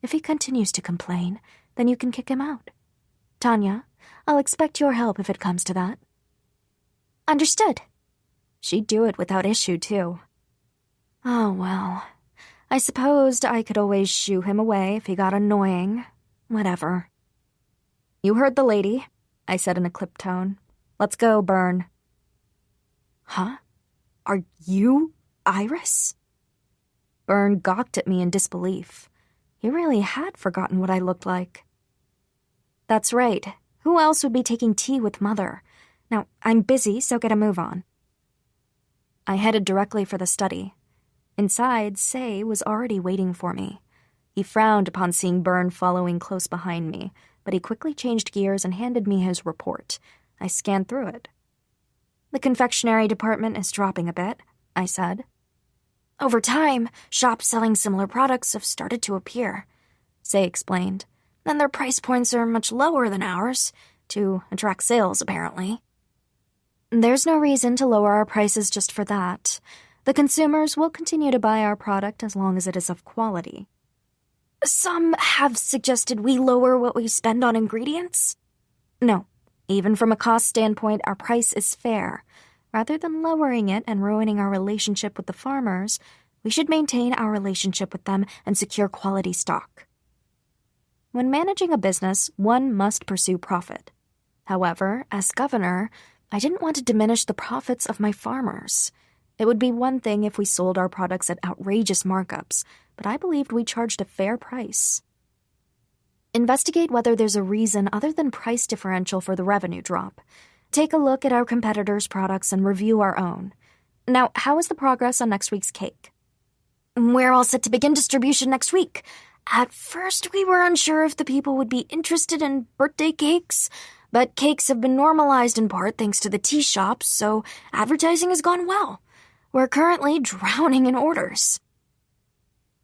S1: If he continues to complain, then you can kick him out. Tanya, I'll expect your help if it comes to that.
S4: Understood.
S3: She'd do it without issue, too. Oh, well. I supposed I could always shoo him away if he got annoying. Whatever. You heard the lady, I said in a clipped tone. Let's go, Byrne. Huh? Are you Iris? Byrne gawked at me in disbelief. He really had forgotten what I looked like. That's right. Who else would be taking tea with Mother? Now, I'm busy, so get a move on. I headed directly for the study. Inside, Say was already waiting for me. He frowned upon seeing Byrne following close behind me, but he quickly changed gears and handed me his report. I scanned through it. "The confectionery department is dropping a bit," I said. "Over time, shops selling similar products have started to appear," Say explained. "And their price points are much lower than ours, to attract sales, apparently." "There's no reason to lower our prices just for that. The consumers will continue to buy our product as long as it is of quality." "Some have suggested we lower what we spend on ingredients?" "No. Even from a cost standpoint, our price is fair. Rather than lowering it and ruining our relationship with the farmers, we should maintain our relationship with them and secure quality stock." When managing a business, one must pursue profit. However, as governor, I didn't want to diminish the profits of my farmers. It would be one thing if we sold our products at outrageous markups, but I believed we charged a fair price. Investigate whether there's a reason other than price differential for the revenue drop. Take a look at our competitors' products and review our own. Now, how is the progress on next week's cake? "We're all set to begin distribution next week. At first, we were unsure if the people would be interested in birthday cakes, but cakes have been normalized in part thanks to the tea shops, so advertising has gone well. We're currently drowning in orders."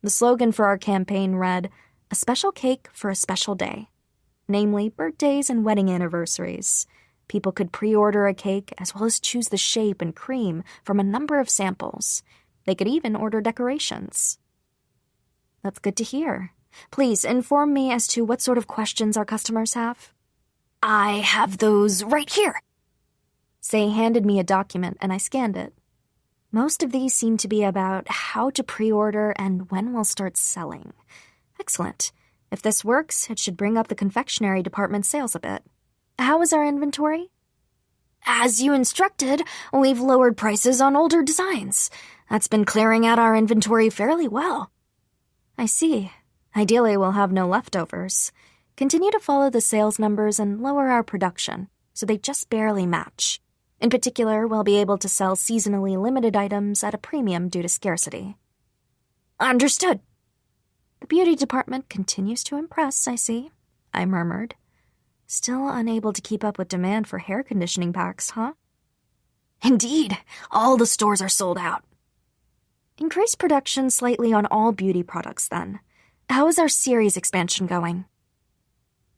S3: The slogan for our campaign read, "A special cake for a special day," namely birthdays and wedding anniversaries. People could pre-order a cake as well as choose the shape and cream from a number of samples. They could even order decorations. That's good to hear. Please inform me as to what sort of questions our customers have. "I have those right here." Say handed me a document and I scanned it. Most of these seem to be about how to pre-order and when we'll start selling. Excellent. If this works, it should bring up the confectionery department sales a bit. How is our inventory? "As you instructed, we've lowered prices on older designs. That's been clearing out our inventory fairly well." "I see. Ideally, we'll have no leftovers. Continue to follow the sales numbers and lower our production, so they just barely match. In particular, we'll be able to sell seasonally limited items at a premium due to scarcity." "Understood." "The beauty department continues to impress, I see," I murmured. "Still unable to keep up with demand for hair conditioning packs, huh?" "Indeed. All the stores are sold out." "Increase production slightly on all beauty products, then. How is our series expansion going?"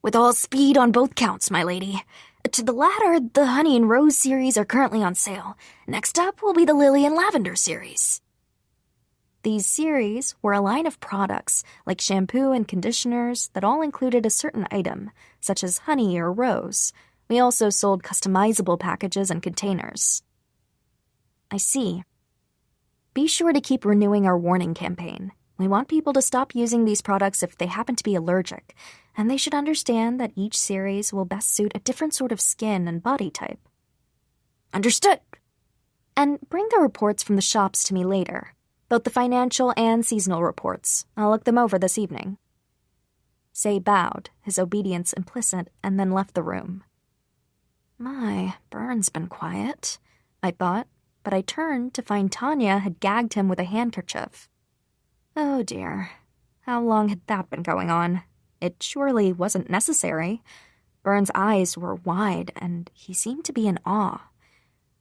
S3: "With all speed on both counts, my lady. To the latter, the Honey and Rose series are currently on sale. Next up will be the Lily and Lavender series." These series were a line of products, like shampoo and conditioners, that all included a certain item, such as honey or rose. We also sold customizable packages and containers. "I see. Be sure to keep renewing our warning campaign. We want people to stop using these products if they happen to be allergic, and they should understand that each series will best suit a different sort of skin and body type." "Understood." "And bring the reports from the shops to me later. Both the financial and seasonal reports. I'll look them over this evening." Say bowed, his obedience implicit, and then left the room. My, Byrne's been quiet, I thought, but I turned to find Tanya had gagged him with a handkerchief. Oh dear, how long had that been going on? It surely wasn't necessary. Byrne's eyes were wide, and he seemed to be in awe.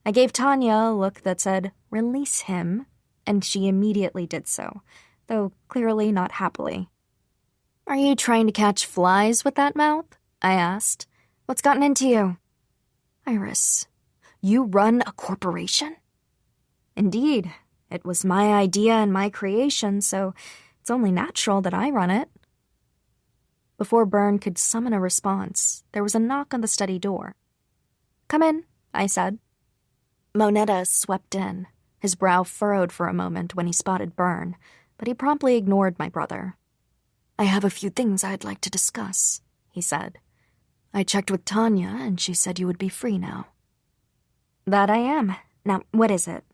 S3: I gave Tanya a look that said, "Release him," and she immediately did so, though clearly not happily. "Are you trying to catch flies with that mouth?" I asked. "What's gotten into you?" "Iris, you run a corporation?" "Indeed. It was my idea and my creation, so it's only natural that I run it." Before Byrne could summon a response, there was a knock on the study door. "Come in," I said. Moneta swept in. His brow furrowed for a moment when he spotted Byrne, but he promptly ignored my brother. "I have a few things I'd like to discuss," he said. "I checked with Tanya, and she said you would be free now." "That I am. Now, what is it?"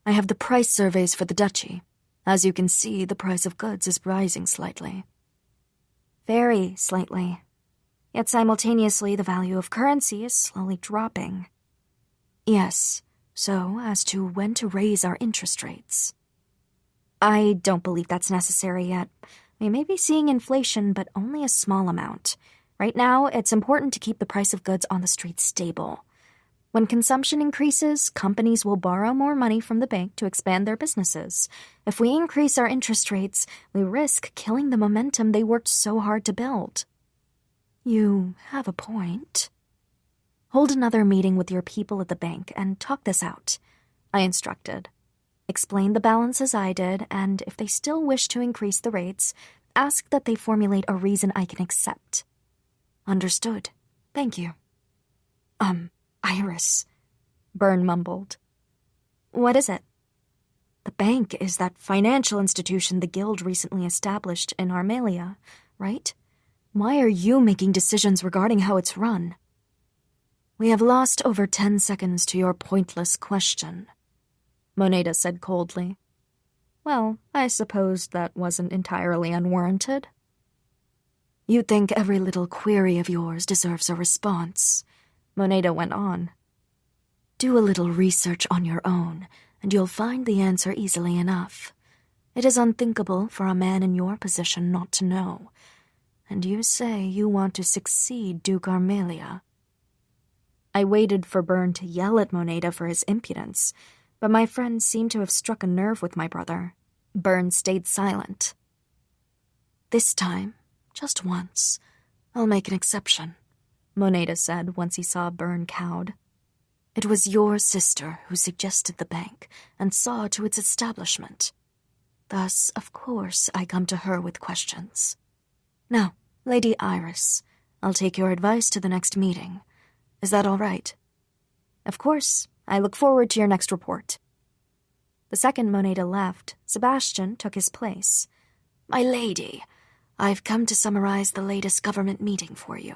S3: "I have the price surveys for the duchy. As you can see, the price of goods is rising slightly." "Very slightly. Yet simultaneously, the value of currency is slowly dropping." "Yes,
S1: so as to when to raise our interest rates.
S3: I don't believe that's necessary yet. We may be seeing inflation, but only a small amount. Right now, it's important to keep the price of goods on the street stable. When consumption increases, companies will borrow more money from the bank to expand their businesses. If we increase our interest rates, we risk killing the momentum they worked so hard to build.
S1: You have a point.
S3: Hold another meeting with your people at the bank and talk this out, I instructed. Explain the balance as I did, and if they still wish to increase the rates, ask that they formulate a reason I can accept.
S1: Understood. Thank you. Iris,
S3: Byrne mumbled. What is it?
S1: The bank is that financial institution the Guild recently established in Armalia, right? Why are you making decisions regarding how it's run? We have lost over 10 seconds to your pointless question, Moneda said coldly.
S3: Well, I suppose that wasn't entirely unwarranted.
S1: You think every little query of yours deserves a response, Moneda went on. Do a little research on your own, and you'll find the answer easily enough. It is unthinkable for a man in your position not to know. And you say you want to succeed Duke Armalia.
S3: I waited for Byrne to yell at Moneda for his impudence, but my friend seemed to have struck a nerve with my brother. Byrne stayed silent.
S1: This time, just once, I'll make an exception, Moneda said once he saw Byrne cowed. It was your sister who suggested the bank and saw to its establishment. Thus, of course, I come to her with questions. Now, Lady Iris, I'll take your advice to the next meeting. Is that all right?
S3: Of course. I look forward to your next report. The second Moneda left, Sebastian took his place.
S1: My lady, I've come to summarize the latest government meeting for you.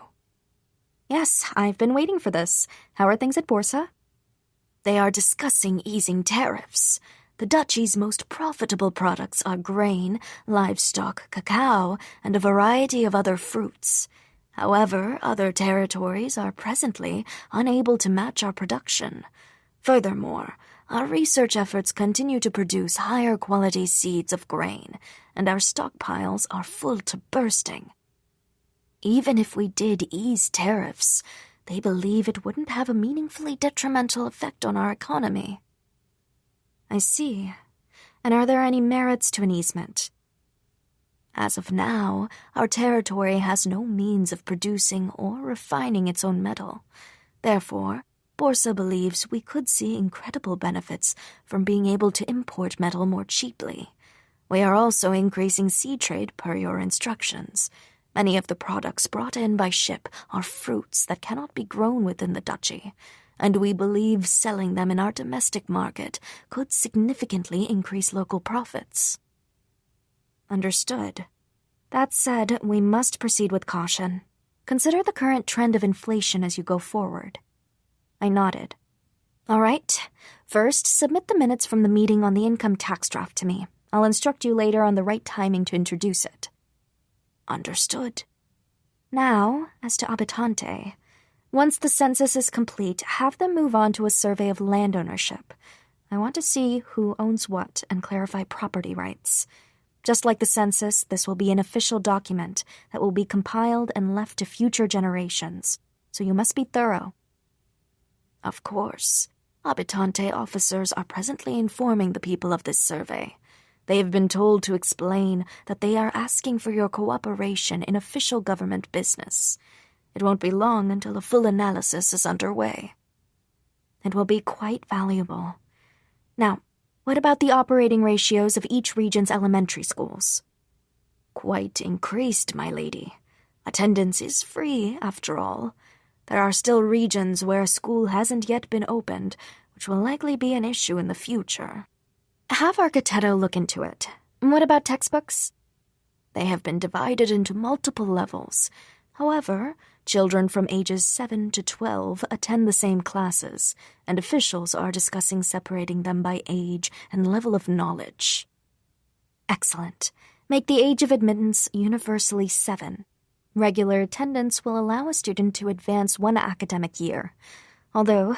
S3: Yes, I've been waiting for this. How are things at Borsa?
S1: They are discussing easing tariffs. The duchy's most profitable products are grain, livestock, cacao, and a variety of other fruits. However, other territories are presently unable to match our production. Furthermore, our research efforts continue to produce higher quality seeds of grain, and our stockpiles are full to bursting. Even if we did ease tariffs, they believe it wouldn't have a meaningfully detrimental effect on our economy.
S3: I see. And are there any merits to an easement?
S1: As of now, our territory has no means of producing or refining its own metal. Therefore, Borsa believes we could see incredible benefits from being able to import metal more cheaply. We are also increasing sea trade per your instructions. Many of the products brought in by ship are fruits that cannot be grown within the duchy, and we believe selling them in our domestic market could significantly increase local profits.
S3: Understood. That said, we must proceed with caution. Consider the current trend of inflation as you go forward. I nodded. All right. First, submit the minutes from the meeting on the income tax draft to me. I'll instruct you later on the right timing to introduce it.
S1: Understood.
S3: Now, as to Abitante. Once the census is complete, have them move on to a survey of land ownership. I want to see who owns what and clarify property rights. Just like the census, this will be an official document that will be compiled and left to future generations, so you must be thorough.
S1: Of course. Abitante officers are presently informing the people of this survey. They have been told to explain that they are asking for your cooperation in official government business. It won't be long until a full analysis is underway.
S3: It will be quite valuable. Now, what about the operating ratios of each region's elementary schools?
S1: Quite increased, my lady. Attendance is free, after all. There are still regions where a school hasn't yet been opened, which will likely be an issue in the future.
S3: Have Architetto look into it. What about textbooks?
S1: They have been divided into multiple levels. However, children from ages 7 to 12 attend the same classes, and officials are discussing separating them by age and level of knowledge.
S3: Excellent. Make the age of admittance universally 7. Regular attendance will allow a student to advance 1 academic year. Although,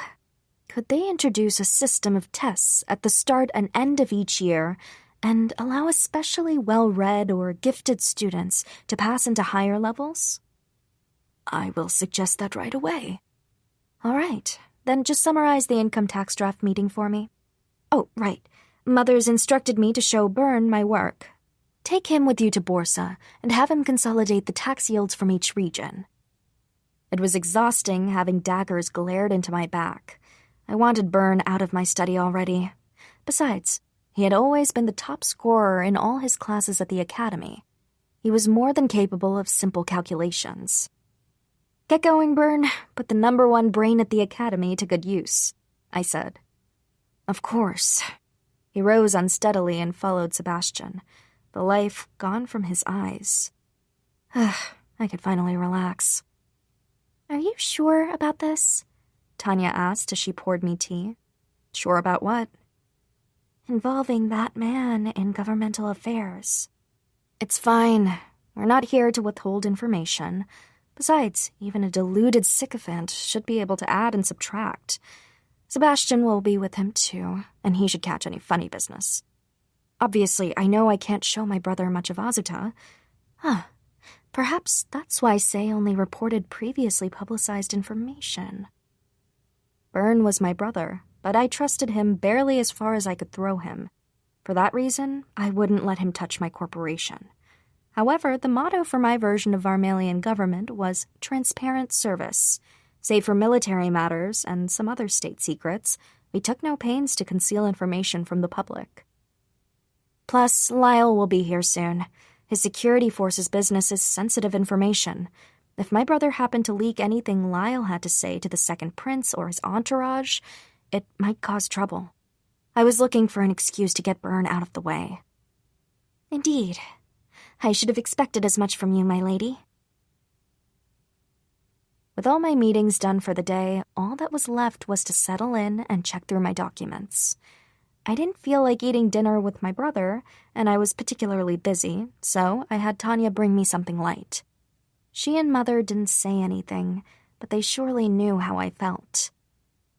S3: Could they introduce a system of tests at the start and end of each year and allow especially well-read or gifted students to pass into higher levels?
S2: I will suggest that right away.
S3: All right, then just summarize the income tax draft meeting for me. Oh, right. Mother's instructed me to show Byrne my work. Take him with you to Borsa and have him consolidate the tax yields from each region. It was exhausting having daggers glared into my back. I wanted Byrne out of my study already. Besides, he had always been the top scorer in all his classes at the academy. He was more than capable of simple calculations. Get going, Byrne. Put the #1 brain at the academy to good use, I said. Of course. He rose unsteadily and followed Sebastian, the life gone from his eyes. I could finally relax.
S4: Are you sure about this?
S3: Tanya asked as she poured me tea. Sure about what?
S4: Involving that man in governmental affairs.
S3: It's fine. We're not here to withhold information. Besides, even a deluded sycophant should be able to add and subtract. Sebastian will be with him too, and he should catch any funny business. Obviously, I know I can't show my brother much of Azuta. Perhaps that's why Say only reported previously publicized information. Byrne was my brother, but I trusted him barely as far as I could throw him. For that reason, I wouldn't let him touch my corporation. However, the motto for my version of Varmalian government was transparent service. Save for military matters and some other state secrets, we took no pains to conceal information from the public. Plus, Lyle will be here soon. His security force's business is sensitive information. If my brother happened to leak anything Lyle had to say to the second prince or his entourage, it might cause trouble. I was looking for an excuse to get Byrne out of the way.
S4: Indeed. I should have expected as much from you, my lady.
S3: With all my meetings done for the day, all that was left was to settle in and check through my documents. I didn't feel like eating dinner with my brother, and I was particularly busy, so I had Tanya bring me something light. She and Mother didn't say anything, but they surely knew how I felt.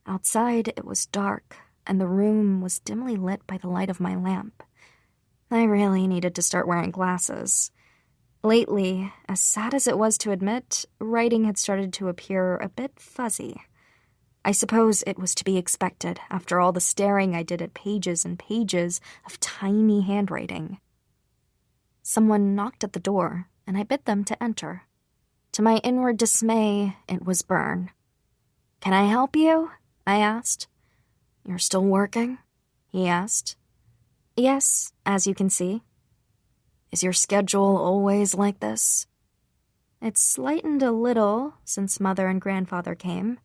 S3: Outside, it was dark, and the room was dimly lit by the light of my lamp. I really needed to start wearing glasses. Lately, as sad as it was to admit, writing had started to appear a bit fuzzy. I suppose it was to be expected after all the staring I did at pages and pages of tiny handwriting. Someone knocked at the door, and I bid them to enter. To my inward dismay, it was Byrne. "Can I help you?" I asked. "You're still working?" he asked. "Yes, as you can see." "Is your schedule always like this?" "It's lightened a little since Mother and Grandfather came.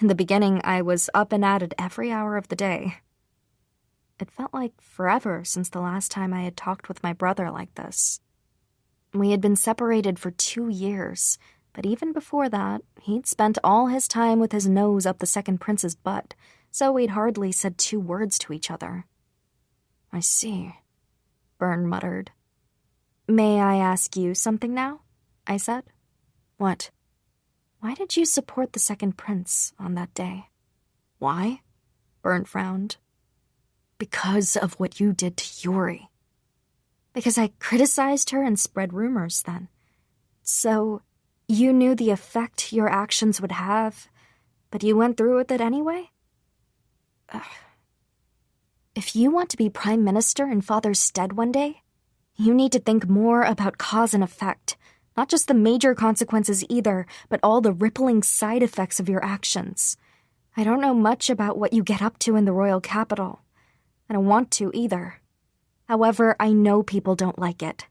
S3: In the beginning, I was up and at it every hour of the day." It felt like forever since the last time I had talked with my brother like this. We had been separated for 2 years, but even before that, he'd spent all his time with his nose up the second prince's butt, so we'd hardly said 2 words to each other. "I see," Byrne muttered. "May I ask you something now?" I said. "What?" "Why did you support the second prince on that day?" "Why?" Byrne frowned. "Because of what you did to Yuri." "Because I criticized her and spread rumors then. So, you knew the effect your actions would have, but you went through with it anyway?" Ugh. "If you want to be prime minister in Father's stead one day, you need to think more about cause and effect. Not just the major consequences either, but all the rippling side effects of your actions. I don't know much about what you get up to in the royal capital. I don't want to either. However, I know people don't like it.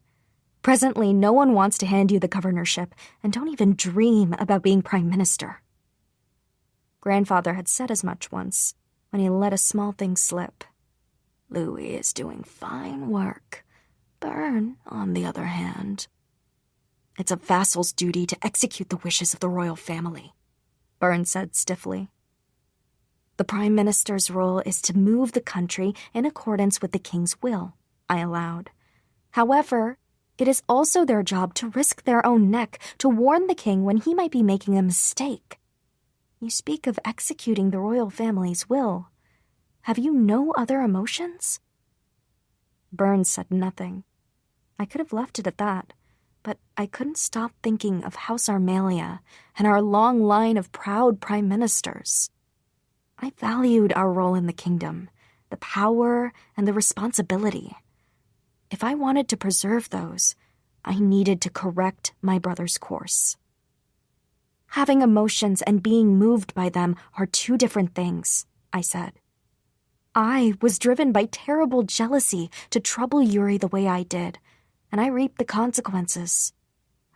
S3: Presently, no one wants to hand you the governorship, and don't even dream about being prime minister." Grandfather had said as much once, when he let a small thing slip. "Louis is doing fine work. Byrne, on the other hand..." "It's a vassal's duty to execute the wishes of the royal family," Byrne said stiffly. "The prime minister's role is to move the country in accordance with the king's will," I allowed. "However, it is also their job to risk their own neck to warn the king when he might be making a mistake."
S1: You speak of executing the royal family's will. Have you no other emotions?" Burns said nothing. I could have left it at that, but I couldn't stop thinking of House Armalia and our long line of proud prime ministers. I valued our role in the kingdom, the power and the responsibility. If I wanted to preserve those, I needed to correct my brother's course. "Having emotions and being moved by them are two different things," I said. "I was driven by terrible jealousy to trouble Yuri the way I did, and I reaped the consequences.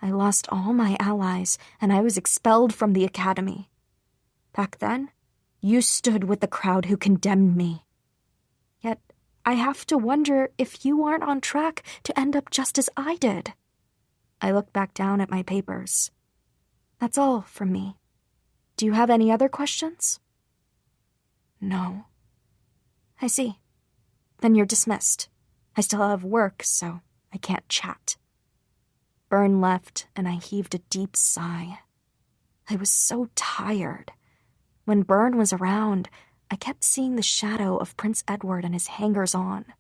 S1: I lost all my allies, and I was expelled from the academy. Back then, you stood with the crowd who condemned me. Yet, I have to wonder if you aren't on track to end up just as I did." I looked back down at my papers. "That's all from me. Do you have any other questions?" "No." "I see. Then you're dismissed. I still have work, so I can't chat." Byrne left, and I heaved a deep sigh. I was so tired. When Byrne was around, I kept seeing the shadow of Prince Edward and his hangers-on.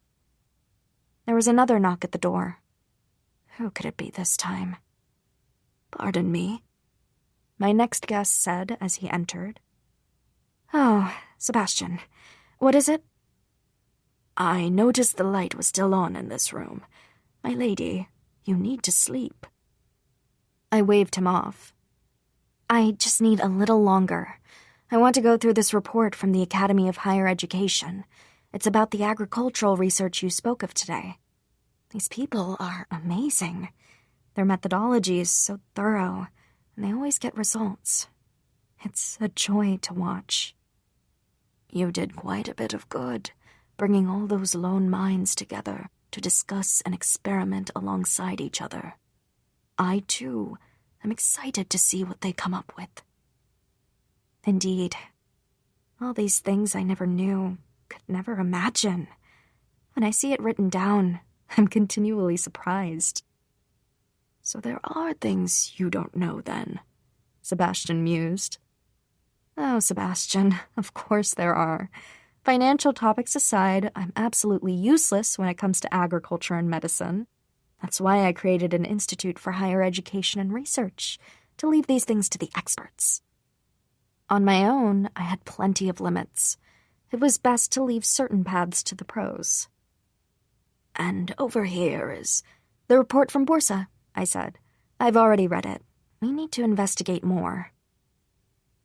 S1: There was another knock at the door. Who could it be this time? "Pardon me," my next guest said as he entered. "Oh, Sebastian. What is it?" "I noticed the light was still on in this room. My lady, you need to sleep." I waved him off. "I just need a little longer. I want to go through this report from the Academy of Higher Education. It's about the agricultural research you spoke of today. These people are amazing. Their methodology is so thorough, and they always get results. It's a joy to watch." "You did quite a bit of good, bringing all those lone minds together to discuss and experiment alongside each other. I, too, am excited to see what they come up with." Indeed. All these things I never knew, could never imagine. When I see it written down, I'm continually surprised.
S2: "So there are things you don't know, then,"
S1: Sebastian mused. "Oh, Sebastian, of course there are. Financial topics aside, I'm absolutely useless when it comes to agriculture and medicine. That's why I created an institute for higher education and research, to leave these things to the experts. On my own, I had plenty of limits. It was best to leave certain paths to the pros."
S2: "And over here is
S1: "The report from Borsa," I said. "I've already read it. We need to investigate more."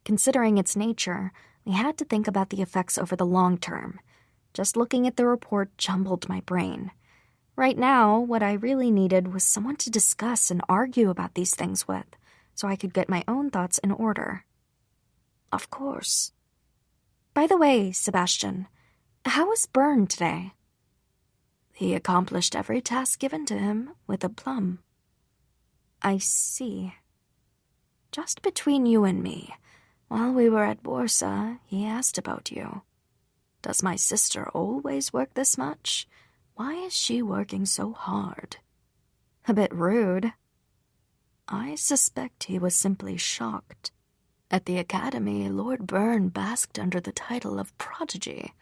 S1: Considering its nature, we had to think about the effects over the long term. Just looking at the report jumbled my brain. Right now, what I really needed was someone to discuss and argue about these things with, so I could get my own thoughts in order.
S2: "Of course."
S1: "By the way, Sebastian, how was Byrne today?"
S2: "He accomplished every task given to him with aplomb."
S1: "I see."
S2: "Just between you and me, while we were at Borsa, he asked about you. Does my sister always work this much? Why is she working so hard?"
S1: A bit rude.
S2: I suspect he was simply shocked. At the academy, Lord Byrne basked under the title of prodigy,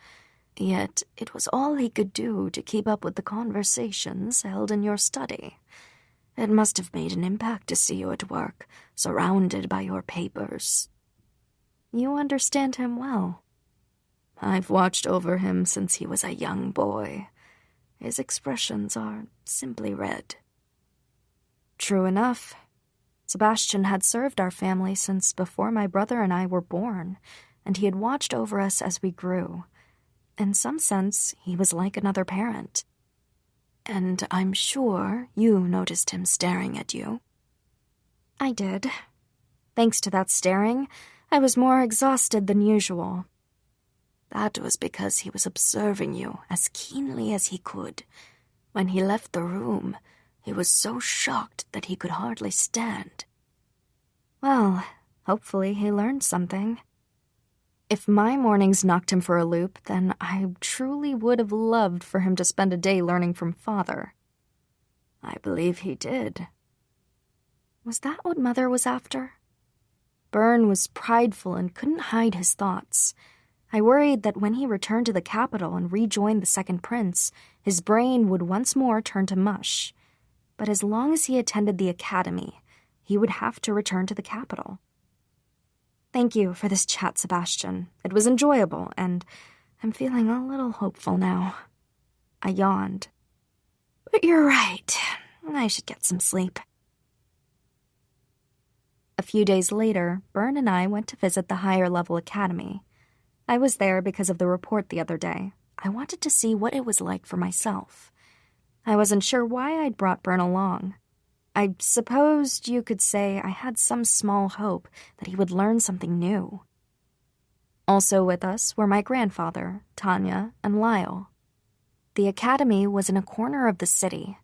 S2: yet it was all he could do to keep up with the conversations held in your study. It must have made an impact to see you at work, surrounded by your papers.
S1: You understand him well.
S2: I've watched over him since he was a young boy. His expressions are simply red.
S1: True enough. Sebastian had served our family since before my brother and I were born, and he had watched over us as we grew. In some sense, he was like another parent.
S2: And I'm sure you noticed him staring at you.
S1: I did. Thanks to that staring, I was more exhausted than usual.
S2: That was because he was observing you as keenly as he could. When he left the room, he was so shocked that he could hardly stand.
S1: Well, hopefully he learned something. If my mornings knocked him for a loop, then I truly would have loved for him to spend a day learning from Father.
S2: I believe he did.
S1: Was that what Mother was after?
S3: Byrne was prideful and couldn't hide his thoughts. I worried that when he returned to the capital and rejoined the Second Prince, his brain would once more turn to mush. But as long as he attended the academy, he would have to return to the capital. Thank you for this chat, Sebastian. It was enjoyable, and I'm feeling a little hopeful now. I yawned. But you're right. I should get some sleep. A few days later, Byrne and I went to visit the higher-level academy. I was there because of the report the other day. I wanted to see what it was like for myself. I wasn't sure why I'd brought Byrne along. I supposed you could say I had some small hope that he would learn something new. Also with us were my grandfather, Tanya, and Lyle. The academy was in a corner of the city.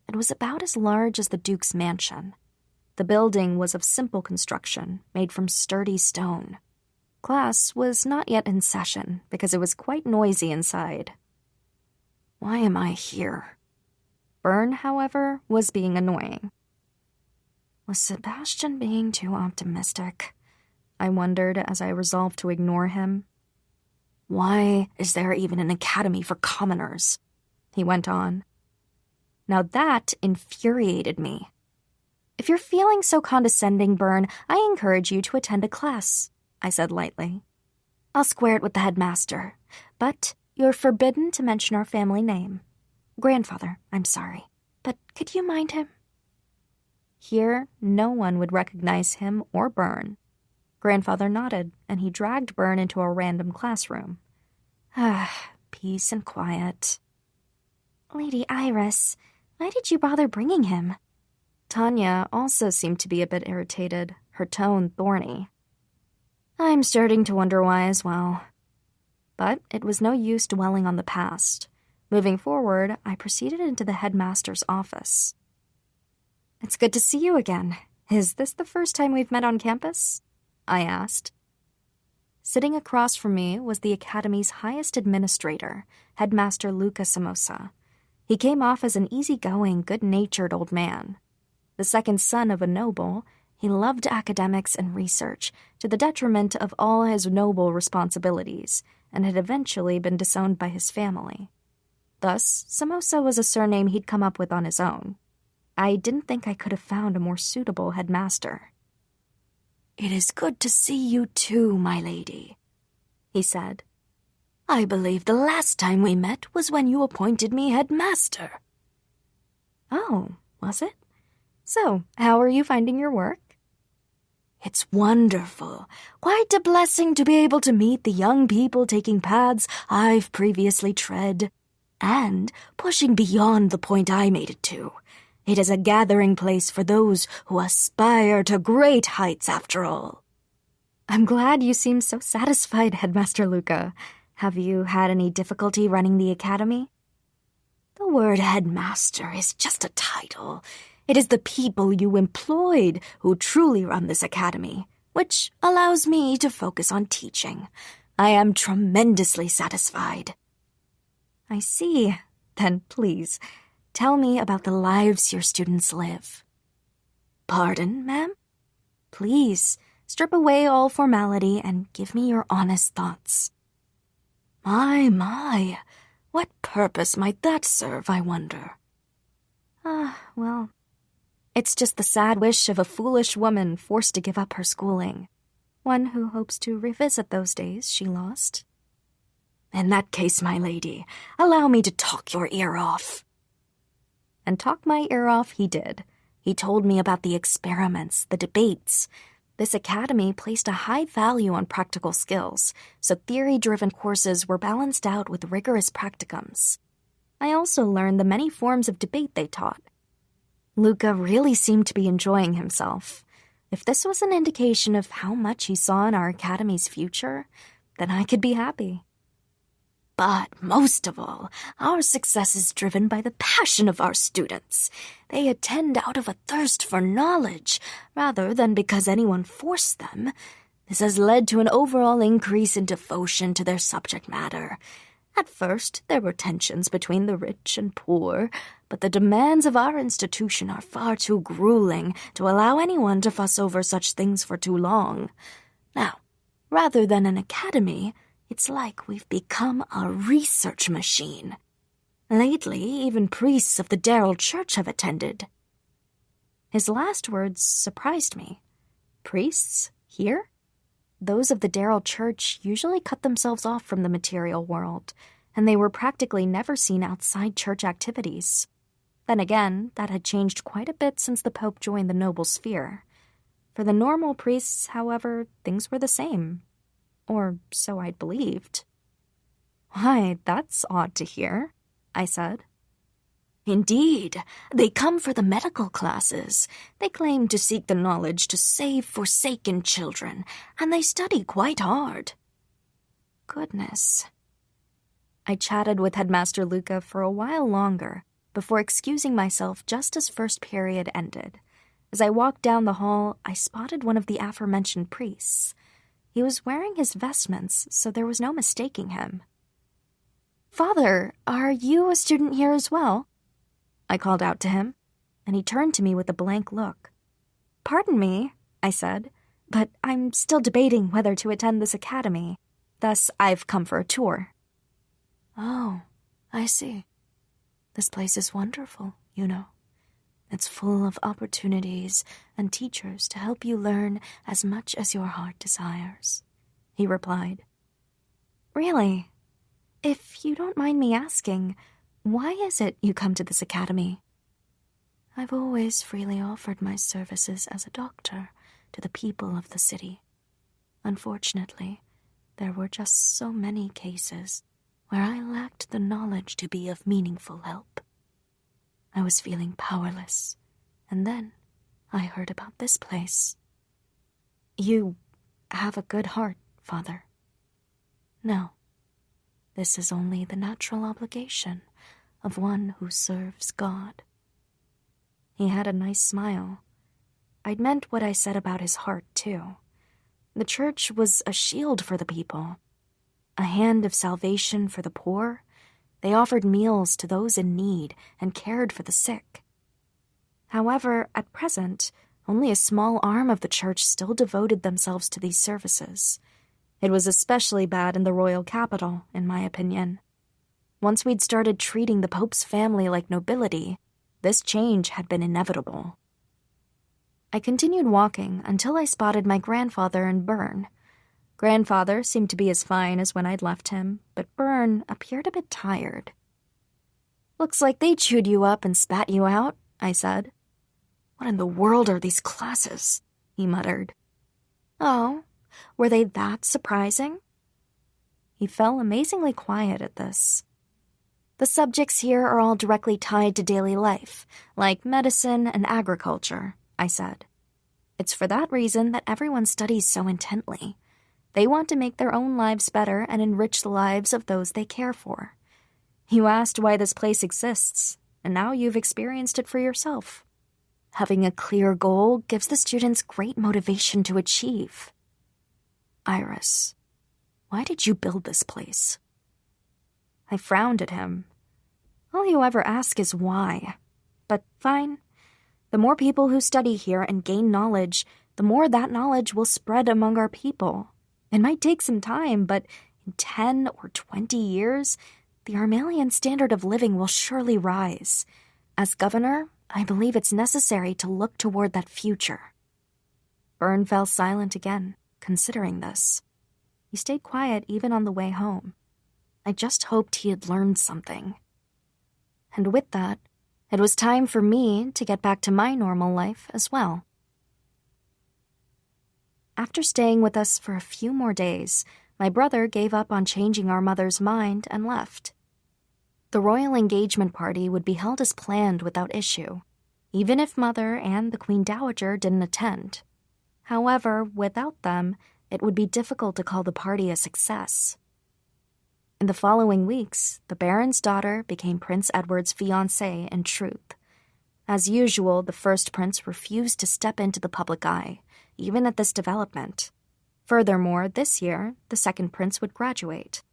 S3: It was about as large as the Duke's mansion. The building was of simple construction, made from sturdy stone. Class was not yet in session because it was quite noisy inside. Why am I here? Byrne, however, was being annoying. Was Sebastian being too optimistic? I wondered as I resolved to ignore him. Why is there even an academy for commoners? He went on. Now that infuriated me. If you're feeling so condescending, Byrne, I encourage you to attend a class, I said lightly. I'll square it with the headmaster, but you're forbidden to mention our family name. Grandfather, I'm sorry, but could you mind him? Here, no one would recognize him or Byrne. Grandfather nodded, and he dragged Byrne into a random classroom. Peace and quiet. Lady Iris, why did you bother bringing him? Tanya also seemed to be a bit irritated, her tone thorny. I'm starting to wonder why as well. But it was no use dwelling on the past. Moving forward, I proceeded into the headmaster's office. It's good to see you again. Is this the first time we've met on campus? I asked. Sitting across from me was the academy's highest administrator, Headmaster Luca Samosa. He came off as an easygoing, good-natured old man. The second son of a noble, he loved academics and research, to the detriment of all his noble responsibilities, and had eventually been disowned by his family. Thus, Samosa was a surname he'd come up with on his own. I didn't think I could have found a more suitable headmaster. It is good to see you too, my lady, he said. I believe the last time we met was when you appointed me headmaster. Oh, was it? So, how are you finding your work? It's wonderful. Quite a blessing to be able to meet the young people taking paths I've previously tread, and pushing beyond the point I made it to. It is a gathering place for those who aspire to great heights, after all. I'm glad you seem so satisfied, Headmaster Luca. Have you had any difficulty running the academy? The word headmaster is just a title. It is the people you employed who truly run this academy, which allows me to focus on teaching. I am tremendously satisfied. I see. Then please, tell me about the lives your students live. Pardon, ma'am? Please, strip away all formality and give me your honest thoughts. My, what purpose might that serve, I wonder? Well, it's just the sad wish of a foolish woman forced to give up her schooling. One who hopes to revisit those days she lost. In that case, my lady, allow me to talk your ear off. And talk my ear off he did. He told me about the experiments, the debates. This academy placed a high value on practical skills, so theory-driven courses were balanced out with rigorous practicums. I also learned the many forms of debate they taught. Luca really seemed to be enjoying himself. If this was an indication of how much he saw in our academy's future, then I could be happy. But most of all, our success is driven by the passion of our students. They attend out of a thirst for knowledge, rather than because anyone forced them. This has led to an overall increase in devotion to their subject matter. At first, there were tensions between the rich and poor,
S1: but the demands of our institution are far too grueling to allow anyone to fuss over such things for too long. Now, rather than an academy, it's like we've become a research machine. Lately, even priests of the Darrell Church have attended." His last words surprised me. Priests? Here? Those of the Darrell Church usually cut themselves off from the material world, and they were practically never seen outside church activities. Then again, that had changed quite a bit since the Pope joined the noble sphere. For the normal priests, however, things were the same. Or so I'd believed. "Why, that's odd to hear," I said. "Indeed, they come for the medical classes. They claim to seek the knowledge to save forsaken children, and they study quite hard." Goodness. I chatted with Headmaster Luca for a while longer before excusing myself just as first period ended. As I walked down the hall, I spotted one of the aforementioned priests. He was wearing his vestments, so there was no mistaking him. "Father, are you a student here as well?" I called out to him, and he turned to me with a blank look. "Pardon me," I said, "but I'm still debating whether to attend this academy. Thus, I've come for a tour." "Oh, I see. This place is wonderful, you know. It's full of opportunities and teachers to help you learn as much as your heart desires," he replied. "Really? If you don't mind me asking, why is it you come to this academy?" "I've always freely offered my services as a doctor to the people of the city. Unfortunately, there were just so many cases where I lacked the knowledge to be of meaningful help. I was feeling powerless, and then I heard about this place." "You have a good heart, Father." "No. This is only the natural obligation of one who serves God." He had a nice smile. I'd meant what I said about his heart, too. The church was a shield for the people, a hand of salvation for the poor. They offered meals to those in need and cared for the sick. However, at present, only a small arm of the church still devoted themselves to these services. It was especially bad in the royal capital, in my opinion. Once we'd started treating the Pope's family like nobility, this change had been inevitable. I continued walking until I spotted my grandfather and Byrne. Grandfather seemed to be as fine as when I'd left him, but Byrne appeared a bit tired. "Looks like they chewed you up and spat you out," I said. "What in the world are these classes?" he muttered. "Oh, were they that surprising?" He fell amazingly quiet at this. "The subjects here are all directly tied to daily life, like medicine and agriculture," I said. "It's for that reason that everyone studies so intently. They want to make their own lives better and enrich the lives of those they care for. You asked why this place exists, and now you've experienced it for yourself. Having a clear goal gives the students great motivation to achieve." "Iris, why did you build this place?" I frowned at him. All you ever ask is why. But fine. The more people who study here and gain knowledge, the more that knowledge will spread among our people. It might take some time, but in 10 or 20 years, the Armelian standard of living will surely rise. As governor, I believe it's necessary to look toward that future." Byrne fell silent again, considering this. He stayed quiet even on the way home. I just hoped he had learned something. And with that, it was time for me to get back to my normal life as well. After staying with us for a few more days, my brother gave up on changing our mother's mind and left. The royal engagement party would be held as planned without issue, even if Mother and the Queen Dowager didn't attend. However, without them, it would be difficult to call the party a success. In the following weeks, the Baron's daughter became Prince Edward's fiancée in truth. As usual, the first prince refused to step into the public eye, even at this development. Furthermore, this year, the second prince would graduate.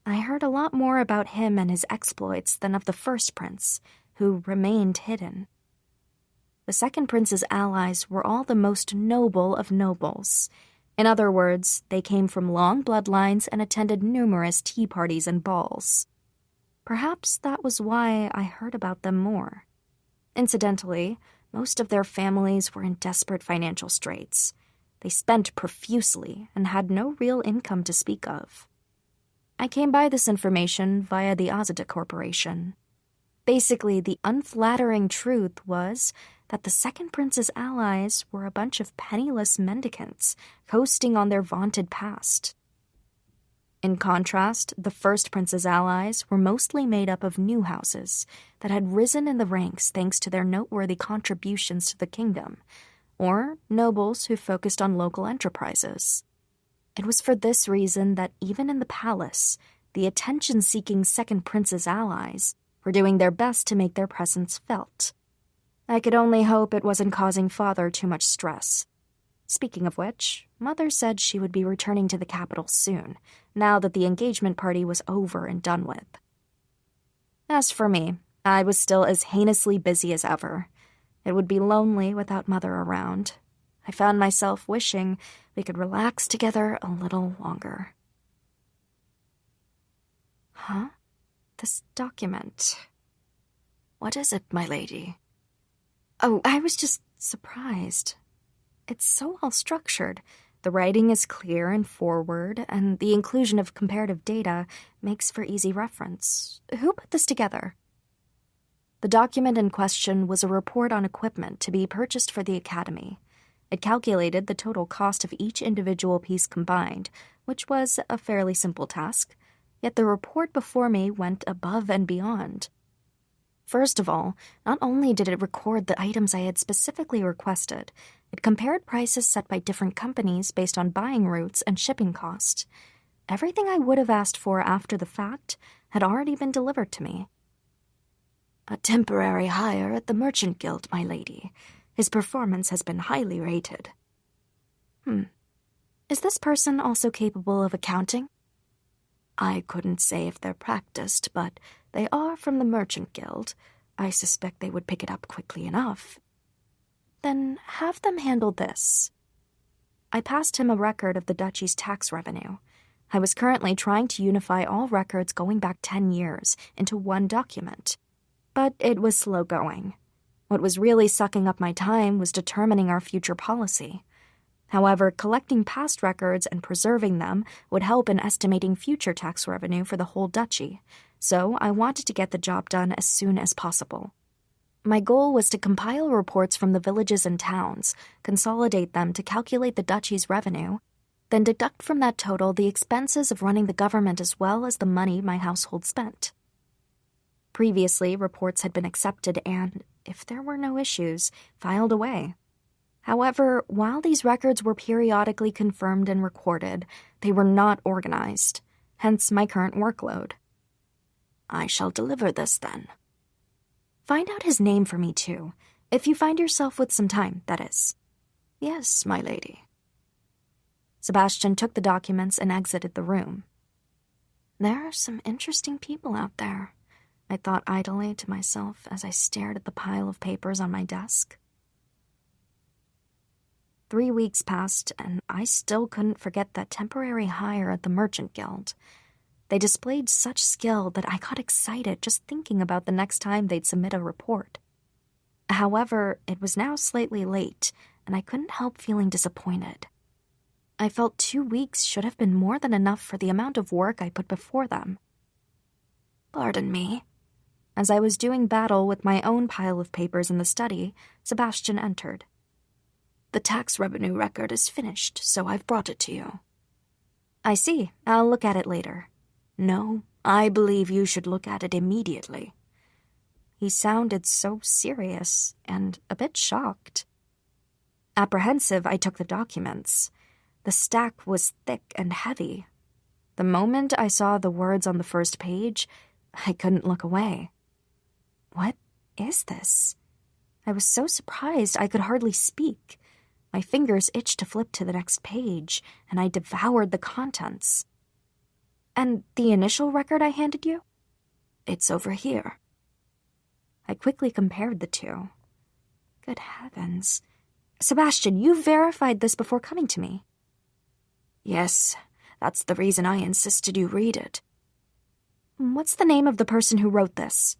S1: I heard a lot more about him and his exploits than of the first prince,
S3: who remained hidden. The second prince's allies were all the most noble of nobles. In other words, they came from long bloodlines and attended numerous tea parties and balls. Perhaps that was why I heard about them more. Incidentally, most of their families were in desperate financial straits. They spent profusely and had no real income to speak of. I came by this information via the Azada Corporation. Basically, the unflattering truth was that the second prince's allies were a bunch of penniless mendicants coasting on their vaunted past. In contrast, the first prince's allies were mostly made up of new houses that had risen in the ranks thanks to their noteworthy contributions to the kingdom, or nobles who focused on local enterprises. It was for this reason that even in the palace, the attention-seeking second prince's allies were doing their best to make their presence felt. I could only hope it wasn't causing Father too much stress. Speaking of which, Mother said she would be returning to the capital soon, now that the engagement party was over and done with. As for me, I was still as heinously busy as ever. It would be lonely without Mother around. I found myself wishing we could relax together a little longer. Huh? This document.
S2: What is it, my lady?
S3: Oh, I was just surprised. It's so well structured. The writing is clear and forward, and the inclusion of comparative data makes for easy reference. Who put this together? The document in question was a report on equipment to be purchased for the Academy. It calculated the total cost of each individual piece combined, which was a fairly simple task, yet the report before me went above and beyond. First of all, not only did it record the items I had specifically requested, it compared prices set by different companies based on buying routes and shipping cost. Everything I would have asked for after the fact had already been delivered to me.
S2: A temporary hire at the Merchant Guild, my lady. His performance has been highly rated.
S3: Is this person also capable of accounting?
S2: I couldn't say if they're practiced, but they are from the Merchant Guild. I suspect they would pick it up quickly enough.
S3: Then have them handle this. I passed him a record of the duchy's tax revenue. I was currently trying to unify all records going back 10 years into one document. But it was slow going. What was really sucking up my time was determining our future policy. However, collecting past records and preserving them would help in estimating future tax revenue for the whole duchy, so I wanted to get the job done as soon as possible. My goal was to compile reports from the villages and towns, consolidate them to calculate the duchy's revenue, then deduct from that total the expenses of running the government as well as the money my household spent. Previously, reports had been accepted and, if there were no issues, filed away. However, while these records were periodically confirmed and recorded, they were not organized, hence my current workload.
S2: I shall deliver this then.
S3: Find out his name for me, too, if you find yourself with some time, that is.
S2: Yes, my lady.
S3: Sebastian took the documents and exited the room. There are some interesting people out there, I thought idly to myself as I stared at the pile of papers on my desk. 3 weeks passed, and I still couldn't forget that temporary hire at the Merchant Guild. They displayed such skill that I got excited just thinking about the next time they'd submit a report. However, it was now slightly late, and I couldn't help feeling disappointed. I felt 2 weeks should have been more than enough for the amount of work I put before them.
S2: Pardon me.
S3: As I was doing battle with my own pile of papers in the study, Sebastian entered.
S2: The tax revenue record is finished, so I've brought it to you.
S3: I see. I'll look at it later.
S2: No, I believe you should look at it immediately.
S3: He sounded so serious and a bit shocked. Apprehensive, I took the documents. The stack was thick and heavy. The moment I saw the words on the first page, I couldn't look away. What is this? I was so surprised I could hardly speak. My fingers itched to flip to the next page, and I devoured the contents. And the initial record I handed you?
S2: It's over here.
S3: I quickly compared the two. Good heavens. Sebastian, you verified this before coming to me.
S2: Yes, that's the reason I insisted you read it.
S3: What's the name of the person who wrote this?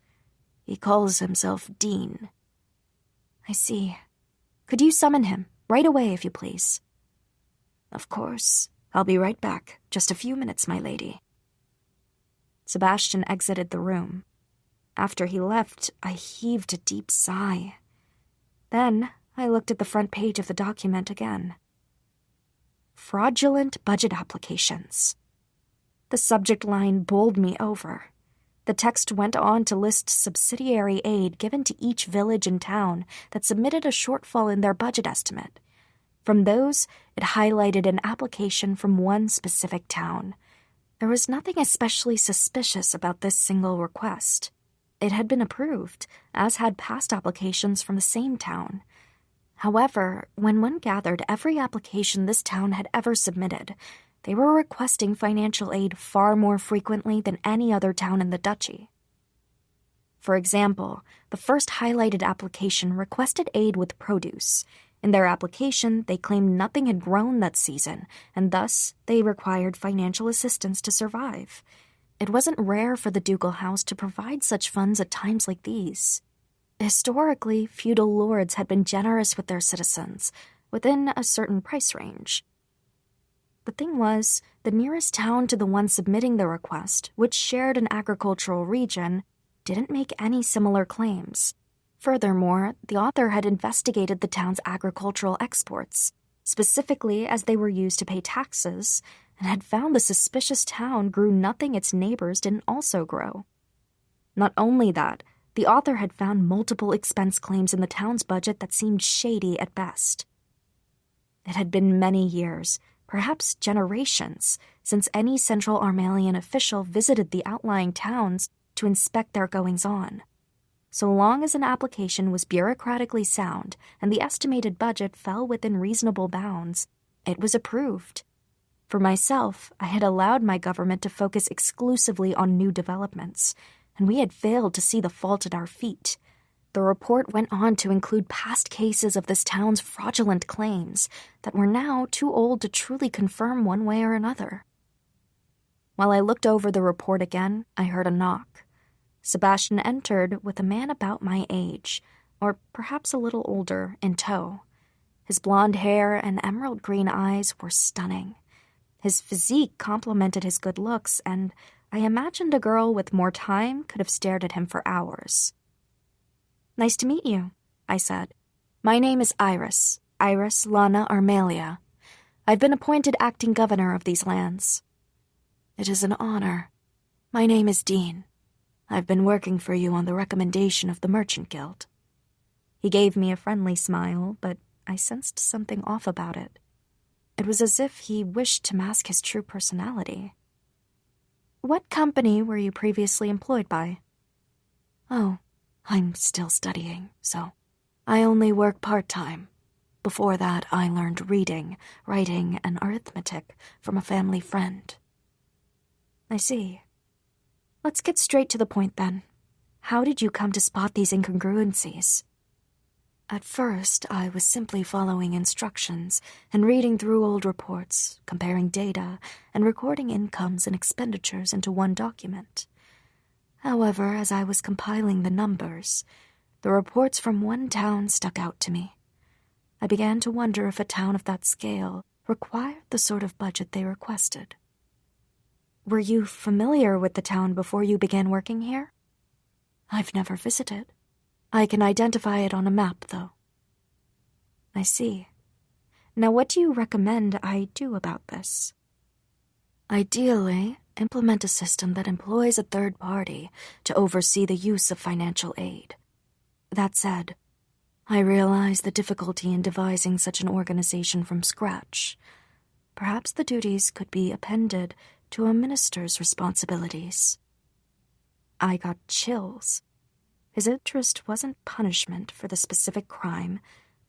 S2: He calls himself Dean.
S3: I see. Could you summon him, right away, if you please?
S2: Of course. I'll be right back. Just a few minutes, my lady.
S3: Sebastian exited the room. After he left, I heaved a deep sigh. Then I looked at the front page of the document again. Fraudulent budget applications. The subject line bowled me over. The text went on to list subsidiary aid given to each village and town that submitted a shortfall in their budget estimate. From those, it highlighted an application from one specific town. There was nothing especially suspicious about this single request. It had been approved, as had past applications from the same town. However, when one gathered every application this town had ever submitted, they were requesting financial aid far more frequently than any other town in the duchy. For example, the first highlighted application requested aid with produce. In their application, they claimed nothing had grown that season, and thus they required financial assistance to survive. It wasn't rare for the ducal house to provide such funds at times like these. Historically, feudal lords had been generous with their citizens, within a certain price range. The thing was, the nearest town to the one submitting the request, which shared an agricultural region, didn't make any similar claims. Furthermore, the author had investigated the town's agricultural exports, specifically as they were used to pay taxes, and had found the suspicious town grew nothing its neighbors didn't also grow. Not only that, the author had found multiple expense claims in the town's budget that seemed shady at best. It had been many years, perhaps generations, since any central Armalian official visited the outlying towns to inspect their goings-on. So long as an application was bureaucratically sound and the estimated budget fell within reasonable bounds, it was approved. For myself, I had allowed my government to focus exclusively on new developments, and we had failed to see the fault at our feet. The report went on to include past cases of this town's fraudulent claims that were now too old to truly confirm one way or another. While I looked over the report again, I heard a knock. Sebastian entered with a man about my age, or perhaps a little older, in tow. His blonde hair and emerald green eyes were stunning. His physique complemented his good looks, and I imagined a girl with more time could have stared at him for hours. "Nice to meet you," I said. "My name is Iris Lana Armalia. I've been appointed acting governor of these lands."
S2: "It is an honor. My name is Dean. I've been working for you on the recommendation of the Merchant Guild."
S3: He gave me a friendly smile, but I sensed something off about it. It was as if he wished to mask his true personality. "What company were you previously employed by?"
S2: "Oh, I'm still studying, so I only work part-time. Before that, I learned reading, writing, and arithmetic from a family friend."
S3: "I see. Let's get straight to the point then. How did you come to spot these incongruencies?"
S2: "At first, I was simply following instructions and reading through old reports, comparing data, and recording incomes and expenditures into one document. However, as I was compiling the numbers, the reports from one town stuck out to me. I began to wonder if a town of that scale required the sort of budget they requested."
S3: "Were you familiar with the town before you began working here?"
S2: "I've never visited. I can identify it on a map, though."
S3: "I see. Now what do you recommend I do about this?"
S2: "Ideally, implement a system that employs a third party to oversee the use of financial aid. That said, I realize the difficulty in devising such an organization from scratch. Perhaps the duties could be appended to a minister's responsibilities."
S3: I got chills. His interest wasn't punishment for the specific crime,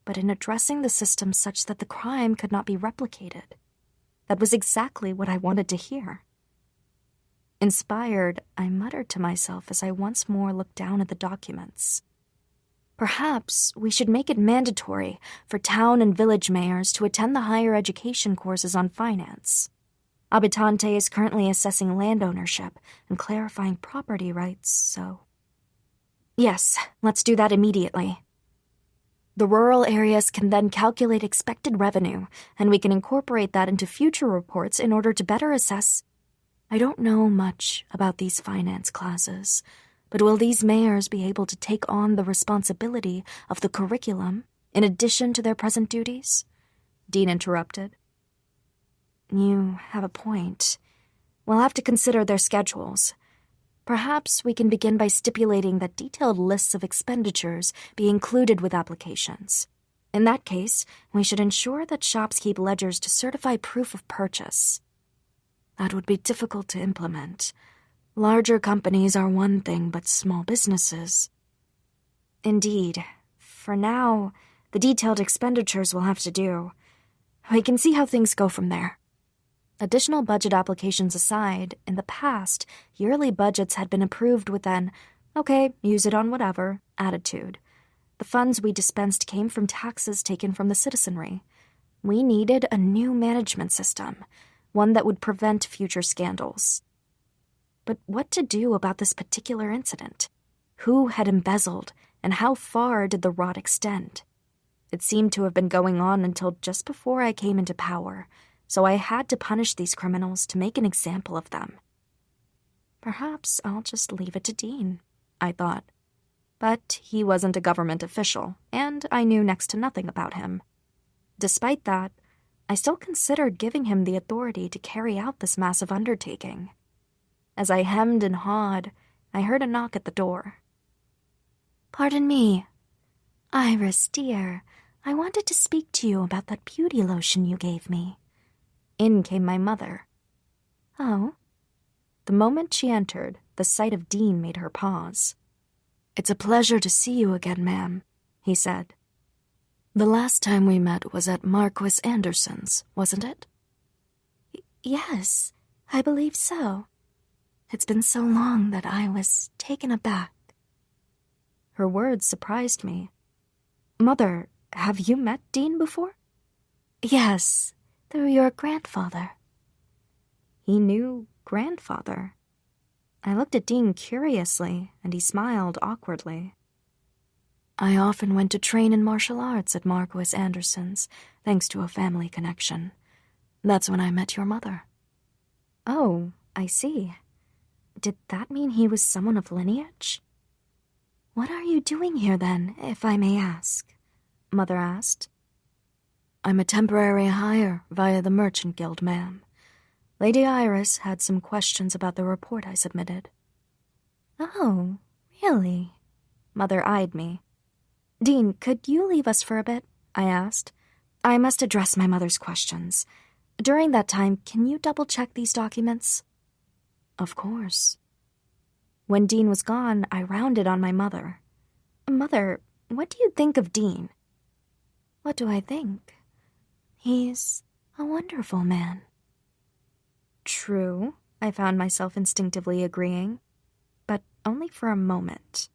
S3: but in addressing the system such that the crime could not be replicated. That was exactly what I wanted to hear. Inspired, I muttered to myself as I once more looked down at the documents. Perhaps we should make it mandatory for town and village mayors to attend the higher education courses on finance. Abitante is currently assessing land ownership and clarifying property rights, so... Yes, let's do that immediately. The rural areas can then calculate expected revenue, and we can incorporate that into future reports in order to better assess... I don't know much about these finance classes, but will these mayors be able to take on the responsibility of the curriculum in addition to their present duties? Dean interrupted. You have a point. We'll have to consider their schedules. Perhaps we can begin by stipulating that detailed lists of expenditures be included with applications. In that case, we should ensure that shops keep ledgers to certify proof of purchase. That would be difficult to implement. Larger companies are one thing, but small businesses... Indeed. For now, the detailed expenditures will have to do. We can see how things go from there. Additional budget applications aside, in the past, yearly budgets had been approved with an, okay, use it on whatever, attitude. The funds we dispensed came from taxes taken from the citizenry. We needed a new management system, one that would prevent future scandals. But what to do about this particular incident? Who had embezzled, and how far did the rot extend? It seemed to have been going on until just before I came into power, so I had to punish these criminals to make an example of them. Perhaps I'll just leave it to Dean, I thought. But he wasn't a government official, and I knew next to nothing about him. Despite that, I still considered giving him the authority to carry out this massive undertaking. As I hemmed and hawed, I heard a knock at the door.
S4: Pardon me. Iris, dear, I wanted to speak to you about that beauty lotion you gave me.
S3: In came my mother.
S4: Oh?
S3: The moment she entered, the sight of Dean made her pause. It's a pleasure to see you again, ma'am, he said. The last time we met was at Marquis Anderson's, wasn't it?
S4: Yes, I believe so.
S3: It's been so long that I was taken aback. Her words surprised me. Mother, have you met Dean before?
S4: Yes, through your grandfather.
S3: He knew grandfather. I looked at Dean curiously, and he smiled awkwardly. I often went to train in martial arts at Marquis Anderson's, thanks to a family connection. That's when I met your mother. Oh, I see. Did that mean he was someone of lineage?
S4: What are you doing here, then, if I may ask?
S3: Mother asked. I'm a temporary hire via the Merchant Guild, ma'am. Lady Iris had some questions about the report I submitted.
S4: Oh, really?
S3: Mother eyed me. Dean, could you leave us for a bit? I asked. I must address my mother's questions. During that time, can you double-check these documents? Of course. When Dean was gone, I rounded on my mother. Mother, what do you think of Dean?
S4: What do I think? He's a wonderful man.
S3: True, I found myself instinctively agreeing, but only for a moment.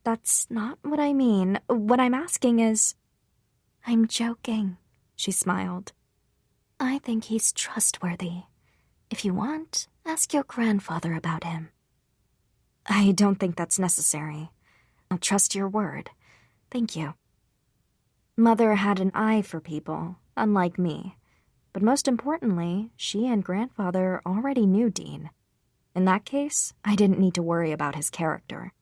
S3: That's not what I mean. What I'm asking is...
S4: I'm joking,
S3: she smiled.
S4: I think he's trustworthy. If you want, ask your grandfather about him.
S3: I don't think that's necessary. I'll trust your word. Thank you. Mother had an eye for people, unlike me. But most importantly, she and grandfather already knew Dean. In that case, I didn't need to worry about his character.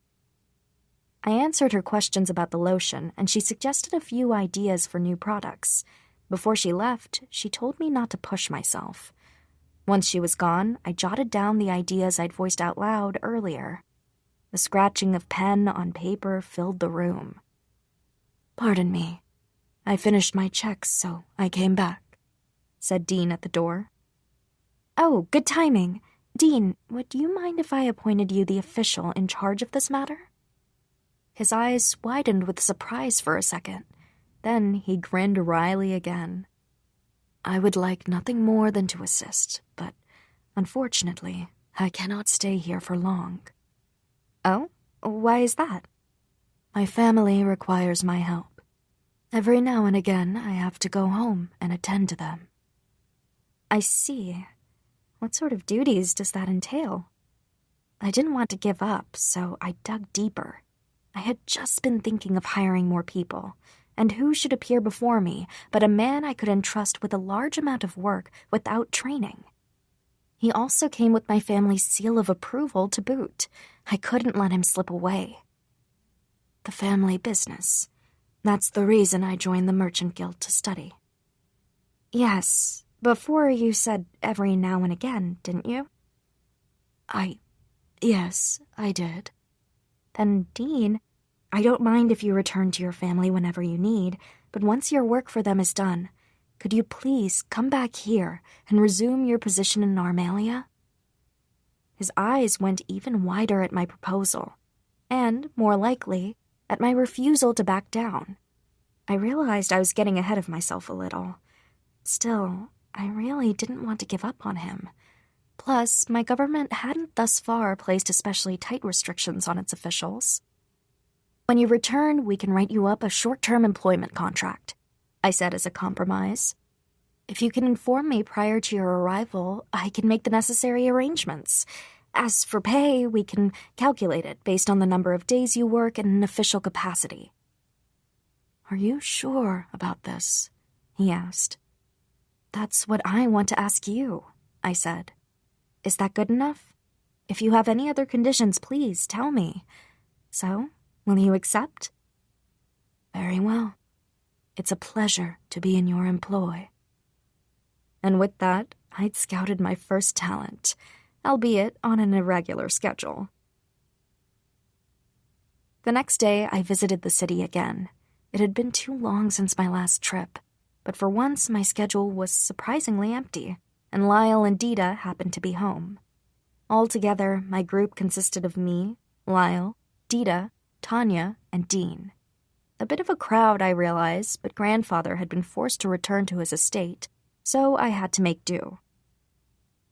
S3: I answered her questions about the lotion, and she suggested a few ideas for new products. Before she left, she told me not to push myself. Once she was gone, I jotted down the ideas I'd voiced out loud earlier. The scratching of pen on paper filled the room. Pardon me. I finished my checks, so I came back, said Dean at the door. Oh, good timing. Dean, would you mind if I appointed you the official in charge of this matter? His eyes widened with surprise for a second. Then he grinned wryly again. I would like nothing more than to assist, but unfortunately, I cannot stay here for long. Oh? Why is that? My family requires my help. Every now and again, I have to go home and attend to them.
S1: I see. What sort of duties does that entail? I didn't want to give up, so I dug deeper. I had just been thinking of hiring more people, and who should appear before me but a man I could entrust with a large amount of work without training. He also came with my family's seal of approval to boot. I couldn't let him slip away. The family business. That's the reason I joined the Merchant Guild to study. Yes, before you said every now and again, didn't you?
S3: Yes, I did.
S1: Then, Dean, I don't mind if you return to your family whenever you need, but once your work for them is done, could you please come back here and resume your position in Narmalia? His eyes went even wider at my proposal, and, more likely, at my refusal to back down. I realized I was getting ahead of myself a little. Still, I really didn't want to give up on him. Plus, my government hadn't thus far placed especially tight restrictions on its officials. When you return, we can write you up a short-term employment contract, I said as a compromise. If you can inform me prior to your arrival, I can make the necessary arrangements. As for pay, we can calculate it based on the number of days you work in an official capacity.
S3: Are you sure about this?
S1: He asked. That's what I want to ask you, I said. Is that good enough? If you have any other conditions, please tell me. So, will you accept?
S3: Very well. It's a pleasure to be in your employ.
S1: And with that, I'd scouted my first talent, albeit on an irregular schedule. The next day, I visited the city again. It had been too long since my last trip, but for once my schedule was surprisingly empty, and Lyle and Dita happened to be home. Altogether, my group consisted of me, Lyle, Dita, Tanya, and Dean. A bit of a crowd, I realized, but Grandfather had been forced to return to his estate, so I had to make do.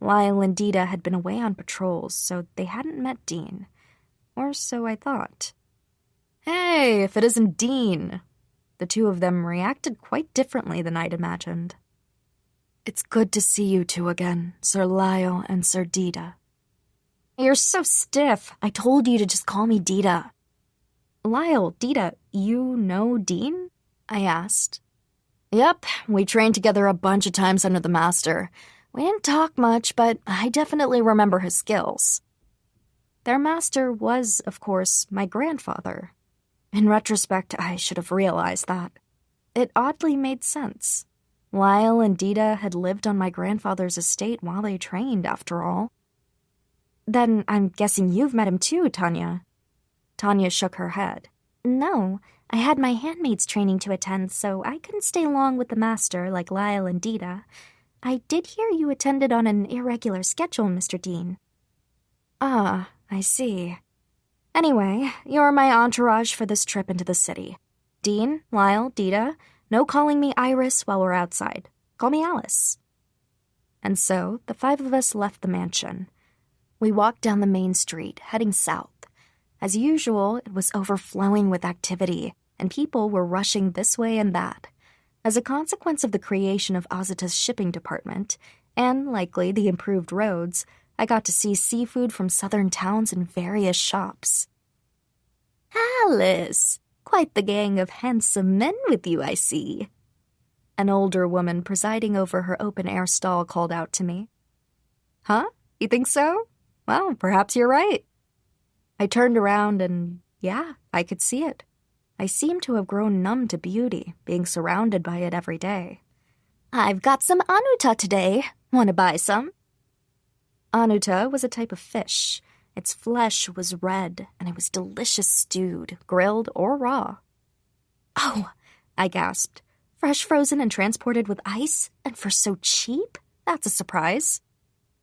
S1: Lyle and Dita had been away on patrols, so they hadn't met Dean. Or so I thought. Hey, if it isn't Dean! The two of them reacted quite differently than I'd imagined.
S3: It's good to see you two again, Sir Lyle and Sir Dita.
S1: You're so stiff. I told you to just call me Dita. Lyle, Dita, you know Dean? I asked. Yep, we trained together a bunch of times under the Master. We didn't talk much, but I definitely remember his skills. Their master was, of course, my grandfather. In retrospect, I should have realized that. It oddly made sense. Lyle and Dita had lived on my grandfather's estate while they trained, after all. Then I'm guessing you've met him too, Tanya. Tanya shook her head. No, I had my handmaid's training to attend, so I couldn't stay long with the master like Lyle and Dita. I did hear you attended on an irregular schedule, Mr. Dean. Ah, I see. Anyway, you're my entourage for this trip into the city. Dean, Lyle, Dita, no calling me Iris while we're outside. Call me Alice. And so, the five of us left the mansion. We walked down the main street, heading south. As usual, it was overflowing with activity, and people were rushing this way and that. As a consequence of the creation of Azata's shipping department, and likely the improved roads, I got to see seafood from southern towns in various shops. Alice! Quite the gang of handsome men with you, I see. An older woman presiding over her open-air stall called out to me. Huh? You think so? Well, perhaps you're right. I turned around and, yeah, I could see it. I seemed to have grown numb to beauty, being surrounded by it every day. I've got some anuta today. Want to buy some? Anuta was a type of fish. Its flesh was red, and it was delicious stewed, grilled, or raw. Oh, I gasped. Fresh frozen and transported with ice? And for so cheap? That's a surprise.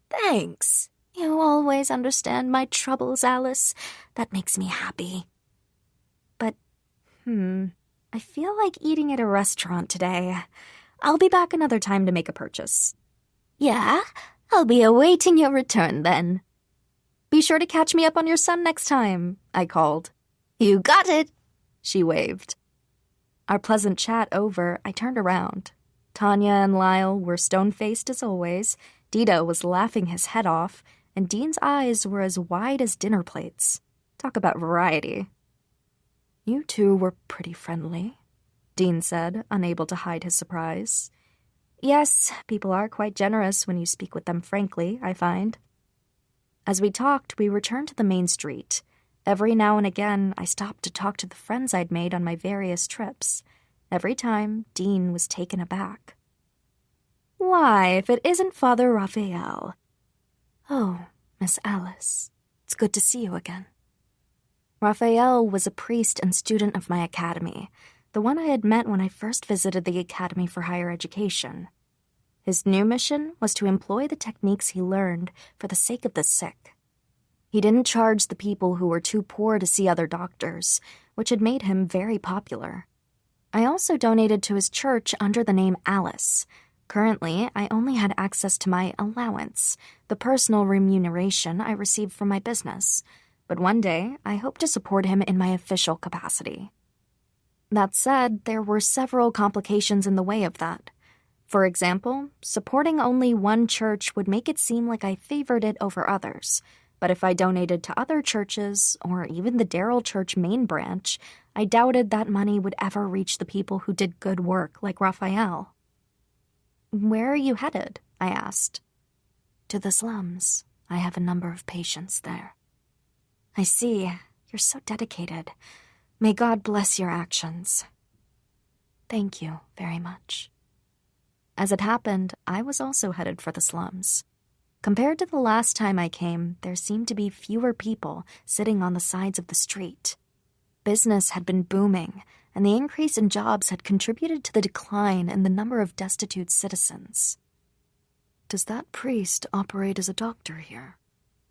S1: Thanks. You always understand my troubles, Alice. That makes me happy. But, I feel like eating at a restaurant today. I'll be back another time to make a purchase. Yeah? I'll be awaiting your return then. Be sure to catch me up on your son next time, I called. You got it!
S3: She waved. Our pleasant chat over, I turned around. Tanya and Lyle were stone-faced as always, Dito was laughing his head off, and Dean's eyes were as wide as dinner plates. Talk about variety. "You two were pretty friendly," Dean said, unable to hide his surprise. "Yes, people are quite generous when you speak with them frankly, I find." As we talked, we returned to the main street. Every now and again, I stopped to talk to the friends I'd made on my various trips. Every time, Dean was taken aback. "Why, if it isn't Father Raphael."
S1: "Oh, Miss Alice, it's good to see you again."
S3: Raphael was a priest and student of my academy, the one I had met when I first visited the Academy for Higher Education. His new mission was to employ the techniques he learned for the sake of the sick. He didn't charge the people who were too poor to see other doctors, which had made him very popular. I also donated to his church under the name Alice. Currently, I only had access to my allowance, the personal remuneration I received from my business, but one day I hope to support him in my official capacity. That said, there were several complications in the way of that. For example, supporting only one church would make it seem like I favored it over others, but if I donated to other churches, or even the Darrell Church main branch, I doubted that money would ever reach the people who did good work like Raphael. "Where are you headed?" I asked.
S1: "To the slums. I have a number of patients there." "I see. You're so dedicated. May God bless your actions." "Thank you very much."
S3: As it happened, I was also headed for the slums. Compared to the last time I came, there seemed to be fewer people sitting on the sides of the street. Business had been booming, and the increase in jobs had contributed to the decline in the number of destitute citizens.
S1: "Does that priest operate as a doctor here?"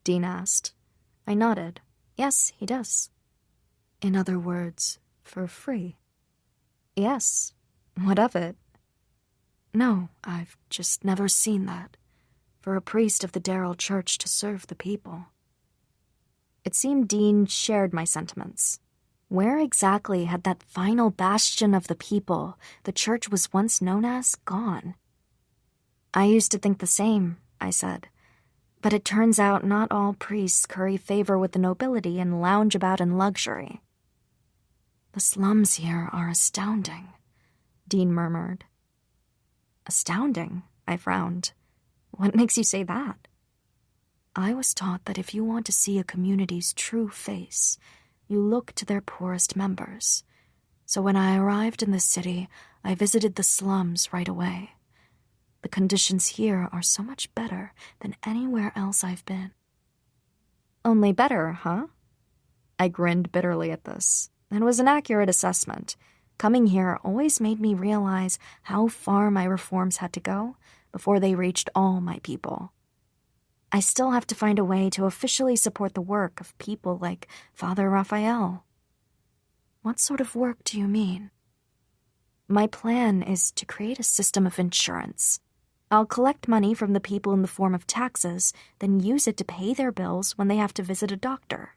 S3: Dean asked. I nodded. Yes, he does.
S1: "In other words, for free?"
S3: "Yes. What of it?"
S1: "No, I've just never seen that. For a priest of the Darrell Church to serve the people."
S3: It seemed Dean shared my sentiments. Where exactly had that final bastion of the people the church was once known as gone? "I used to think the same," I said. "But it turns out not all priests curry favor with the nobility and lounge about in luxury."
S1: "The slums here are astounding,"
S3: Dean murmured. "Astounding?" I frowned. "What makes you say that?"
S1: "I was taught that if you want to see a community's true face, you look to their poorest members. So when I arrived in the city, I visited the slums right away. The conditions here are so much better than anywhere else I've been."
S3: "Only better, huh?" I grinned bitterly at this. It was an accurate assessment. Coming here always made me realize how far my reforms had to go before they reached all my people. I still have to find a way to officially support the work of people like Father Raphael.
S1: "What sort of work do you mean?"
S3: My plan is to create a system of insurance. I'll collect money from the people in the form of taxes, then use it to pay their bills when they have to visit a doctor.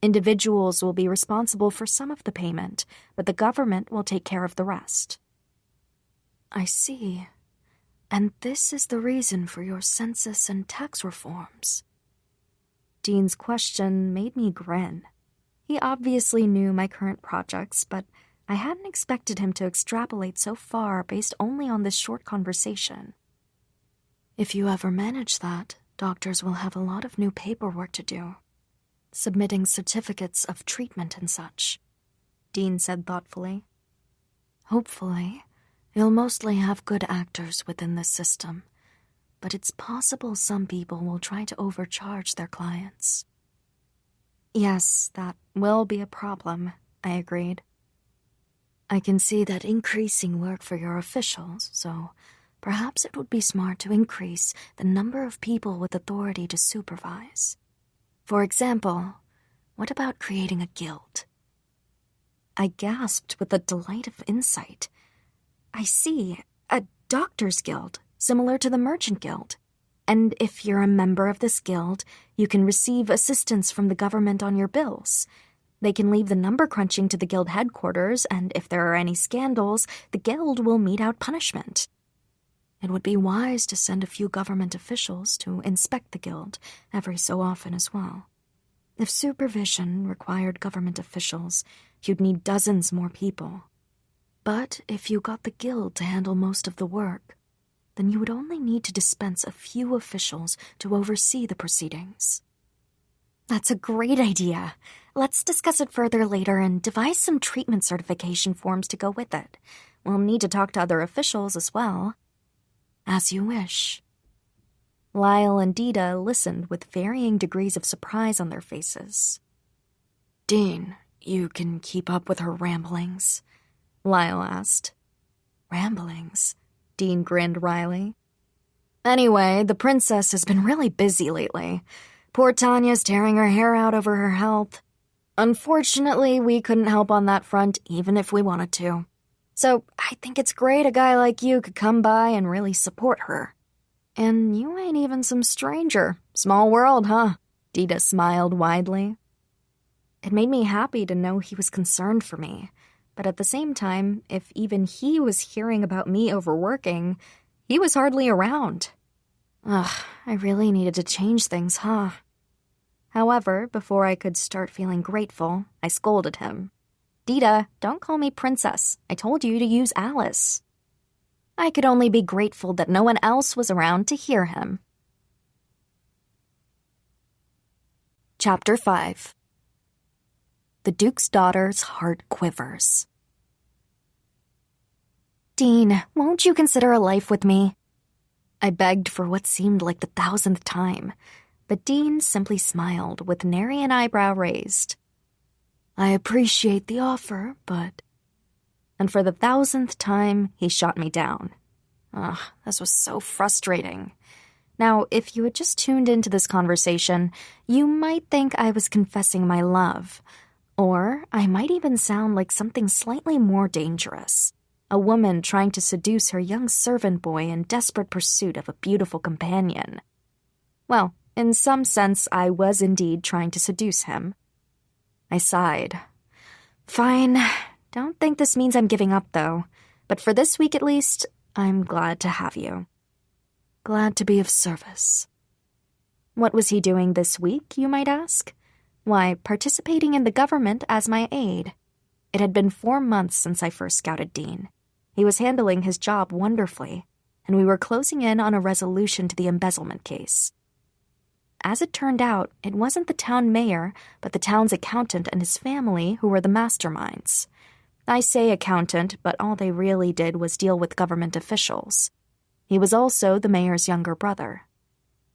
S3: Individuals will be responsible for some of the payment, but the government will take care of the rest.
S1: "I see. And this is the reason for your census and tax reforms?"
S3: Dean's question made me grin. He obviously knew my current projects, but I hadn't expected him to extrapolate so far based only on this short conversation.
S1: "If you ever manage that, doctors will have a lot of new paperwork to do. Submitting certificates of treatment and such,"
S3: Dean said thoughtfully.
S1: "Hopefully, you'll mostly have good actors within this system, but it's possible some people will try to overcharge their clients."
S3: "Yes, that will be a problem," I agreed.
S1: "I can see that increasing work for your officials, so perhaps it would be smart to increase the number of people with authority to supervise. For example, what about creating a guild?"
S3: I gasped with the delight of insight. "I see, a doctor's guild, similar to the merchant guild. And if you're a member of this guild, you can receive assistance from the government on your bills. They can leave the number crunching to the guild headquarters, and if there are any scandals, the guild will mete out punishment. It would be wise to send a few government officials to inspect the guild every so often as well. If supervision required government officials, you'd need dozens more people. But if you got the guild to handle most of the work, then you would only need to dispense a few officials to oversee the proceedings.
S1: That's a great idea. Let's discuss it further later and devise some treatment certification forms to go with it. We'll need to talk to other officials as well.
S3: As you wish. Lyle and Dita listened with varying degrees of surprise on their faces. Dean, you can keep up with her ramblings? Lyle asked. Ramblings? Dean grinned wryly. Anyway, the princess has been really busy lately. Poor Tanya's tearing her hair out over her health. Unfortunately, we couldn't help on that front even if we wanted to. So I think it's great a guy like you could come by and really support her. And you ain't even some stranger. Small world, huh? Dita smiled widely. It made me happy to know he was concerned for me. But at the same time, if even he was hearing about me overworking, he was hardly around. Ugh, I really needed to change things, huh? However, before I could start feeling grateful, I scolded him. Dita, don't call me princess. I told you to use Alice. I could only be grateful that no one else was around to hear him. Chapter 5. The Duke's daughter's heart quivers.
S1: Dean, won't you consider a life with me?
S3: I begged for what seemed like the 1,000th time, but Dean simply smiled with nary an eyebrow raised. I appreciate the offer, but... And for the 1,000th time, he shot me down. Ugh, this was so frustrating. Now, if you had just tuned into this conversation, you might think I was confessing my love. Or I might even sound like something slightly more dangerous. A woman trying to seduce her young servant boy in desperate pursuit of a beautiful companion. Well, in some sense, I was indeed trying to seduce him. I sighed. Fine. Don't think this means I'm giving up, though. But for this week at least, I'm glad to have you. Glad to be of service. What was he doing this week, you might ask? Why, participating in the government as my aide. It had been 4 months since I first scouted Dean. He was handling his job wonderfully, and we were closing in on a resolution to the embezzlement case. As it turned out, it wasn't the town mayor, but the town's accountant and his family who were the masterminds. I say accountant, but all they really did was deal with government officials. He was also the mayor's younger brother.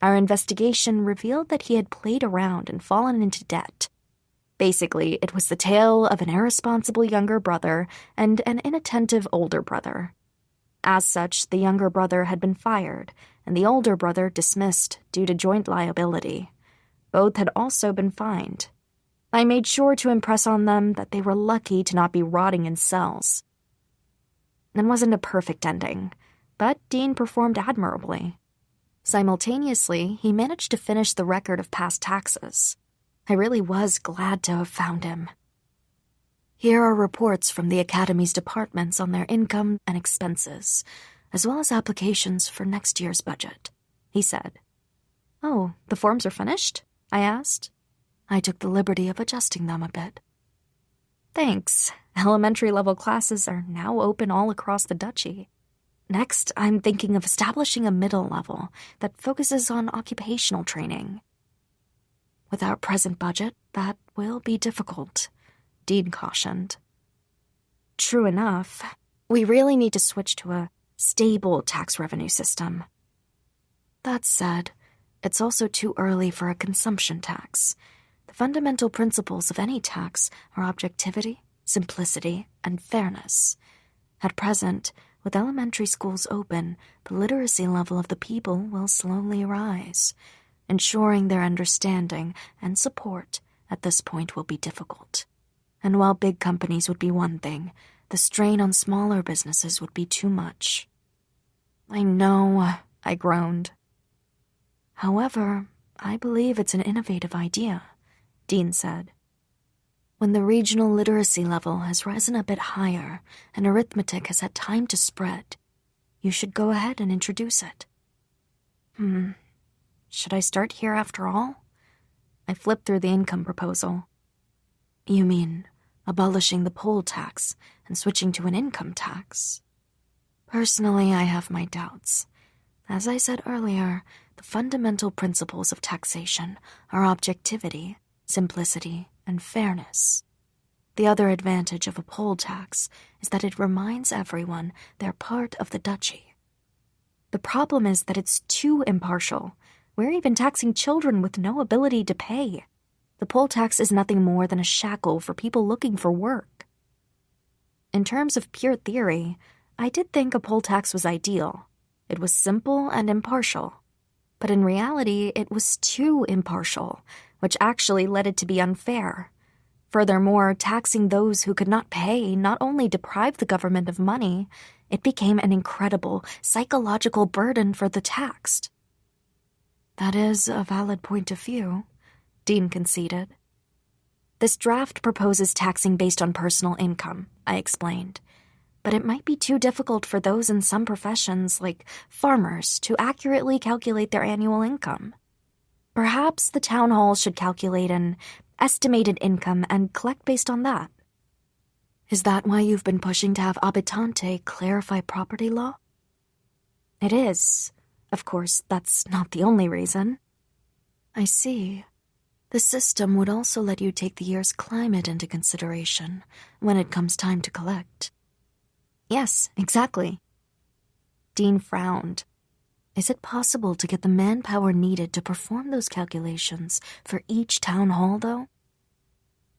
S3: Our investigation revealed that he had played around and fallen into debt. Basically, it was the tale of an irresponsible younger brother and an inattentive older brother. As such, the younger brother had been fired, and the older brother dismissed due to joint liability. Both had also been fined. I made sure to impress on them that they were lucky to not be rotting in cells. It wasn't a perfect ending, but Dean performed admirably. Simultaneously, he managed to finish the record of past taxes. I really was glad to have found him. Here are reports from the Academy's departments on their income and expenses, as well as applications for next year's budget, he said. Oh, the forms are finished? I asked. I took the liberty of adjusting them a bit. Thanks. Elementary-level classes are now open all across the duchy. Next, I'm thinking of establishing a middle level that focuses on occupational training. With our present budget, that will be difficult, Dean cautioned. True enough, we really need to switch to a stable tax revenue system. That said, it's also too early for a consumption tax. The fundamental principles of any tax are objectivity, simplicity, and fairness. At present, with elementary schools open, the literacy level of the people will slowly rise. Ensuring their understanding and support at this point will be difficult. And while big companies would be one thing, the strain on smaller businesses would be too much. I know, I groaned. However, I believe it's an innovative idea, Dean said. When the regional literacy level has risen a bit higher and arithmetic has had time to spread, you should go ahead and introduce it. Should I start here after all? I flipped through the income proposal. You mean abolishing the poll tax and switching to an income tax? Personally, I have my doubts. As I said earlier, the fundamental principles of taxation are objectivity, simplicity, and fairness. The other advantage of a poll tax is that it reminds everyone they're part of the duchy. The problem is that it's too impartial. We're even taxing children with no ability to pay. The poll tax is nothing more than a shackle for people looking for work. In terms of pure theory, I did think a poll tax was ideal. It was simple and impartial. But in reality, it was too impartial, which actually led it to be unfair. Furthermore, taxing those who could not pay not only deprived the government of money, it became an incredible psychological burden for the taxed. That is a valid point of view, Dean conceded. This draft proposes taxing based on personal income, I explained. But it might be too difficult for those in some professions, like farmers, to accurately calculate their annual income. Perhaps the town hall should calculate an estimated income and collect based on that. Is that why you've been pushing to have Abitante clarify property law? It is. Of course, that's not the only reason. I see. The system would also let you take the year's climate into consideration when it comes time to collect. Yes, exactly. Dean frowned. Is it possible to get the manpower needed to perform those calculations for each town hall, though?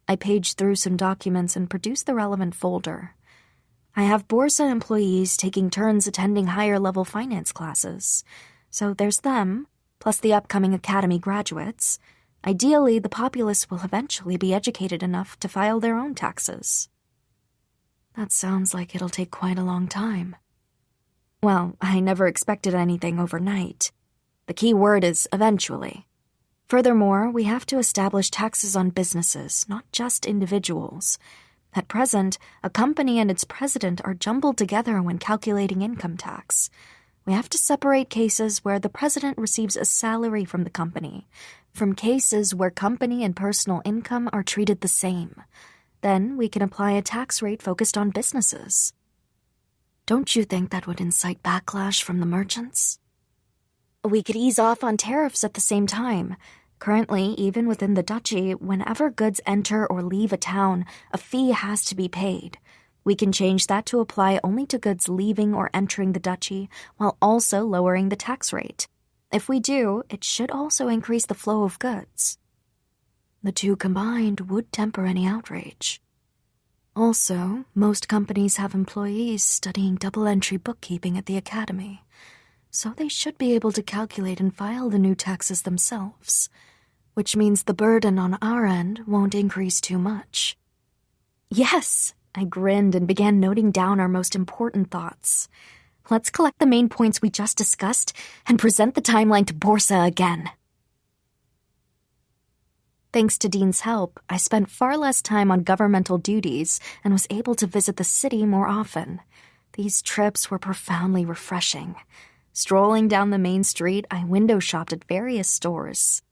S3: I paged through some documents and produced the relevant folder. I have Borsa employees taking turns attending higher-level finance classes. So there's them, plus the upcoming academy graduates. Ideally, the populace will eventually be educated enough to file their own taxes. That sounds like it'll take quite a long time. Well, I never expected anything overnight. The key word is eventually. Furthermore, we have to establish taxes on businesses, not just individuals. At present, a company and its president are jumbled together when calculating income tax. We have to separate cases where the president receives a salary from the company from cases where company and personal income are treated the same. Then we can apply a tax rate focused on businesses. Don't you think that would incite backlash from the merchants? We could ease off on tariffs at the same time. Currently, even within the duchy, whenever goods enter or leave a town, a fee has to be paid. We can change that to apply only to goods leaving or entering the duchy, while also lowering the tax rate. If we do, it should also increase the flow of goods. The two combined would temper any outrage. Also, most companies have employees studying double-entry bookkeeping at the academy, so they should be able to calculate and file the new taxes themselves, which means the burden on our end won't increase too much. Yes, I grinned and began noting down our most important thoughts. Let's collect the main points we just discussed and present the timeline to Borsa again. Thanks to Dean's help, I spent far less time on governmental duties and was able to visit the city more often. These trips were profoundly refreshing. Strolling down the main street, I window shopped at various stores.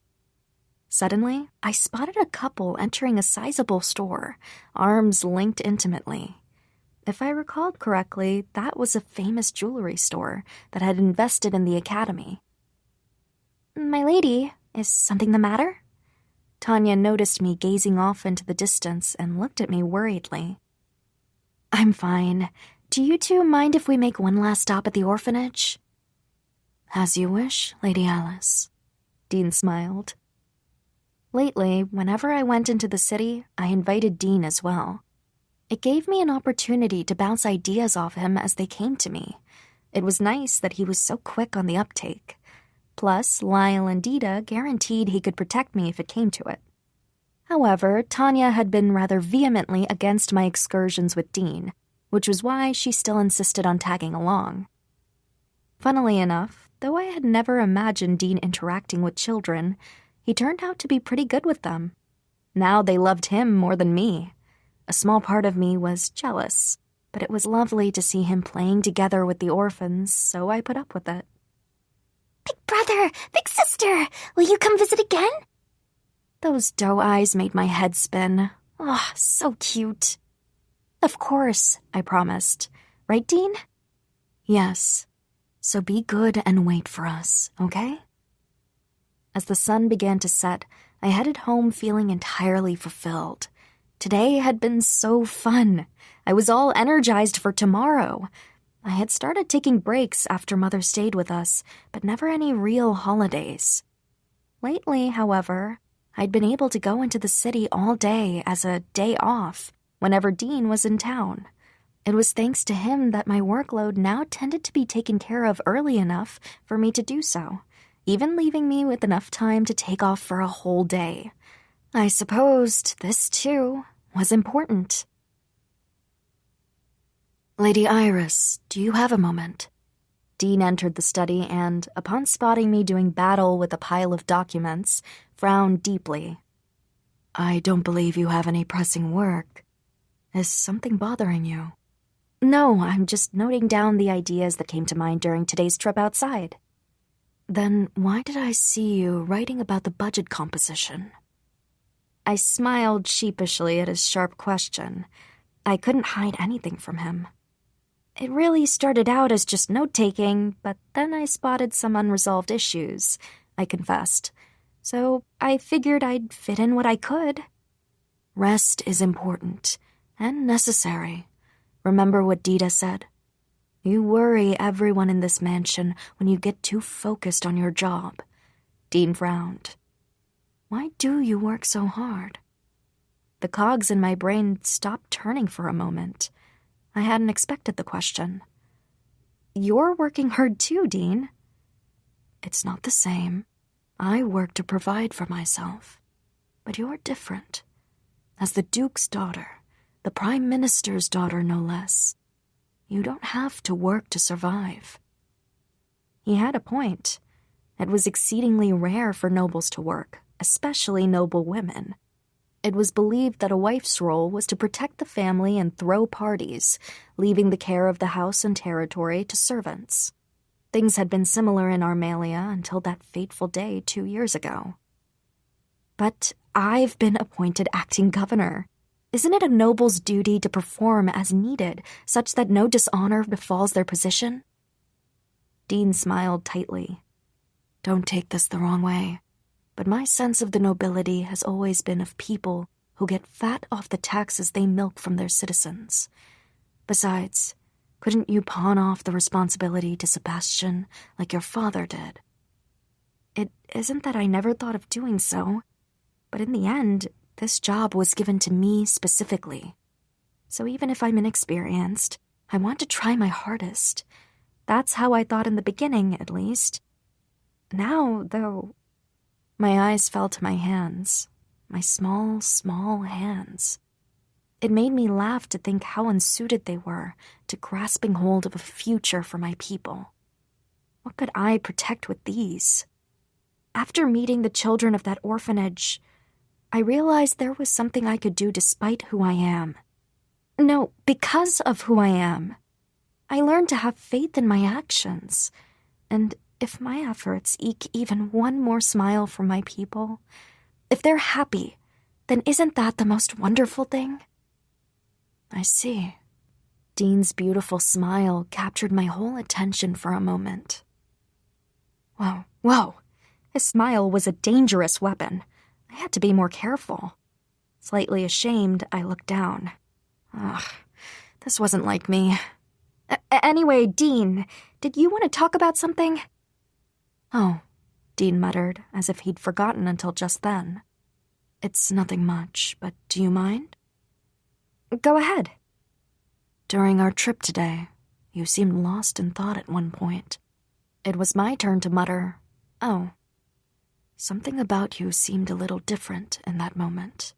S3: Suddenly, I spotted a couple entering a sizable store, arms linked intimately. If I recalled correctly, that was a famous jewelry store that had invested in the academy.
S4: My lady, is something the matter?
S3: Tanya noticed me gazing off into the distance and looked at me worriedly. I'm fine. Do you two mind if we make one last stop at the orphanage? As you wish, Lady Alice. Dean smiled. Lately, whenever I went into the city, I invited Dean as well. It gave me an opportunity to bounce ideas off him as they came to me. It was nice that he was so quick on the uptake. Plus, Lyle and Dita guaranteed he could protect me if it came to it. However, Tanya had been rather vehemently against my excursions with Dean, which was why she still insisted on tagging along. Funnily enough, though I had never imagined Dean interacting with children, he turned out to be pretty good with them. Now they loved him more than me. A small part of me was jealous, but it was lovely to see him playing together with the orphans, so I put up with it.
S4: Big brother, big sister, will you come visit again?
S3: Those doe eyes made my head spin. Oh, so cute. Of course, I promised. Right, Dean? Yes. So be good and wait for us, okay? As the sun began to set, I headed home feeling entirely fulfilled. Today had been so fun. I was all energized for tomorrow. I had started taking breaks after Mother stayed with us, but never any real holidays. Lately, however, I'd been able to go into the city all day as a day off whenever Dean was in town. It was thanks to him that my workload now tended to be taken care of early enough for me to do so, even leaving me with enough time to take off for a whole day. I supposed this, too, was important. Lady Iris, do you have a moment? Dean entered the study and, upon spotting me doing battle with a pile of documents, frowned deeply. I don't believe you have any pressing work. Is something bothering you? No, I'm just noting down the ideas that came to mind during today's trip outside. Then why did I see you writing about the budget composition? I smiled sheepishly at his sharp question. I couldn't hide anything from him. It really started out as just note-taking, but then I spotted some unresolved issues, I confessed. So I figured I'd fit in what I could. Rest is important and necessary. Remember what Dita said? You worry everyone in this mansion when you get too focused on your job. Dean frowned. Why do you work so hard? The cogs in my brain stopped turning for a moment. I hadn't expected the question. You're working hard too, Dean. It's not the same. I work to provide for myself. But you're different. As the Duke's daughter, the Prime Minister's daughter no less, you don't have to work to survive. He had a point. It was exceedingly rare for nobles to work, especially noble women. It was believed that a wife's role was to protect the family and throw parties, leaving the care of the house and territory to servants. Things had been similar in Armalia until that fateful day 2 years ago. But I've been appointed acting governor. Isn't it a noble's duty to perform as needed, such that no dishonor befalls their position? Dean smiled tightly. Don't take this the wrong way. But my sense of the nobility has always been of people who get fat off the taxes they milk from their citizens. Besides, couldn't you pawn off the responsibility to Sebastian like your father did? It isn't that I never thought of doing so, but in the end, this job was given to me specifically. So even if I'm inexperienced, I want to try my hardest. That's how I thought in the beginning, at least. Now, though... My eyes fell to my hands, my small, small hands. It made me laugh to think how unsuited they were to grasping hold of a future for my people. What could I protect with these? After meeting the children of that orphanage, I realized there was something I could do despite who I am. No, because of who I am. I learned to have faith in my actions, and if my efforts eke even one more smile from my people, if they're happy, then isn't that the most wonderful thing? I see. Dean's beautiful smile captured my whole attention for a moment. Whoa. His smile was a dangerous weapon. I had to be more careful. Slightly ashamed, I looked down. This wasn't like me. Anyway, Dean, did you want to talk about something? Oh, Dean muttered, as if he'd forgotten until just then. It's nothing much, but do you mind? Go ahead. During our trip today, you seemed lost in thought at one point. It was my turn to mutter, oh. Something about you seemed a little different in that moment.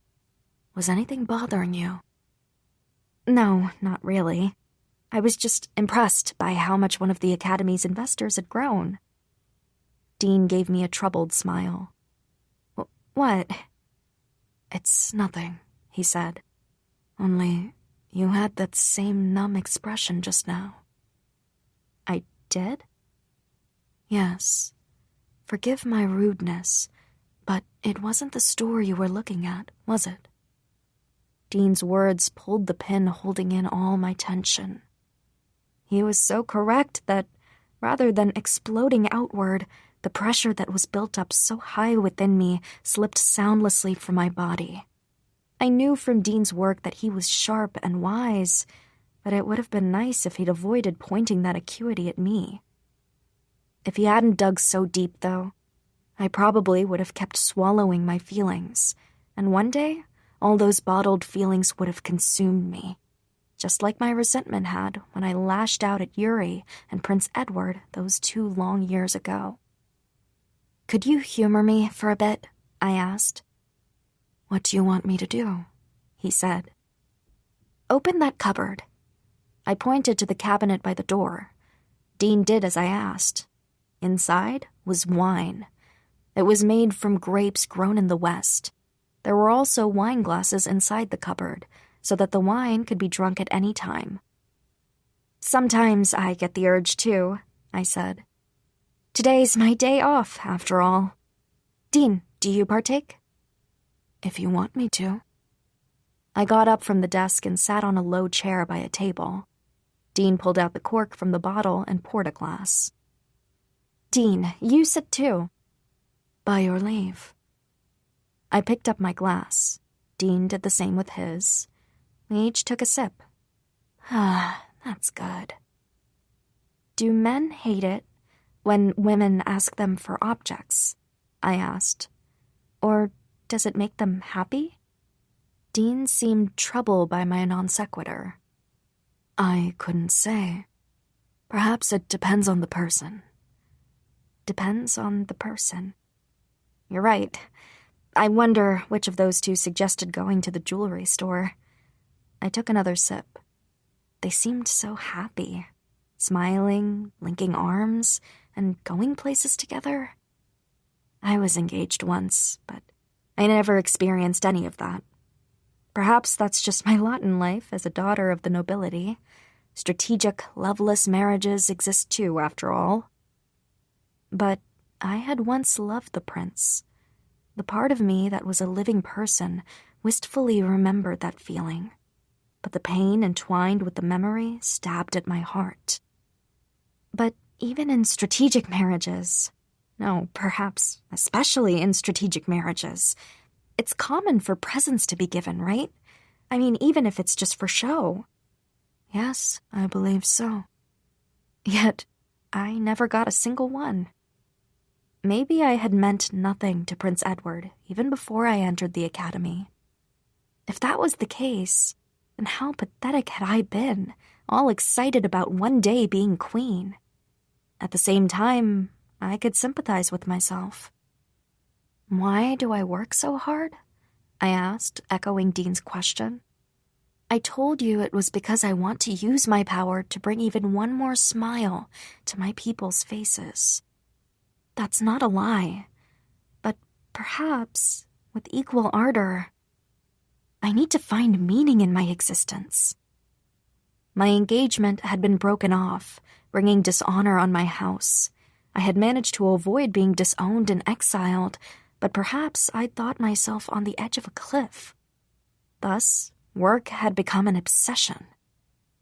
S3: Was anything bothering you? No, not really. I was just impressed by how much one of the Academy's investors had grown. Dean gave me a troubled smile. What? It's nothing, he said. Only you had that same numb expression just now. I did? Yes. Forgive my rudeness, but it wasn't the store you were looking at, was it? Dean's words pulled the pin holding in all my tension. He was so correct that, rather than exploding outward, the pressure that was built up so high within me slipped soundlessly from my body. I knew from Dean's work that he was sharp and wise, but it would have been nice if he'd avoided pointing that acuity at me. If he hadn't dug so deep, though, I probably would have kept swallowing my feelings, and one day, all those bottled feelings would have consumed me, just like my resentment had when I lashed out at Yuri and Prince Edward those 2 long years ago. Could you humor me for a bit? I asked. What do you want me to do? He said. Open that cupboard. I pointed to the cabinet by the door. Dean did as I asked. Inside was wine. It was made from grapes grown in the West. There were also wine glasses inside the cupboard, so that the wine could be drunk at any time. Sometimes I get the urge too, I said. Today's my day off, after all. Dean, do you partake? If you want me to. I got up from the desk and sat on a low chair by a table. Dean pulled out the cork from the bottle and poured a glass. Dean, you sit too. By your leave. I picked up my glass. Dean did the same with his. We each took a sip. Ah, that's good. Do men hate it when women ask them for objects? I asked. Or does it make them happy? Dean seemed troubled by my non sequitur. I couldn't say. Perhaps it depends on the person. Depends on the person. You're right. I wonder which of those two suggested going to the jewelry store. I took another sip. They seemed so happy, smiling, linking arms, and going places together. I was engaged once, but I never experienced any of that. Perhaps that's just my lot in life as a daughter of the nobility. Strategic, loveless marriages exist too, after all. But I had once loved the prince. The part of me that was a living person wistfully remembered that feeling. But the pain entwined with the memory stabbed at my heart. But even in strategic marriages, no, perhaps especially in strategic marriages, it's common for presents to be given, right? I mean, even if it's just for show. Yes, I believe so. Yet, I never got a single one. Maybe I had meant nothing to Prince Edward even before I entered the academy. If that was the case, then how pathetic had I been, all excited about one day being queen. At the same time, I could sympathize with myself. Why do I work so hard? I asked, echoing Dean's question. I told you it was because I want to use my power to bring even one more smile to my people's faces. That's not a lie, but perhaps, with equal ardor, I need to find meaning in my existence. My engagement had been broken off, bringing dishonor on my house. I had managed to avoid being disowned and exiled, but perhaps I'd thought myself on the edge of a cliff. Thus, work had become an obsession.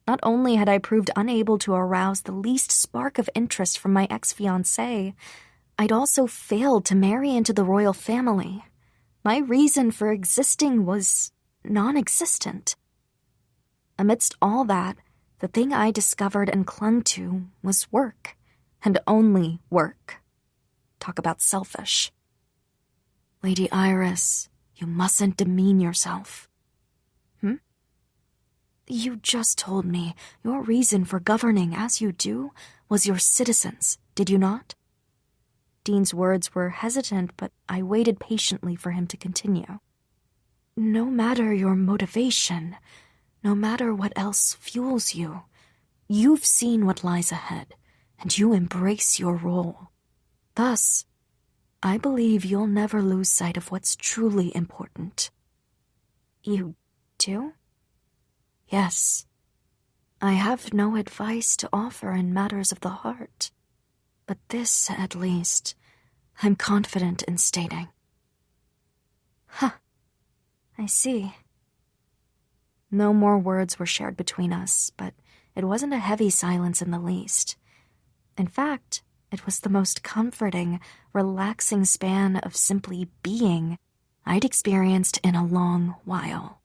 S3: Not only had I proved unable to arouse the least spark of interest from my ex-fiancé, I'd also failed to marry into the royal family. My reason for existing was non-existent. Amidst all that, the thing I discovered and clung to was work, and only work. Talk about selfish. Lady Iris, you mustn't demean yourself. You just told me your reason for governing as you do was your citizens, did you not? Dean's words were hesitant, but I waited patiently for him to continue. No matter your motivation, no matter what else fuels you, you've seen what lies ahead, and you embrace your role. Thus, I believe you'll never lose sight of what's truly important. You do? Yes. I have no advice to offer in matters of the heart, but this, at least, I'm confident in stating. Huh. I see. No more words were shared between us, but it wasn't a heavy silence in the least. In fact, it was the most comforting, relaxing span of simply being I'd experienced in a long while.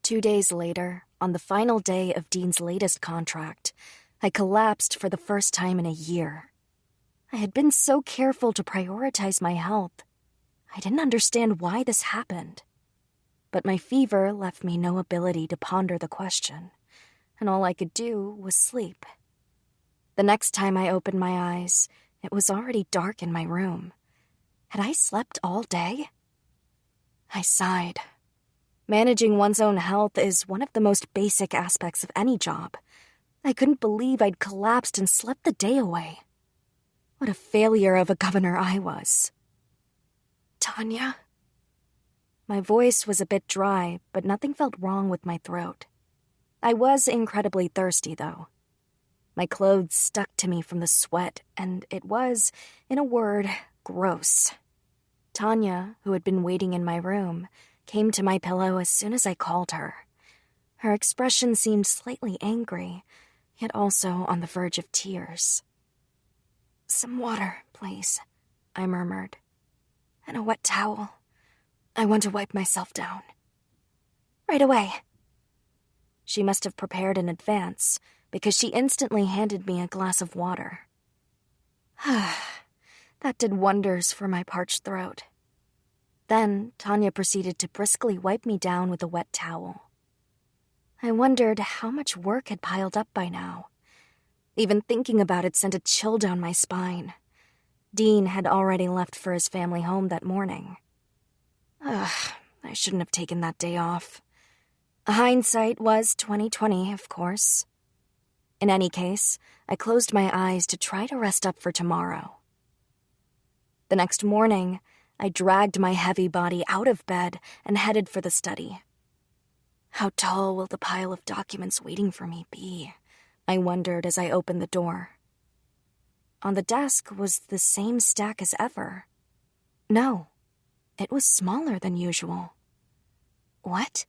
S1: 2 days later, on the final day of Dean's latest contract, I collapsed for the first time in a year. I had been so careful to prioritize my health. I didn't understand why this happened. But my fever left me no ability to ponder the question, and all I could do was sleep. The next time I opened my eyes, it was already dark in my room. Had I slept all day? I sighed. Managing one's own health is one of the most basic aspects of any job. I couldn't believe I'd collapsed and slept the day away. What a failure of a governor I was. Tanya? My voice was a bit dry, but nothing felt wrong with my throat. I was incredibly thirsty, though. My clothes stuck to me from the sweat, and it was, in a word, gross. Tanya, who had been waiting in my room, came to my pillow as soon as I called her. Her expression seemed slightly angry, yet also on the verge of tears. "Some water, please," I murmured. "And a wet towel. I want to wipe myself down." "Right away." She must have prepared in advance, because she instantly handed me a glass of water. That did wonders for my parched throat. Then Tanya proceeded to briskly wipe me down with a wet towel. I wondered how much work had piled up by now. Even thinking about it sent a chill down my spine. Dean had already left for his family home that morning. I shouldn't have taken that day off. Hindsight was 20/20, of course. In any case, I closed my eyes to try to rest up for tomorrow. The next morning, I dragged my heavy body out of bed and headed for the study. How tall will the pile of documents waiting for me be? I wondered as I opened the door. On the desk was the same stack as ever. No, it was smaller than usual. What?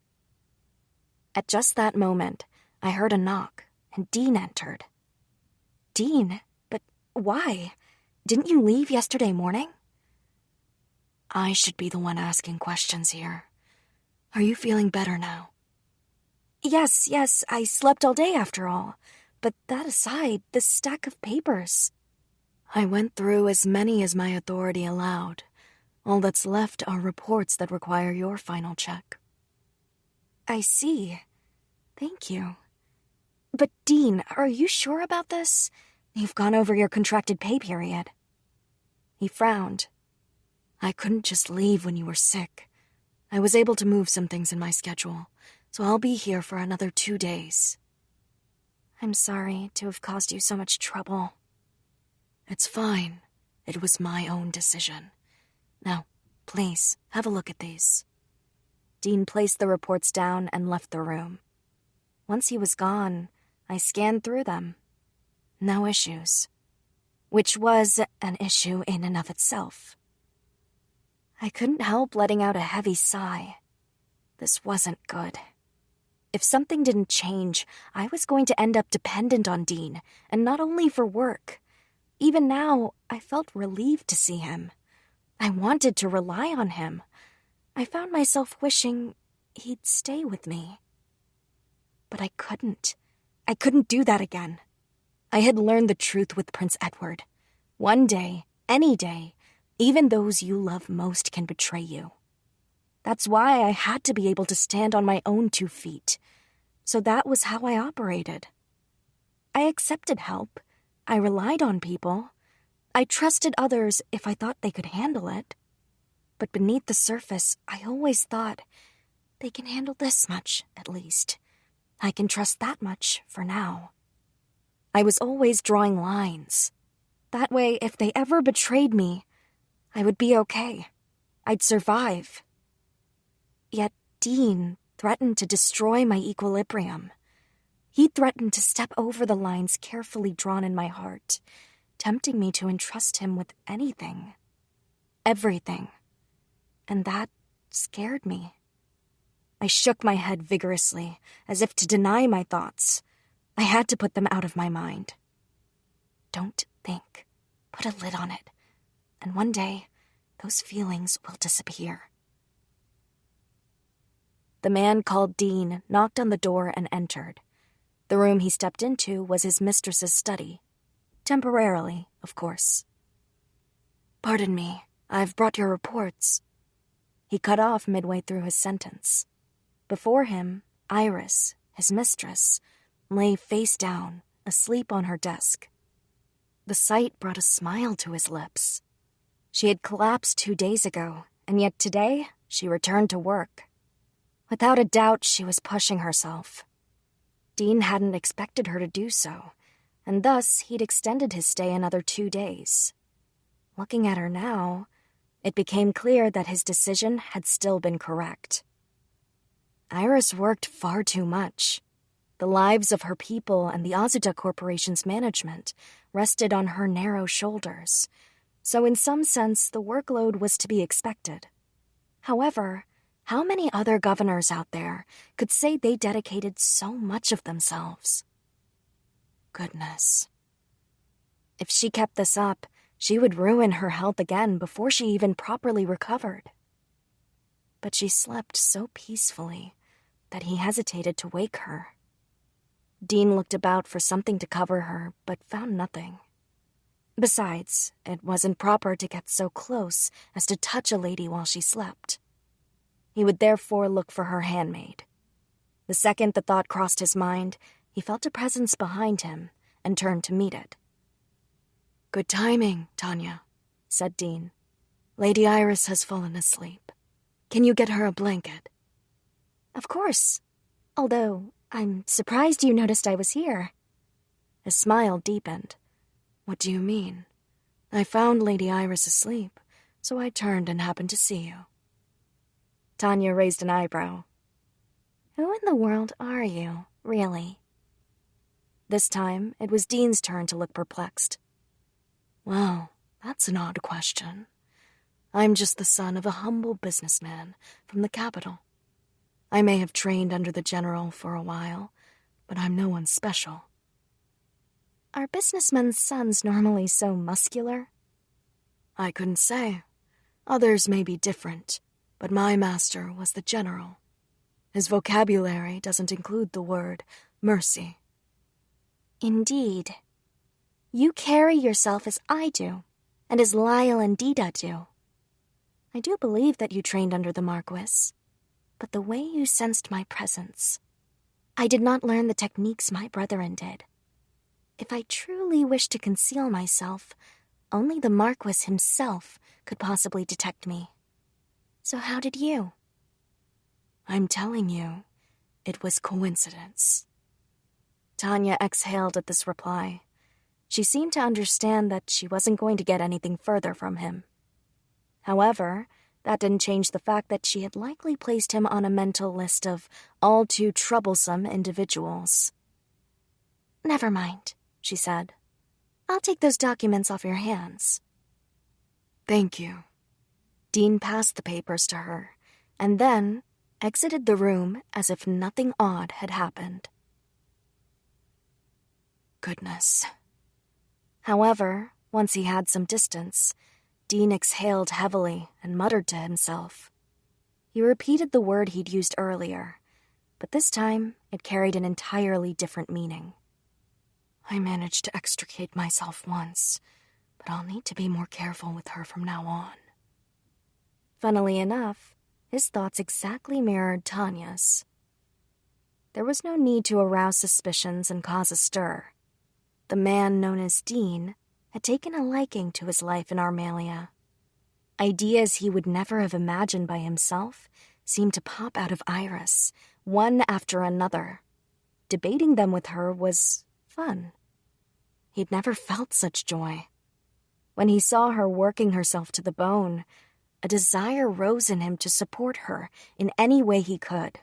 S1: At just that moment, I heard a knock, and Dean entered. Dean? But why? Didn't you leave yesterday morning? I should be the one asking questions here. Are you feeling better now? Yes, I slept all day after all. But that aside, this stack of papers. I went through as many as my authority allowed. All that's left are reports that require your final check. I see. Thank you. But Dean, are you sure about this? You've gone over your contracted pay period. He frowned. I couldn't just leave when you were sick. I was able to move some things in my schedule, so I'll be here for another 2 days. I'm sorry to have caused you so much trouble. It's fine. It was my own decision. Now, please, have a look at these. Dean placed the reports down and left the room. Once he was gone, I scanned through them. No issues. Which was an issue in and of itself. I couldn't help letting out a heavy sigh. This wasn't good. If something didn't change, I was going to end up dependent on Dean, and not only for work. Even now, I felt relieved to see him. I wanted to rely on him. I found myself wishing he'd stay with me. But I couldn't. I couldn't do that again. I had learned the truth with Prince Edward. One day, any day, even those you love most can betray you. That's why I had to be able to stand on my own 2 feet. So that was how I operated. I accepted help. I relied on people. I trusted others if I thought they could handle it. But beneath the surface, I always thought, they can handle this much, at least. I can trust that much for now. I was always drawing lines. That way, if they ever betrayed me, I would be okay. I'd survive. Yet Dean threatened to destroy my equilibrium. He threatened to step over the lines carefully drawn in my heart, tempting me to entrust him with anything. Everything. And that scared me. I shook my head vigorously, as if to deny my thoughts. I had to put them out of my mind. Don't think. Put a lid on it. And one day, those feelings will disappear. The man called Dean knocked on the door and entered. The room he stepped into was his mistress's study. Temporarily, of course. "Pardon me, I've brought your reports." He cut off midway through his sentence. Before him, Iris, his mistress, lay face down, asleep on her desk. The sight brought a smile to his lips. She had collapsed 2 days ago, and yet today she returned to work. Without a doubt, she was pushing herself. Dean hadn't expected her to do so, and thus he'd extended his stay another 2 days. Looking at her now, it became clear that his decision had still been correct. Iris worked far too much. The lives of her people and the Azuda Corporation's management rested on her narrow shoulders, so in some sense the workload was to be expected. However, how many other governors out there could say they dedicated so much of themselves? Goodness. If she kept this up, she would ruin her health again before she even properly recovered. But she slept so peacefully that he hesitated to wake her. Dean looked about for something to cover her, but found nothing. Besides, it wasn't proper to get so close as to touch a lady while she slept. He would therefore look for her handmaid. The second the thought crossed his mind, he felt a presence behind him and turned to meet it. "Good timing, Tanya," said Dean. "Lady Iris has fallen asleep. Can you get her a blanket?" "Of course. Although I'm surprised you noticed I was here."
S2: His smile deepened. "What do you mean? I found Lady Iris asleep, so I turned and happened to see you."
S1: Tanya raised an eyebrow. "Who in the world are you, really?" This time, it was Dean's turn to look perplexed.
S2: "Well, that's an odd question. I'm just the son of a humble businessman from the capital. I may have trained under the general for a while, but I'm no one special."
S1: "Are businessmen's sons normally so muscular?"
S2: "I couldn't say. Others may be different, but my master was the general. His vocabulary doesn't include the word mercy."
S1: "Indeed. You carry yourself as I do, and as Lyle and Dida do. I do believe that you trained under the Marquis, but the way you sensed my presence, I did not learn the techniques my brethren did. If I truly wished to conceal myself, only the Marquis himself could possibly detect me. So how did you?"
S2: "I'm telling you, it was coincidence."
S1: Tanya exhaled at this reply. She seemed to understand that she wasn't going to get anything further from him. However, that didn't change the fact that she had likely placed him on a mental list of all too troublesome individuals. "Never mind," she said. "I'll take those documents off your hands."
S2: "Thank you."
S1: Dean passed the papers to her, and then exited the room as if nothing odd had happened.
S2: Goodness.
S1: However, once he had some distance, Dean exhaled heavily and muttered to himself. He repeated the word he'd used earlier, but this time it carried an entirely different meaning.
S2: "I managed to extricate myself once, but I'll need to be more careful with her from now on."
S1: Funnily enough, his thoughts exactly mirrored Tanya's. There was no need to arouse suspicions and cause a stir. The man known as Dean had taken a liking to his life in Armalia. Ideas he would never have imagined by himself seemed to pop out of Iris, one after another. Debating them with her was fun. He'd never felt such joy. When he saw her working herself to the bone, a desire rose in him to support her in any way he could.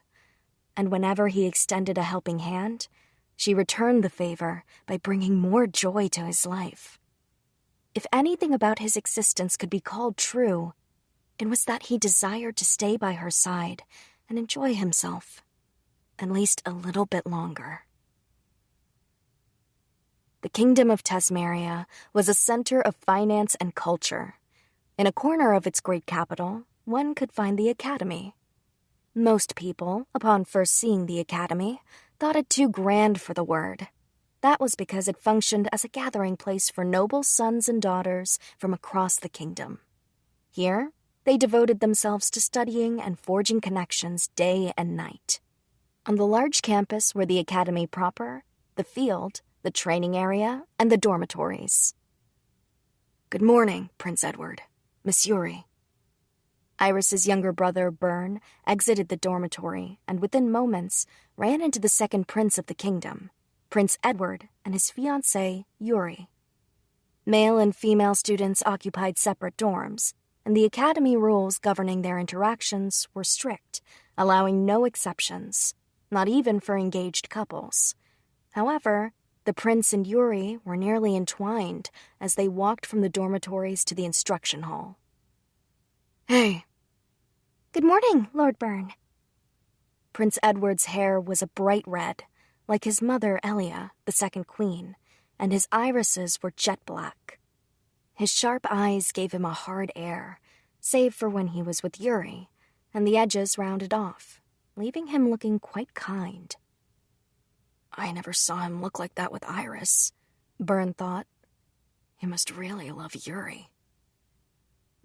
S1: And whenever he extended a helping hand, she returned the favor by bringing more joy to his life. If anything about his existence could be called true, it was that he desired to stay by her side and enjoy himself, at least a little bit longer. The kingdom of Tesmeria was a center of finance and culture. In a corner of its great capital, one could find the academy. Most people, upon first seeing the academy, thought it too grand for the word. That was because it functioned as a gathering place for noble sons and daughters from across the kingdom. Here, they devoted themselves to studying and forging connections day and night. On the large campus were the academy proper, the field, the training area, and the dormitories. "Good morning, Prince Edward. Miss Yuri." Iris's younger brother, Byrne, exited the dormitory and within moments ran into the second prince of the kingdom, Prince Edward, and his fiancée, Yuri. Male and female students occupied separate dorms, and the academy rules governing their interactions were strict, allowing no exceptions, not even for engaged couples. However, the prince and Yuri were nearly entwined as they walked from the dormitories to the instruction hall. "Hey."
S4: Good morning, Lord Byrne.
S1: Prince Edward's hair was a bright red, like his mother, Elia, the second queen, and his irises were jet black. His sharp eyes gave him a hard air, save for when he was with Yuri, and the edges rounded off, leaving him looking quite kind. "I never saw him look like that with Iris," Byrne thought. "He must really love Yuri."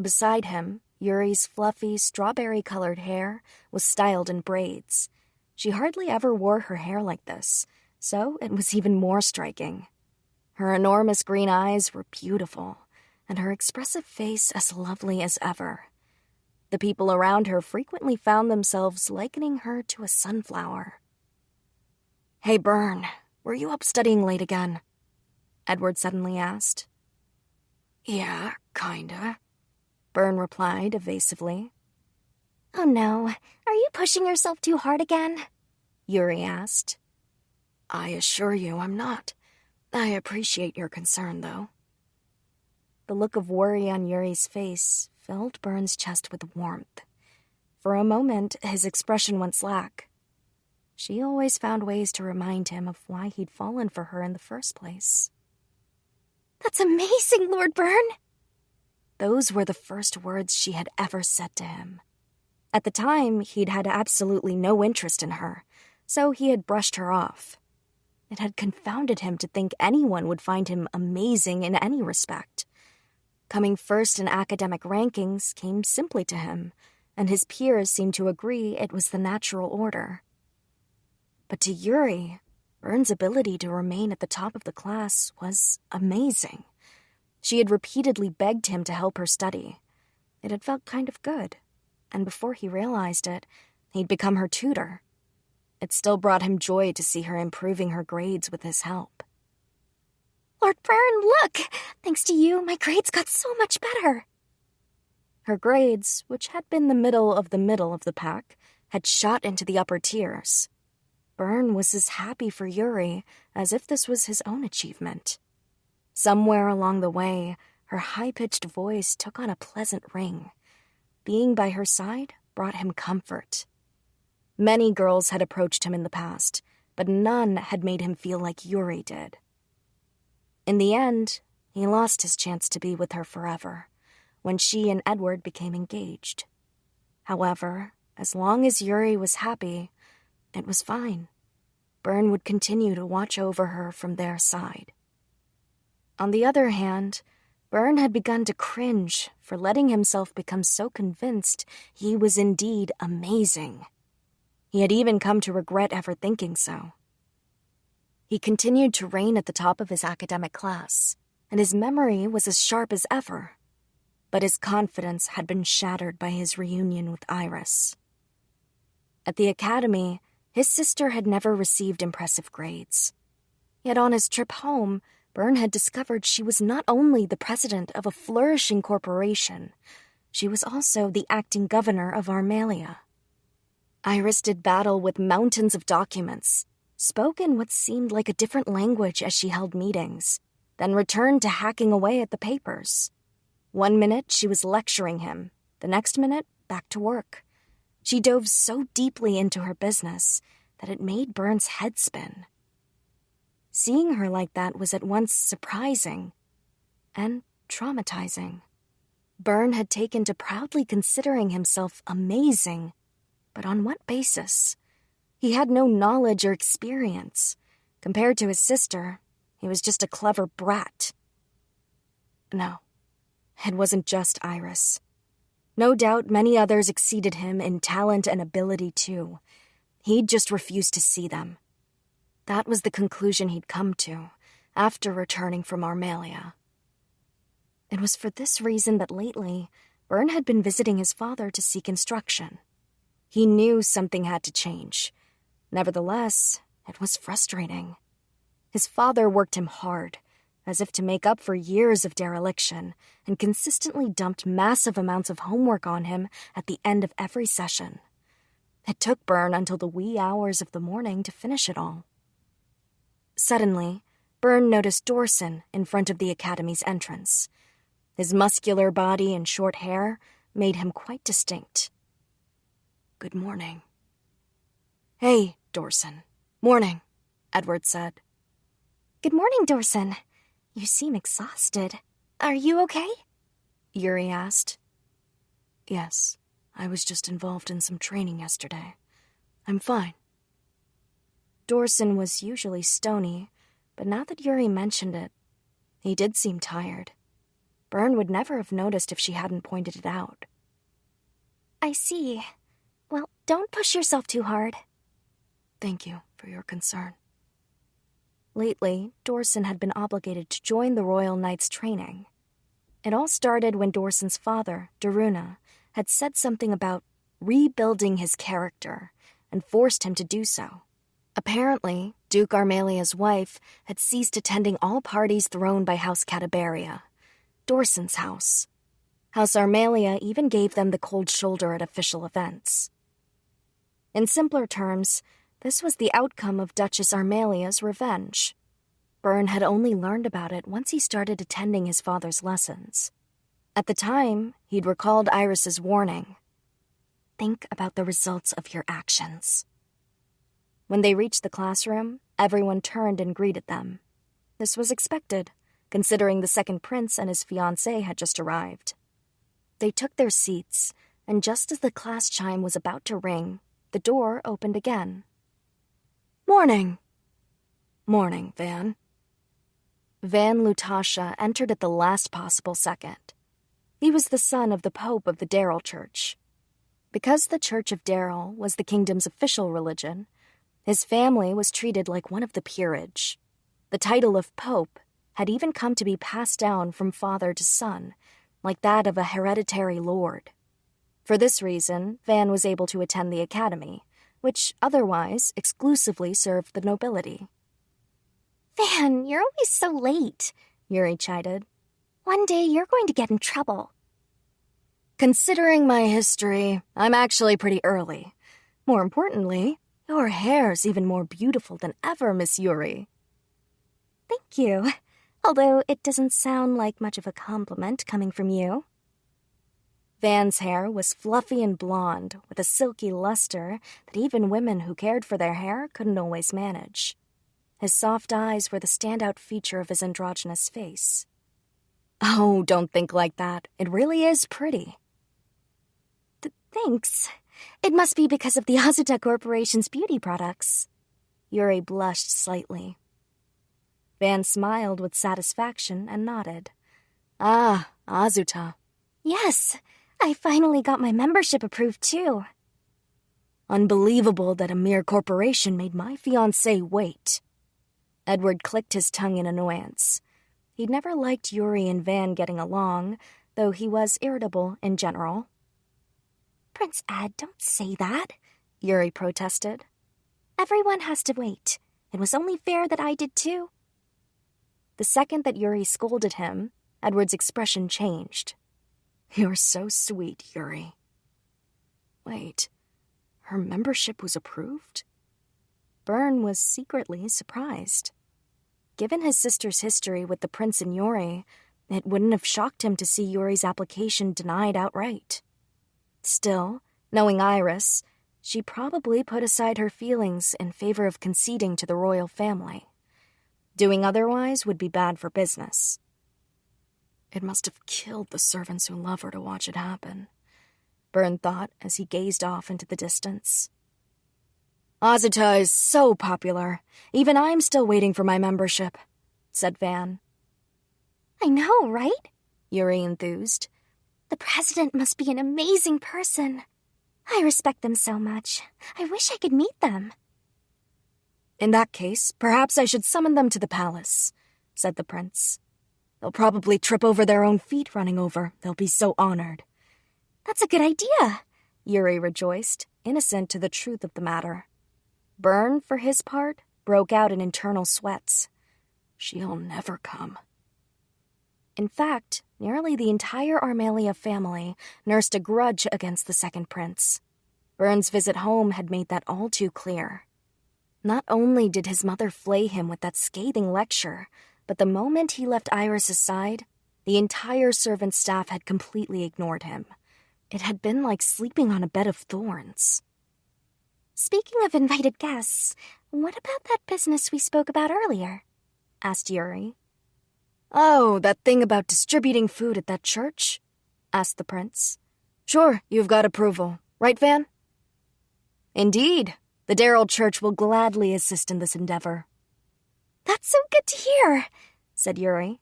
S1: Beside him, Yuri's fluffy, strawberry-colored hair was styled in braids. She hardly ever wore her hair like this, so it was even more striking. Her enormous green eyes were beautiful, and her expressive face as lovely as ever. The people around her frequently found themselves likening her to a sunflower. "Hey, Byrne, were you up studying late again?" Edward suddenly asked. "Yeah, kinda," Byrne replied evasively.
S4: Oh no, are you pushing yourself too hard again?
S1: Yuri asked.
S2: "I assure you I'm not. I appreciate your concern, though."
S1: The look of worry on Yuri's face filled Byrne's chest with warmth. For a moment, his expression went slack. She always found ways to remind him of why he'd fallen for her in the first place.
S4: That's amazing, Lord Byrne!
S1: Those were the first words she had ever said to him. At the time, he'd had absolutely no interest in her, so he had brushed her off. It had confounded him to think anyone would find him amazing in any respect. Coming first in academic rankings came simply to him, and his peers seemed to agree it was the natural order. But to Yuri, Byrne's ability to remain at the top of the class was amazing. She had repeatedly begged him to help her study. It had felt kind of good, and before he realized it, he'd become her tutor. It still brought him joy to see her improving her grades with his help.
S4: Lord Byrne, look! Thanks to you, my grades got so much better.
S1: Her grades, which had been the middle of the pack, had shot into the upper tiers. Byrne was as happy for Yuri as if this was his own achievement. Somewhere along the way, her high-pitched voice took on a pleasant ring. Being by her side brought him comfort. Many girls had approached him in the past, but none had made him feel like Yuri did. In the end, he lost his chance to be with her forever, when she and Edward became engaged. However, as long as Yuri was happy, it was fine. Byrne would continue to watch over her from their side. On the other hand, Byrne had begun to cringe for letting himself become so convinced he was indeed amazing. He had even come to regret ever thinking so. He continued to reign at the top of his academic class, and his memory was as sharp as ever. But his confidence had been shattered by his reunion with Iris. At the academy, his sister had never received impressive grades. Yet on his trip home, Byrne had discovered she was not only the president of a flourishing corporation, she was also the acting governor of Armalia. Iris did battle with mountains of documents, spoke in what seemed like a different language as she held meetings, then returned to hacking away at the papers. One minute she was lecturing him, the next minute back to work. She dove so deeply into her business that it made Byrne's head spin. Seeing her like that was at once surprising and traumatizing. Byrne had taken to proudly considering himself amazing, but on what basis? He had no knowledge or experience. Compared to his sister, he was just a clever brat. No, it wasn't just Iris. No doubt many others exceeded him in talent and ability too. He'd just refused to see them. That was the conclusion he'd come to after returning from Armalia. It was for this reason that lately, Byrne had been visiting his father to seek instruction. He knew something had to change. Nevertheless, it was frustrating. His father worked him hard, as if to make up for years of dereliction, and consistently dumped massive amounts of homework on him at the end of every session. It took Byrne until the wee hours of the morning to finish it all. Suddenly, Byrne noticed Dorson in front of the academy's entrance. His muscular body and short hair made him quite distinct. "Good morning." "Hey, Dorson. Morning," Edward said.
S4: Good morning, Dorson. You seem exhausted. Are you okay?
S1: Yuri asked. "Yes, I was just involved in some training yesterday. I'm fine." Dorson was usually stony, but now that Yuri mentioned it, he did seem tired. Byrne would never have noticed if she hadn't pointed it out.
S4: I see. Well, don't push yourself too hard.
S1: Thank you for your concern. Lately, Dorson had been obligated to join the Royal Knights training. It all started when Dorson's father, Daruna, had said something about rebuilding his character and forced him to do so. Apparently, Duke Armalia's wife had ceased attending all parties thrown by House Catabaria, Dorson's house. House Armalia even gave them the cold shoulder at official events. In simpler terms, this was the outcome of Duchess Armalia's revenge. Byrne had only learned about it once he started attending his father's lessons. At the time, he'd recalled Iris's warning. Think about the results of your actions. When they reached the classroom, everyone turned and greeted them. This was expected, considering the second prince and his fiancée had just arrived. They took their seats, and just as the class chime was about to ring, the door opened again. "Morning." "Morning, Van." Van Lutasha entered at the last possible second. He was the son of the Pope of the Darrell Church. Because the Church of Darrell was the kingdom's official religion, his family was treated like one of the peerage. The title of Pope had even come to be passed down from father to son, like that of a hereditary lord. For this reason, Van was able to attend the academy, which otherwise exclusively served the nobility.
S4: Van, you're always so late,
S1: Yuri chided.
S4: One day you're going to get in trouble.
S1: Considering my history, I'm actually pretty early. More importantly, your hair's even more beautiful than ever, Miss Yuri.
S4: Thank you, although it doesn't sound like much of a compliment coming from you.
S1: Van's hair was fluffy and blonde, with a silky luster that even women who cared for their hair couldn't always manage. His soft eyes were the standout feature of his androgynous face. Oh, don't think like that. It really is pretty.
S4: Thanks. It must be because of the Azuta Corporation's beauty products.
S1: Yuri blushed slightly. Van smiled with satisfaction and nodded. Ah, Azuta.
S4: Yes, I finally got my membership approved too.
S1: Unbelievable that a mere corporation made my fiancé wait. Edward clicked his tongue in annoyance. He'd never liked Yuri and Van getting along, though he was irritable in general.
S4: Prince Ed, don't say that,
S1: Yuri protested.
S4: Everyone has to wait. It was only fair that I did too.
S1: The second that Yuri scolded him, Edward's expression changed.
S2: You're so sweet, Yuri. Wait, her membership was approved?
S1: Byrne was secretly surprised. Given his sister's history with the prince and Yuri, it wouldn't have shocked him to see Yuri's application denied outright. Still, knowing Iris, she probably put aside her feelings in favor of conceding to the royal family. Doing otherwise would be bad for business.
S2: It must have killed the servants who love her to watch it happen,
S1: Byrne thought as he gazed off into the distance.
S2: Azita is so popular. Even I'm still waiting for my membership, said Van.
S4: I know, right?
S1: Yuri enthused.
S4: The president must be an amazing person. I respect them so much. I wish I could meet them.
S1: In that case, perhaps I should summon them to the palace, said the prince. They'll probably trip over their own feet running over. They'll be so honored.
S4: That's a good idea,
S1: Yuri rejoiced, innocent to the truth of the matter. Byrne, for his part, broke out in internal sweats.
S2: She'll never come.
S1: In fact, nearly the entire Armelia family nursed a grudge against the second prince. Byrne's visit home had made that all too clear. Not only did his mother flay him with that scathing lecture, but the moment he left Iris's side, the entire servant staff had completely ignored him. It had been like sleeping on a bed of thorns.
S4: Speaking of invited guests, what about that business we spoke about earlier?
S1: Asked Yuri.
S2: Oh, that thing about distributing food at that church? Asked the prince. Sure, you've got approval. Right, Van?
S1: Indeed. The Darrell Church will gladly assist in this endeavor.
S4: That's so good to hear,
S1: said Yuri.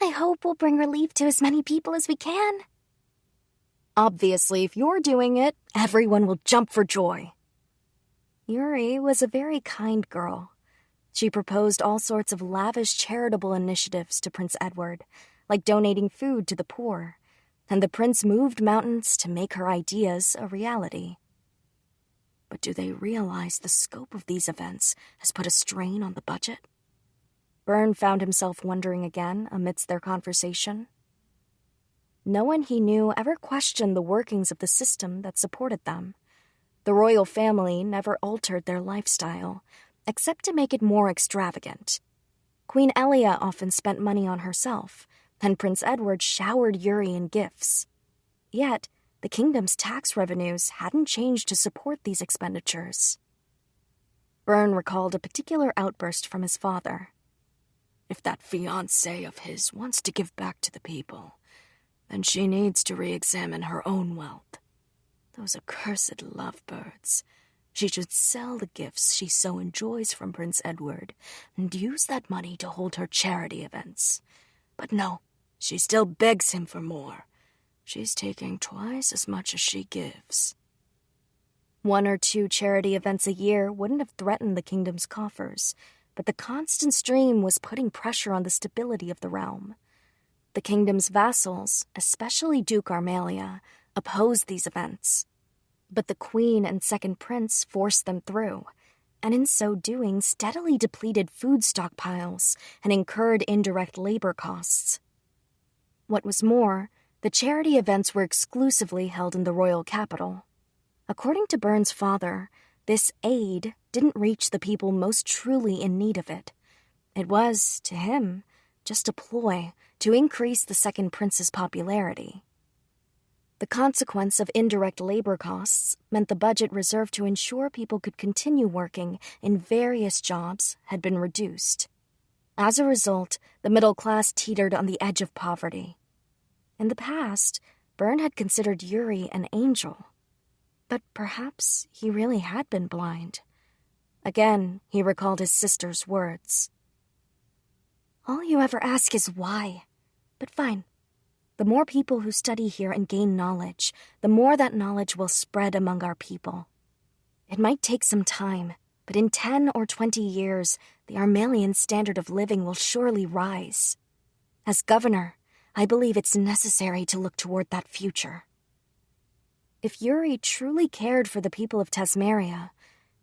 S4: I hope we'll bring relief to as many people as we can.
S1: Obviously, if you're doing it, everyone will jump for joy. Yuri was a very kind girl. She proposed all sorts of lavish charitable initiatives to Prince Edward, like donating food to the poor, and the prince moved mountains to make her ideas a reality. But do they realize the scope of these events has put a strain on the budget? Byrne found himself wondering again amidst their conversation. No one he knew ever questioned the workings of the system that supported them. The royal family never altered their lifestyle, except to make it more extravagant. Queen Elia often spent money on herself, and Prince Edward showered Yuri in gifts. Yet, the kingdom's tax revenues hadn't changed to support these expenditures. Byrne recalled a particular outburst from his father.
S2: If that fiancé of his wants to give back to the people, then she needs to re-examine her own wealth. Those accursed lovebirds. She should sell the gifts she so enjoys from Prince Edward and use that money to hold her charity events. But no, she still begs him for more. She's taking twice as much as she gives.
S1: 1 or 2 charity events a year wouldn't have threatened the kingdom's coffers, but the constant stream was putting pressure on the stability of the realm. The kingdom's vassals, especially Duke Armelia, opposed these events. But the queen and second prince forced them through, and in so doing steadily depleted food stockpiles and incurred indirect labor costs. What was more, the charity events were exclusively held in the royal capital. According to Byrne's father, this aid didn't reach the people most truly in need of it. It was, to him, just a ploy to increase the second prince's popularity. The consequence of indirect labor costs meant the budget reserved to ensure people could continue working in various jobs had been reduced. As a result, the middle class teetered on the edge of poverty. In the past, Byrne had considered Yuri an angel. But perhaps he really had been blind. Again, he recalled his sister's words. All you ever ask is why. But fine. The more people who study here and gain knowledge, the more that knowledge will spread among our people. It might take some time, but in 10 or 20 years, the Armelian standard of living will surely rise. As governor, I believe it's necessary to look toward that future. If Yuri truly cared for the people of Tesmeria,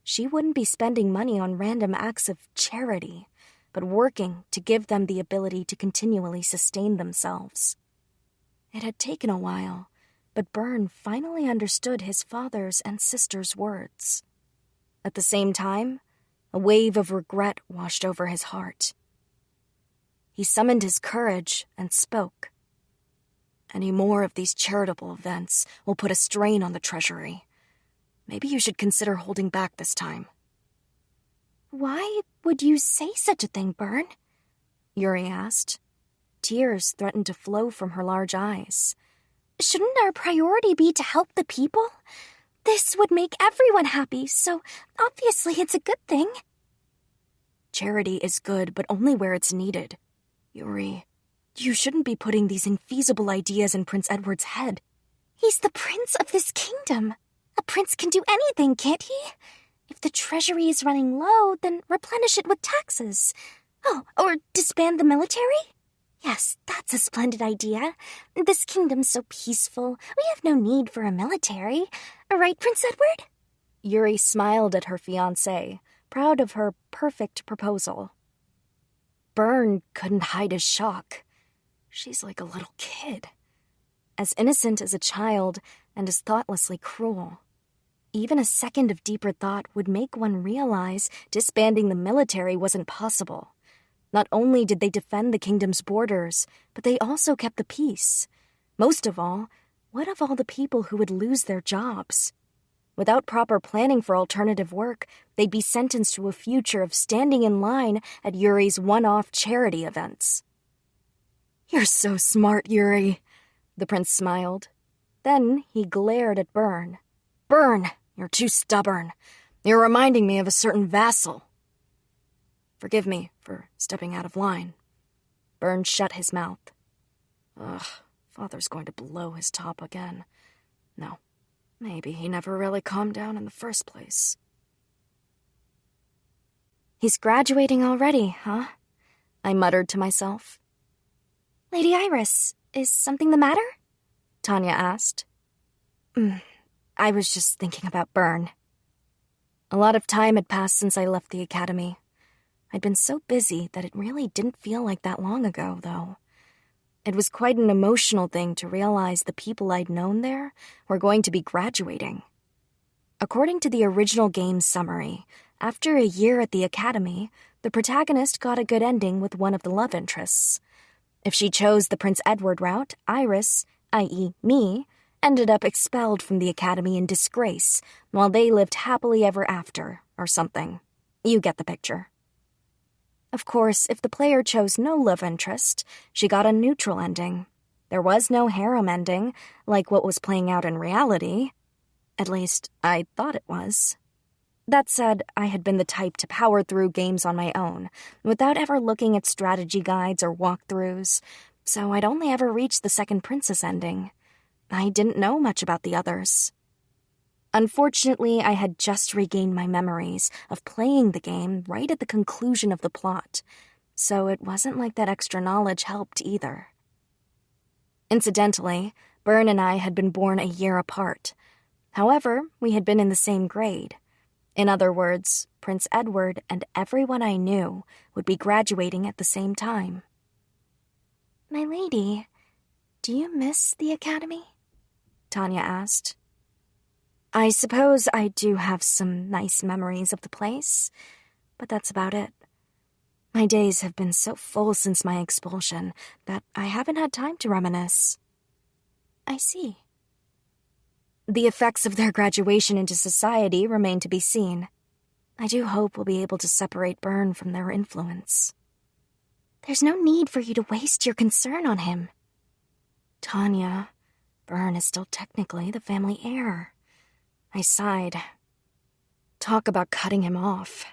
S1: she wouldn't be spending money on random acts of charity, but working to give them the ability to continually sustain themselves. It had taken a while, but Byrne finally understood his father's and sister's words. At the same time, a wave of regret washed over his heart. He summoned his courage and spoke. Any more of these charitable events will put a strain on the treasury. Maybe you should consider holding back this time.
S4: Why would you say such a thing, Byrne?
S1: Yuri asked. Tears threatened to flow from her large eyes.
S4: Shouldn't our priority be to help the people? This would make everyone happy, so obviously it's a good thing.
S1: Charity is good, but only where it's needed. Yuri, you shouldn't be putting these infeasible ideas in Prince Edward's head.
S4: He's the prince of this kingdom. A prince can do anything, can't he? If the treasury is running low, then replenish it with taxes. Oh, or disband the military? Yes, that's a splendid idea. This kingdom's so peaceful, we have no need for a military. Right, Prince Edward?
S1: Yuri smiled at her fiancé, proud of her perfect proposal. Byrne couldn't hide his shock. She's like a little kid. As innocent as a child and as thoughtlessly cruel. Even a second of deeper thought would make one realize disbanding the military wasn't possible. Not only did they defend the kingdom's borders, but they also kept the peace. Most of all, what of all the people who would lose their jobs? Without proper planning for alternative work, they'd be sentenced to a future of standing in line at Yuri's one-off charity events. "You're so smart, Yuri," the prince smiled. Then he glared at Byrne. "Byrne, you're too stubborn. You're reminding me of a certain vassal." "Forgive me for stepping out of line." Byrne shut his mouth. Ugh, father's going to blow his top again. No, maybe he never really calmed down in the first place. "He's graduating already, huh?" I muttered to myself.
S4: Lady Iris, is something the matter?
S1: Tanya asked. I was just thinking about Byrne. A lot of time had passed since I left the academy. I'd been so busy that it really didn't feel like that long ago, though. It was quite an emotional thing to realize the people I'd known there were going to be graduating. According to the original game's summary, after a year at the academy, the protagonist got a good ending with one of the love interests. If she chose the Prince Edward route, Iris, i.e. me, ended up expelled from the academy in disgrace, while they lived happily ever after, or something. You get the picture. Of course, if the player chose no love interest, she got a neutral ending. There was no harem ending, like what was playing out in reality. At least, I thought it was. That said, I had been the type to power through games on my own, without ever looking at strategy guides or walkthroughs, so I'd only ever reached the second princess ending. I didn't know much about the others. Unfortunately, I had just regained my memories of playing the game right at the conclusion of the plot, so it wasn't like that extra knowledge helped either. Incidentally, Byrne and I had been born a year apart. However, we had been in the same grade. In other words, Prince Edward and everyone I knew would be graduating at the same time.
S4: My lady, do you miss the academy?
S1: Tanya asked. I suppose I do have some nice memories of the place, but that's about it. My days have been so full since my expulsion that I haven't had time to reminisce.
S4: I see.
S1: The effects of their graduation into society remain to be seen. I do hope we'll be able to separate Byrne from their influence.
S4: There's no need for you to waste your concern on him.
S1: Tanya, Byrne is still technically the family heir. I sighed. Talk about cutting him off.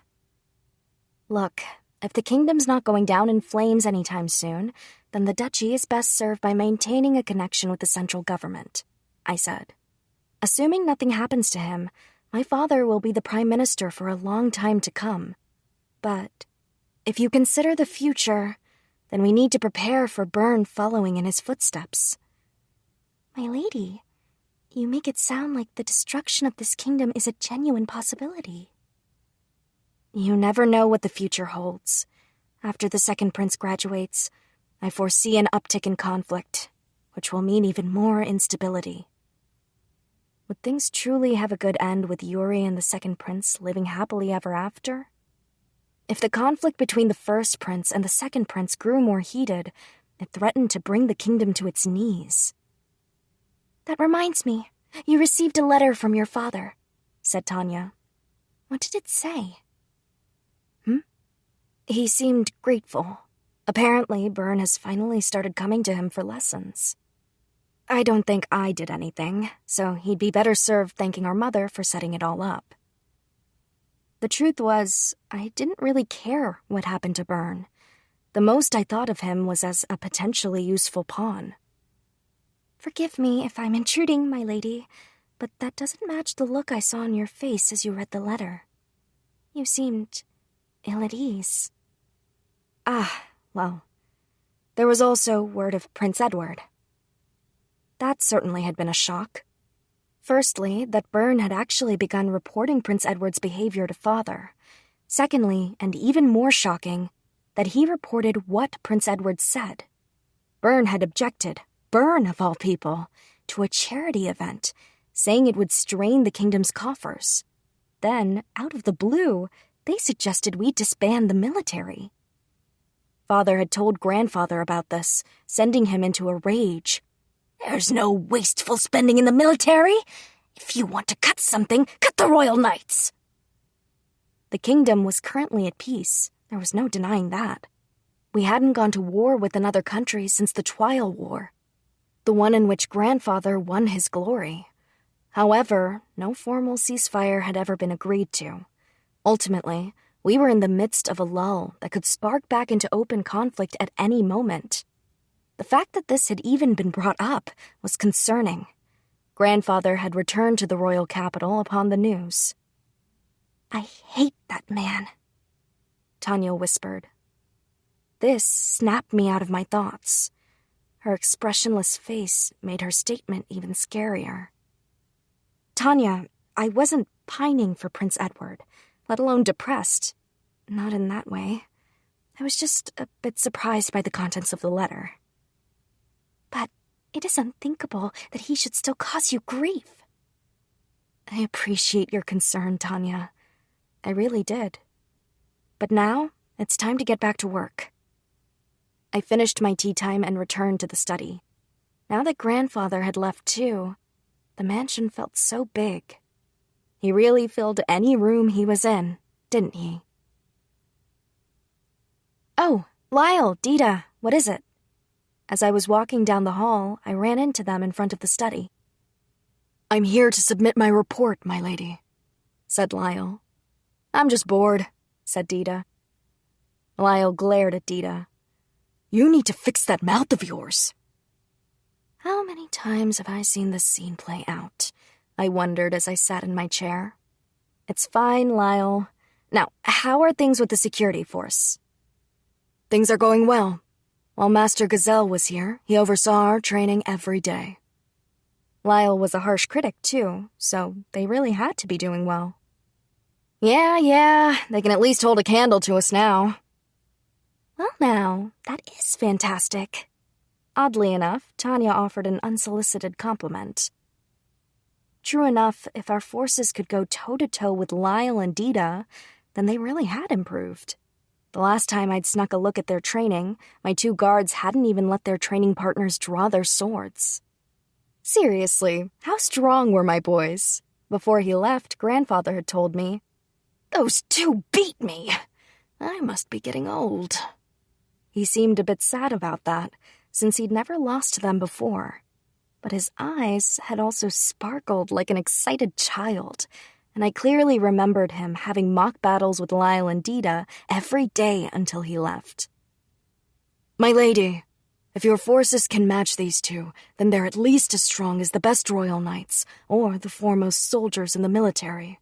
S1: Look, if the kingdom's not going down in flames anytime soon, then the duchy is best served by maintaining a connection with the central government, I said. Assuming nothing happens to him, my father will be the prime minister for a long time to come. But if you consider the future, then we need to prepare for Byrne following in his footsteps.
S4: My lady, you make it sound like the destruction of this kingdom is a genuine possibility.
S1: You never know what the future holds. After the second prince graduates, I foresee an uptick in conflict, which will mean even more instability. Would things truly have a good end with Yuri and the second prince living happily ever after? If the conflict between the first prince and the second prince grew more heated, it threatened to bring the kingdom to its knees.
S4: That reminds me, you received a letter from your father, said Tanya. What did it say?
S1: He seemed grateful. Apparently, Byrne has finally started coming to him for lessons. I don't think I did anything, so he'd be better served thanking our mother for setting it all up. The truth was, I didn't really care what happened to Byrne. The most I thought of him was as a potentially useful pawn.
S4: Forgive me if I'm intruding, my lady, but that doesn't match the look I saw on your face as you read the letter. You seemed ill at ease.
S1: Well, there was also word of Prince Edward. That certainly had been a shock. Firstly, that Byrne had actually begun reporting Prince Edward's behavior to Father. Secondly, and even more shocking, that he reported what Prince Edward said. Byrne had objected, Byrne of all people, to a charity event, saying it would strain the kingdom's coffers. Then, out of the blue, they suggested we disband the military. Father had told Grandfather about this, sending him into a rage.
S2: There's no wasteful spending in the military. If you want to cut something, cut the Royal Knights.
S1: The kingdom was currently at peace. There was no denying that. We hadn't gone to war with another country since the Trial War, the one in which Grandfather won his glory. However, no formal ceasefire had ever been agreed to. Ultimately, we were in the midst of a lull that could spark back into open conflict at any moment. The fact that this had even been brought up was concerning. Grandfather had returned to the royal capital upon the news.
S4: I hate that man,
S1: Tanya whispered. This snapped me out of my thoughts. Her expressionless face made her statement even scarier. Tanya, I wasn't pining for Prince Edward, let alone depressed. Not in that way. I was just a bit surprised by the contents of the letter.
S4: But it is unthinkable that he should still cause you grief.
S1: I appreciate your concern, Tanya. I really did. But now, it's time to get back to work. I finished my tea time and returned to the study. Now that Grandfather had left too, the mansion felt so big. He really filled any room he was in, didn't he? Oh, Lyle, Dita, what is it? As I was walking down the hall, I ran into them in front of the study. I'm here to submit my report, my lady, said Lyle. I'm just bored, said Dita. Lyle glared at Dita. You need to fix that mouth of yours. How many times have I seen this scene play out? I wondered as I sat in my chair. It's fine, Lyle. Now, how are things with the security force? Things are going well. While Master Gazelle was here, he oversaw our training every day. Lyle was a harsh critic, too, so they really had to be doing well. Yeah, they can at least hold a candle to us now. Well now, that is fantastic. Oddly enough, Tanya offered an unsolicited compliment. True enough, if our forces could go toe-to-toe with Lyle and Dita, then they really had improved. The last time I'd snuck a look at their training, my two guards hadn't even let their training partners draw their swords. Seriously, how strong were my boys? Before he left, Grandfather had told me, "Those two beat me. I must be getting old." He seemed a bit sad about that, since he'd never lost to them before. But his eyes had also sparkled like an excited child, and I clearly remembered him having mock battles with Lyle and Dita every day until he left. My lady, if your forces can match these two, then they're at least as strong as the best royal knights, or the foremost soldiers in the military.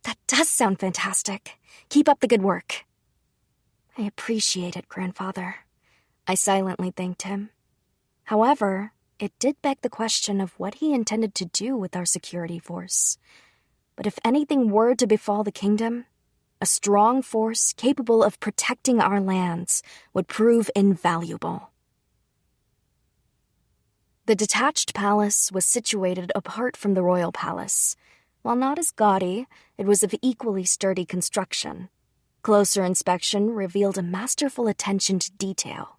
S1: That does sound fantastic. Keep up the good work. I appreciate it, Grandfather. I silently thanked him. However, it did beg the question of what he intended to do with our security force. But if anything were to befall the kingdom, a strong force capable of protecting our lands would prove invaluable. The detached palace was situated apart from the royal palace. While not as gaudy, it was of equally sturdy construction. Closer inspection revealed a masterful attention to detail.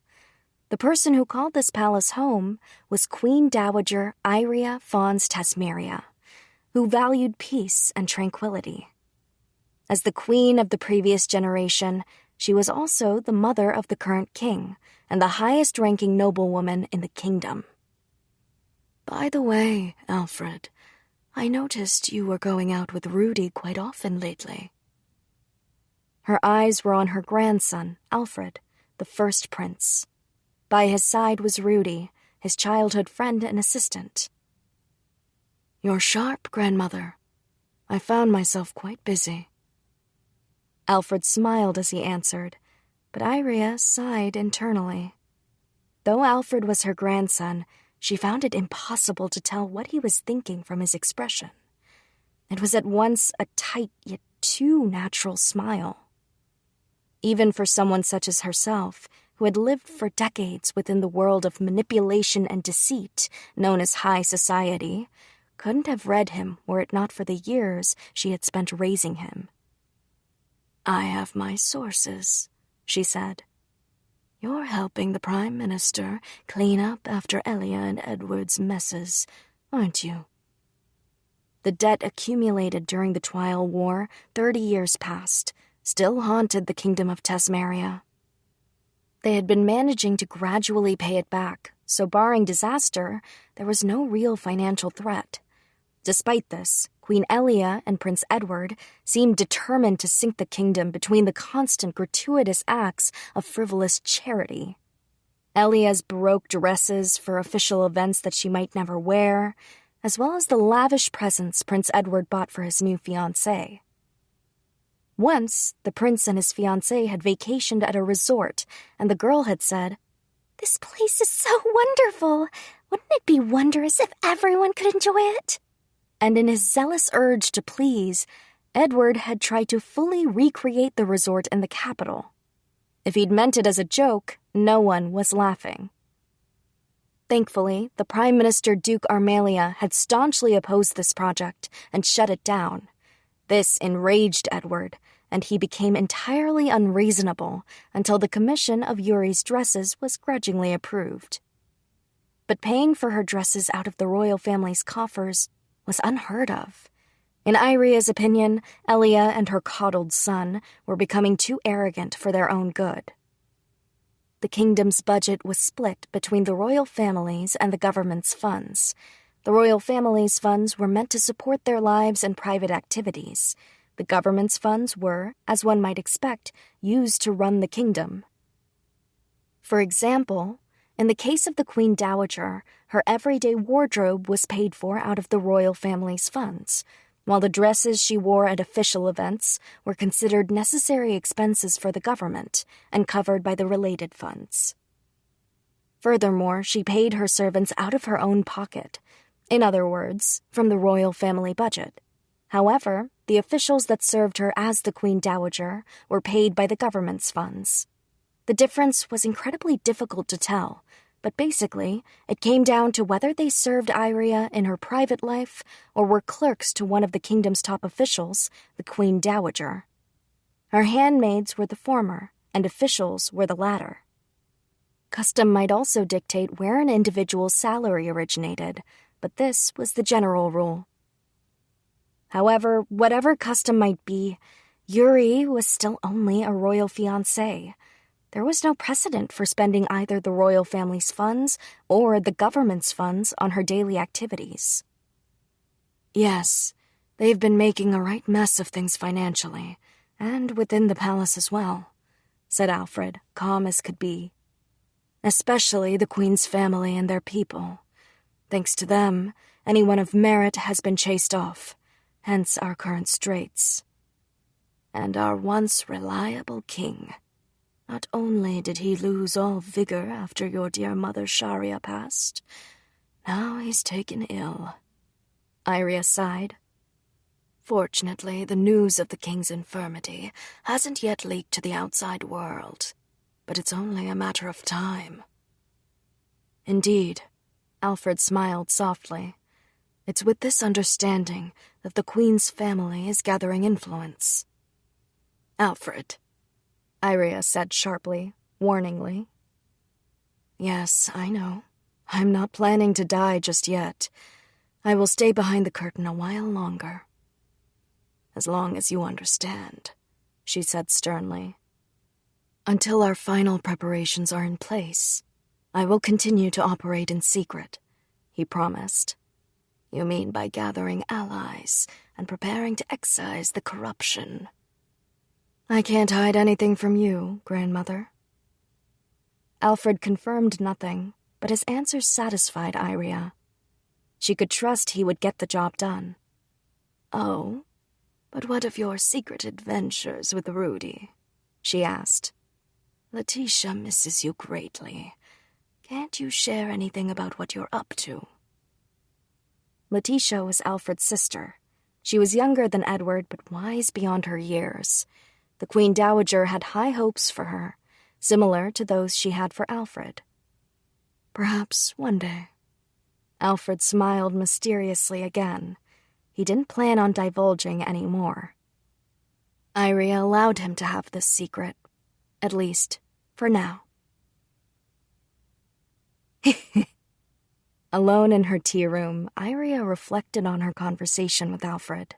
S1: The person who called this palace home was Queen Dowager Iria Fons Tasmeria, who valued peace and tranquility. As the queen of the previous generation, she was also the mother of the current king and the highest-ranking noblewoman in the kingdom.
S2: By the way, Alfred, I noticed you were going out with Rudy quite often lately.
S1: Her eyes were on her grandson, Alfred, the first prince. By his side was Rudy, his childhood friend and assistant.
S2: You're sharp, grandmother. I found myself quite busy.
S1: Alfred smiled as he answered, but Iria sighed internally. Though Alfred was her grandson, she found it impossible to tell what he was thinking from his expression. It was at once a tight yet too natural smile. Even for someone such as herself, who had lived for decades within the world of manipulation and deceit known as high society, couldn't have read him were it not for the years she had spent raising him.
S2: I have my sources, she said. You're helping the Prime Minister clean up after Elia and Edward's messes, aren't you?
S1: The debt accumulated during the Twile War 30 years past still haunted the kingdom of Tasmeria. They had been managing to gradually pay it back, so barring disaster, there was no real financial threat. Despite this, Queen Elia and Prince Edward seemed determined to sink the kingdom between the constant gratuitous acts of frivolous charity. Elia's Baroque dresses for official events that she might never wear, as well as the lavish presents Prince Edward bought for his new fiancée. Once, the prince and his fiancée had vacationed at a resort, and the girl had said,
S4: "This place is so wonderful. Wouldn't it be wondrous if everyone could enjoy it?"
S1: And in his zealous urge to please, Edward had tried to fully recreate the resort in the capital. If he'd meant it as a joke, no one was laughing. Thankfully, the Prime Minister Duke Armelia had staunchly opposed this project and shut it down. This enraged Edward, and he became entirely unreasonable until the commission of Yuri's dresses was grudgingly approved. But paying for her dresses out of the royal family's coffers was unheard of. In Iria's opinion, Elia and her coddled son were becoming too arrogant for their own good. The kingdom's budget was split between the royal families and the government's funds. The royal family's funds were meant to support their lives and private activities. The government's funds were, as one might expect, used to run the kingdom. For example, in the case of the Queen Dowager, her everyday wardrobe was paid for out of the royal family's funds, while the dresses she wore at official events were considered necessary expenses for the government and covered by the related funds. Furthermore, she paid her servants out of her own pocket, in other words, from the royal family budget. However, the officials that served her as the Queen Dowager were paid by the government's funds. The difference was incredibly difficult to tell, but basically, it came down to whether they served Iria in her private life or were clerks to one of the kingdom's top officials, the Queen Dowager. Her handmaids were the former, and officials were the latter. Custom might also dictate where an individual's salary originated, but this was the general rule. However, whatever custom might be, Yuri was still only a royal fiancé. There was no precedent for spending either the royal family's funds or the government's funds on her daily activities.
S2: Yes, they've been making a right mess of things financially, and within the palace as well, said Alfred, calm as could be. Especially the Queen's family and their people. Thanks to them, anyone of merit has been chased off, hence our current straits. And our once reliable king. Not only did he lose all vigor after your dear mother Sharia passed, now he's taken ill. Iria sighed. Fortunately, the news of the king's infirmity hasn't yet leaked to the outside world, but it's only a matter of time. Indeed, Alfred smiled softly. It's with this understanding that the Queen's family is gathering influence. Alfred, Iria said sharply, warningly. Yes, I know. I'm not planning to die just yet. I will stay behind the curtain a while longer. As long as you understand, she said sternly. Until our final preparations are in place, I will continue to operate in secret, he promised. You mean by gathering allies and preparing to excise the corruption? I can't hide anything from you, Grandmother. Alfred confirmed nothing, but his answers satisfied Iria. She could trust he would get the job done. Oh, but what of your secret adventures with Rudy? She asked. Letitia misses you greatly. Can't you share anything about what you're up to? Letitia was Alfred's sister. She was younger than Edward, but wise beyond her years. The Queen Dowager had high hopes for her, similar to those she had for Alfred. Perhaps one day. Alfred smiled mysteriously again. He didn't plan on divulging any more. Iria allowed him to have this secret, at least for now. Alone in her tea room, Iria reflected on her conversation with Alfred.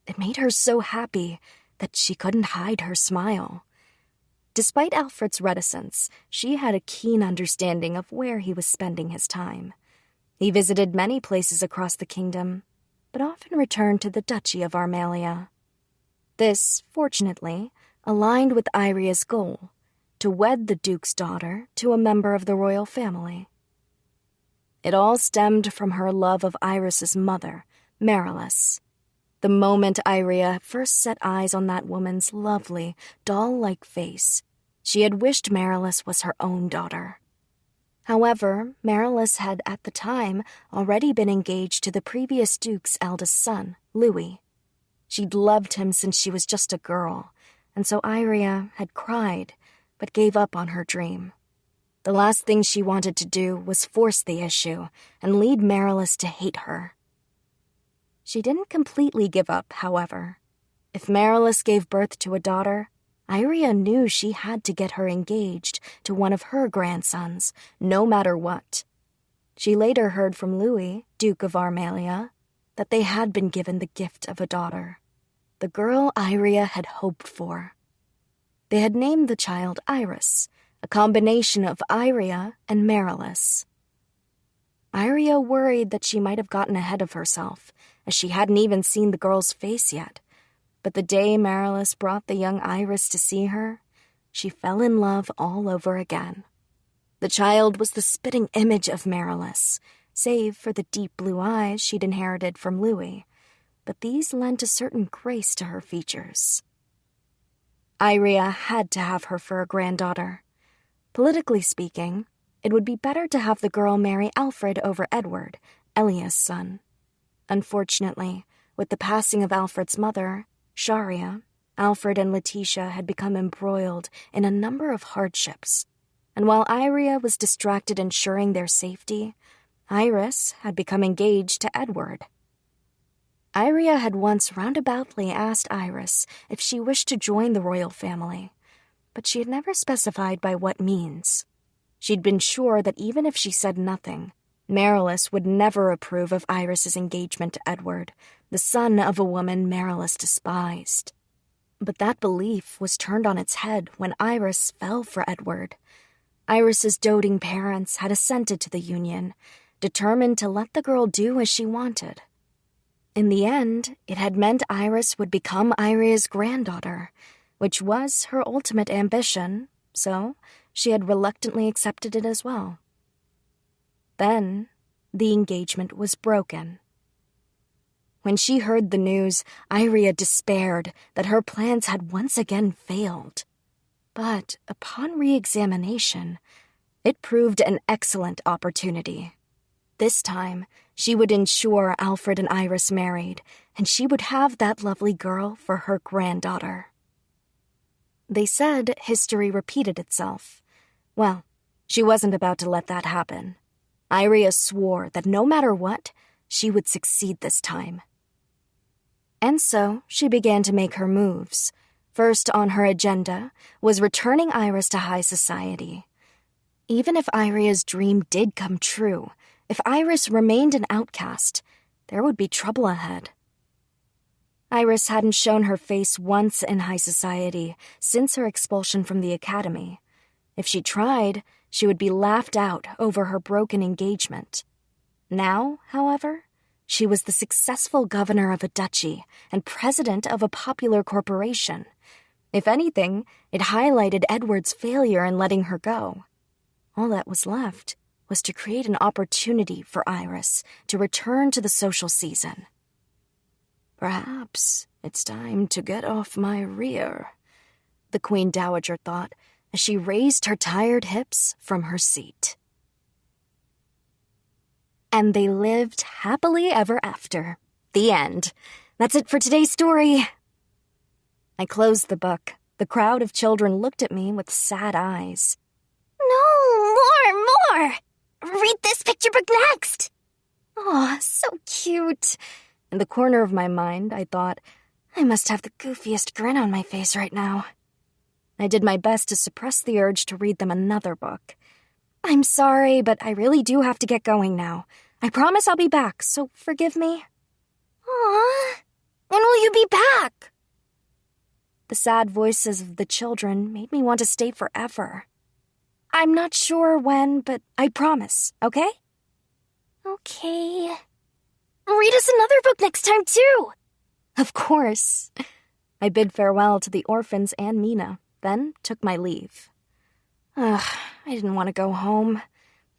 S2: It made her so happy that she couldn't hide her smile. Despite Alfred's reticence, she had a keen understanding of where he was spending his time. He visited many places across the kingdom, but often returned to the Duchy of Armalia. This, fortunately, aligned with Iria's goal, to wed the Duke's daughter to a member of the royal family. It all stemmed from her love of Iris's mother, Marilis. The moment Iria first set eyes on that woman's lovely, doll-like face, she had wished Marilis was her own daughter. However, Marilis had at the time already been engaged to the previous Duke's eldest son, Louis. She'd loved him since she was just a girl, and so Iria had cried, but gave up on her dream. The last thing she wanted to do was force the issue and lead Marilis to hate her. She didn't completely give up, however. If Marilis gave birth to a daughter, Iria knew she had to get her engaged to one of her grandsons, no matter what. She later heard from Louis, Duke of Armalia, that they had been given the gift of a daughter, the girl Iria had hoped for. They had named the child Iris, a combination of Iria and Marilis. Iria worried that she might have gotten ahead of herself, as she hadn't even seen the girl's face yet. But the day Marilis brought the young Iris to see her, she fell in love all over again. The child was the spitting image of Marilis, save for the deep blue eyes she'd inherited from Louis, but these lent a certain grace to her features. Iria had to have her for a granddaughter. Politically speaking, it would be better to have the girl marry Alfred over Edward, Elia's son. Unfortunately, with the passing of Alfred's mother, Sharia, Alfred and Letitia had become embroiled in a number of hardships, and while Iria was distracted ensuring their safety, Iris had become engaged to Edward. Iria had once roundaboutly asked Iris if she wished to join the royal family, but she had never specified by what means. She'd been sure that even if she said nothing, Marilis would never approve of Iris's engagement to Edward, the son of a woman Marilis despised. But that belief was turned on its head when Iris fell for Edward. Iris's doting parents had assented to the union, determined to let the girl do as she wanted. In the end, it had meant Iris would become Iria's granddaughter, which was her ultimate ambition, so she had reluctantly accepted it as well. Then, the engagement was broken. When she heard the news, Iria despaired that her plans had once again failed. But upon re-examination, it proved an excellent opportunity. This time, she would ensure Alfred and Iris married, and she would have that lovely girl for her granddaughter. They said history repeated itself. Well, she wasn't about to let that happen.
S1: Iria swore that no matter what, she would succeed this time. And so she began to make her moves. First on her agenda was returning Iris to high society. Even if Iria's dream did come true, if Iris remained an outcast, there would be trouble ahead. Iris hadn't shown her face once in high society since her expulsion from the academy. If she tried, she would be laughed out over her broken engagement. Now, however, she was the successful governor of a duchy and president of a popular corporation. If anything, it highlighted Edward's failure in letting her go. All that was left was to create an opportunity for Iris to return to the social season.
S2: Perhaps it's time to get off my rear,
S1: the Queen Dowager thought as she raised her tired hips from her seat. And they lived happily ever after. The end. That's it for today's story. I closed the book. The crowd of children looked at me with sad eyes.
S4: No, more! Read this picture book next!
S1: Oh, so cute. In the corner of my mind, I thought, I must have the goofiest grin on my face right now. I did my best to suppress the urge to read them another book. I'm sorry, but I really do have to get going now. I promise I'll be back, so forgive me.
S4: Aw, when will you be back?
S1: The sad voices of the children made me want to stay forever. I'm not sure when, but I promise, okay?
S4: Okay. Read us another book next time, too.
S1: Of course. I bid farewell to the orphans and Mina, then took my leave. I didn't want to go home.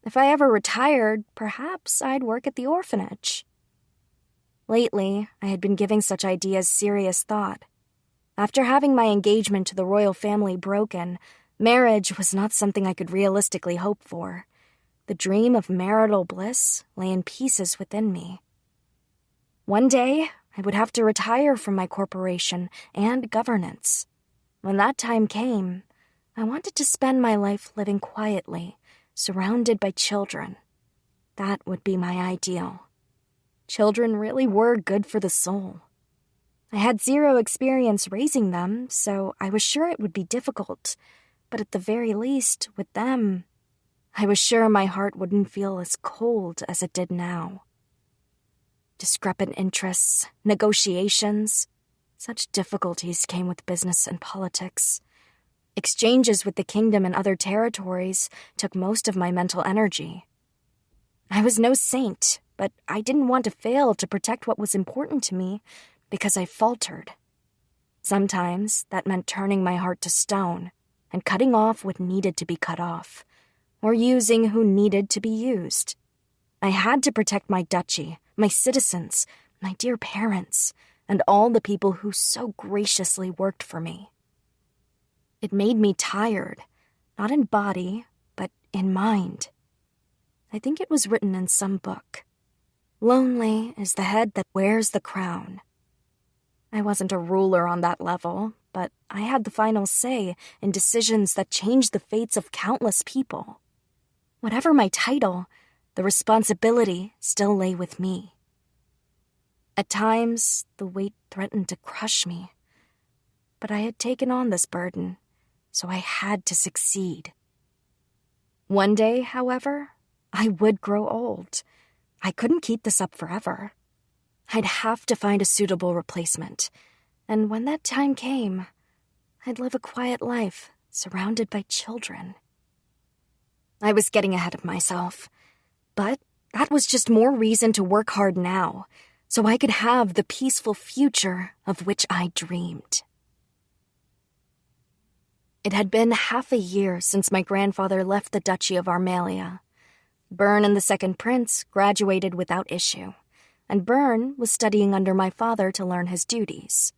S1: If I ever retired, perhaps I'd work at the orphanage. Lately, I had been giving such ideas serious thought. After having my engagement to the royal family broken, marriage was not something I could realistically hope for. The dream of marital bliss lay in pieces within me. One day, I would have to retire from my corporation and governance. When that time came, I wanted to spend my life living quietly, surrounded by children. That would be my ideal. Children really were good for the soul. I had zero experience raising them, so I was sure it would be difficult, but at the very least, with them, I was sure my heart wouldn't feel as cold as it did now. Discrepant interests, negotiations, such difficulties came with business and politics. Exchanges with the kingdom and other territories took most of my mental energy. I was no saint, but I didn't want to fail to protect what was important to me because I faltered. Sometimes that meant turning my heart to stone and cutting off what needed to be cut off, or using who needed to be used. I had to protect my duchy, my citizens, my dear parents, and all the people who so graciously worked for me. It made me tired, not in body, but in mind. I think it was written in some book. Lonely is the head that wears the crown. I wasn't a ruler on that level, but I had the final say in decisions that changed the fates of countless people. Whatever my title, the responsibility still lay with me. At times, the weight threatened to crush me. But I had taken on this burden, so I had to succeed. One day, however, I would grow old. I couldn't keep this up forever. I'd have to find a suitable replacement, and when that time came, I'd live a quiet life surrounded by children. I was getting ahead of myself, but that was just more reason to work hard now, so I could have the peaceful future of which I dreamed. It had been half a year since my grandfather left the Duchy of Armalia. Byrne and the second prince graduated without issue, and Byrne was studying under my father to learn his duties.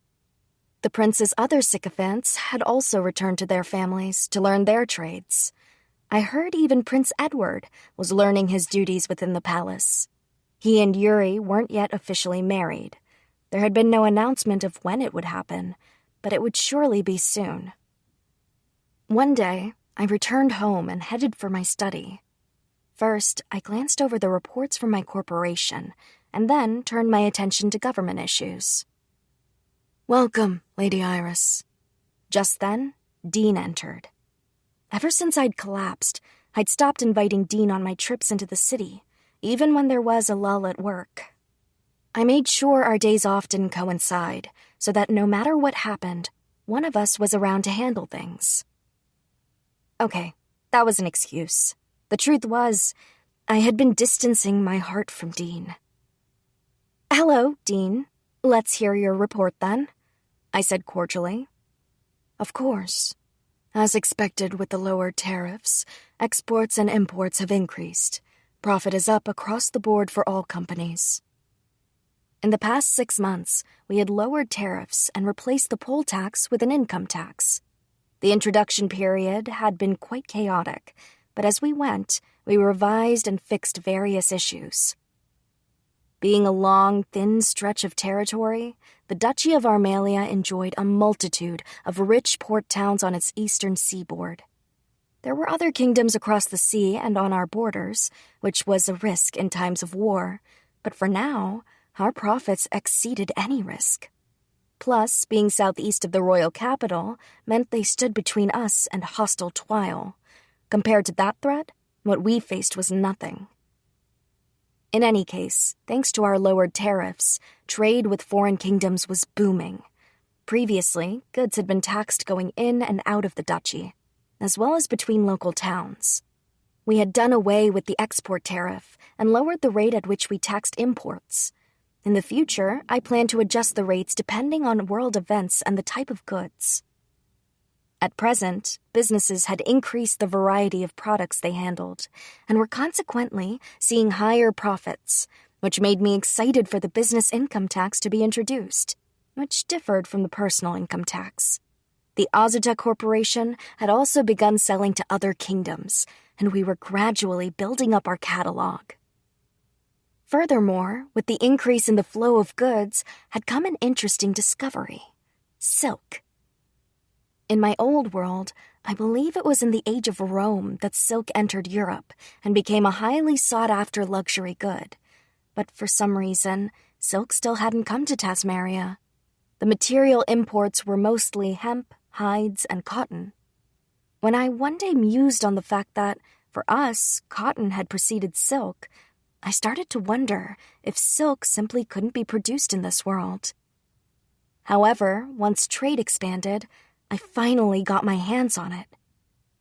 S1: The prince's other sycophants had also returned to their families to learn their trades. I heard even Prince Edward was learning his duties within the palace. He and Yuri weren't yet officially married. There had been no announcement of when it would happen, but it would surely be soon. One day, I returned home and headed for my study. First, I glanced over the reports from my corporation, and then turned my attention to government issues. "Welcome, Lady Iris." Just then, Dean entered. Ever since I'd collapsed, I'd stopped inviting Dean on my trips into the city, even when there was a lull at work. I made sure our days off didn't coincide, so that no matter what happened, one of us was around to handle things. Okay, that was an excuse. The truth was, I had been distancing my heart from Dean. "Hello, Dean. Let's hear your report, then," I said cordially. "Of course. As expected with the lowered tariffs, exports and imports have increased. Profit is up across the board for all companies. In the past 6 months, we had lowered tariffs and replaced the poll tax with an income tax. The introduction period had been quite chaotic, but as we went, we revised and fixed various issues. Being a long, thin stretch of territory, the Duchy of Armalia enjoyed a multitude of rich port towns on its eastern seaboard. There were other kingdoms across the sea and on our borders, which was a risk in times of war, but for now, our profits exceeded any risk. Plus, being southeast of the royal capital meant they stood between us and hostile twile. Compared to that threat, what we faced was nothing. In any case, thanks to our lowered tariffs, trade with foreign kingdoms was booming. Previously, goods had been taxed going in and out of the duchy, as well as between local towns. We had done away with the export tariff and lowered the rate at which we taxed imports. In the future, I plan to adjust the rates depending on world events and the type of goods. At present, businesses had increased the variety of products they handled, and were consequently seeing higher profits, which made me excited for the business income tax to be introduced, which differed from the personal income tax. The Azuta Corporation had also begun selling to other kingdoms, and we were gradually building up our catalog. Furthermore, with the increase in the flow of goods had come an interesting discovery: silk. In my old world, I believe it was in the Age of Rome that silk entered Europe and became a highly sought-after luxury good. But for some reason, silk still hadn't come to Tasmaria. The material imports were mostly hemp, hides, and cotton. When I one day mused on the fact that, for us, cotton had preceded silk, I started to wonder if silk simply couldn't be produced in this world. However, once trade expanded, I finally got my hands on it.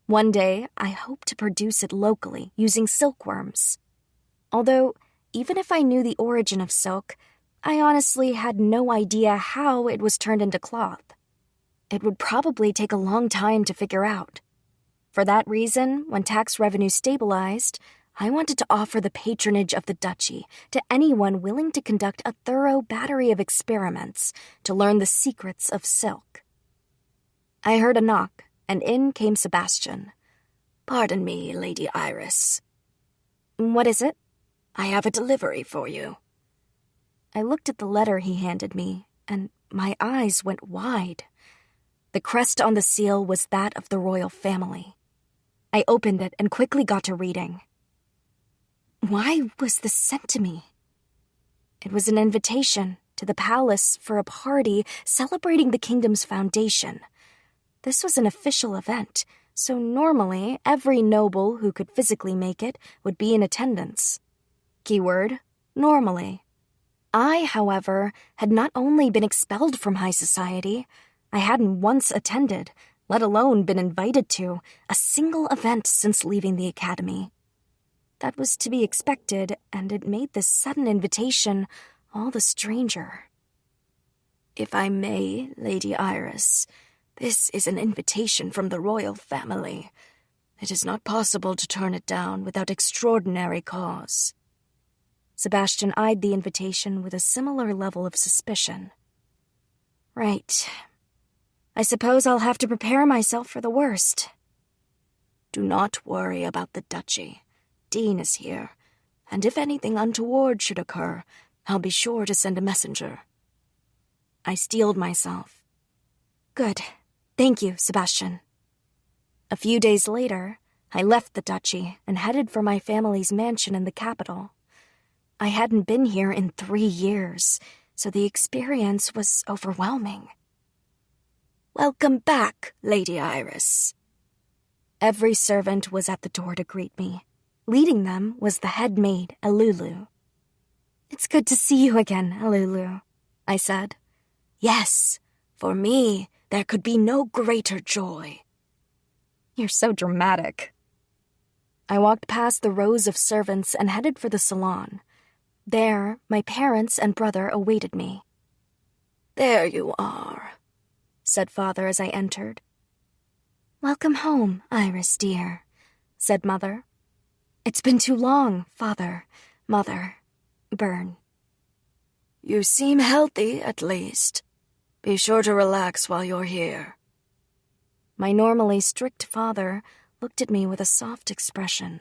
S1: One day, I hope to produce it locally using silkworms. Although, even if I knew the origin of silk, I honestly had no idea how it was turned into cloth. It would probably take a long time to figure out. For that reason, when tax revenue stabilized, I wanted to offer the patronage of the duchy to anyone willing to conduct a thorough battery of experiments to learn the secrets of silk. I heard a knock, and in came Sebastian.
S2: "Pardon me, Lady Iris.
S1: "What is it?"
S2: "I have a delivery for you."
S1: I looked at the letter he handed me, and my eyes went wide. The crest on the seal was that of the royal family. I opened it and quickly got to reading. Why was this sent to me? It was an invitation to the palace for a party celebrating the kingdom's foundation. This was an official event, so normally every noble who could physically make it would be in attendance. Keyword, normally. I, however, had not only been expelled from high society, I hadn't once attended, let alone been invited to, a single event since leaving the academy. That was to be expected, and it made this sudden invitation all the stranger.
S2: "If I may, Lady Iris, this is an invitation from the royal family. It is not possible to turn it down without extraordinary cause."
S1: Sebastian eyed the invitation with a similar level of suspicion. Right. I suppose I'll have to prepare myself for the worst.
S2: "Do not worry about the duchy. Dean is here, and if anything untoward should occur, I'll be sure to send a messenger."
S1: I steeled myself. Good. Thank you, Sebastian. A few days later, I left the duchy and headed for my family's mansion in the capital. I hadn't been here in 3 years, so the experience was overwhelming.
S2: "Welcome back, Lady Iris."
S1: Every servant was at the door to greet me. Leading them was the head maid, Alulu. "It's good to see you again, Alulu," I said.
S2: "Yes, for me, there could be no greater joy."
S1: "You're so dramatic." I walked past the rows of servants and headed for the salon. There, my parents and brother awaited me.
S2: "There you are,"
S1: said Father as I entered.
S4: "Welcome home, Iris, dear,"
S1: said Mother. "It's been too long, Father, Mother, Byrne."
S2: "You seem healthy, at least. Be sure to relax while you're here."
S1: My normally strict father looked at me with a soft expression.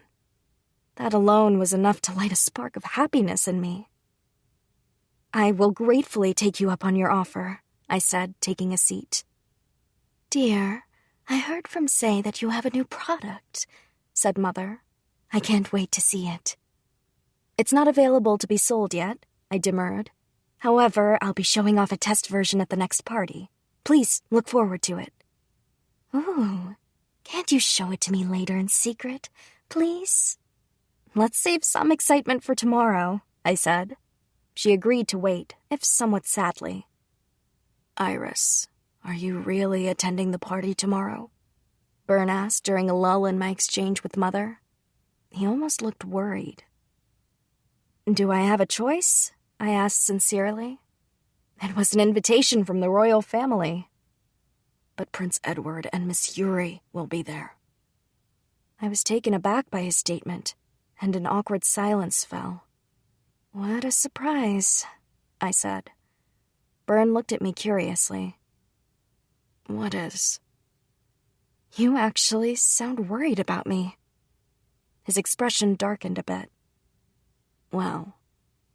S1: That alone was enough to light a spark of happiness in me. "I will gratefully take you up on your offer," I said, taking a seat.
S4: "Dear, I heard from Say that you have a new product," said Mother. "I can't wait to see it."
S1: "It's not available to be sold yet," I demurred. "However, I'll be showing off a test version at the next party. Please look forward to it."
S4: "Ooh, can't you show it to me later in secret, please?"
S1: "Let's save some excitement for tomorrow," I said. She agreed to wait, if somewhat sadly.
S2: "Iris, are you really attending the party tomorrow?"
S1: Byrne asked during a lull in my exchange with Mother. He almost looked worried. "Do I have a choice?" I asked sincerely. "It was an invitation from the royal family."
S2: "But Prince Edward and Miss Yuri will be there."
S1: I was taken aback by his statement, and an awkward silence fell. "What a surprise," I said. Byrne looked at me curiously.
S2: "What is?"
S1: "You actually sound worried about me." His expression darkened a bit.
S2: "Well,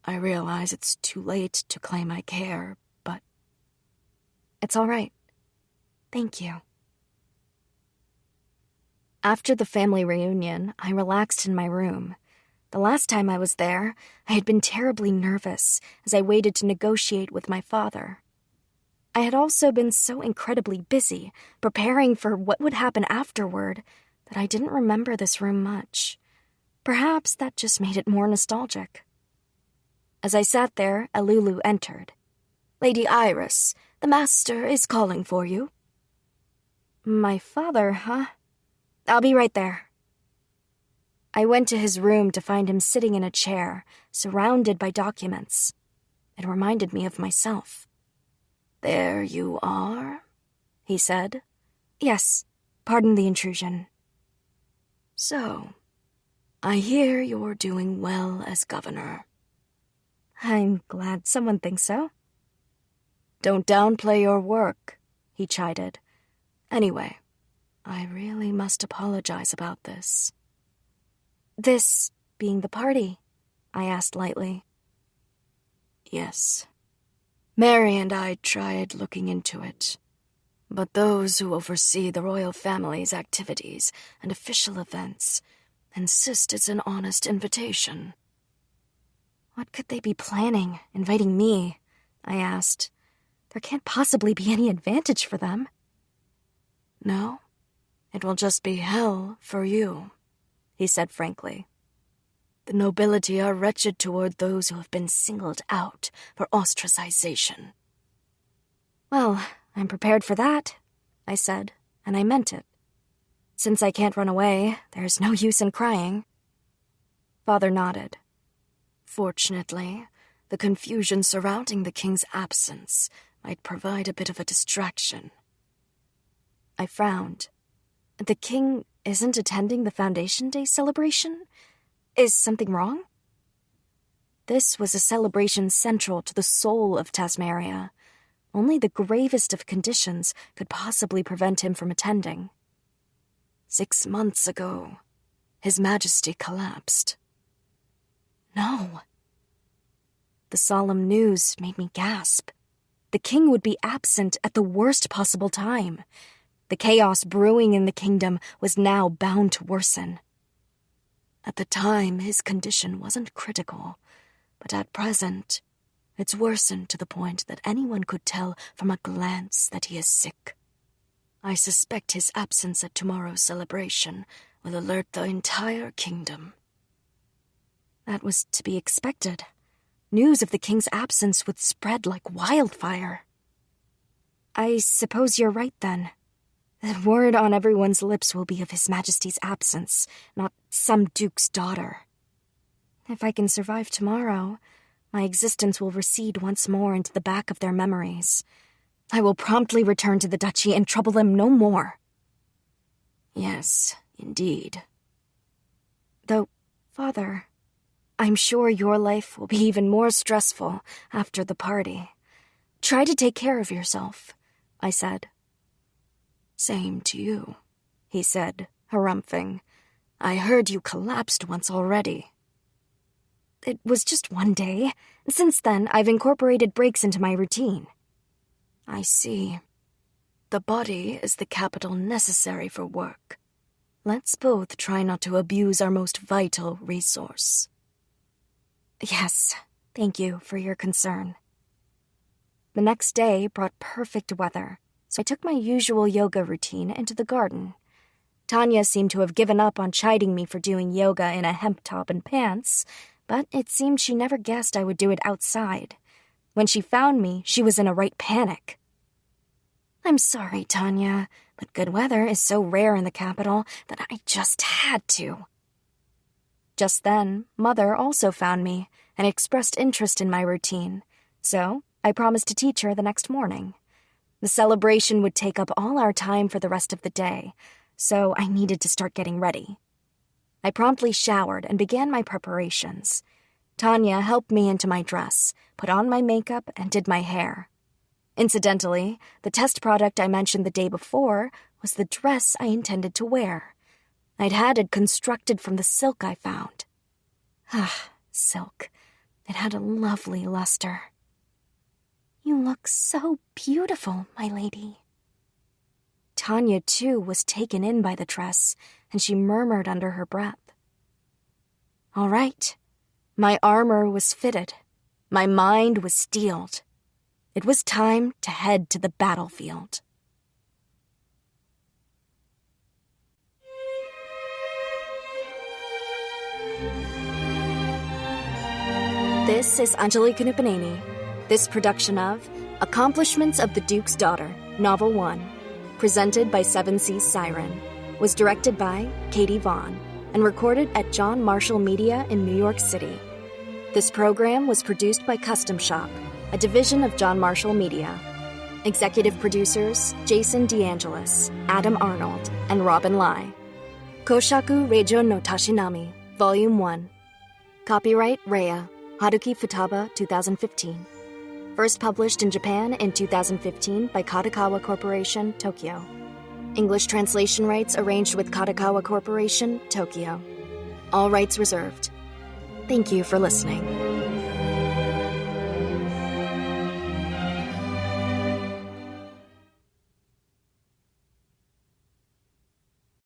S2: I realize it's too late to claim I care, but..."
S1: "It's all right. Thank you." After the family reunion, I relaxed in my room. The last time I was there, I had been terribly nervous as I waited to negotiate with my father. I had also been so incredibly busy preparing for what would happen afterward that I didn't remember this room much. Perhaps that just made it more nostalgic. As I sat there, Alulu entered.
S2: "Lady Iris, the master is calling for you."
S1: "My father, huh? I'll be right there." I went to his room to find him sitting in a chair, surrounded by documents. It reminded me of myself.
S2: "There you are," he said.
S1: "Yes, pardon the intrusion."
S2: "So, I hear you're doing well as governor."
S1: "I'm glad someone thinks so."
S2: "Don't downplay your work," he chided. "Anyway, I really must apologize about this."
S1: "This being the party?" I asked lightly.
S2: "Yes. Mary and I tried looking into it, but those who oversee the royal family's activities and official events insist it's an honest invitation."
S1: "What could they be planning, inviting me?" I asked. "There can't possibly be any advantage for them."
S2: "No, it will just be hell for you," he said frankly. "The nobility are wretched toward those who have been singled out for ostracization."
S1: "Well, I'm prepared for that," I said, and I meant it. Since I can't run away, there's no use in crying. Father nodded.
S2: "Fortunately, the confusion surrounding the king's absence might provide a bit of a distraction."
S1: I frowned. "The king isn't attending the Foundation Day celebration? Is something wrong?" This was a celebration central to the soul of Tasmaria. Only the gravest of conditions could possibly prevent him from attending.
S2: 6 months ago, His Majesty collapsed.
S1: No. The solemn news made me gasp. The king would be absent at the worst possible time. The chaos brewing in the kingdom was now bound to worsen.
S2: At the time, his condition wasn't critical, but at present, it's worsened to the point that anyone could tell from a glance that he is sick. I suspect his absence at tomorrow's celebration will alert the entire kingdom.
S1: That was to be expected. News of the king's absence would spread like wildfire. I suppose you're right, then. The word on everyone's lips will be of His Majesty's absence, not some duke's daughter. If I can survive tomorrow, my existence will recede once more into the back of their memories. I will promptly return to the duchy and trouble them no more.
S2: Yes, indeed.
S1: Though, Father, I'm sure your life will be even more stressful after the party. Try to take care of yourself, I said.
S2: Same to you,
S1: he said, harumphing.
S2: I heard you collapsed once already.
S1: It was just one day. Since then, I've incorporated breaks into my routine.
S2: I see. The body is the capital necessary for work. Let's both try not to abuse our most vital resource.
S1: Yes, thank you for your concern. The next day brought perfect weather, so I took my usual yoga routine into the garden. Tanya seemed to have given up on chiding me for doing yoga in a hemp top and pants, but it seemed she never guessed I would do it outside. When she found me, she was in a right panic. I'm sorry, Tanya, but good weather is so rare in the capital that I just had to. Just then, Mother also found me and expressed interest in my routine, so I promised to teach her the next morning. The celebration would take up all our time for the rest of the day, so I needed to start getting ready. I promptly showered and began my preparations. Tanya helped me into my dress, put on my makeup, and did my hair. Incidentally, the test product I mentioned the day before was the dress I intended to wear. I'd had it constructed from the silk I found. Silk. It had a lovely luster.
S4: You look so beautiful, my lady.
S1: Tanya, too, was taken in by the dress, and she murmured under her breath. All right. My armor was fitted. My mind was steeled. It was time to head to the battlefield. This is Anjali Kunupaneni. This production of Accomplishments of the Duke's Daughter, Novel 1, presented by Seven Seas Siren, was directed by Katie Vaughn and recorded at John Marshall Media in New York City. This program was produced by Custom Shop, a division of John Marshall Media. Executive producers Jason DeAngelis, Adam Arnold, and Robin Lai. Koshaku Reijo no Tashinami, Volume 1. Copyright Rhea, Haruki Futaba, 2015. First published in Japan in 2015 by Kadokawa Corporation, Tokyo. English translation rights arranged with Kadokawa Corporation, Tokyo. All rights reserved. Thank you for listening.